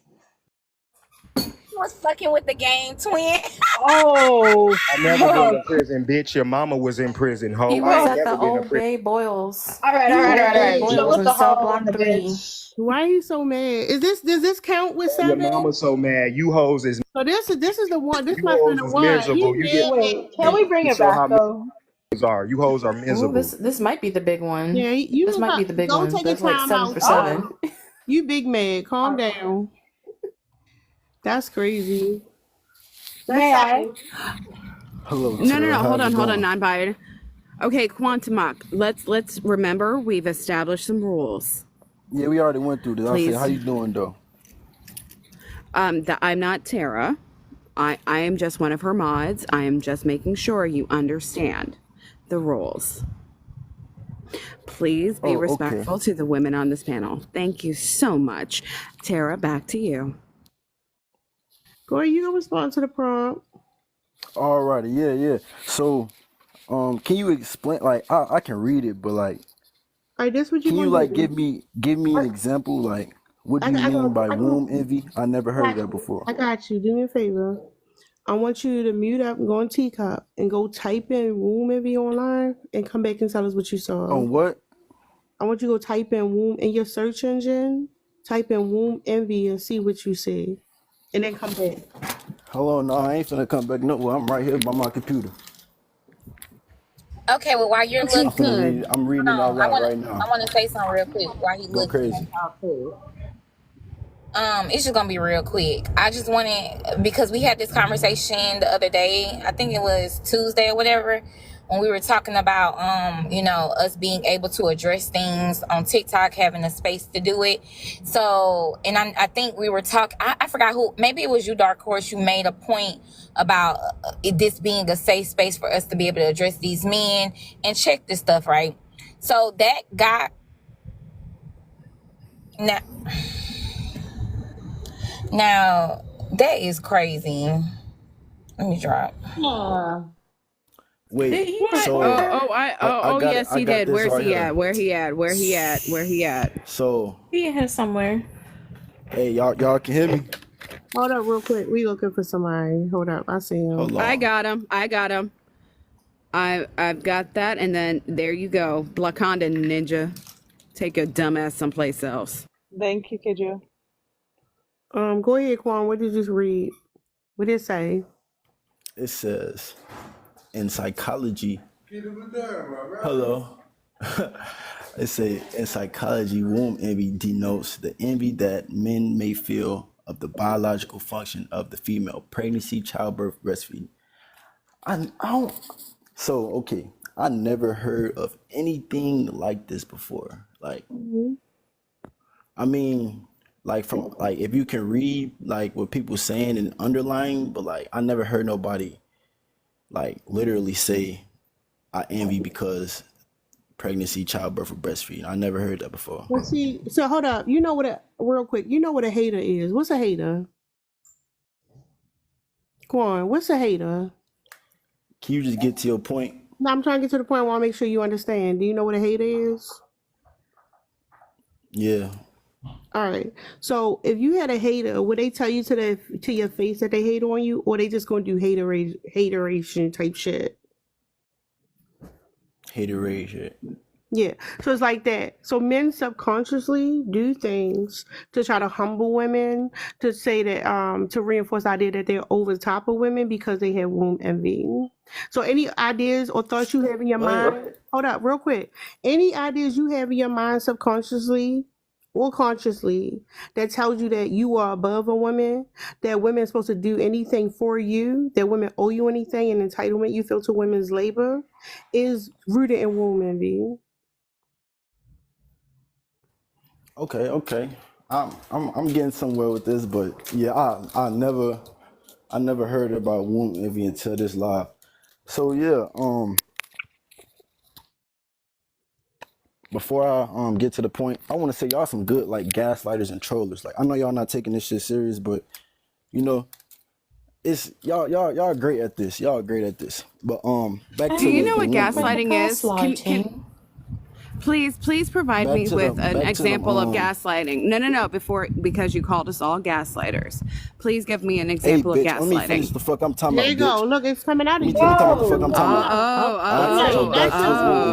Was fucking with the game, twin. Oh I never been fuck. to prison, bitch. Your mama was in prison, He ho. I was ain't at never the been to Old prison. Bay Boils. All Old Bay right. Chill Boils with in the cell hoe and block the 3. bitch. Why are you so mad? Does this count with Your 7? mama so mad. You hoes is So this is the one. This you must be hoes the is one. He miserable. You get mad. Wait, can we bring to it show back how though? miserable are. You hoes are Oh, miserable. this might be the big one. Yeah, you This can might be the big go one. take a That's like time 7 out, for sir. 7. You big mad. Calm down. That's crazy. That's May I? 7. Hello, No. Tara. Hold How's it on, going? non-biased. Okay, Quantumok. Let's remember we've established some rules. Yeah, we already went through this. I'm saying, how Please. you doing though? I'm not Tara. I am just one of her mods. I am just making sure you understand the rules. Please be Oh, okay. respectful to the women on this panel. Thank you so much. Tara, back to you. Go ahead, you can respond to the prompt. Alrighty, yeah. So, can you explain? Like, I can read it, but like, All right, this what you can you gonna like do. give me an example? Like, what do you I mean by got womb envy? I never heard of that before. I got you. Do me a favor. I want you to mute up and go on Teacup and go type in womb envy online and come back and tell us what you saw. On what? I want you to go type in womb in your search engine, type in womb envy and see what you see. And then come back. Hold on, no, I ain't finna come back. No, I'm right here by my computer. Okay, well, while you're Okay, I'm finna looking, read good. it. I'm reading hold it out on. I loud want to right now. I want to say something real quick while he Go looking and crazy. talk too. It's just gonna be real quick. I just wanted, because we had this conversation the other day, I think it was Tuesday or whatever, when we were talking about us being able to address things on TikTok, having a space to do it. So, and I think we were talking, I forgot who, maybe it was you, Dark Horse, you made a point about this being a safe space for us to be able to address these men and check this stuff, right? So that got now that is crazy. Let me drop. Wait, so Oh, got it. yes, I he got did. this Where's right he here. at? Where he at? Where he at? Where he at? So, He has somewhere. hey, y'all can hear me? Hold up real quick. We looking for somebody. Hold up. I see him. Hold I on. got him. I've got that, and then there you go. Blaconda Ninja. Take your dumb ass someplace else. Thank you, Kidju. Go ahead, Quan. What did you just read? What did it say? It says in psychology. Hello. It say in psychology, womb envy denotes the envy that men may feel of the biological function of the female: pregnancy, childbirth, breastfeeding. I don't. So okay, I never heard of anything like this before. Like, I mean, like from like if you can read like what people saying and underlying, but like I never heard nobody like literally say I envy because pregnancy, childbirth, or breastfeeding. I never heard that before. Well, see, so hold up. You know what real quick. You know what a hater is. What's a hater? Quan, what's a hater? Can you just get to your point? No, I'm trying to get to the point where I make sure you understand. Do you know what a hater is? Yeah. All right. So if you had a hater, would they tell you to your face that they hate on you, or they just gonna do hateration type shit? Haterade. Yeah. So it's like that. So men subconsciously do things to try to humble women, to say that to reinforce the idea that they're over the top of women because they have womb envy. So any ideas or thoughts you have in your mind, hold up, real quick. Any ideas you have in your mind subconsciously or consciously that tells you that you are above a woman, that women are supposed to do anything for you, that women owe you anything, and entitlement you feel to women's labor is rooted in womb envy. Okay. I'm getting somewhere with this, but yeah, I never heard about womb envy until this live. So yeah, before I get to the point, I want to say y'all some good like gaslighters and trollers. Like I know y'all not taking this shit serious, but you know, it's y'all great at this. Y'all great at this. But back Do to you the know what womb envy. gaslighting is? Please provide me with an example of gaslighting. No, because you called us all gaslighters. Please give me an Hey example of bitch, let me finish gaslighting. the fuck I'm talking There about, you go. bitch. Look, it's coming out Let of me you. finish talking about the fuck I'm talking about.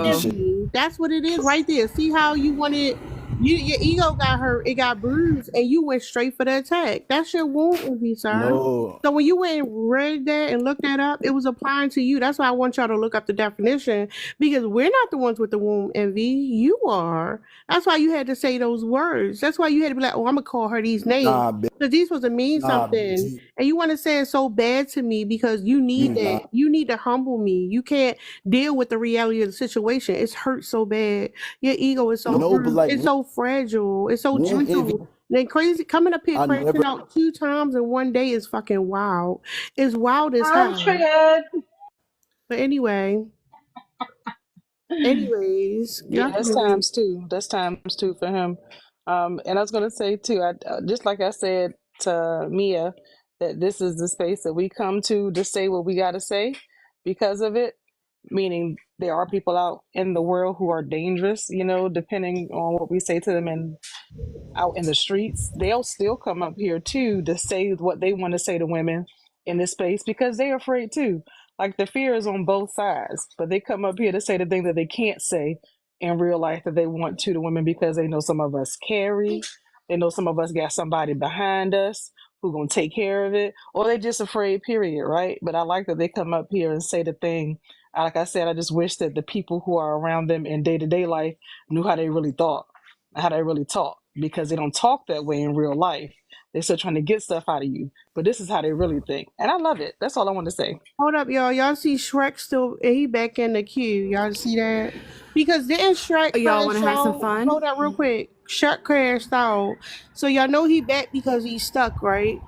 That's that's what it is right there. See how you wanted your ego got hurt, it got bruised, and you went straight for the attack. That's your wound envy, sir. No. So when you went and read that and looked that up, it was applying to you. That's why I want y'all to look up the definition, because we're not the ones with the womb envy. You are. That's why you had to say those words. That's why you had to be like, oh, I'm gonna call her these names. Nah, bitch. Because these supposed to mean Nah, something. bitch. And you want to say it so bad to me because you need that. Nah. You need to humble me. You can't deal with the reality of the situation. It's hurt so bad. Your ego is so No, but like it's so fragile. It's so womb gentle. envy. Then crazy coming up here I crashing never. out 2 times in one day is fucking wild. It's wild as I'm hell. triggered. But anyways, Yeah, y'all can that's do it. times two. That's times two for him. And I was gonna say too, just like I said to Mia, that this is the space that we come to say what we gotta say because of it. Meaning there are people out in the world who are dangerous, depending on what we say to them and out in the streets, they'll still come up here too to say what they want to say to women in this space because they're afraid too. Like the fear is on both sides, but they come up here to say the thing that they can't say in real life that they want to women because they know some of us carry, they know some of us got somebody behind us who gonna take care of it, or they just afraid, period, right? But I like that they come up here and say the thing. Like I said, I just wish that the people who are around them in day-to-day life knew how they really thought, how they really talk, because they don't talk that way in real life. They're still trying to get stuff out of you, but this is how they really think, and I love it. That's all I want to say. Hold up, y'all. Y'all see Shrek still he back in the queue. Y'all see that? Because didn't Shrek Y'all want to crash have some out? fun? Hold up real quick. Shrek crashed out. So y'all know he back because he's stuck, right?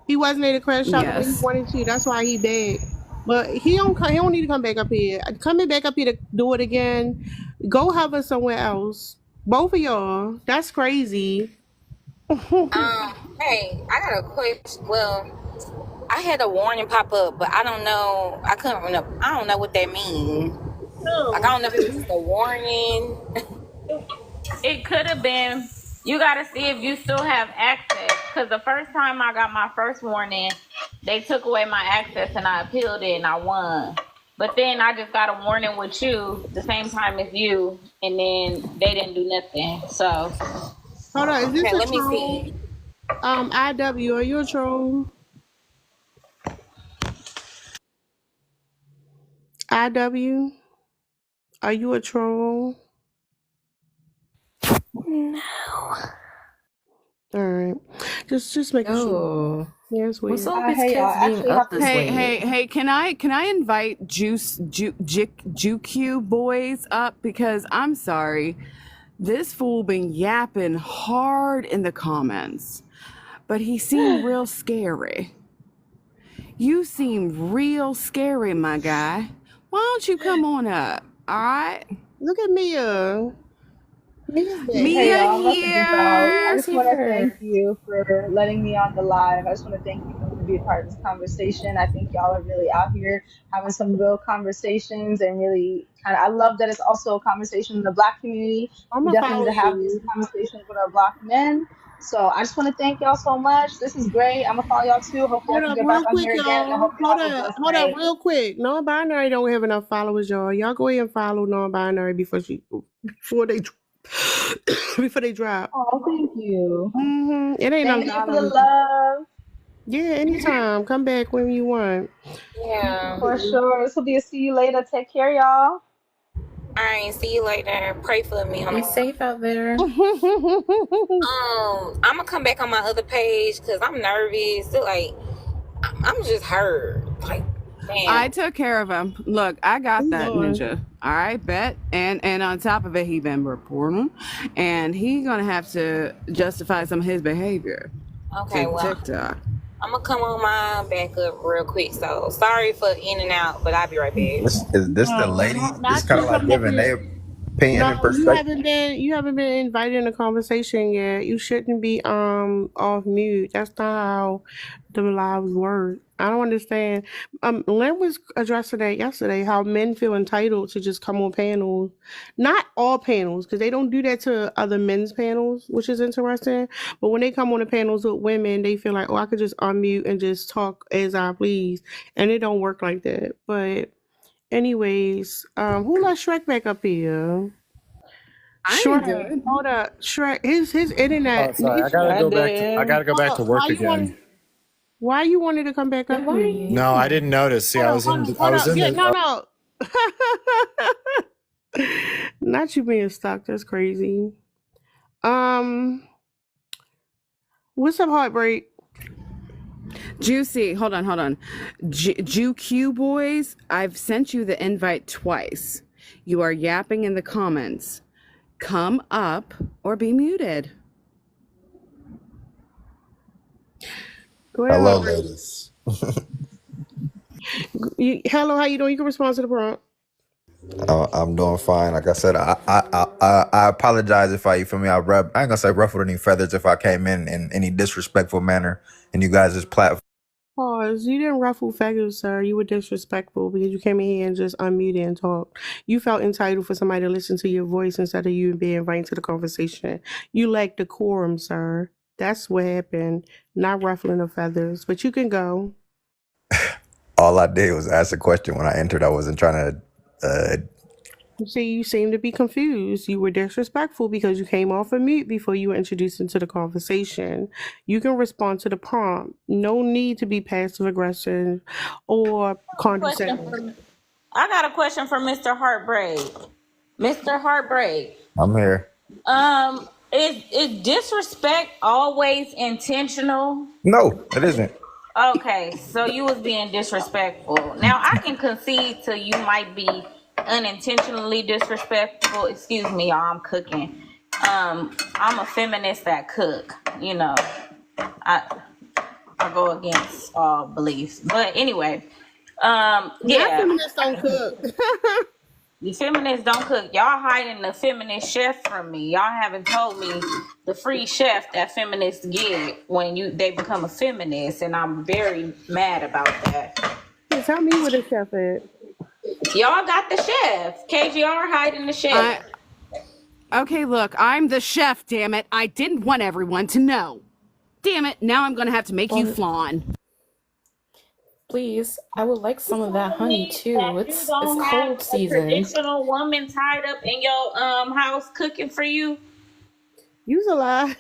He wasn't able to crash out the way he Yes. wanted to. That's why he back. But he don't need to come back up here. Coming back up here to do it again. Go hover somewhere else. Both of y'all. That's crazy. Hey, I got a question. Well, I had a warning pop up, but I don't know. I don't know what that means. Like I No. don't know if it was a warning. It could have been. You got to see if you still have access. Because the first time I got my first warning, they took away my access and I appealed it and I won. But then I just got a warning with you the same time as you, and then they didn't do nothing. So, Hold on. Is this okay, a let me troll? see. IW, are you a troll? IW, are you a troll? No. All right. Just making sure. Oh. Yeah, it's What's weird. all these Hey, y'all. kids I being actually have up to. this Hey, late? hey, can I invite Juke boys up because I'm sorry. This fool been yapping hard in the comments, but he seemed real scary. You seem real scary, my guy. Why don't you come on up? All right? Look at Mia. Mia's back. Hey Mia y'all, I'm about to dip out. I here. just Here's want to thank here. you for letting me on the live. I just want to thank you for being a part of this conversation. I think y'all are really out here having some real conversations and really kind of. I love that it's also a conversation in the Black community. I'm We gonna definitely follow need to have these you. conversations with our Black men. So I just want to thank y'all so much. This is great. I'm gonna follow y'all too. Hopefully I Hold can up, get back real on quick, here again, and I y'all. hope y'all have a blessed Hold up, night. real quick. Non-binary don't have enough followers, y'all. Y'all go ahead and follow non-binary before they before they drop. Oh, thank you. It ain't a Thank you lot for of the them. love. Yeah, anytime. Come back when you want. Yeah. For sure. This will be a see you later. Take care, y'all. All right. See you later. Pray for me. Be safe out there. I'm gonna come back on my other page because I'm nervous. Like I'm just hurt. Like, I damn. took care of him. Look, I got Come that on. ninja. All right, bet. And on top of it, he been reporting, and he gonna have to justify some of his behavior Okay. to Well, TikTok. I'm gonna come on my back up real quick. So sorry for in and out, but I'll be right back. Is this the No, lady? It's not kind you of like coming up giving here. their opinion and No, you perspective. haven't been invited in a conversation yet. You shouldn't be off mute. That's not how the lives work. I don't understand. Lynn was addressing that yesterday, how men feel entitled to just come on panels. Not all panels, because they don't do that to other men's panels, which is interesting. But when they come on the panels with women, they feel like, oh, I could just unmute and just talk as I please. And it don't work like that. But anyways, who let Shrek back up here? I ain't do Shrek, it. hold up. Shrek, his Oh, internet. sorry. I I did. gotta go Hold back to up. work again. Why you wanted to come back Then up why are here? you No, I here? didn't notice. See, I Hold was up. in Yeah, the. no. Not you being stuck. That's crazy. Um, what's up, Heartbreak? Juicy, hold on. JuQ boys, I've sent you the invite twice. You are yapping in the comments. Come up or be muted. Go ahead, Hello, Heartbreak. ladies. Hello, how you doing? You can respond to the prompt. I'm doing fine. Like I said, I apologize if I, you feel me, I ain't gonna say ruffled any feathers if I came in any disrespectful manner in you guys' platform. Pause. You didn't ruffle feathers, sir. You were disrespectful because you came in here and just unmuted and talked. You felt entitled for somebody to listen to your voice instead of you being invited to the conversation. You lack decorum, sir. That's what happened. Not ruffling the feathers. But you can go. All I did was ask a question when I entered. I wasn't trying to. You see, you seem to be confused. You were disrespectful because you came off of mute before you were introduced into the conversation. You can respond to the prompt. No need to be passive aggressive or condescending. I got a question for Mr. Heartbreak. Mr. Heartbreak. I'm here. Is disrespect always intentional? No, it isn't. Okay, so you was being disrespectful. Now I can concede to you might be unintentionally disrespectful. Excuse me, y'all, I'm cooking. I'm a feminist that cook. You know, I go against all beliefs. But anyway, yeah. Feminists don't cook. You feminists don't cook. Y'all hiding the feminist chef from me. Y'all haven't told me the free chef that feminists get when they become a feminist, and I'm very mad about that. Tell me what a chef is. Y'all got the chef. KGR hiding the chef. Okay, look, I'm the chef, damn it. I didn't want everyone to know. Damn it, now I'm gonna have to make you flan. Please, I would like some of that honey too. You It's don't have cold a season. traditional woman tied up in your house cooking for you. You's a lie.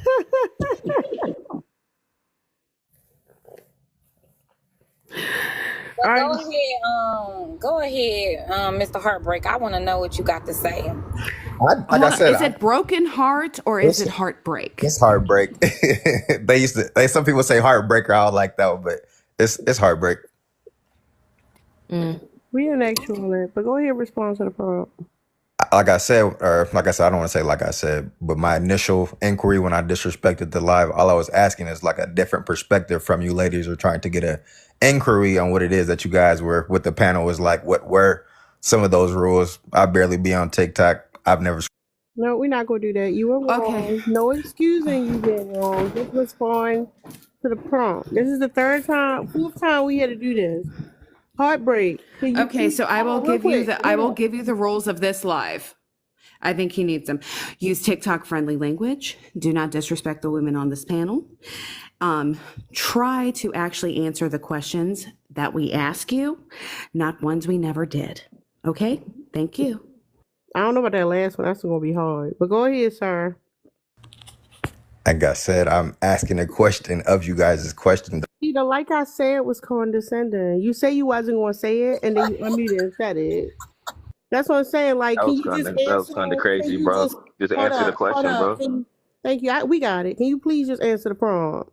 Go ahead, Mr. Heartbreak. I want to know what you got to say. Like I said, is it broken heart or is it heartbreak? It's heartbreak. Some people say heartbreaker. I don't like that one, but it's heartbreak. We didn't ask you on that, but go ahead and respond to the prompt. Like I said, I don't want to say like I said, but my initial inquiry when I disrespected the live, all I was asking is like a different perspective from you ladies, or trying to get a inquiry on what it is that you guys were with the panel was like. What were some of those rules? I barely be on TikTok. I've never. No, we're not gonna do that. You were wrong. Okay. No excusing you being wrong. Just respond to the prompt. This is the fourth time we had to do this. Heartbreak. Okay, so I will give you the rules of this live. I think he needs them. Use TikTok friendly language. Do not disrespect the women on this panel. Try to actually answer the questions that we ask you, not ones we never did. Okay? Thank you. I don't know about that last one. That's gonna be hard. But go ahead, sir. Like I said, I'm asking a question of you guys' question. Like I said, was condescending. You say you wasn't gonna say it, and then you unmuted and said it. That's what I'm saying. Like, can you just answer? That was kind of crazy, bro. Just answer the question, bro. Thank you. We got it. Can you please just answer the prompt?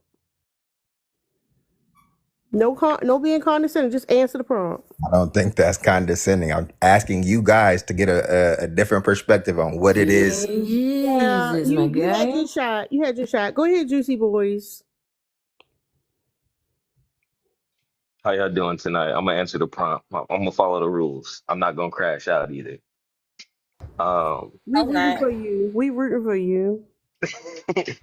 No being condescending. Just answer the prompt. I don't think that's condescending. I'm asking you guys to get a different perspective on what it is. Yeah, you had your shot. You had your shot. Go ahead, Juicy Boys. How y'all doing tonight? I'm gonna answer the prompt. I'm gonna follow the rules. I'm not gonna crash out either. We rooting for you. We rooting for you.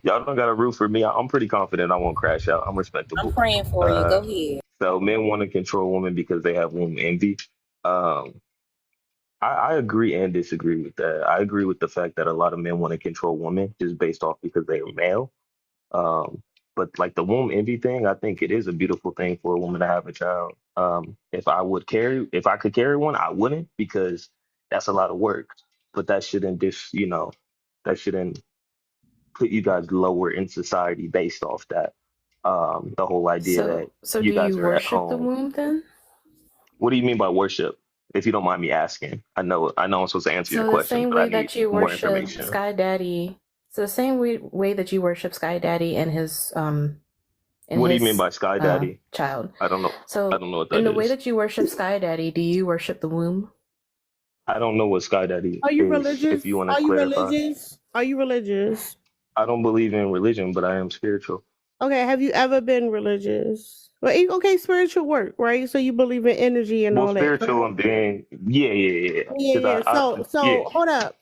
Y'all don't gotta root for me. I'm pretty confident I won't crash out. I'm respectable. I'm praying for you. Go ahead. So men want to control women because they have womb envy. I agree and disagree with that. I agree with the fact that a lot of men want to control women just based off because they are male. But like the womb envy thing, I think it is a beautiful thing for a woman to have a child. If I could carry one, I wouldn't, because that's a lot of work. But that shouldn't that shouldn't put you guys lower in society based off that. The whole idea that you guys are at home. So do you worship the womb then? What do you mean by worship? If you don't mind me asking, I know I'm supposed to answer your question. So the same way that you worship Sky Daddy. So the same way that you worship Sky Daddy and his what do you mean by Sky Daddy? Child. I don't know. So I don't know what that is. In the way that you worship Sky Daddy, do you worship the womb? I don't know what Sky Daddy is. Are you religious? If you want to clarify. Are you religious? I don't believe in religion, but I am spiritual. Okay, have you ever been religious? Well, okay, spiritual work, right? So you believe in energy and Well, all that, spiritual correct? and being, yeah. Yeah, Because yeah. yeah. So hold up.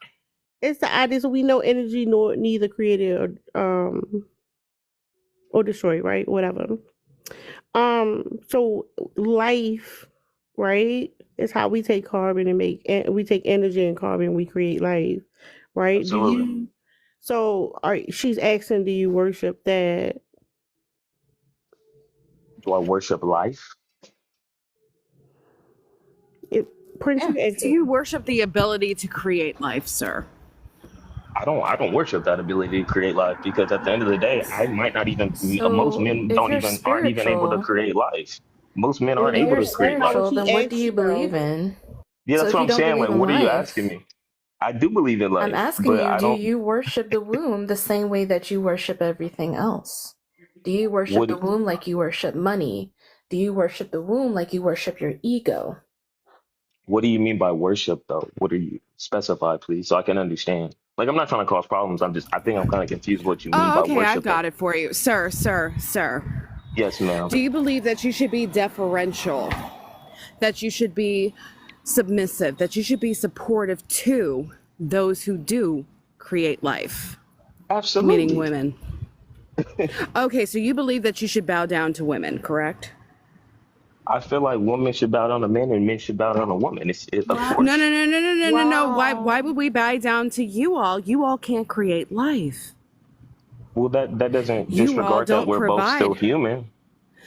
It's the idea. So we know energy nor neither created or destroyed, right? Whatever. So life, right, is how we take carbon and we take energy and carbon, we create life, right? Do Absolutely. you? So she's asking, do you worship that? Do I worship life? It, Prince, Yeah. you Do you asking? worship the ability to create life, sir? I don't worship that ability to create life because at the end of the day, I might not even. Most So men if don't you're even aren't even able to spiritual, create life. Most men aren't if able you're to That's create not life. what spiritual, she then what do asked you you, believe though. in? Yeah, So that's if what you I'm don't saying. believe Like, in what are you life, asking me? I do believe in I'm life, asking but you, I do don't. you worship the womb the same way that you worship everything else? Do you worship What the womb like you worship money? Do you worship the womb like you worship your ego? What do you mean by worship, though? What are you specify, please, so I can understand? Like, I'm not trying to cause problems. I think I'm kind of confused what you mean Oh, by okay, I've worshiping. got it for you. Sir. Yes, ma'am. Do you believe that you should be deferential? That you should be submissive? That you should be supportive to those who do create life? Meaning Absolutely. women. Okay, so you believe that you should bow down to women, correct? I feel like women should bow down to men and men should bow down to women. Of No, course. no, no, no, no, no, no, no. Why Wow. would we bow down to you all? You all can't create life. Well, that doesn't You all disregard that don't we're both still provide. human.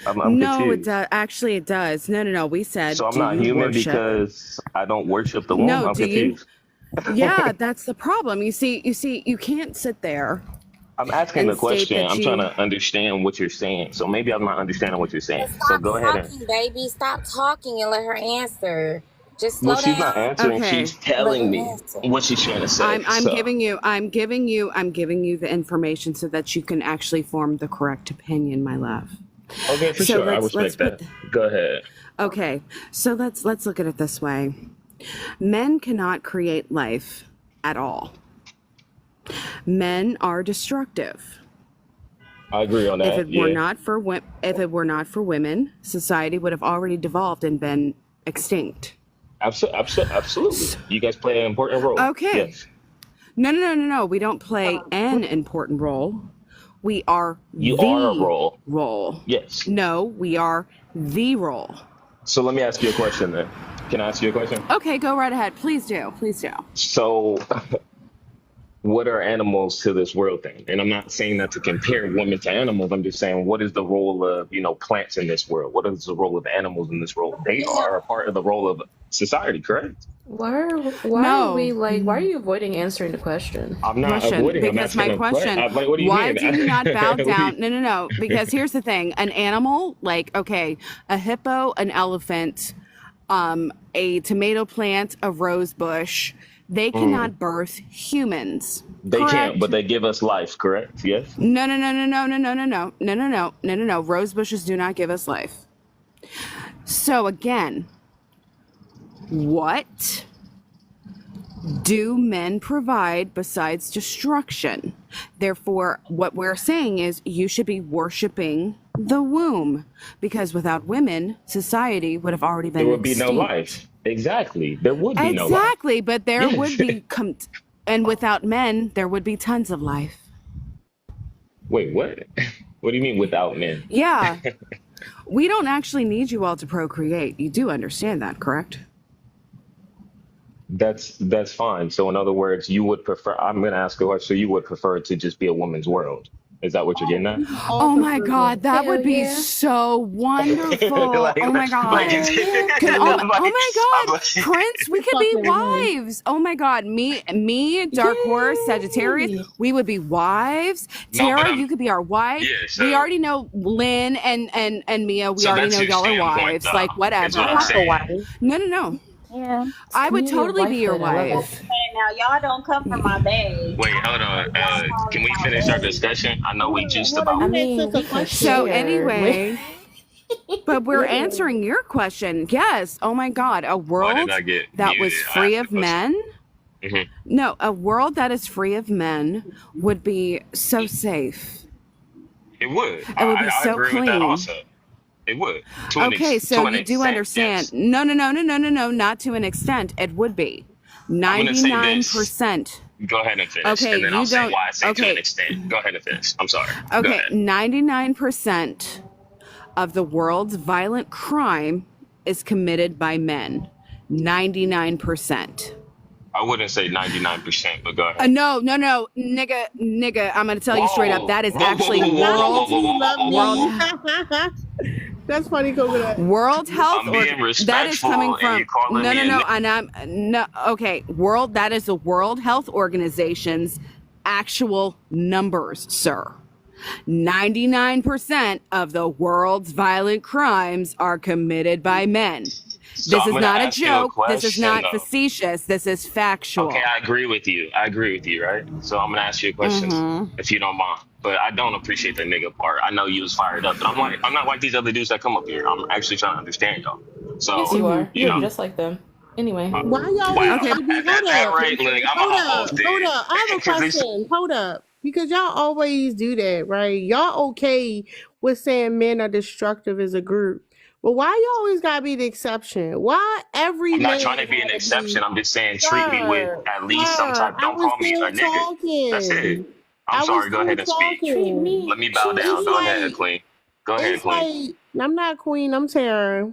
I'm No, it confused. does. Actually, it does. No, no, no. We So said, I'm do not you human worship? because I don't worship the womb. No, I'm do you? confused. Yeah, that's the problem. You can't sit there I'm asking and the state question. that I'm trying you. to understand what you're saying. So maybe I'm not understanding what you're saying. So Stop go ahead and. talking, baby. Stop talking and let her answer. Just Well, slow she's not down answering. Okay, She's and let telling her me answer. what she's trying to say. I'm So giving you the information so that you can actually form the correct opinion, my love. okay, for So sure. I let's respect put. that. Go ahead. Okay, so let's look at it this way. Men cannot create life at all. Men are destructive. I agree on If that. it were Yeah. not for women, society would have already devolved and been extinct. Absolutely. You guys play an important role. Okay. Yes. No. We don't play an important role. We are You are a the role. role. Yes. No, we are the role. So let me ask you a question then. Can I ask you a question? Okay, go right ahead. Please do. Please do. So what are animals to this world thing? And I'm not saying that to compare women to animals. I'm just saying, what is the role of, plants in this world? What is the role of animals in this world? They are a part of the role of society, correct? No. Why are you avoiding answering the question? I'm not Question. avoiding. I'm Because asking my a question. question, Like, what do you why mean? do you not bow What do down? No. Because here's the thing. An animal, like, okay, a hippo, an elephant, a tomato plant, a rose bush, they Mm, cannot birth humans. they can't, but Correct? they give us life, correct? Yes. No. Rose bushes do not give us life. So again, what do men provide besides destruction? Therefore, what we're saying is you should be worshiping the womb because without women, society would have already There been would be no extinct. life. Exactly. There would be no life. Exactly, but there Yes. would be and without men, there would be tons of life. Wait, what? What do you mean without men? Yeah, we don't actually need you all to procreate. You do understand that, correct? That's fine. So in other words, you would prefer, I'm going to ask a question. So you would prefer it to just be a woman's world. Is that what you're getting at? We all Oh my prefer that. God, that Hell would be yeah. so wonderful. like, Oh my like, God. Hell yeah. I'm Oh like, my I'm God, like, Prince, we We could be fucking agree. wives. Oh my God, me, Dark Horse, Sagittarius, Yay! we would be wives. no, but Tara, you could be our wife. yeah. We already know Lynn and Mia. We So already that's know your y'all are standpoint, wives. though, Like is what I'm I'm whatever. like a saying. wife. No. Yeah. I would Community of totally be your wifehood. I love it. wife. Okay, now y'all don't come from my bag. Wait, I hold don't know on. why y'all Can calling we my finish our bag. discussion? I know we just Hold on, I about. you asked us mean, a we can question. So share. anyway, but we're answering your question. Yes. Oh my God. A Why did world I get that was muted? I free asked the of question. men. Hmm. No, a world that is free of men would be so safe. It would. It would be I so agree with that clean. also. It would. Okay, so To an you do extent, understand. yes. No, no, no, no, no, no, no, not to an extent. It would be I'm gonna say this. 99%. Go ahead and finish, Okay, and then I'll you say don't. why I say to an Okay, extent. Go ahead and finish. I'm sorry. Go okay, ahead. 99% of the world's violent crime is committed by men. 99%. I wouldn't say 99%, but go ahead. No, no, no, nigga. I'm gonna tell you straight up. Whoa, That is whoa, whoa, actually whoa, whoa, whoa, whoa, world, whoa, whoa, whoa, whoa, world, whoa. That's funny, Coconut. World Health, I'm or being that is coming respectful, and you from. calling No, me no, a no, nigga. and I'm no. Okay, world. That is the World Health Organization's actual numbers, sir. 99% of the world's violent crimes are committed by men. So This I'm is gonna not a ask you a joke. This is question not though. facetious. This is Okay, factual. I agree with you. I agree with you, right? So I'm gonna ask you a question, Mm-hmm. if you don't mind. But I don't appreciate the nigga part. I know you was fired up, but I'm not like these other dudes that come up here. I'm actually trying to understand y'all. Yes, So, you Mm-hmm. are. you You're know, just like them. Anyway. uh, Why y'all always wow. Okay. gotta be? At Hold that up, rate, look, I'm gonna hold hop up, off hold then, up. I have a because it's question. Hold up, because y'all always do that, right? Y'all okay with saying men are destructive as a group, but why y'all always gotta be the exception? Why every I'm not man trying to be an gotta be? exception. I'm just saying treat me with Sir, at least some sir, type. I Don't was call me a still nigga. That's it. talking. I'm I was sorry. Go still ahead and speak. Treat talking. Let me. me bow Treat down. It's Go me. ahead, like, Queen. Go ahead, it's Queen. like, I'm not queen. I'm Sarah.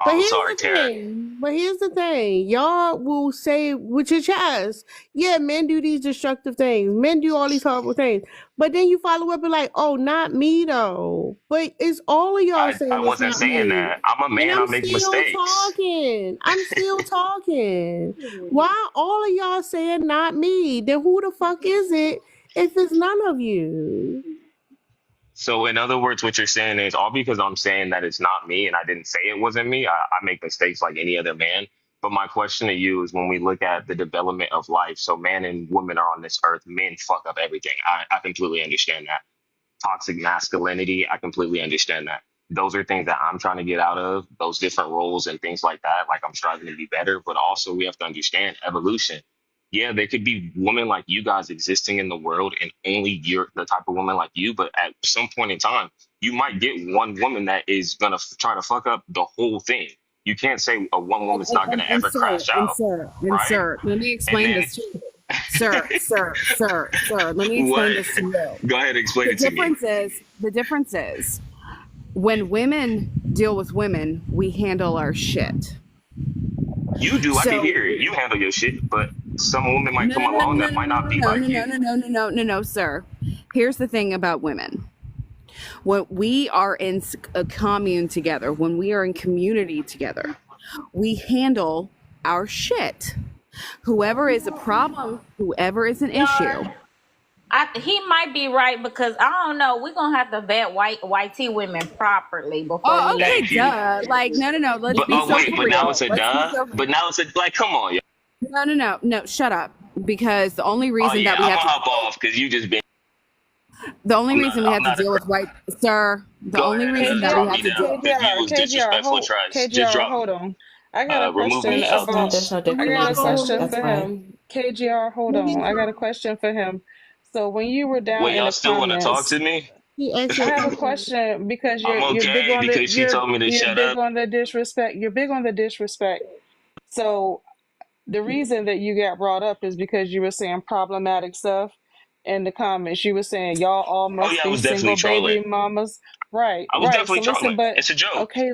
But I'm here's sorry, the Tara. thing. But here's the thing. Y'all will say with your chest, yeah, men do these destructive things. Men do all these horrible things. But then you follow up and like, oh, not me though. But it's all of y'all I saying it's wasn't not saying me. that. I'm a And man. I I'm make still mistakes. talking. I'm still talking. Why all of y'all saying not me? Then who the fuck is it if it's none of you? So, in other words, what you're saying is all because I'm saying that it's not me and I didn't say it wasn't me. I make mistakes like any other man. But my question to you is when we look at the development of life, so man and woman are on this earth, men fuck up everything. I completely understand that. Toxic masculinity, I completely understand that. Those are things that I'm trying to get out of, those different roles and things like that. Like I'm striving to be better, but also we have to understand evolution. Yeah, there could be women like you guys existing in the world and only you're the type of woman like you, but at some point in time, you might get one woman that is gonna try to fuck up the whole thing. You can't say a one woman's not gonna And ever sir, crash and out, sir, and right? sir, let me And explain then this to you. Sir, let me explain what? this to you. Go ahead and explain it to me. The difference is when women deal with women, we handle our shit. You do. I can So hear it. You handle your shit, but some woman might no, come no, no, along no, that might not be no, no, like no, you. no, no, no, no, no, no, sir. Here's the thing about women. When we are in a commune together, when we are in community together, we handle our shit. Whoever is a problem, whoever is an issue. He might be right because I don't know. We're gonna have to vet white tea women properly before Oh, we let okay, Thank you. duh. Like, no, no, no. Let's But be oh so wait, for but now real. it's a Let's be duh. so. But now it's a like. Come on, yo. No, no, no, no. Shut up. Because the only Oh reason yeah, that we I'm have gonna to, hop off because you just been. the only reason we I'm have to not a deal crowd. with white, sir. The Go only ahead reason and that we drop have me to down. deal. If you KGR, was KGR, disrespectful, hold, tries just KGR, drop hold me. on. I got a Remove question me It's no, about. there's no I got a difference, sir. question That's for fine. him. KGR, hold on. I got a question for him. So when you were down Wait, in y'all the still want to talk comments, to me? He asked you I a have a question. question because I'm you're big okay on the because she told me to you're shut big up. on the disrespect. You're big on the disrespect. So the reason that you got brought up is because you were saying problematic stuff in the comments. You were saying y'all all Oh must yeah, I be was definitely single trolling. baby mamas. Right, I was right. definitely So listen, trolling. but It's a joke. okay,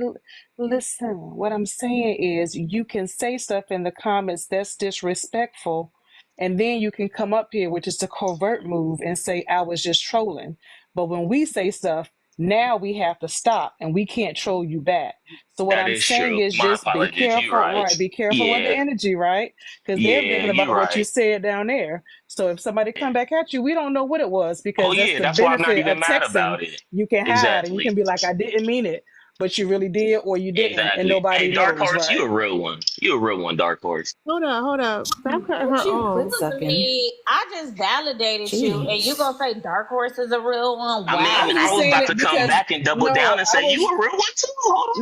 listen. What I'm saying is you can say stuff in the comments that's disrespectful, and then you can come up here, which is the covert move, and say I was just trolling. But when we say stuff, now we have to stop and we can't troll you back. So what That I'm is saying true. is My just be apologies. You careful, right. right? Be careful with the Yeah. energy, right? Because they're Yeah, thinking you about what you right. said down there. So if somebody Yeah. come back at you, we don't know what it was Oh because that's yeah, the that's why I'm not benefit even of mad texting. about it. You can hide and you Exactly. can be like, I didn't mean it. but you really did or you didn't, and Exactly. nobody Hey, Dark knows, Horse, you right? a real one. You a real one, Dark Horse. Hold up. Stop cutting her Would you quit off. I sucking? mean, I just validated you, and you Jeez. gonna say Dark Horse is a real one? I I mean, was Wow. I just was saying about it to come because back and double no, down and I say you was a real one too.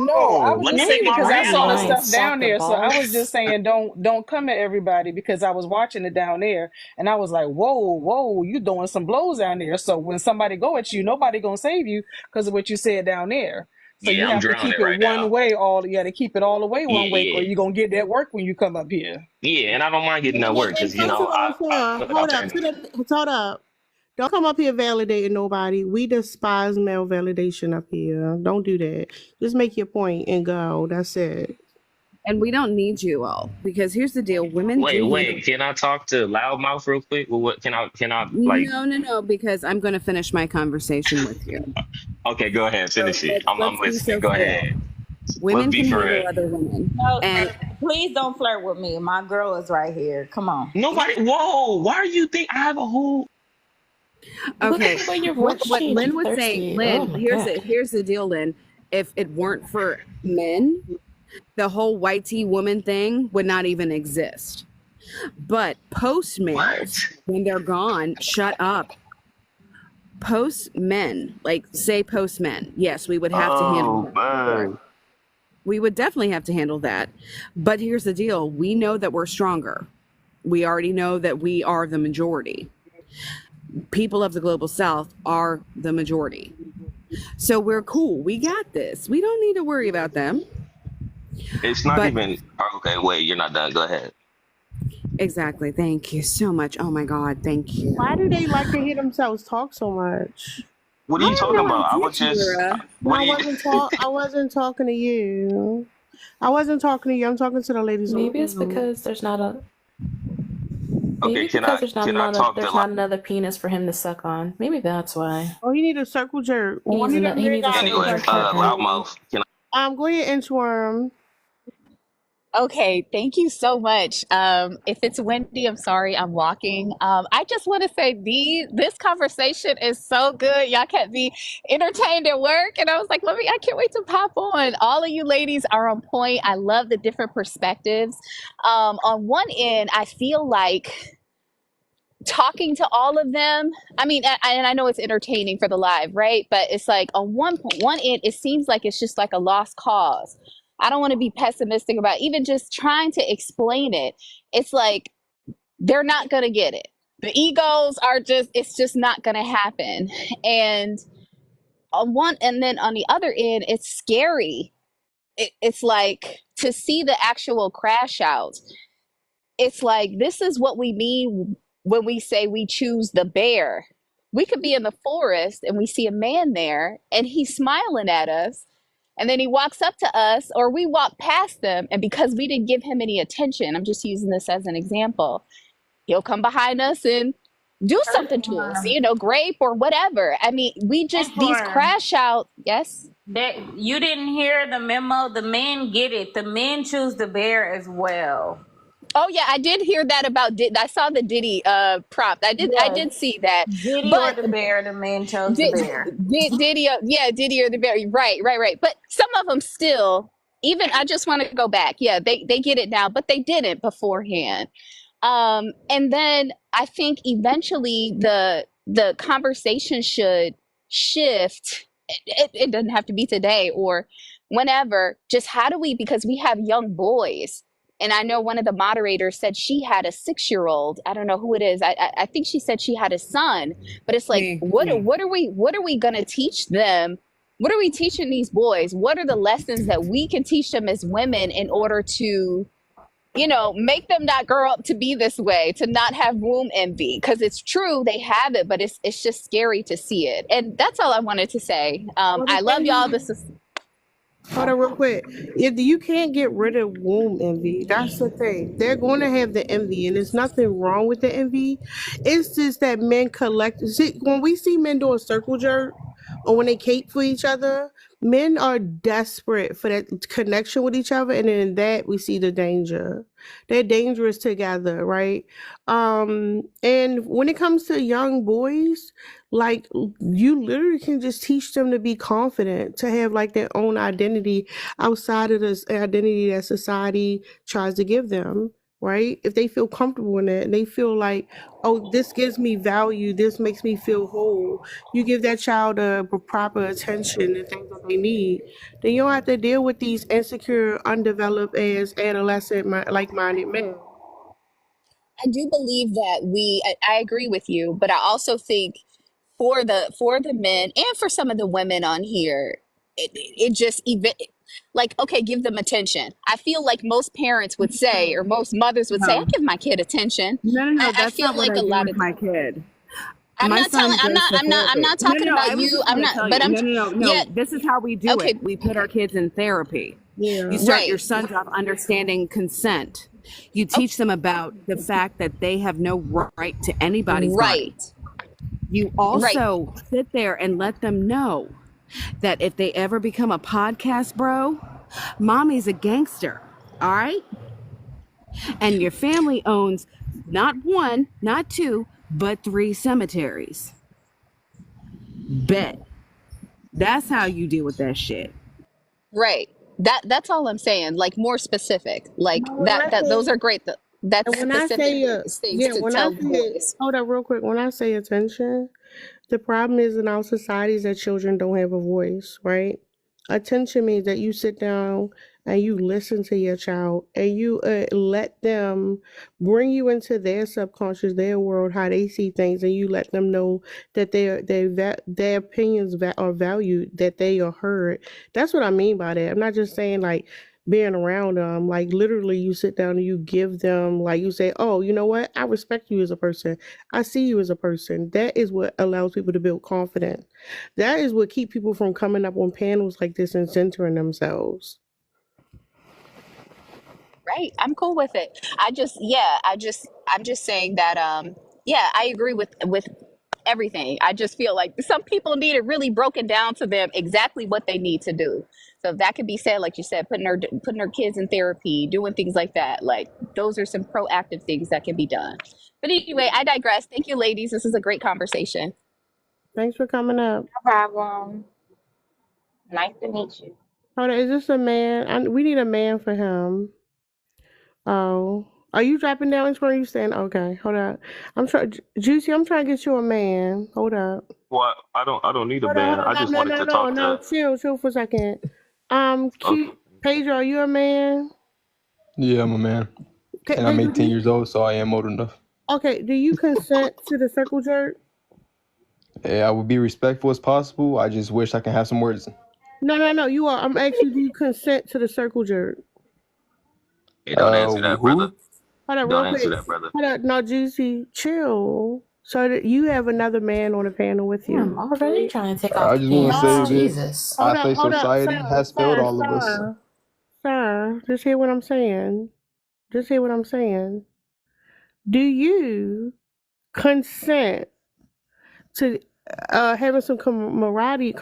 no, I Hold was on. Let just me saying make it my because I That saw the rounds. lying stuff down sack of there. So I was just balls. saying, don't come at everybody because I was watching it down there, and I was like, whoa, you doing some blows down there. So when somebody go at you, nobody gonna save you because of what you said down there. So you Yeah, I'm have to keep drowning it right now. one way. You got to keep it all the way Yeah, one way, or yeah. you gonna get that work when you come up here. Yeah, and I don't mind getting that work And because, you first know, of all, I sir, put it out hold there up. anyway. Hold up. Don't come up here validating nobody. We despise male validation up here. Don't do that. Just make your point and go. That's it. And we don't need you all because here's the deal: women do handle. Wait. Can I talk to Loudmouth real quick? Well, what can I like? No, because I'm going to finish my conversation with you. Okay, go ahead, So finish it. I'm let's be listening. so Go fair. ahead. Let's Women be can for handle real. other women, No, and please don't flirt with me. My girl is right here. Come on. Nobody. Whoa. Why do you think I have a whole? Look okay. at the way your What voice what changed. Lynn You was saying, thirsty. Oh Lynn. my Here's god. it. Here's the deal, Lynn. If it weren't for men, the whole white tea woman thing would not even exist. But post What? males, when they're gone, shut up. Post men, like say post men, yes, we would have to handle Oh that. Sure. man. We would definitely have to handle that. But here's the deal: we know that we're stronger. We already know that we are the majority. People of the global south are the majority. So we're cool. We got this. We don't need to worry about them. It's not But even. Okay, wait. You're not done. Go ahead. exactly. Thank you so much. Oh my God. Thank Why you. do they like to hear themselves talk so much? What are I you have talking no about? I idea, was just. Tamara. No, What I do you? wasn't I wasn't talking to you. I wasn't talking to you. I'm talking to the ladies on the Maybe it's panel. because there's not a Okay, maybe because can I talk to there's not another penis for him to suck on. Maybe that's why. Oh, you need a circle jerk. One of them He there needs a got circle anyway? jerk questions partner. for you. Loudmouth. Can Go ahead, Inchworm. Okay, thank you so much. If it's windy, I'm sorry, I'm walking. I just want to say this conversation is so good. Y'all kept me entertained at work, and I was like, I can't wait to pop on. All of you ladies are on point. I love the different perspectives. On one end, I feel like talking to all of them. I mean, and I know it's entertaining for the live, right? But it's like on one end, it seems like it's just like a lost cause. I don't want to be pessimistic about even just trying to explain it. It's like they're not going to get it. The egos are it's just not going to happen. And and then on the other end, it's scary. It's like to see the actual crash out. It's like this is what we mean when we say we choose the bear. We could be in the forest and we see a man there and he's smiling at us, and then he walks up to us or we walk past them, and because we didn't give him any attention, I'm just using this as an example, he'll come behind us and do something to us, grape or whatever. I mean, we just these For crash out. Yes. that, you didn't hear the memo. The men get it. The men choose the bear as well. Oh yeah, I did hear that about I saw the Diddy prompt. I Yes. did see that. Diddy or But the bear, the men chose the bear. Diddy, yeah, Diddy or the Barry, right. But some of them still, even I just want to go back. Yeah, they get it now, but they didn't beforehand. And then I think eventually the conversation should shift. It doesn't have to be today or whenever. Just how do we? Because we have young boys. And I know one of the moderators said she had a 6-year-old. I don't know who it is. I think she said she had a son. But it's like, Me. what are we gonna teach them? What are we teaching these boys? What are the lessons that we can teach them as women in order to, make them not grow up to be this way, to not have womb envy? Because it's true, they have it, but it's just scary to see it. And that's all I wanted to say. Well, the I love thing y'all. is, hold on real quick. If you can't get rid of womb envy, that's the thing. They're going to have the envy, and there's nothing wrong with the envy. It's just that men see, when we see men do a circle jerk or when they cape for each other, men are desperate for that connection with each other, and in that we see the danger. They're dangerous together, right? And when it comes to young boys, Like, you literally can just teach them to be confident, to have like their own identity outside of this identity that society tries to give them, right? If they feel comfortable in it and they feel like, oh, this gives me value, this makes me feel whole, you give that child a proper attention and things that they need, then you don't have to deal with these insecure, undeveloped as adolescent, like-minded men. I do believe that I agree with you, but I also think for the men and for some of the women on here, it just even like, okay, give them attention. I feel like most parents would say, or most mothers would say, I No, give my kid attention. no, I that's feel not what like I a do lot with of my kid. I'm My not telling son goes to I'm therapy. not talking No, about I was you. just I'm going to not, tell but you. I'm No. yet This is how we do okay, it. We put our kids in therapy. You Yeah. start your right. sons off understanding consent. You Oh, teach them about the fact that they have no right to anybody's body. right. You Right. also sit there and let them know that if they ever become a podcast bro, mommy's a gangster. All right? And your family owns not one, not two, but 3 cemeteries. Bet. That's how you deal with that shit. Right. That's all I'm saying. Like, more specific. Like But when I that those say, are great. That's and when I specific say, things yeah, to when I tell the say, boys. hold up real quick, when I say attention, the problem is in our societies that children don't have a voice, right? Attention means that you sit down and you listen to your child and you let them bring you into their subconscious, their world, how they see things, and you let them know that their opinions are valued, that they are heard. That's what I mean by that. I'm not just saying like being around them. Like, literally, you sit down and you give them, like, you say, oh, you know what? I respect you as a person. I see you as a person. That is what allows people to build confidence. That is what keep people from coming up on panels like this and centering themselves. Right. I'm cool with it. I'm just saying that yeah, I agree with everything. I just feel like some people need it really broken down to them exactly what they need to do. So if that could be said, like you said, putting her kids in therapy, doing things like that. Like, those are some proactive things that can be done. But anyway, I digress. Thank you, ladies. This is a great conversation. Thanks for coming up. No problem. Nice to meet you. Hold on, is this a man? We need a man for him. Oh, are you dropping down? Where you saying? Okay, hold up. I'm trying, Juicy. I'm trying to get you a man. Hold up. Well, I don't need a Hold ban. I on. just No, wanted no, to no, talk no. to. Chill for a second. Okay. Cute. Pedro, are you a man? Yeah, I'm a man. Okay, And I'm Pedro, 18 years old, so I am old enough. okay, do you consent to the circle jerk? Yeah, I would be respectful as possible. I just wish I can have some words. No. You are. I'm actually. Do you consent to the circle jerk? Hey, don't answer that, brother. Who? Hold up, Don't real answer quick. that, brother. Hold up, no, Juicy, chill. So that you have another man on the panel with you. I'm already trying to take off I the just want to pants. say No. that Jesus. I Hold think up, society sir, has failed all of us. sir. Just hear what I'm saying. Just hear what I'm saying. Do you consent to having some camaraderie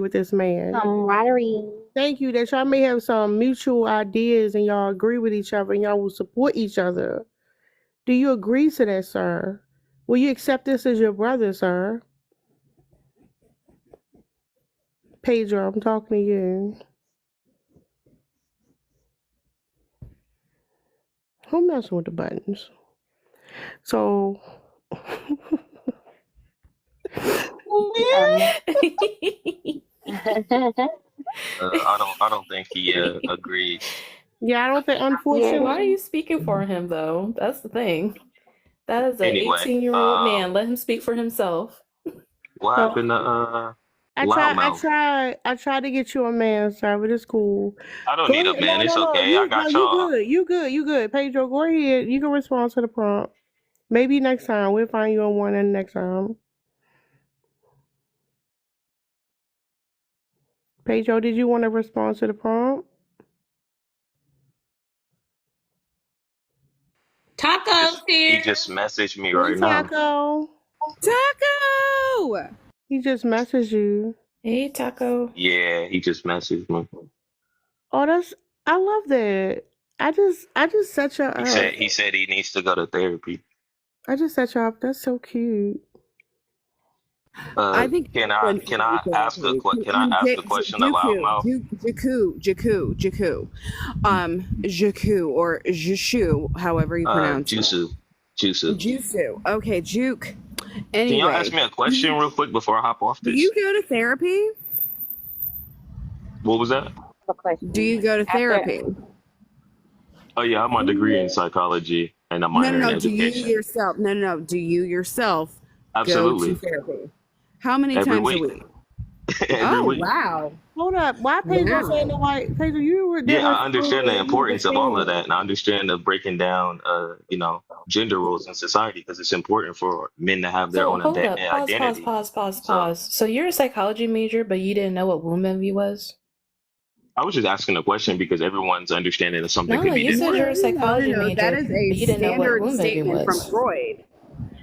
with this man? Camaraderie. Thank you. That y'all may have some mutual ideas and y'all agree with each other and y'all will support each other. Do you agree to that, sir? Will you accept this as your brother, sir? Pedro, I'm talking to you. Who messing with the buttons? So, Um, I don't think he agreed. yeah, I don't think, yeah. Why are unfortunately, you speaking for him, though? That's the thing. That is an Anyway, 18-year-old man. Let him speak for himself. what so happened to Loudmouth? I tried to get you a man, sir, but it's cool. I don't Go need a ahead. man. It's No. okay. I got y'all. You good. Pedro, go ahead. You can respond to the prompt. Maybe next time. We'll find you a one and next time. Pedro, did you want to respond to the prompt? Tacos He here. just messaged me Hey, right now. Taco. Taco! He just messaged you. Hey, Taco. Yeah, he just messaged me. Oh, I love that. I just set you up. He said he needs to go to therapy. I just set you up. That's so cute. I think Can everyone should do therapy. can I ask a question out loud mouth? Jaku, or Jushu, however you pronounce it. Jusu. Jusu. Okay, Juke. Can y'all ask Anyway, me a question real quick before I hop off do this? you go to therapy? What was that? Do you go to therapy? Oh yeah, I have my degree in psychology and a minor in No. Do you education. yourself? No. Do you yourself go to Absolutely. therapy? How many Every times a week. week? Every week. Wow. Hold up. Why Pedro saying the white? Pedro, you were there. Yeah, I understand the importance of all of that, and I understand the breaking down, gender roles in society because it's important for men to have their So own hold up. identity. Pause. So you're a psychology major, but you didn't know what womb envy was? I was just asking a question because everyone's understanding of something No, could be you said different. you're a psychology No. That major, is but a you didn't know what standard womb envy statement from was. Freud.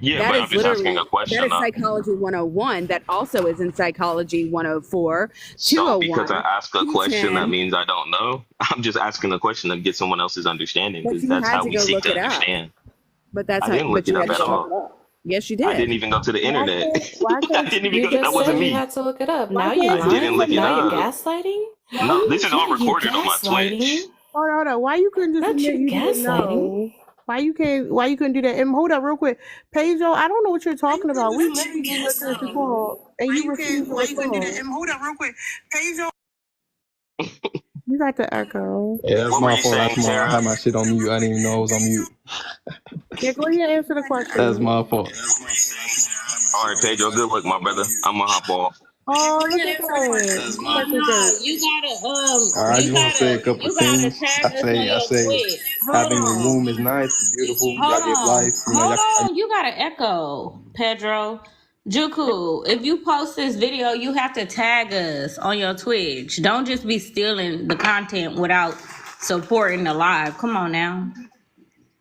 Yeah, That but is I'm just asking a that question. is Psychology 101. That also is in Psychology 104, So because I 201, ask a question, that 210. means I don't know. I'm just asking a question to get someone else's understanding But because you that's had how to we go seek look to it up. understand. But that's I how. didn't look But it you up had to at go look it all. up. Yes, you I didn't did. even go to the internet. Why I can't didn't even You go. That just wasn't said you me. had to look it up. why Now you're can't I didn't look lying? it Now you're up. gaslighting? No, this is all Not you recorded on my Twitch. gaslighting. hold on. Why you couldn't just Not admit you you didn't gaslighting. know? Why you couldn't do that? And hold up real quick. Pedro, I don't know what you're talking about. We literally gave you a chance to talk and you refused to respond. Hold up real quick. Pedro. You got the echo. Yeah, that's What were my you fault. saying, That's my. I Tara? had my shit on mute. I didn't even know I was on mute. Yeah, go ahead and answer the That's question. my fault. All right, Pedro. Good luck, my brother. I'm gonna hop off. Oh, look at that. That's You my such a fault. jerk. You I just want to say a couple you gotta things. tag us on I your say Twitch. Hold having a on. womb is nice, it's beautiful. Y'all Hold give life. on. You know, Hold y'all. on. You got to echo, Pedro. Juku, if you post this video, you have to tag us on your Twitch. Don't just be stealing the content without supporting the live. Come on now.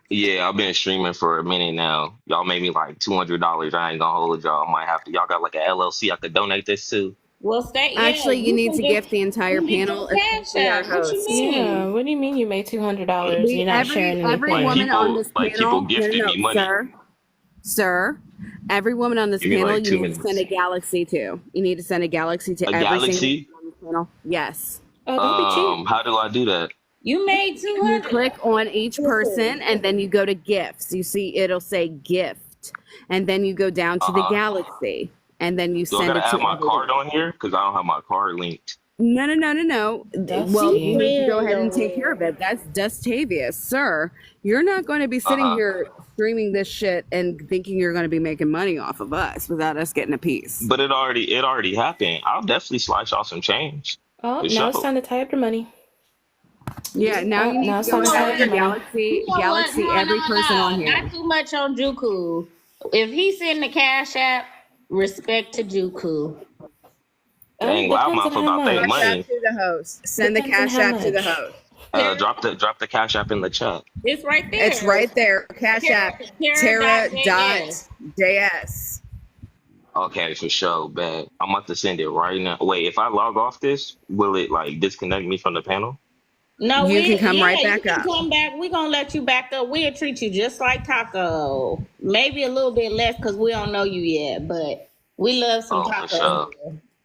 Yeah, I've been streaming for a minute now. Y'all made me like $200. I ain't gonna hold y'all. I might have to. Y'all got like an LLC I could donate this to. Well, stay. Yeah, Actually, you you need can to gift the entire you get panel, your cash especially our out. What you host. Yeah, mean? what do you mean you made $200 and We you're not sharing every Like anything? woman on this people panel. gifted me money. Sir. Every woman on this Give me panel, like you 2 need to send minutes. a galaxy to. You need to send a galaxy to A every single galaxy? woman on this panel. Yes. Oh, don't be cheap. How do I do that? You made You 200. click on each person and then you go to gifts. You see, it'll say gift. And then you go down to the galaxy and then you Do I send gotta it to add my card everyone. on here? Because I don't have my card linked. No. Well, Dusty. you need to go ahead and take care of it. That's Dustavius, sir. You're not going to be sitting here streaming this shit and thinking you're going to be making money off of us without us getting a piece. But it already happened. I'll definitely slice y'all some change. Oh, For now it's sure. time to tie up your money. Yeah, now you need Now to it's go time to tie ahead up your and money. galaxy every person on here. Not too much on Juku. If he's in the cash app, respect to Juku. Dang, Depends on loudmouth how about their much. Cash app money. to the host. Send the Depends on cash how app to the much. host. Drop the cash app in the chat. It's right there. It's right there. Cash app Tara.js. Tara.js. Okay, for sure, bad. I'm about to send it right now. Wait, if I log off this, will it like disconnect me from the panel? No, You can come right back you can up. come back. We're gonna let you back up. We'll treat you just like Taco. Maybe a little bit less because we don't know you yet, but we love some Oh, for tacos. sure.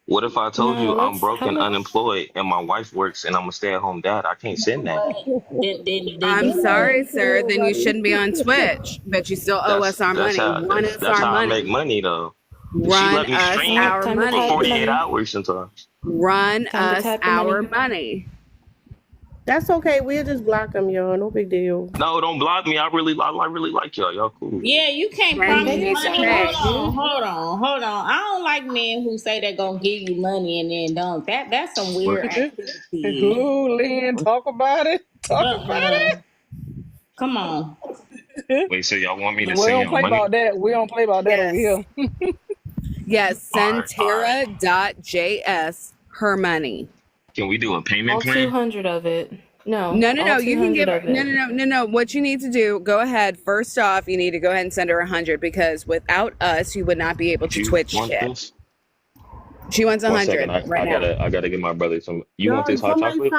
What if I told No, you I'm let's broke how and much? unemployed and my wife works and I'm a stay-at-home dad? I can't send that. Then I'm you sorry, sir. Then you shouldn't be on Twitch, but you still owe us our money. Run us That's our how I make money. money though. She Run let me us stream our Time to tie for up your money. 48 money. hours sometimes. Run Time to us tie up your our money. money. That's okay. We'll just block them, y'all. No big deal. No, don't block me. I really like y'all. Y'all cool. Yeah, you can't Send promise me money. the text. Hold on. I don't like men who say they're gonna give you money and then don't. That's some weird activity. Ooh, Lynn, talk about it. Talk about it. Come on. Wait, so y'all want me to We send don't y'all play money? about that. We don't play about that over here. Yes, send All right. Tara.js her money. Can we do a payment All plan? 200 of it. No. No. All You can 200 give her. of it. No. What you need to do, go ahead. First off, you need to go ahead and send her 100 because without us, you would not be able to You Twitch want shit. this? She wants 1 100 second. I right now. gotta get my brother some. You No, want this hot somebody chocolate?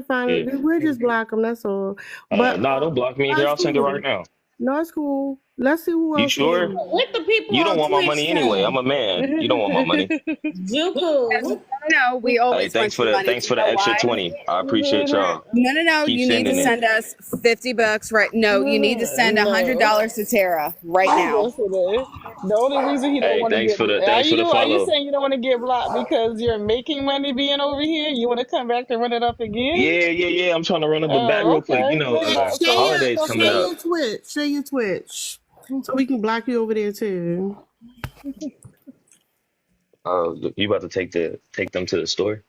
find Yeah. it. We'll just block them. That's all. But No, don't block me. no, Here, it's I'll send it right cool. now. No, it's cool. Let's see who You else sure? in What the people You don't on want my Twitch money anyway. I'm saying? a man. You don't want my money. Juku. No, we Hey, always want your money. thanks Do you for the know extra why? 20. I appreciate y'all. No. Keep You need to sending it. send us $50 right. No, you need to send No. $100 to Tara right now. Yes, it is. The only reason he don't Hey, want to get thanks for the are you follow. saying you don't want to get blocked because you're making money being over here? You want to come back to run it up again? Yeah. I'm trying to run up a bat Oh, real quick. okay. You know, Share Okay. your, holidays coming share up. your Twitch. Share your Twitch. So we can block you over there too. Oh, you about to take them to the store?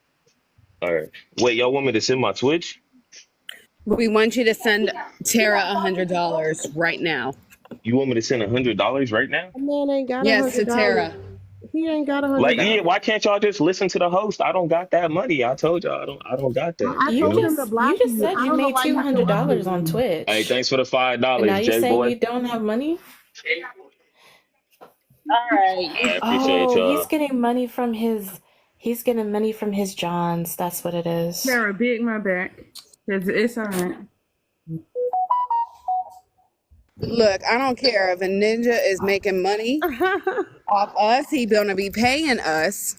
All right. Wait, y'all want me to send my Twitch? We want you to send Tara $100 right now. You want me to send $100 right now? That man ain't got Yes, to $100. Tara. He ain't got $100. Like, yeah, why can't y'all just listen to the host? I don't got that money. I told y'all I don't got that. I You You told know? him to just you block just you. said I you don't know made why two you still hundred up dollars on here. Hey, Twitch, thanks for the and now $5, you're J saying boy. you don't have money. All right. I appreciate Oh, y'all. he's getting money from his Johns. That's what it is. Sarah, big my back. It's all right. Look, I don't care if a ninja is making money off us. He gonna be paying us.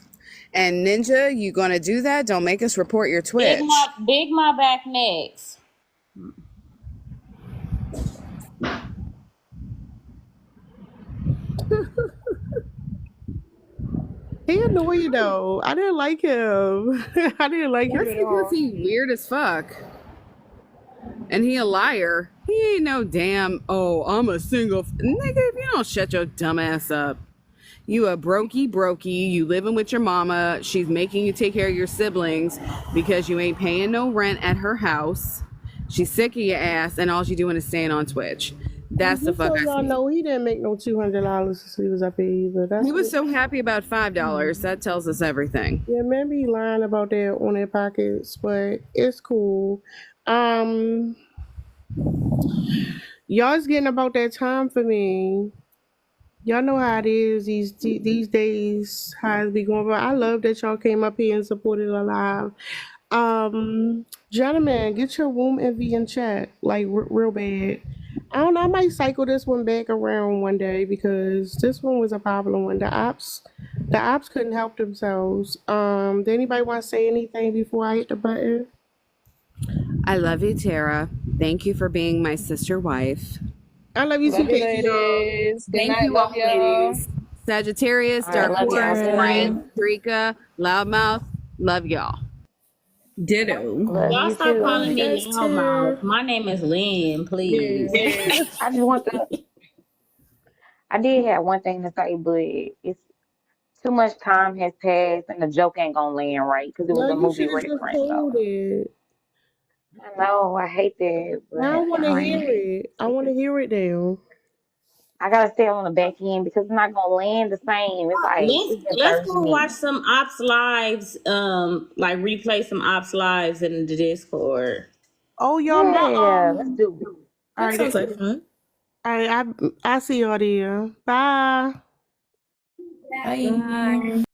And Ninja, you gonna do that? Don't make us report your Twitch. Big my back next. He annoying though. I didn't like him. I didn't like him That's at because all. he weird as fuck. And he a liar. He ain't no damn, oh, I'm a single. Nigga, if you don't shut your dumb ass up. You a brokey. You living with your mama. She's making you take care of your siblings because you ain't paying no rent at her house. She's sick of your ass, and all she doing is staying on Twitch. That's the Just fuck so I y'all see. know, he didn't make no $200 since he was up here either. That's He was what, so happy about $5. That tells us everything. yeah, maybe he lying about that on their pockets, but it's cool. Um, y'all's getting about that time for me. Y'all know how it is these days, how it be going. But I love that y'all came up here and supported Alive. Gentlemen, get your womb envy in chat, like real bad. I don't know. I might cycle this one back around one day because this one was a popular one. The ops couldn't help themselves. Did anybody want to say anything before I hit the button? I love you, Tara. Thank you for being my sister wife. I love you too, Love you, Casey. ladies. Good Thank night. you Love all, y'all. ladies. Sagittarius, All right, Dark love y'all. Horse, Good night. Friend, Rika, Loudmouth. Love y'all. Ditto. Love Y'all you stop too. Love calling you me guys loudmouth. too. My name is Lynn, please. Yeah. I just want to. I did have one thing to say, but it's too much time has passed, and the joke ain't gonna land right because it was No, a you movie should have just reference. told So it. I know I hate that, I don't want to but hear it. I want to hear it now. I gotta stay on the back end because it's not gonna land the same. It's like it's been Let's 30 go watch minutes. some ops lives. Like replay some ops lives in the Discord. Oh, y'all, Yeah, let's do it. all That right, sounds like fun. all right. I see y'all there. Bye. Bye.